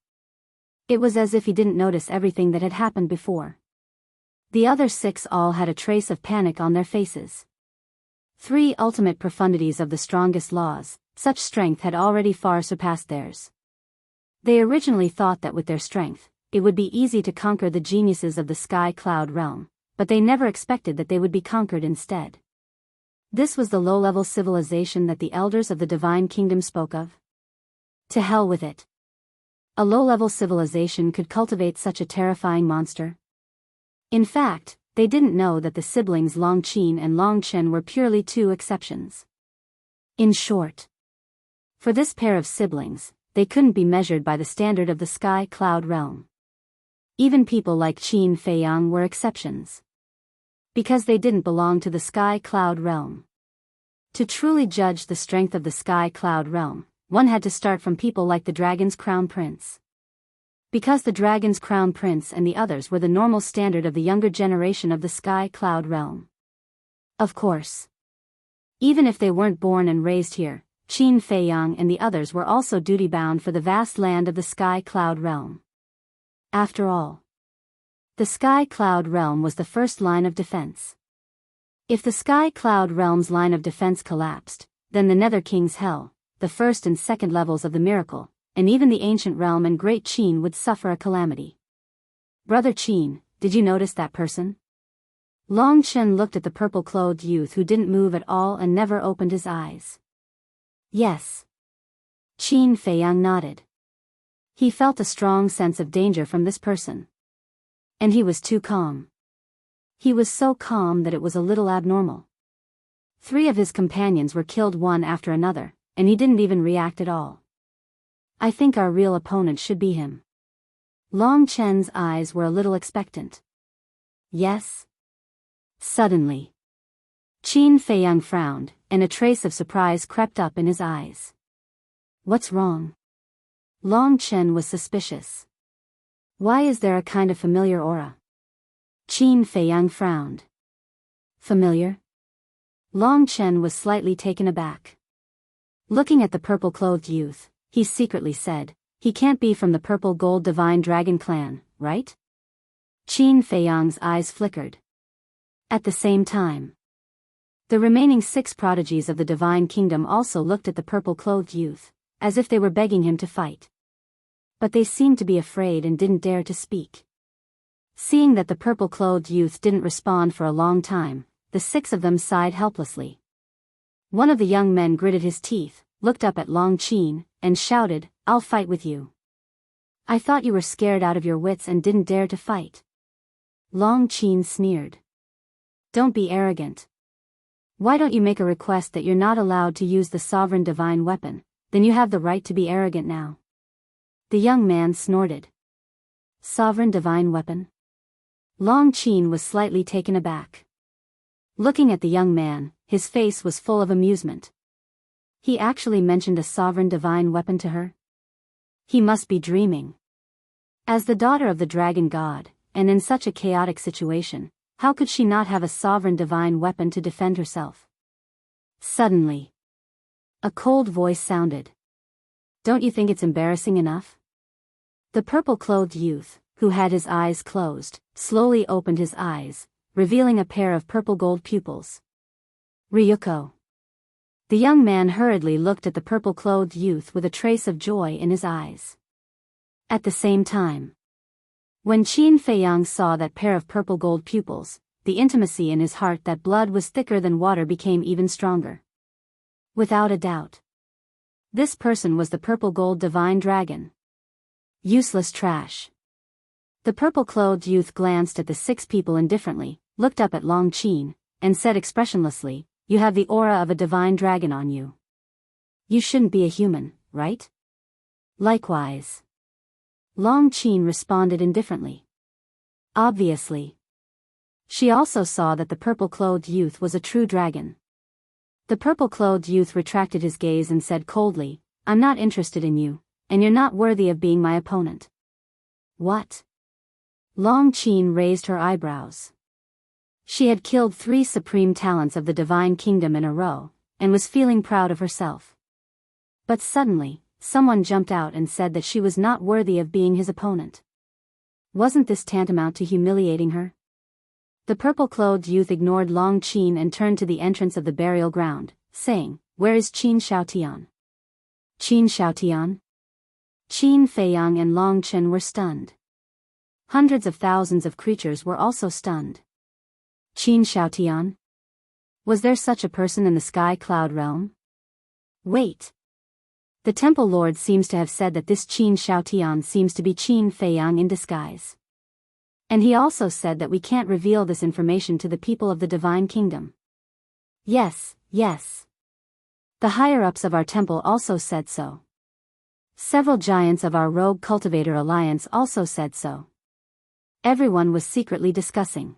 It was as if he didn't notice everything that had happened before. The other 6 all had a trace of panic on their faces. 3 ultimate profundities of the strongest laws, such strength had already far surpassed theirs. They originally thought that with their strength, it would be easy to conquer the geniuses of the Sky Cloud realm, but they never expected that they would be conquered instead. This was the low-level civilization that the elders of the Divine Kingdom spoke of. To hell with it. A low-level civilization could cultivate such a terrifying monster? In fact, they didn't know that the siblings Longqin and Longchen were purely 2 exceptions. In short, for this pair of siblings, they couldn't be measured by the standard of the Sky Cloud realm. Even people like Qin Feiyang were exceptions. Because they didn't belong to the Sky Cloud realm. To truly judge the strength of the Sky Cloud realm, one had to start from people like the Dragon's Crown Prince. Because the Dragon's Crown Prince and the others were the normal standard of the younger generation of the Sky Cloud realm. Of course. Even if they weren't born and raised here, Qin Feiyang and the others were also duty-bound for the vast land of the Sky Cloud realm. After all, the Sky Cloud realm was the first line of defense. If the Sky Cloud realm's line of defense collapsed, then the Nether King's Hell, the first and second levels of the miracle, and even the ancient realm and Great Qin would suffer a calamity. Brother Qin, did you notice that person? Longchen looked at the purple-clothed youth who didn't move at all and never opened his eyes. Yes. Qin Feiyang nodded. He felt a strong sense of danger from this person. And he was too calm. He was so calm that it was a little abnormal. 3 of his companions were killed one after another, and he didn't even react at all. I think our real opponent should be him. Long Chen's eyes were a little expectant. Yes? Suddenly, Qin Feiyang frowned, and a trace of surprise crept up in his eyes. What's wrong? Long Chen was suspicious. Why is there a kind of familiar aura? Qin Feiyang frowned. Familiar? Long Chen was slightly taken aback. Looking at the purple-clothed youth, he secretly said, he can't be from the Purple Gold Divine Dragon clan, right? Qin Feiyang's eyes flickered. At the same time, the remaining 6 prodigies of the Divine Kingdom also looked at the purple-clothed youth, as if they were begging him to fight. But they seemed to be afraid and didn't dare to speak. Seeing that the purple-clothed youth didn't respond for a long time, the 6 of them sighed helplessly. One of the young men gritted his teeth, looked up at Long Qin, and shouted, I'll fight with you. I thought you were scared out of your wits and didn't dare to fight. Long Qin sneered. Don't be arrogant. Why don't you make a request that you're not allowed to use the sovereign divine weapon, then you have the right to be arrogant now. The young man snorted. Sovereign divine weapon? Long Qin was slightly taken aback. Looking at the young man, his face was full of amusement. He actually mentioned a sovereign divine weapon to her? He must be dreaming. As the daughter of the dragon god, and in such a chaotic situation, how could she not have a sovereign divine weapon to defend herself? Suddenly, a cold voice sounded. Don't you think it's embarrassing enough? The purple-clothed youth, who had his eyes closed, slowly opened his eyes, revealing a pair of purple-gold pupils. Ryuko. The young man hurriedly looked at the purple-clothed youth with a trace of joy in his eyes. At the same time, when Qin Feiyang saw that pair of purple-gold pupils, the intimacy in his heart that blood was thicker than water became even stronger. Without a doubt, this person was the purple-gold divine dragon. Useless trash. The purple-clothed youth glanced at the 6 people indifferently, looked up at Long Qin, and said expressionlessly, You have the aura of a divine dragon on you. You shouldn't be a human, right? Likewise. Long Qin responded indifferently. Obviously. She also saw that the purple-clothed youth was a true dragon. The purple-clothed youth retracted his gaze and said coldly, I'm not interested in you, and you're not worthy of being my opponent. What? Long Qin raised her eyebrows. She had killed 3 supreme talents of the divine kingdom in a row, and was feeling proud of herself. But suddenly, someone jumped out and said that she was not worthy of being his opponent. Wasn't this tantamount to humiliating her? The purple-clothed youth ignored Long Qin and turned to the entrance of the burial ground, saying, "Where is Qin Shaotian?" Qin Shaotian? Qin Feiyang and Long Chen were stunned. Hundreds of thousands of creatures were also stunned. Qin Shaotian? Was there such a person in the sky cloud realm? Wait. The temple lord seems to have said that this Qin Shaotian seems to be Qin Feiyang in disguise. And he also said that we can't reveal this information to the people of the divine kingdom. Yes, yes. The higher-ups of our temple also said so. Several giants of our rogue cultivator alliance also said so. Everyone was secretly discussing.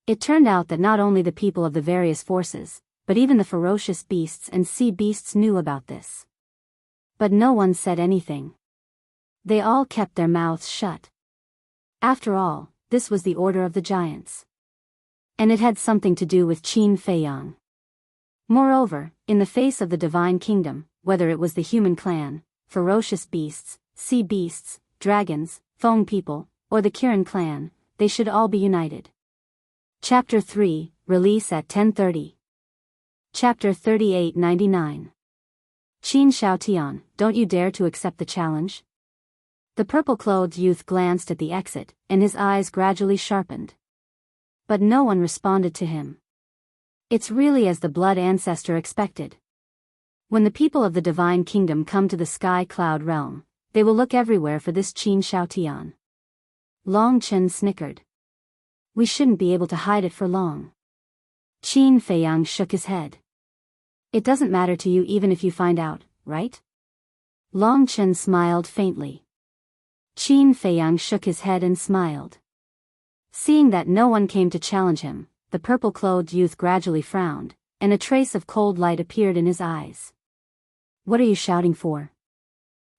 It turned out that not only the people of the various forces, but even the ferocious beasts and sea beasts knew about this. But no one said anything. They all kept their mouths shut. After all, this was the order of the giants. And it had something to do with Qin Feiyang. Moreover, in the face of the divine kingdom, whether it was the human clan, ferocious beasts, sea beasts, dragons, Feng people, or the Kirin clan, they should all be united. Chapter 3, release at 10:30. Chapter 3899. Qin Shaotian, don't you dare to accept the challenge? The purple-clothed youth glanced at the exit, and his eyes gradually sharpened. But no one responded to him. It's really as the blood ancestor expected. When the people of the divine kingdom come to the sky cloud realm, they will look everywhere for this Qin Shaotian. Long Chen snickered. We shouldn't be able to hide it for long. Qin Feiyang shook his head. It doesn't matter to you even if you find out, right? Long Chen smiled faintly. Qin Feiyang shook his head and smiled. Seeing that no one came to challenge him, the purple-clothed youth gradually frowned, and a trace of cold light appeared in his eyes. What are you shouting for?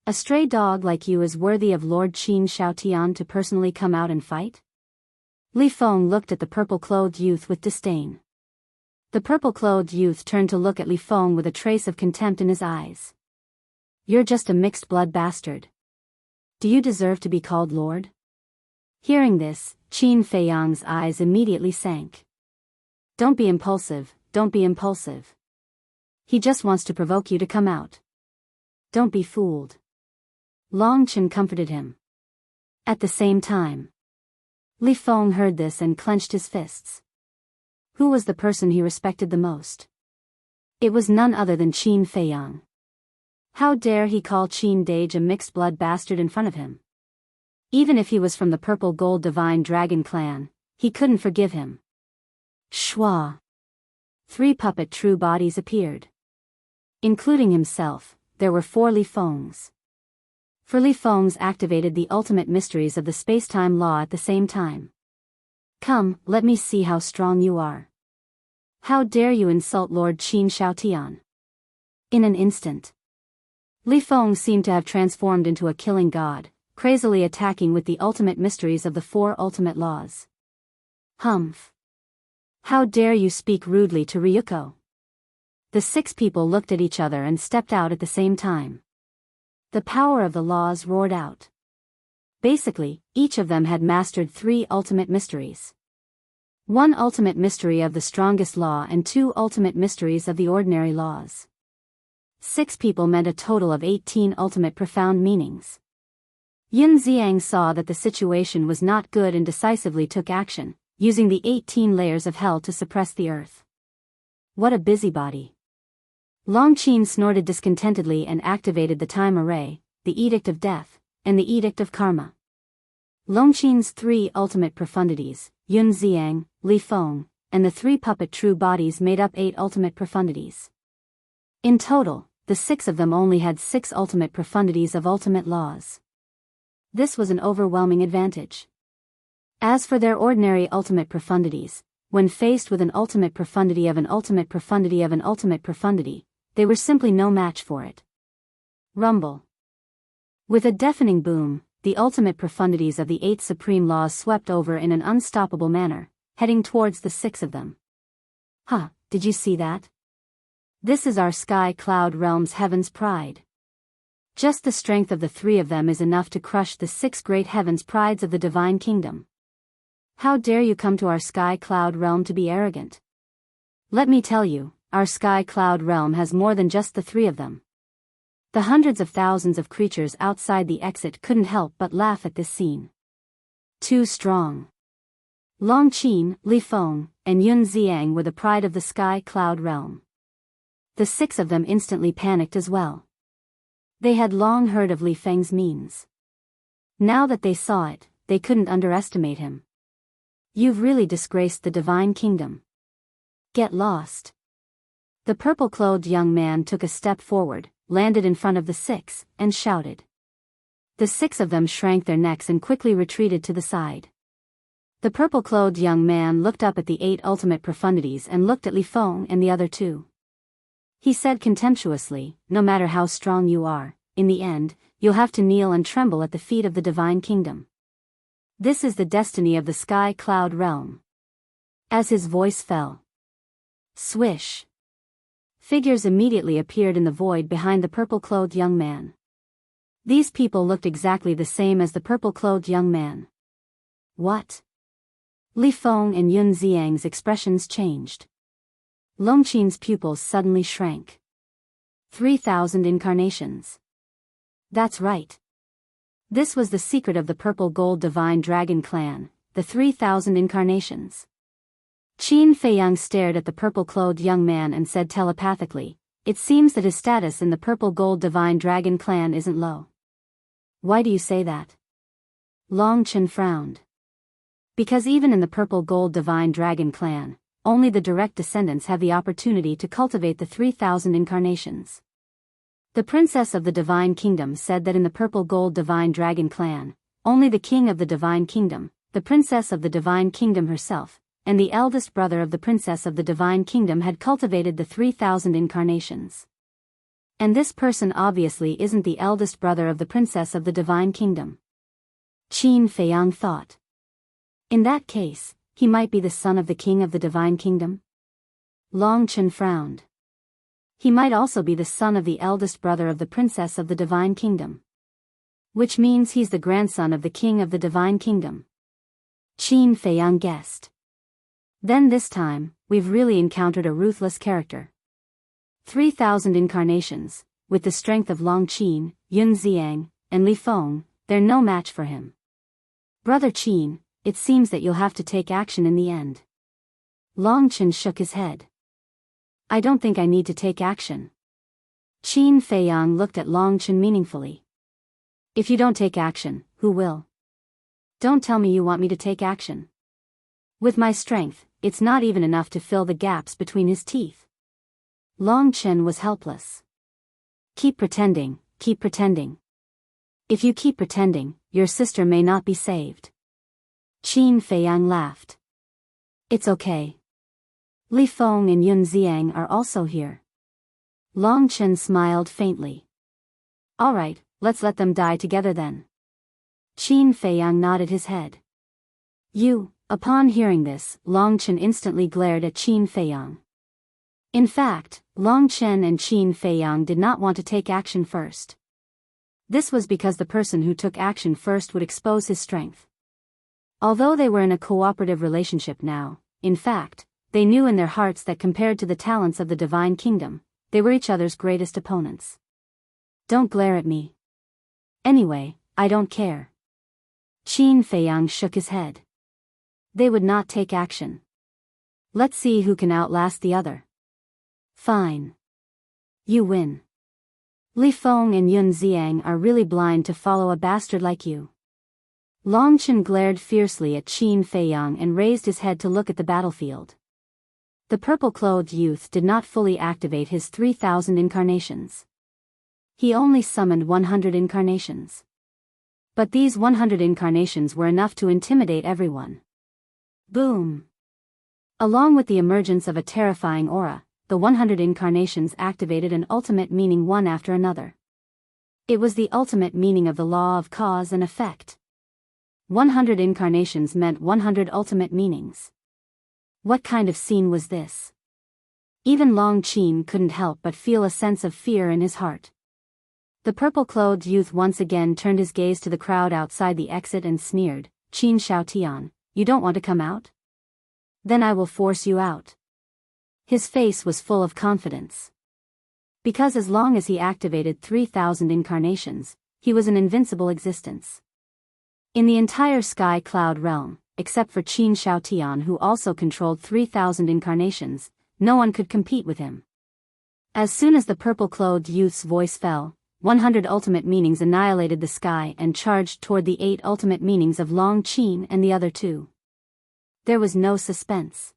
A stray dog like you is worthy of Lord Qin Shaotian to personally come out and fight? Li Feng looked at the purple-clothed youth with disdain. The purple-clothed youth turned to look at Li Feng with a trace of contempt in his eyes. You're just a mixed-blood bastard. Do you deserve to be called Lord? Hearing this, Qin Feiyang's eyes immediately sank. Don't be impulsive, don't be impulsive. He just wants to provoke you to come out. Don't be fooled. Long Chen comforted him. At the same time, Li Feng heard this and clenched his fists. Who was the person he respected the most? It was none other than Qin Feiyang. How dare he call Qin Dage a mixed-blood bastard in front of him? Even if he was from the purple-gold divine dragon clan, he couldn't forgive him. Shwa! 3 puppet true bodies appeared. Including himself, there were 4 Li Fengs. 4 Li Fengs activated the ultimate mysteries of the space-time law at the same time. Come, let me see how strong you are. How dare you insult Lord Qin Shaotian? In an instant, Li Feng seemed to have transformed into a killing god, crazily attacking with the ultimate mysteries of the 4 ultimate laws. Humph! How dare you speak rudely to Ryuko? The 6 people looked at each other and stepped out at the same time. The power of the laws roared out. Basically, each of them had mastered 3 ultimate mysteries. 1 ultimate mystery of the strongest law and 2 ultimate mysteries of the ordinary laws. 6 people meant a total of 18 ultimate profound meanings. Yun Xiang saw that the situation was not good and decisively took action, using the 18 layers of hell to suppress the earth. What a busybody. Long Qin snorted discontentedly and activated the time array, the Edict of Death, and the Edict of Karma. Long Qin's 3 ultimate profundities, Yun Xiang, Li Feng, and the 3 puppet true bodies made up 8 ultimate profundities. In total, the 6 of them only had 6 ultimate profundities of ultimate laws. This was an overwhelming advantage. As for their ordinary ultimate profundities, when faced with an ultimate profundity of an ultimate profundity of an ultimate profundity, they were simply no match for it. Rumble. With a deafening boom, the ultimate profundities of the 8 supreme laws swept over in an unstoppable manner, heading towards the 6 of them. Huh, did you see that? This is our sky cloud realm's heaven's pride. Just the strength of the 3 of them is enough to crush the 6 great heavens prides of the divine kingdom. How dare you come to our sky cloud realm to be arrogant? Let me tell you, our sky cloud realm has more than just the 3 of them. The hundreds of thousands of creatures outside the exit couldn't help but laugh at this scene. Too strong. Long Qin, Li Feng, and Yun Xiang were the pride of the sky cloud realm. The 6 of them instantly panicked as well. They had long heard of Li Feng's means. Now that they saw it, they couldn't underestimate him. You've really disgraced the divine kingdom. Get lost. The purple-clothed young man took a step forward, landed in front of the 6, and shouted. The 6 of them shrank their necks and quickly retreated to the side. The purple-clothed young man looked up at the 8 ultimate profundities and looked at Li Feng and the other 2. He said contemptuously, no matter how strong you are, in the end, you'll have to kneel and tremble at the feet of the divine kingdom. This is the destiny of the sky cloud realm. As his voice fell. Swish. Figures immediately appeared in the void behind the purple-clothed young man. These people looked exactly the same as the purple-clothed young man. What? Li Feng and Yun Xiang's expressions changed. Longqin's pupils suddenly shrank. 3,000 incarnations. That's right. This was the secret of the purple gold divine dragon clan, the 3,000 incarnations. Qin Feiyang stared at the purple-clothed young man and said telepathically, it seems that his status in the purple gold divine dragon clan isn't low. Why do you say that? Longqin frowned. Because even in the purple gold divine dragon clan, only the direct descendants have the opportunity to cultivate the 3,000 incarnations. The princess of the divine kingdom said that in the purple gold divine dragon clan, only the king of the divine kingdom, the princess of the divine kingdom herself, and the eldest brother of the princess of the divine kingdom had cultivated the 3,000 incarnations. And this person obviously isn't the eldest brother of the princess of the divine kingdom. Qin Feiyang thought. In that case, he might be the son of the king of the divine kingdom? Longqin frowned. He might also be the son of the eldest brother of the princess of the divine kingdom. Which means he's the grandson of the king of the divine kingdom. Qin Feiyang guessed. Then this time, we've really encountered a ruthless character. 3,000 incarnations, with the strength of Longqin, Yun Xiang, and Li Feng, they're no match for him. Brother Qin, it seems that you'll have to take action in the end. Longqin shook his head. I don't think I need to take action. Qin Feiyang looked at Longqin meaningfully. If you don't take action, who will? Don't tell me you want me to take action. With my strength, it's not even enough to fill the gaps between his teeth. Longqin was helpless. Keep pretending, keep pretending. If you keep pretending, your sister may not be saved. Qin Feiyang laughed. It's okay. Li Feng and Yun Xiang are also here. Longqin smiled faintly. All right, let's let them die together then. Qin Feiyang nodded his head. Upon hearing this, Longqin instantly glared at Qin Feiyang. In fact, Longqin and Qin Feiyang did not want to take action first. This was because the person who took action first would expose his strength. Although they were in a cooperative relationship now, in fact, they knew in their hearts that compared to the talents of the divine kingdom, they were each other's greatest opponents. Don't glare at me. Anyway, I don't care. Qin Feiyang shook his head. They would not take action. Let's see who can outlast the other. Fine. You win. Li Feng and Yun Xiang are really blind to follow a bastard like you. Longqin glared fiercely at Qin Feiyang and raised his head to look at the battlefield. The purple-clothed youth did not fully activate his 3,000 incarnations. He only summoned 100 incarnations. But these 100 incarnations were enough to intimidate everyone. Boom! Along with the emergence of a terrifying aura, the 100 incarnations activated an ultimate meaning one after another. It was the ultimate meaning of the law of cause and effect. 100 incarnations meant 100 ultimate meanings. What kind of scene was this? Even Long Qin couldn't help but feel a sense of fear in his heart. The purple-clothed youth once again turned his gaze to the crowd outside the exit and sneered, "Qin Shaotian, you don't want to come out? Then I will force you out." His face was full of confidence. Because as long as he activated 3,000 incarnations, he was an invincible existence. In the entire sky cloud realm, except for Qin Shaotian who also controlled 3,000 incarnations, no one could compete with him. As soon as the purple-clothed youth's voice fell, 100 ultimate meanings annihilated the sky and charged toward the 8 ultimate meanings of Long Qin and the other 2. There was no suspense.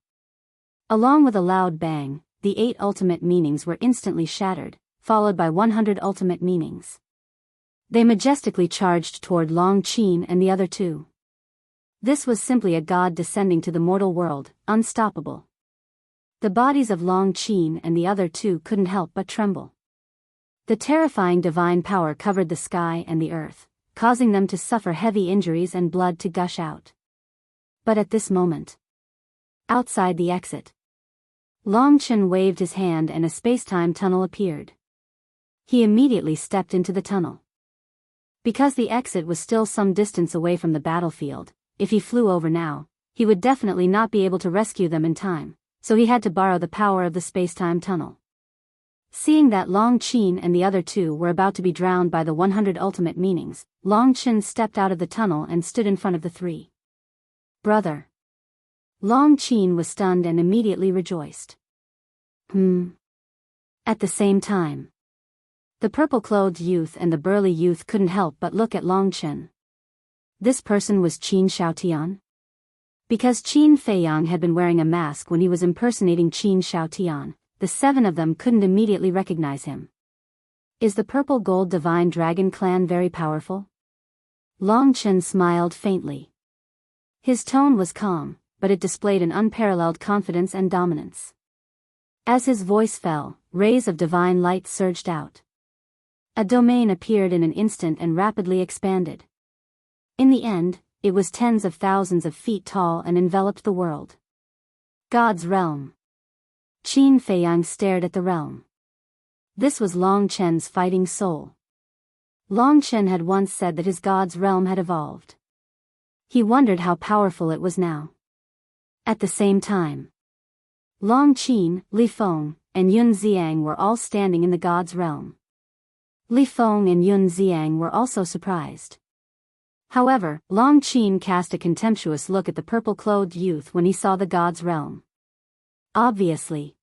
Along with a loud bang, the 8 ultimate meanings were instantly shattered, followed by 100 ultimate meanings. They majestically charged toward Long Qin and the other 2. This was simply a god descending to the mortal world, unstoppable. The bodies of Long Qin and the other 2 couldn't help but tremble. The terrifying divine power covered the sky and the earth, causing them to suffer heavy injuries and blood to gush out. But at this moment, outside the exit, Long Qin waved his hand and a space-time tunnel appeared. He immediately stepped into the tunnel. Because the exit was still some distance away from the battlefield, if he flew over now, he would definitely not be able to rescue them in time, so he had to borrow the power of the space-time tunnel. Seeing that Long Qin and the other 2 were about to be drowned by the 100 ultimate meanings, Long Qin stepped out of the tunnel and stood in front of the 3. "Brother." Long Qin was stunned and immediately rejoiced. At the same time, the purple-clothed youth and the burly youth couldn't help but look at Long Qin. This person was Qin Shaotian? Because Qin Feiyang had been wearing a mask when he was impersonating Qin Shaotian, the 7 of them couldn't immediately recognize him. Is the Purple Gold Divine Dragon Clan very powerful? Long Qin smiled faintly. His tone was calm, but it displayed an unparalleled confidence and dominance. As his voice fell, rays of divine light surged out. A domain appeared in an instant and rapidly expanded. In the end, it was tens of thousands of feet tall and enveloped the world. God's realm. Qin Feiyang stared at the realm. This was Long Chen's fighting soul. Long Chen had once said that his God's realm had evolved. He wondered how powerful it was now. At the same time, Long Qin, Li Feng, and Yun Xiang were all standing in the God's realm. Li Feng and Yun Xiang were also surprised. However, Long Qin cast a contemptuous look at the purple-clothed youth when he saw the God's realm. Obviously,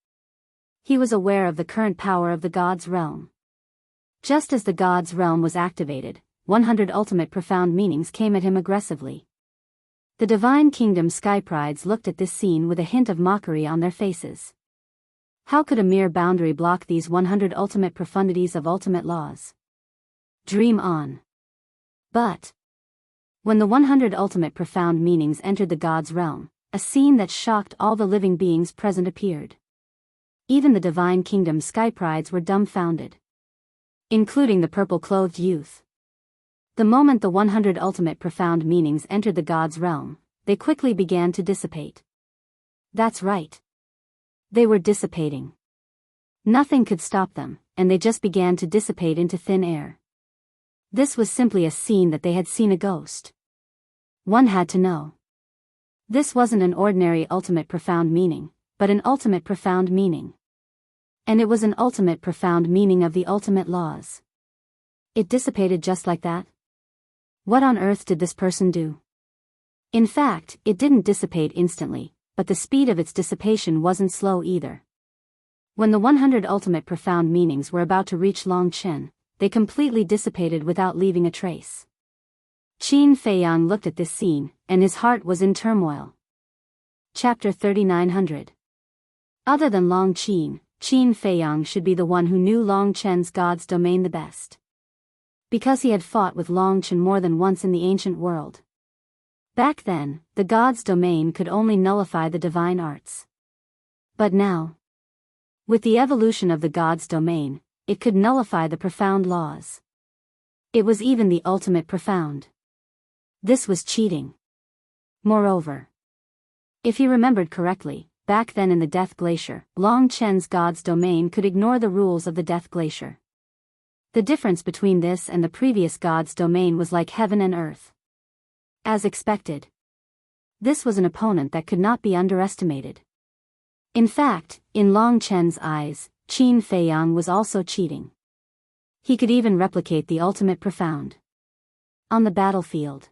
he was aware of the current power of the God's realm. Just as the God's realm was activated, 100 ultimate profound meanings came at him aggressively. The Divine Kingdom Skyprides looked at this scene with a hint of mockery on their faces. How could a mere boundary block these 100 ultimate profundities of ultimate laws? Dream on. But when the 100 ultimate profound meanings entered the God's realm, a scene that shocked all the living beings present appeared. Even the Divine Kingdom Skyprides were dumbfounded, including the purple-clothed youth. The moment the 100 ultimate profound meanings entered the God's realm, they quickly began to dissipate. That's right. They were dissipating. Nothing could stop them, and they just began to dissipate into thin air. This was simply a scene that they had seen a ghost. One had to know. This wasn't an ordinary ultimate profound meaning, but an ultimate profound meaning. And it was an ultimate profound meaning of the ultimate laws. It dissipated just like that? What on earth did this person do? In fact, it didn't dissipate instantly, but the speed of its dissipation wasn't slow either. When the 100 ultimate profound meanings were about to reach Long Qin, they completely dissipated without leaving a trace. Qin Feiyang looked at this scene, and his heart was in turmoil. Chapter 3900. Other than Long Qin, Qin Feiyang should be the one who knew Long Chen's God's domain the best. Because he had fought with Long Chen more than once in the ancient world. Back then, the God's domain could only nullify the divine arts. But now, with the evolution of the God's domain, it could nullify the profound laws. It was even the ultimate profound. This was cheating. Moreover, if he remembered correctly, back then in the Death Glacier, Long Chen's God's domain could ignore the rules of the Death Glacier. The difference between this and the previous God's domain was like heaven and earth. As expected, this was an opponent that could not be underestimated. In fact, in Long Chen's eyes, Qin Feiyang was also cheating. He could even replicate the ultimate profound. On the battlefield,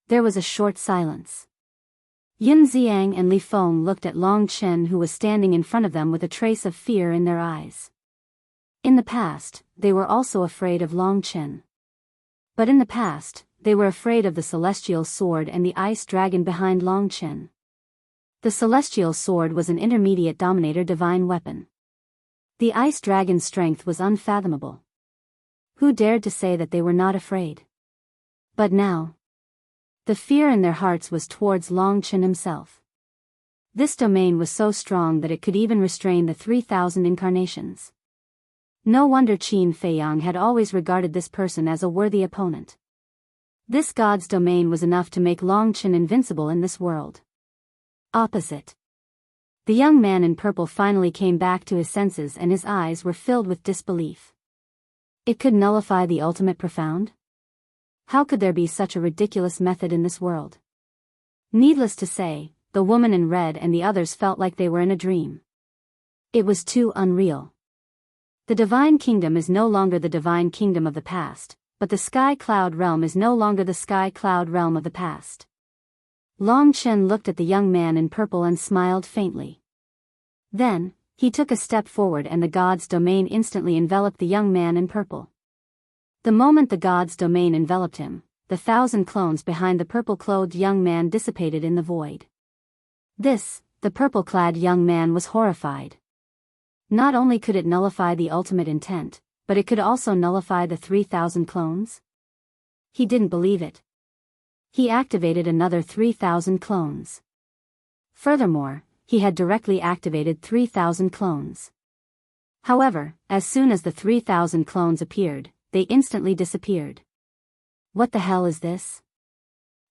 there was a short silence. Yin Xiang and Li Feng looked at Long Chen, who was standing in front of them with a trace of fear in their eyes. In the past, they were also afraid of Long Chen. But in the past, they were afraid of the celestial sword and the ice dragon behind Long Chen. The celestial sword was an intermediate dominator divine weapon. The ice dragon's strength was unfathomable. Who dared to say that they were not afraid? But now, the fear in their hearts was towards Long Chen himself. This domain was so strong that it could even restrain the 3,000 incarnations. No wonder Qin Feiyang had always regarded this person as a worthy opponent. This God's domain was enough to make Long Chen invincible in this world. Opposite. The young man in purple finally came back to his senses and his eyes were filled with disbelief. It could nullify the ultimate profound? How could there be such a ridiculous method in this world? Needless to say, the woman in red and the others felt like they were in a dream. It was too unreal. The divine kingdom is no longer the divine kingdom of the past, but the sky cloud realm is no longer the sky cloud realm of the past. Long Chen looked at the young man in purple and smiled faintly. Then, he took a step forward and the God's domain instantly enveloped the young man in purple. The moment the God's domain enveloped him, the 1,000 clones behind the purple-clothed young man dissipated in the void. The purple-clad young man was horrified. Not only could it nullify the ultimate intent, but it could also nullify the 3,000 clones? He didn't believe it. He activated another 3,000 clones. Furthermore, he had directly activated 3,000 clones. However, as soon as the 3,000 clones appeared, they instantly disappeared. What the hell is this?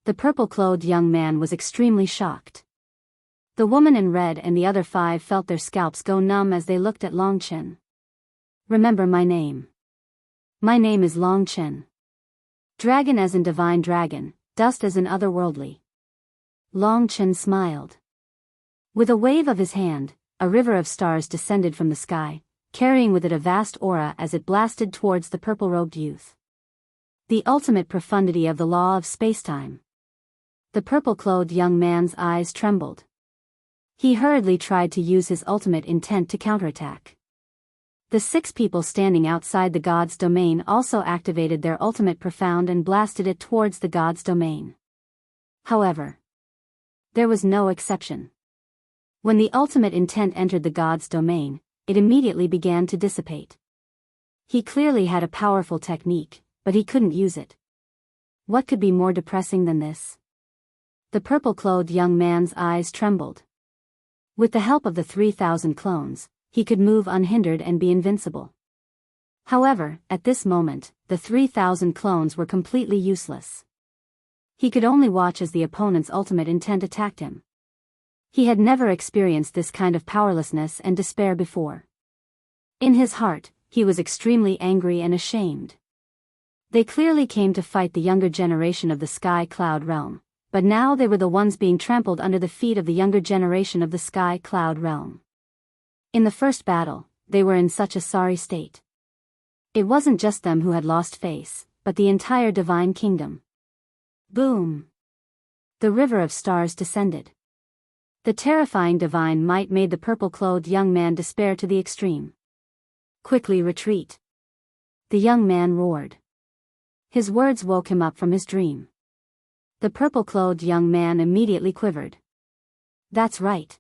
The purple-clothed young man was extremely shocked. The woman in red and the other 5 felt their scalps go numb as they looked at Long Chen. Remember my name. My name is Long Chen. Dragon as in divine dragon, dust as in otherworldly. Long Chen smiled. With a wave of his hand, a river of stars descended from the sky, carrying with it a vast aura as it blasted towards the purple-robed youth. The ultimate profundity of the law of spacetime. The purple-clothed young man's eyes trembled. He hurriedly tried to use his ultimate intent to counterattack. The 6 people standing outside the God's domain also activated their ultimate profound and blasted it towards the God's domain. However, there was no exception. When the ultimate intent entered the God's domain, it immediately began to dissipate. He clearly had a powerful technique, but he couldn't use it. What could be more depressing than this? The purple-clothed young man's eyes trembled. With the help of the 3,000 clones, he could move unhindered and be invincible. However, at this moment, the 3,000 clones were completely useless. He could only watch as the opponent's ultimate intent attacked him. He had never experienced this kind of powerlessness and despair before. In his heart, he was extremely angry and ashamed. They clearly came to fight the younger generation of the Sky Cloud realm, but now they were the ones being trampled under the feet of the younger generation of the Sky Cloud realm. In the first battle, they were in such a sorry state. It wasn't just them who had lost face, but the entire divine kingdom. Boom! The river of stars descended. The terrifying divine might made the purple-clothed young man despair to the extreme. Quickly retreat! The young man roared. His words woke him up from his dream. The purple-clothed young man immediately quivered. That's right.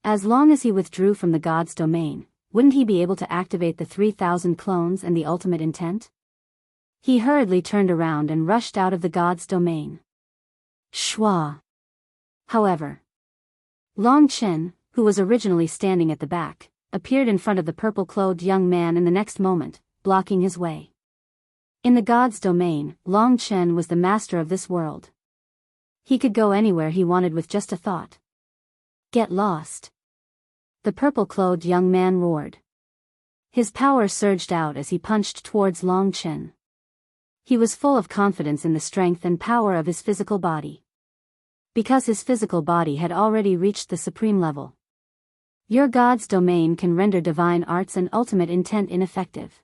As long as he withdrew from the God's domain, wouldn't he be able to activate the 3,000 clones and the ultimate intent? He hurriedly turned around and rushed out of the God's domain. Shwa! However, Long Chen, who was originally standing at the back, appeared in front of the purple-clothed young man in the next moment, blocking his way. In the god's domain, Long Chen was the master of this world. He could go anywhere he wanted with just a thought. Get lost. The purple-clothed young man roared. His power surged out as he punched towards Long Chen. He was full of confidence in the strength and power of his physical body. Because his physical body had already reached the supreme level. Your god's domain can render divine arts and ultimate intent ineffective.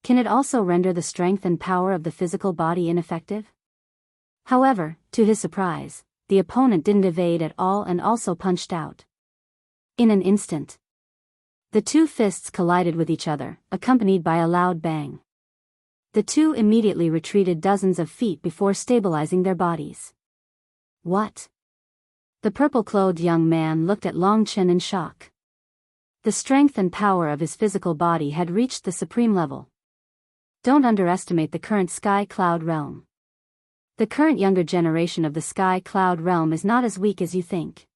Can it also render the strength and power of the physical body ineffective? However, to his surprise, the opponent didn't evade at all and also punched out. In an instant, the two fists collided with each other, accompanied by a loud bang. The two immediately retreated dozens of feet before stabilizing their bodies. What? The purple-clothed young man looked at Long Chen in shock. The strength and power of his physical body had reached the supreme level. Don't underestimate the current Sky Cloud realm. The current younger generation of the Sky Cloud realm is not as weak as you think.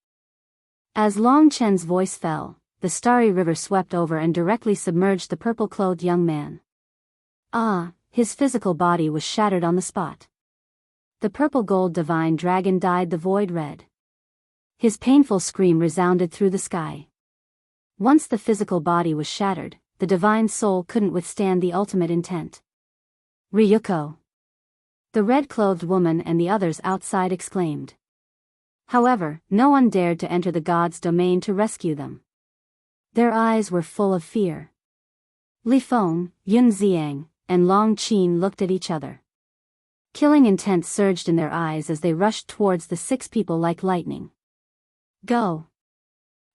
As Long Chen's voice fell, the starry river swept over and directly submerged the purple-clothed young man. His physical body was shattered on the spot. The purple-gold divine dragon dyed the void red. His painful scream resounded through the sky. Once the physical body was shattered, the divine soul couldn't withstand the ultimate intent. Ryuko! The red-clothed woman and the others outside exclaimed. However, no one dared to enter the god's domain to rescue them. Their eyes were full of fear. Li Feng, Yun Xiang, and Long Qin looked at each other. Killing intent surged in their eyes as they rushed towards the 6 people like lightning. Go!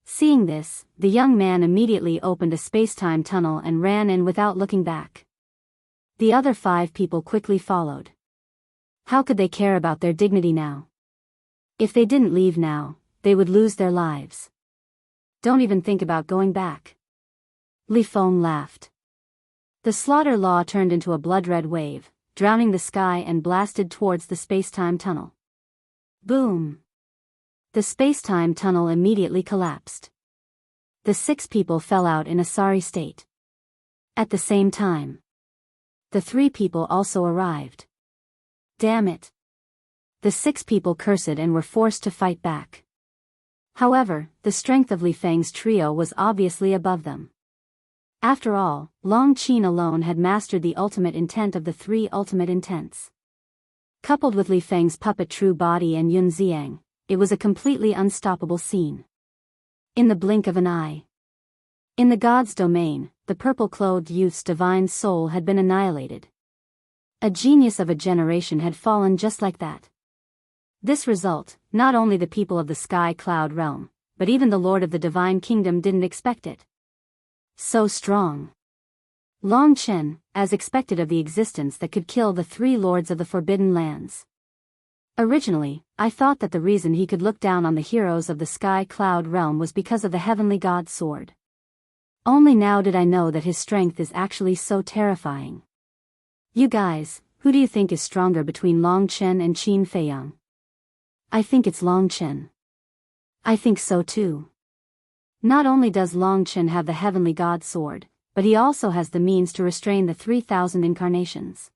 Seeing this, the young man immediately opened a space-time tunnel and ran in without looking back. The other 5 people quickly followed. How could they care about their dignity now? If they didn't leave now, they would lose their lives. Don't even think about going back. Li Feng laughed. The slaughter law turned into a blood-red wave, drowning the sky and blasted towards the space-time tunnel. Boom! The space-time tunnel immediately collapsed. The 6 people fell out in a sorry state. At the same time, the 3 people also arrived. Damn it! The 6 people cursed and were forced to fight back. However, the strength of Li Feng's trio was obviously above them. After all, Long Qin alone had mastered the ultimate intent of the 3 ultimate intents. Coupled with Li Feng's puppet true body and Yun Xiang, it was a completely unstoppable scene. In the blink of an eye. In the god's domain, the purple-clothed youth's divine soul had been annihilated. A genius of a generation had fallen just like that. This result, not only the people of the Sky Cloud realm, but even the Lord of the Divine Kingdom didn't expect it. So strong. Long Chen, as expected of the existence that could kill the 3 lords of the Forbidden Lands. Originally, I thought that the reason he could look down on the heroes of the Sky Cloud realm was because of the Heavenly God's sword. Only now did I know that his strength is actually so terrifying. You guys, who do you think is stronger between Long Chen and Qin Feiyang? I think it's Long Chen. I think so too. Not only does Long Chen have the Heavenly God sword, but he also has the means to restrain the 3,000 incarnations.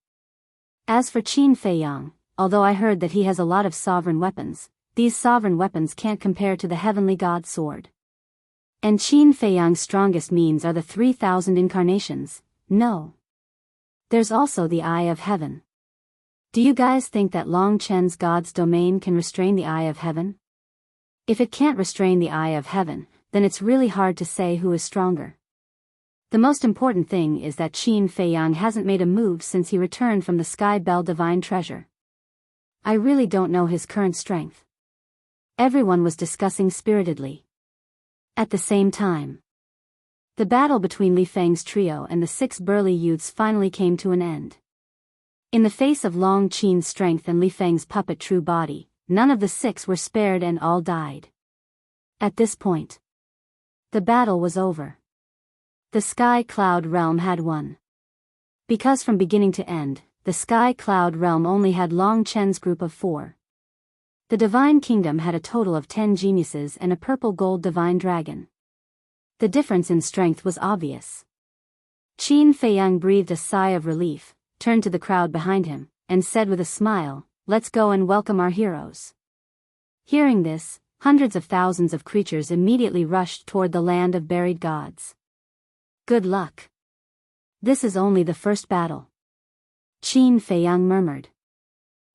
As for Qin Feiyang, although I heard that he has a lot of sovereign weapons, these sovereign weapons can't compare to the Heavenly God sword. And Qin Feiyang's strongest means are the 3,000 incarnations. No. There's also the Eye of Heaven. Do you guys think that Long Chen's God's domain can restrain the Eye of Heaven? If it can't restrain the Eye of Heaven, then it's really hard to say who is stronger. The most important thing is that Qin Feiyang hasn't made a move since he returned from the Sky Bell Divine Treasure. I really don't know his current strength. Everyone was discussing spiritedly. At the same time, the battle between Li Feng's trio and the 6 burly youths finally came to an end. In the face of Long Qin's strength and Li Feng's puppet true body, none of the 6 were spared and all died. At this point, the battle was over. The Sky Cloud realm had won. Because from beginning to end, the Sky Cloud realm only had Long Chen's group of 4. The Divine Kingdom had a total of 10 geniuses and a purple-gold divine dragon. The difference in strength was obvious. Qin Feiyang breathed a sigh of relief, turned to the crowd behind him, and said with a smile, "Let's go and welcome our heroes." Hearing this, hundreds of thousands of creatures immediately rushed toward the land of buried gods. "Good luck. This is only the first battle," Qin Feiyang murmured.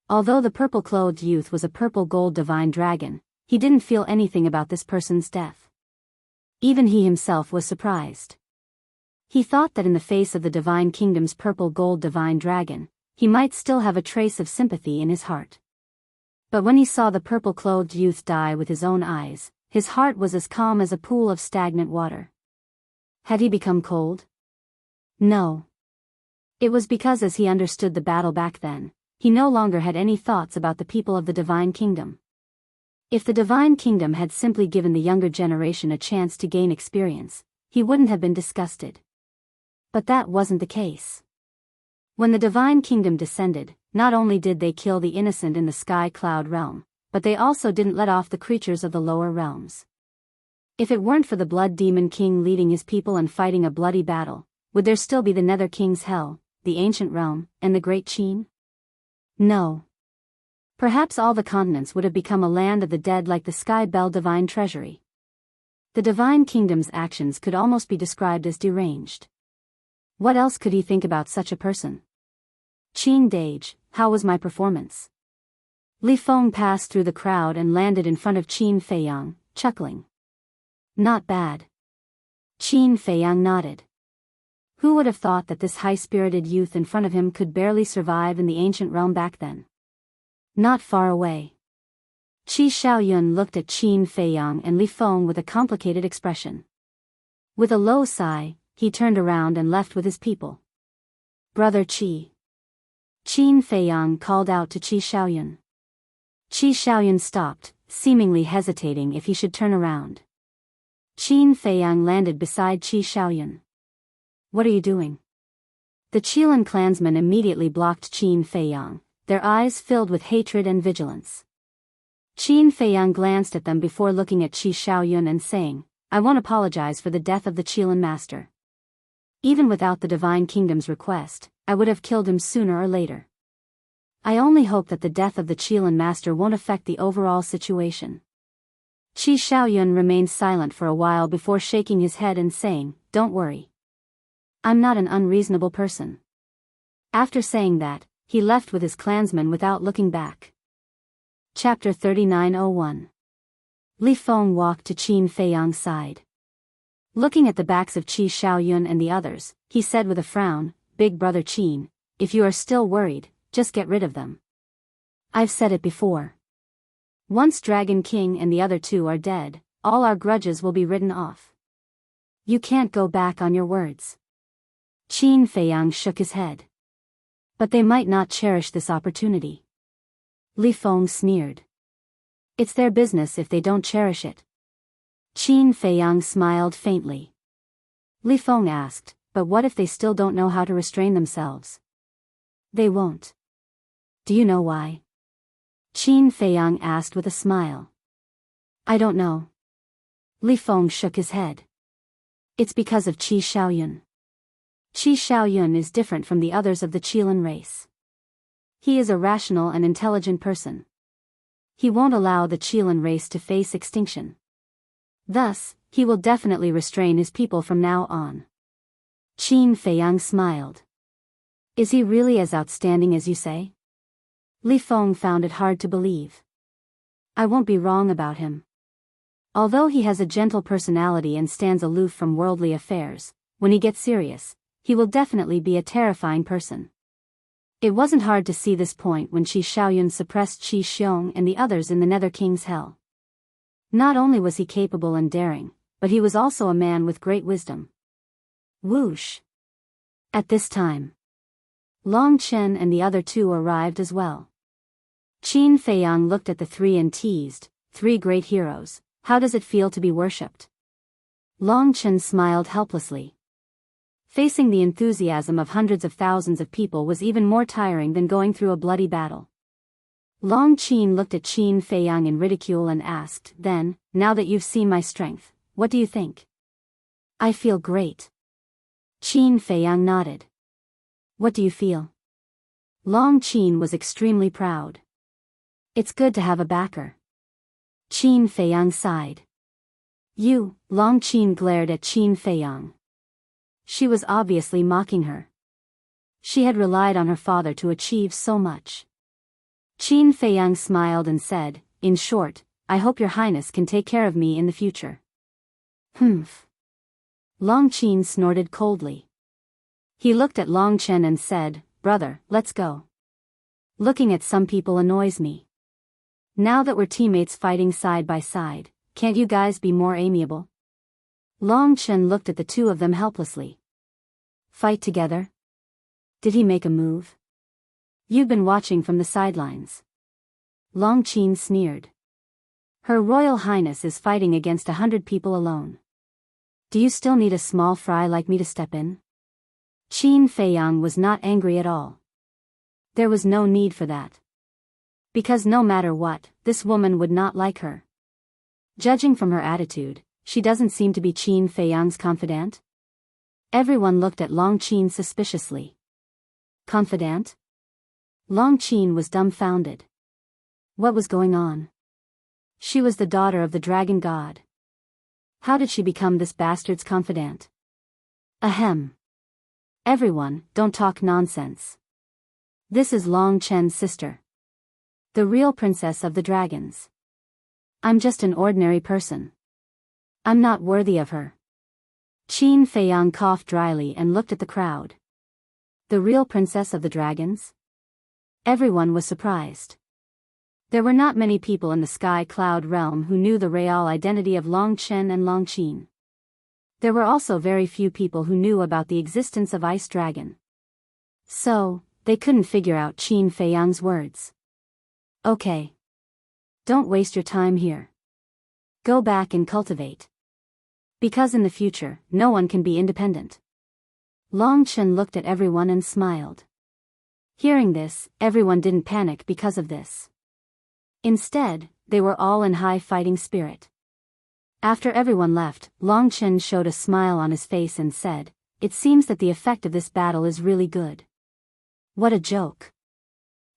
Although the purple-clothed youth was a purple-gold divine dragon, he didn't feel anything about this person's death. Even he himself was surprised. He thought that in the face of the divine kingdom's purple-gold divine dragon, he might still have a trace of sympathy in his heart. But when he saw the purple-clothed youth die with his own eyes, his heart was as calm as a pool of stagnant water. Had he become cold? No. It was because as he understood the battle back then, he no longer had any thoughts about the people of the divine kingdom. If the divine kingdom had simply given the younger generation a chance to gain experience, he wouldn't have been disgusted. But that wasn't the case. When the divine kingdom descended, not only did they kill the innocent in the sky cloud realm, but they also didn't let off the creatures of the lower realms. If it weren't for the blood demon king leading his people and fighting a bloody battle, would there still be the Nether King's hell, the ancient realm, and the great Qin? No. Perhaps all the continents would have become a land of the dead like the Sky Bell divine treasury. The divine kingdom's actions could almost be described as deranged. What else could he think about such a person? "Qin Dage, how was my performance?" Li Feng passed through the crowd and landed in front of Qin Feiyang, chuckling. "Not bad." Qin Feiyang nodded. Who would have thought that this high-spirited youth in front of him could barely survive in the ancient realm back then? Not far away, Qi Xiaoyun looked at Qin Feiyang and Li Feng with a complicated expression. With a low sigh, he turned around and left with his people. "Brother Qi." Qin Feiyang called out to Qi Xiaoyun. Qi Xiaoyun stopped, seemingly hesitating if he should turn around. Qin Feiyang landed beside Qi Xiaoyun. "What are you doing?" The Qilin clansmen immediately blocked Qin Feiyang, their eyes filled with hatred and vigilance. Qin Feiyang glanced at them before looking at Qi Xiaoyun and saying, "I won't apologize for the death of the Qilin master. Even without the divine kingdom's request, I would have killed him sooner or later. I only hope that the death of the Qilin master won't affect the overall situation." Qi Xiaoyun remained silent for a while before shaking his head and saying, "Don't worry. I'm not an unreasonable person." After saying that, he left with his clansmen without looking back. Chapter 39:01. Li Feng walked to Qin Feiyang's side. Looking at the backs of Qi Xiaoyun and the others, he said with a frown, "Big brother Qin, if you are still worried, just get rid of them. I've said it before. Once Dragon King and the other two are dead, all our grudges will be written off. You can't go back on your words." Qin Feiyang shook his head. "But they might not cherish this opportunity." Li Feng sneered. "It's their business if they don't cherish it." Qin Feiyang smiled faintly. Li Feng asked, "But what if they still don't know how to restrain themselves?" "They won't." "Do you know why?" Qin Feiyang asked with a smile. "I don't know." Li Feng shook his head. "It's because of Qi Xiaoyun. Qi Xiaoyun is different from the others of the Qilin race. He is a rational and intelligent person. He won't allow the Qilin race to face extinction. Thus, he will definitely restrain his people from now on." Qin Feiyang smiled. "Is he really as outstanding as you say?" Li Feng found it hard to believe. "I won't be wrong about him. Although he has a gentle personality and stands aloof from worldly affairs, when he gets serious, he will definitely be a terrifying person." It wasn't hard to see this point when Qi Xiaoyun suppressed Qi Xiong and the others in the Nether King's hell. Not only was he capable and daring, but he was also a man with great wisdom. Whoosh! At this time, Long Chen and the other two arrived as well. Qin Feiyang looked at the three and teased, "Three great heroes, how does it feel to be worshipped?" Long Chen smiled helplessly. Facing the enthusiasm of hundreds of thousands of people was even more tiring than going through a bloody battle. Long Qin looked at Qin Feiyang in ridicule and asked, "Then, now that you've seen my strength, what do you think?" "I feel great." Qin Feiyang nodded. "What do you feel?" Long Qin was extremely proud. It's good to have a backer. Qin Feiyang sighed. You, Long Qin glared at Qin Feiyang. She was obviously mocking her. She had relied on her father to achieve so much. Qin Feiyang smiled and said, in short, I hope your highness can take care of me in the future. Humph. Long Qin snorted coldly. He looked at Long Chen and said, brother, let's go. Looking at some people annoys me. Now that we're teammates fighting side by side, can't you guys be more amiable? Long Chen looked at the two of them helplessly. Fight together? Did he make a move? You've been watching from the sidelines. Long Qin sneered. Her Royal Highness is fighting against 100 people alone. Do you still need a small fry like me to step in? Qin Feiyang was not angry at all. There was no need for that. Because no matter what, this woman would not like her. Judging from her attitude, she doesn't seem to be Qin Feiyang's confidant. Everyone looked at Long Qin suspiciously. Confidant? Long Qin was dumbfounded. What was going on? She was the daughter of the dragon god. How did she become this bastard's confidant? Ahem. Everyone, don't talk nonsense. This is Long Chen's sister. The real princess of the dragons. I'm just an ordinary person. I'm not worthy of her. Qin Feiyang coughed dryly and looked at the crowd. The real princess of the dragons? Everyone was surprised. There were not many people in the Sky Cloud realm who knew the real identity of Long Chen and Long Qin. There were also very few people who knew about the existence of Ice Dragon. So, they couldn't figure out Qin Feiyang's words. Okay. Don't waste your time here. Go back and cultivate. Because in the future, no one can be independent. Long Chen looked at everyone and smiled. Hearing this, everyone didn't panic because of this. Instead, they were all in high fighting spirit. After everyone left, Long Chen showed a smile on his face and said, it seems that the effect of this battle is really good. What a joke.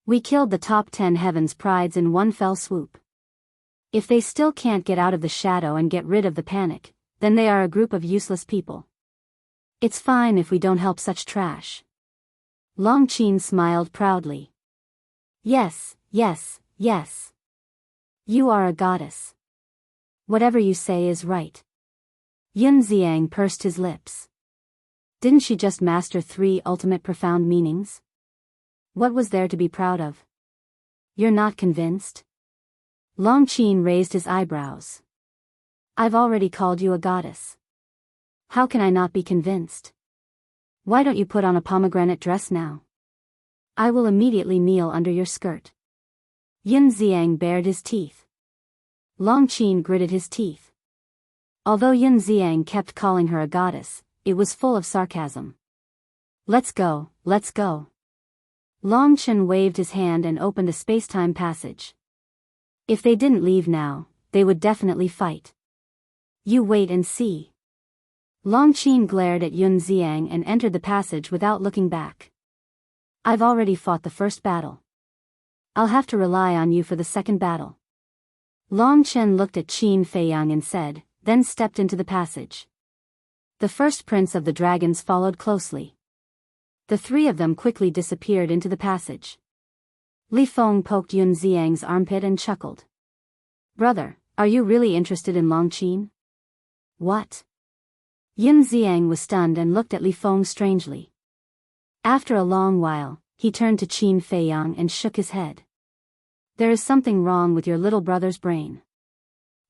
We killed the top 10 heavens prides in one fell swoop. If they still can't get out of the shadow and get rid of the panic, then they are a group of useless people. It's fine if we don't help such trash. Long Qin smiled proudly. Yes, yes, yes. You are a goddess. Whatever you say is right. Yun Xiang pursed his lips. Didn't she just master 3 ultimate profound meanings? What was there to be proud of? You're not convinced? Long Qin raised his eyebrows. I've already called you a goddess. How can I not be convinced? Why don't you put on a pomegranate dress now? I will immediately kneel under your skirt. Yun Xiang bared his teeth. Long Qin gritted his teeth. Although Yun Xiang kept calling her a goddess, it was full of sarcasm. Let's go, let's go. Long Chen waved his hand and opened a space-time passage. If they didn't leave now, they would definitely fight. You wait and see. Long Qin glared at Yun Xiang and entered the passage without looking back. I've already fought the first battle. I'll have to rely on you for the second battle. Long Chen looked at Qin Feiyang and said, then stepped into the passage. The first prince of the dragons followed closely. The 3 of them quickly disappeared into the passage. Li Feng poked Yun Xiang's armpit and chuckled. Brother, are you really interested in Long Qin? What? Yun Xiang was stunned and looked at Li Feng strangely. After a long while, he turned to Qin Feiyang and shook his head. There is something wrong with your little brother's brain.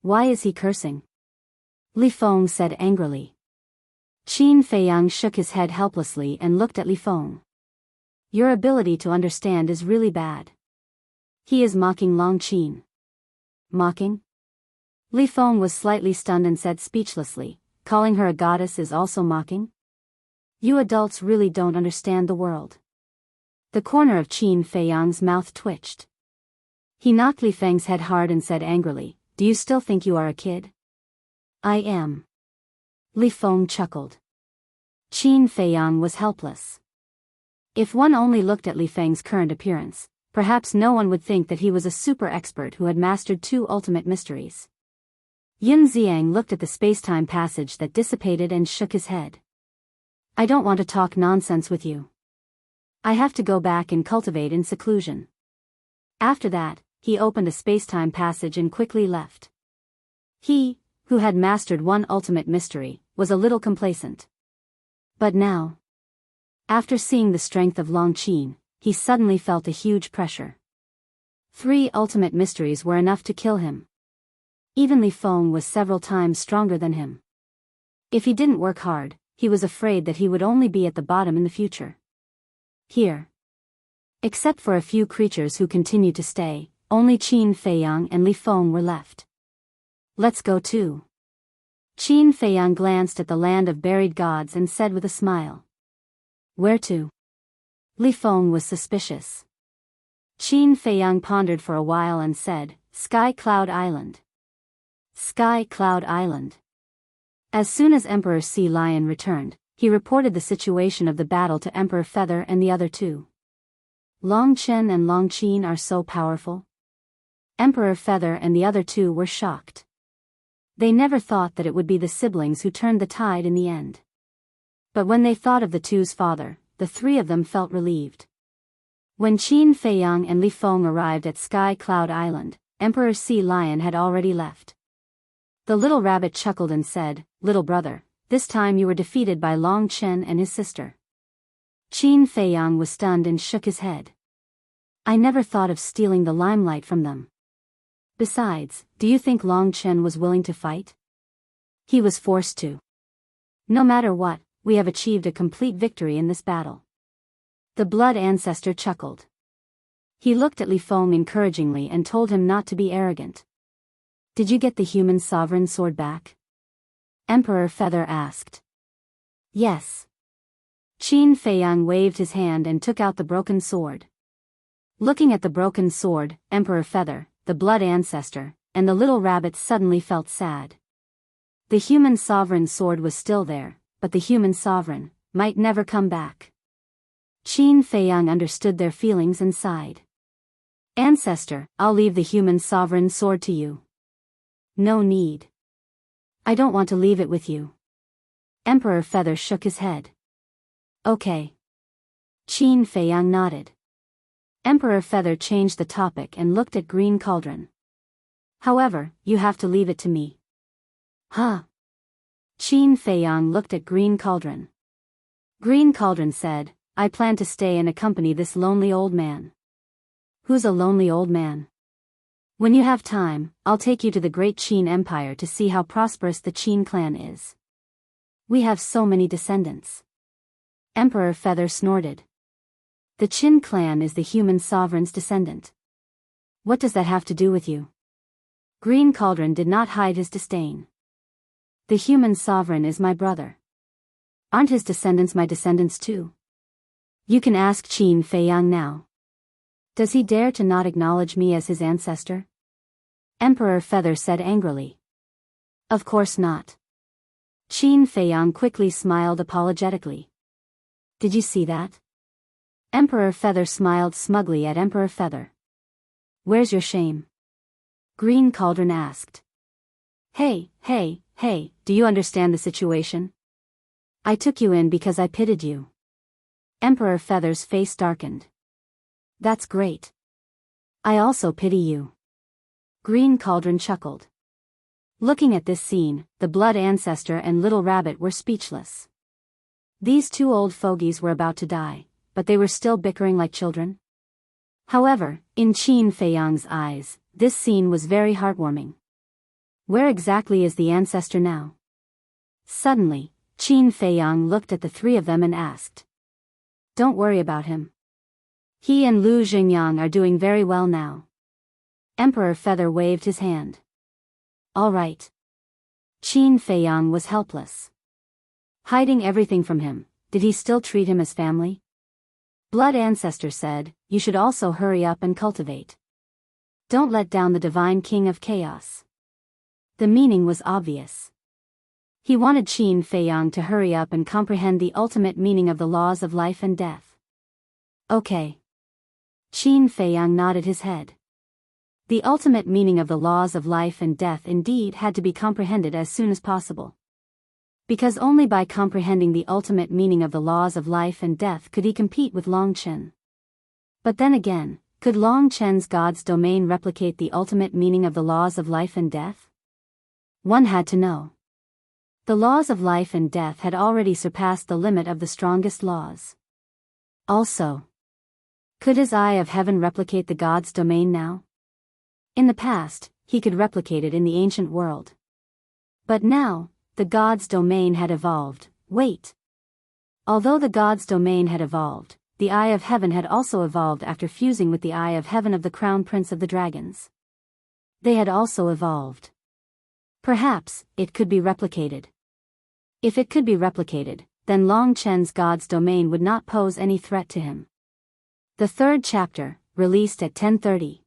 Why is he cursing? Li Feng said angrily. Qin Feiyang shook his head helplessly and looked at Li Feng. Your ability to understand is really bad. He is mocking Long Qin. Mocking? Li Feng was slightly stunned and said speechlessly, calling her a goddess is also mocking? You adults really don't understand the world. The corner of Qin Feiyang's mouth twitched. He knocked Li Feng's head hard and said angrily, do you still think you are a kid? I am. Li Feng chuckled. Qin Feiyang was helpless. If one only looked at Li Feng's current appearance, perhaps no one would think that he was a super expert who had mastered 2 ultimate mysteries. Yun Xiang looked at the space-time passage that dissipated and shook his head. I don't want to talk nonsense with you. I have to go back and cultivate in seclusion. After that, he opened a space-time passage and quickly left. He, who had mastered 1 ultimate mystery, was a little complacent. But now, after seeing the strength of Long Qin, he suddenly felt a huge pressure. 3 ultimate mysteries were enough to kill him. Even Li Feng was several times stronger than him. If he didn't work hard, he was afraid that he would only be at the bottom in the future. Here, except for a few creatures who continued to stay, only Qin Feiyang and Li Feng were left. Let's go too. Qin Feiyang glanced at the land of buried gods and said with a smile. Where to? Li Feng was suspicious. Qin Feiyang pondered for a while and said, Sky Cloud Island. Sky Cloud Island. As soon as Emperor Sea Lion returned, he reported the situation of the battle to Emperor Feather and the other 2. Long Chen and Long Qin are so powerful? Emperor Feather and the other 2 were shocked. They never thought that it would be the siblings who turned the tide in the end. But when they thought of the 2's father, the 3 of them felt relieved. When Qin Feiyang and Li Feng arrived at Sky Cloud Island, Emperor Sea Lion had already left. The little rabbit chuckled and said, Little brother, this time you were defeated by Long Chen and his sister. Qin Feiyang was stunned and shook his head. I never thought of stealing the limelight from them. Besides, do you think Long Chen was willing to fight? He was forced to. No matter what, we have achieved a complete victory in this battle. The blood ancestor chuckled. He looked at Li Feng encouragingly and told him not to be arrogant. Did you get the human sovereign sword back? Emperor Feather asked. Yes. Qin Feiyang waved his hand and took out the broken sword. Looking at the broken sword, Emperor Feather, the blood ancestor, and the little rabbit suddenly felt sad. The human sovereign sword was still there, but the human sovereign might never come back. Qin Feiyang understood their feelings and sighed. Ancestor, I'll leave the human sovereign sword to you. No need. I don't want to leave it with you. Emperor Feather shook his head. Okay. Qin Feiyang nodded. Emperor Feather changed the topic and looked at Green Cauldron. However, you have to leave it to me. Huh? Qin Feiyang looked at Green Cauldron. Green Cauldron said, I plan to stay and accompany this lonely old man. Who's a lonely old man? When you have time, I'll take you to the great Qin Empire to see how prosperous the Qin clan is. We have so many descendants. Emperor Feather snorted. The Qin clan is the human sovereign's descendant. What does that have to do with you? Green Cauldron did not hide his disdain. The human sovereign is my brother. Aren't his descendants my descendants too? You can ask Qin Feiyang now. Does he dare to not acknowledge me as his ancestor? Emperor Feather said angrily. Of course not. Qin Feiyang quickly smiled apologetically. Did you see that? Emperor Feather smiled smugly at Emperor Feather. Where's your shame? Green Cauldron asked. Hey, do you understand the situation? I took you in because I pitied you. Emperor Feather's face darkened. That's great. I also pity you. Green Cauldron chuckled. Looking at this scene, the blood ancestor and little rabbit were speechless. These 2 old fogies were about to die, but they were still bickering like children. However, in Qin Feiyang's eyes, this scene was very heartwarming. Where exactly is the ancestor now? Suddenly, Qin Feiyang looked at the 3 of them and asked. Don't worry about him. He and Lu Xingyang are doing very well now. Emperor Feather waved his hand. All right. Qin Feiyang was helpless. Hiding everything from him, did he still treat him as family? Blood Ancestor said, you should also hurry up and cultivate. Don't let down the Divine King of Chaos. The meaning was obvious. He wanted Qin Feiyang to hurry up and comprehend the ultimate meaning of the laws of life and death. Okay. Qin Feiyang nodded his head. The ultimate meaning of the laws of life and death indeed had to be comprehended as soon as possible. Because only by comprehending the ultimate meaning of the laws of life and death could he compete with Long Chen. But then again, could Long Chen's God's domain replicate the ultimate meaning of the laws of life and death? One had to know. The laws of life and death had already surpassed the limit of the strongest laws. Also, could his Eye of Heaven replicate the God's domain now? In the past, he could replicate it in the ancient world. But now, the God's domain had evolved. Wait. Although the God's domain had evolved, the Eye of Heaven had also evolved after fusing with the Eye of Heaven of the Crown Prince of the Dragons. They had also evolved. Perhaps, it could be replicated. If it could be replicated, then Long Chen's God's domain would not pose any threat to him. The third chapter, released at 10:30.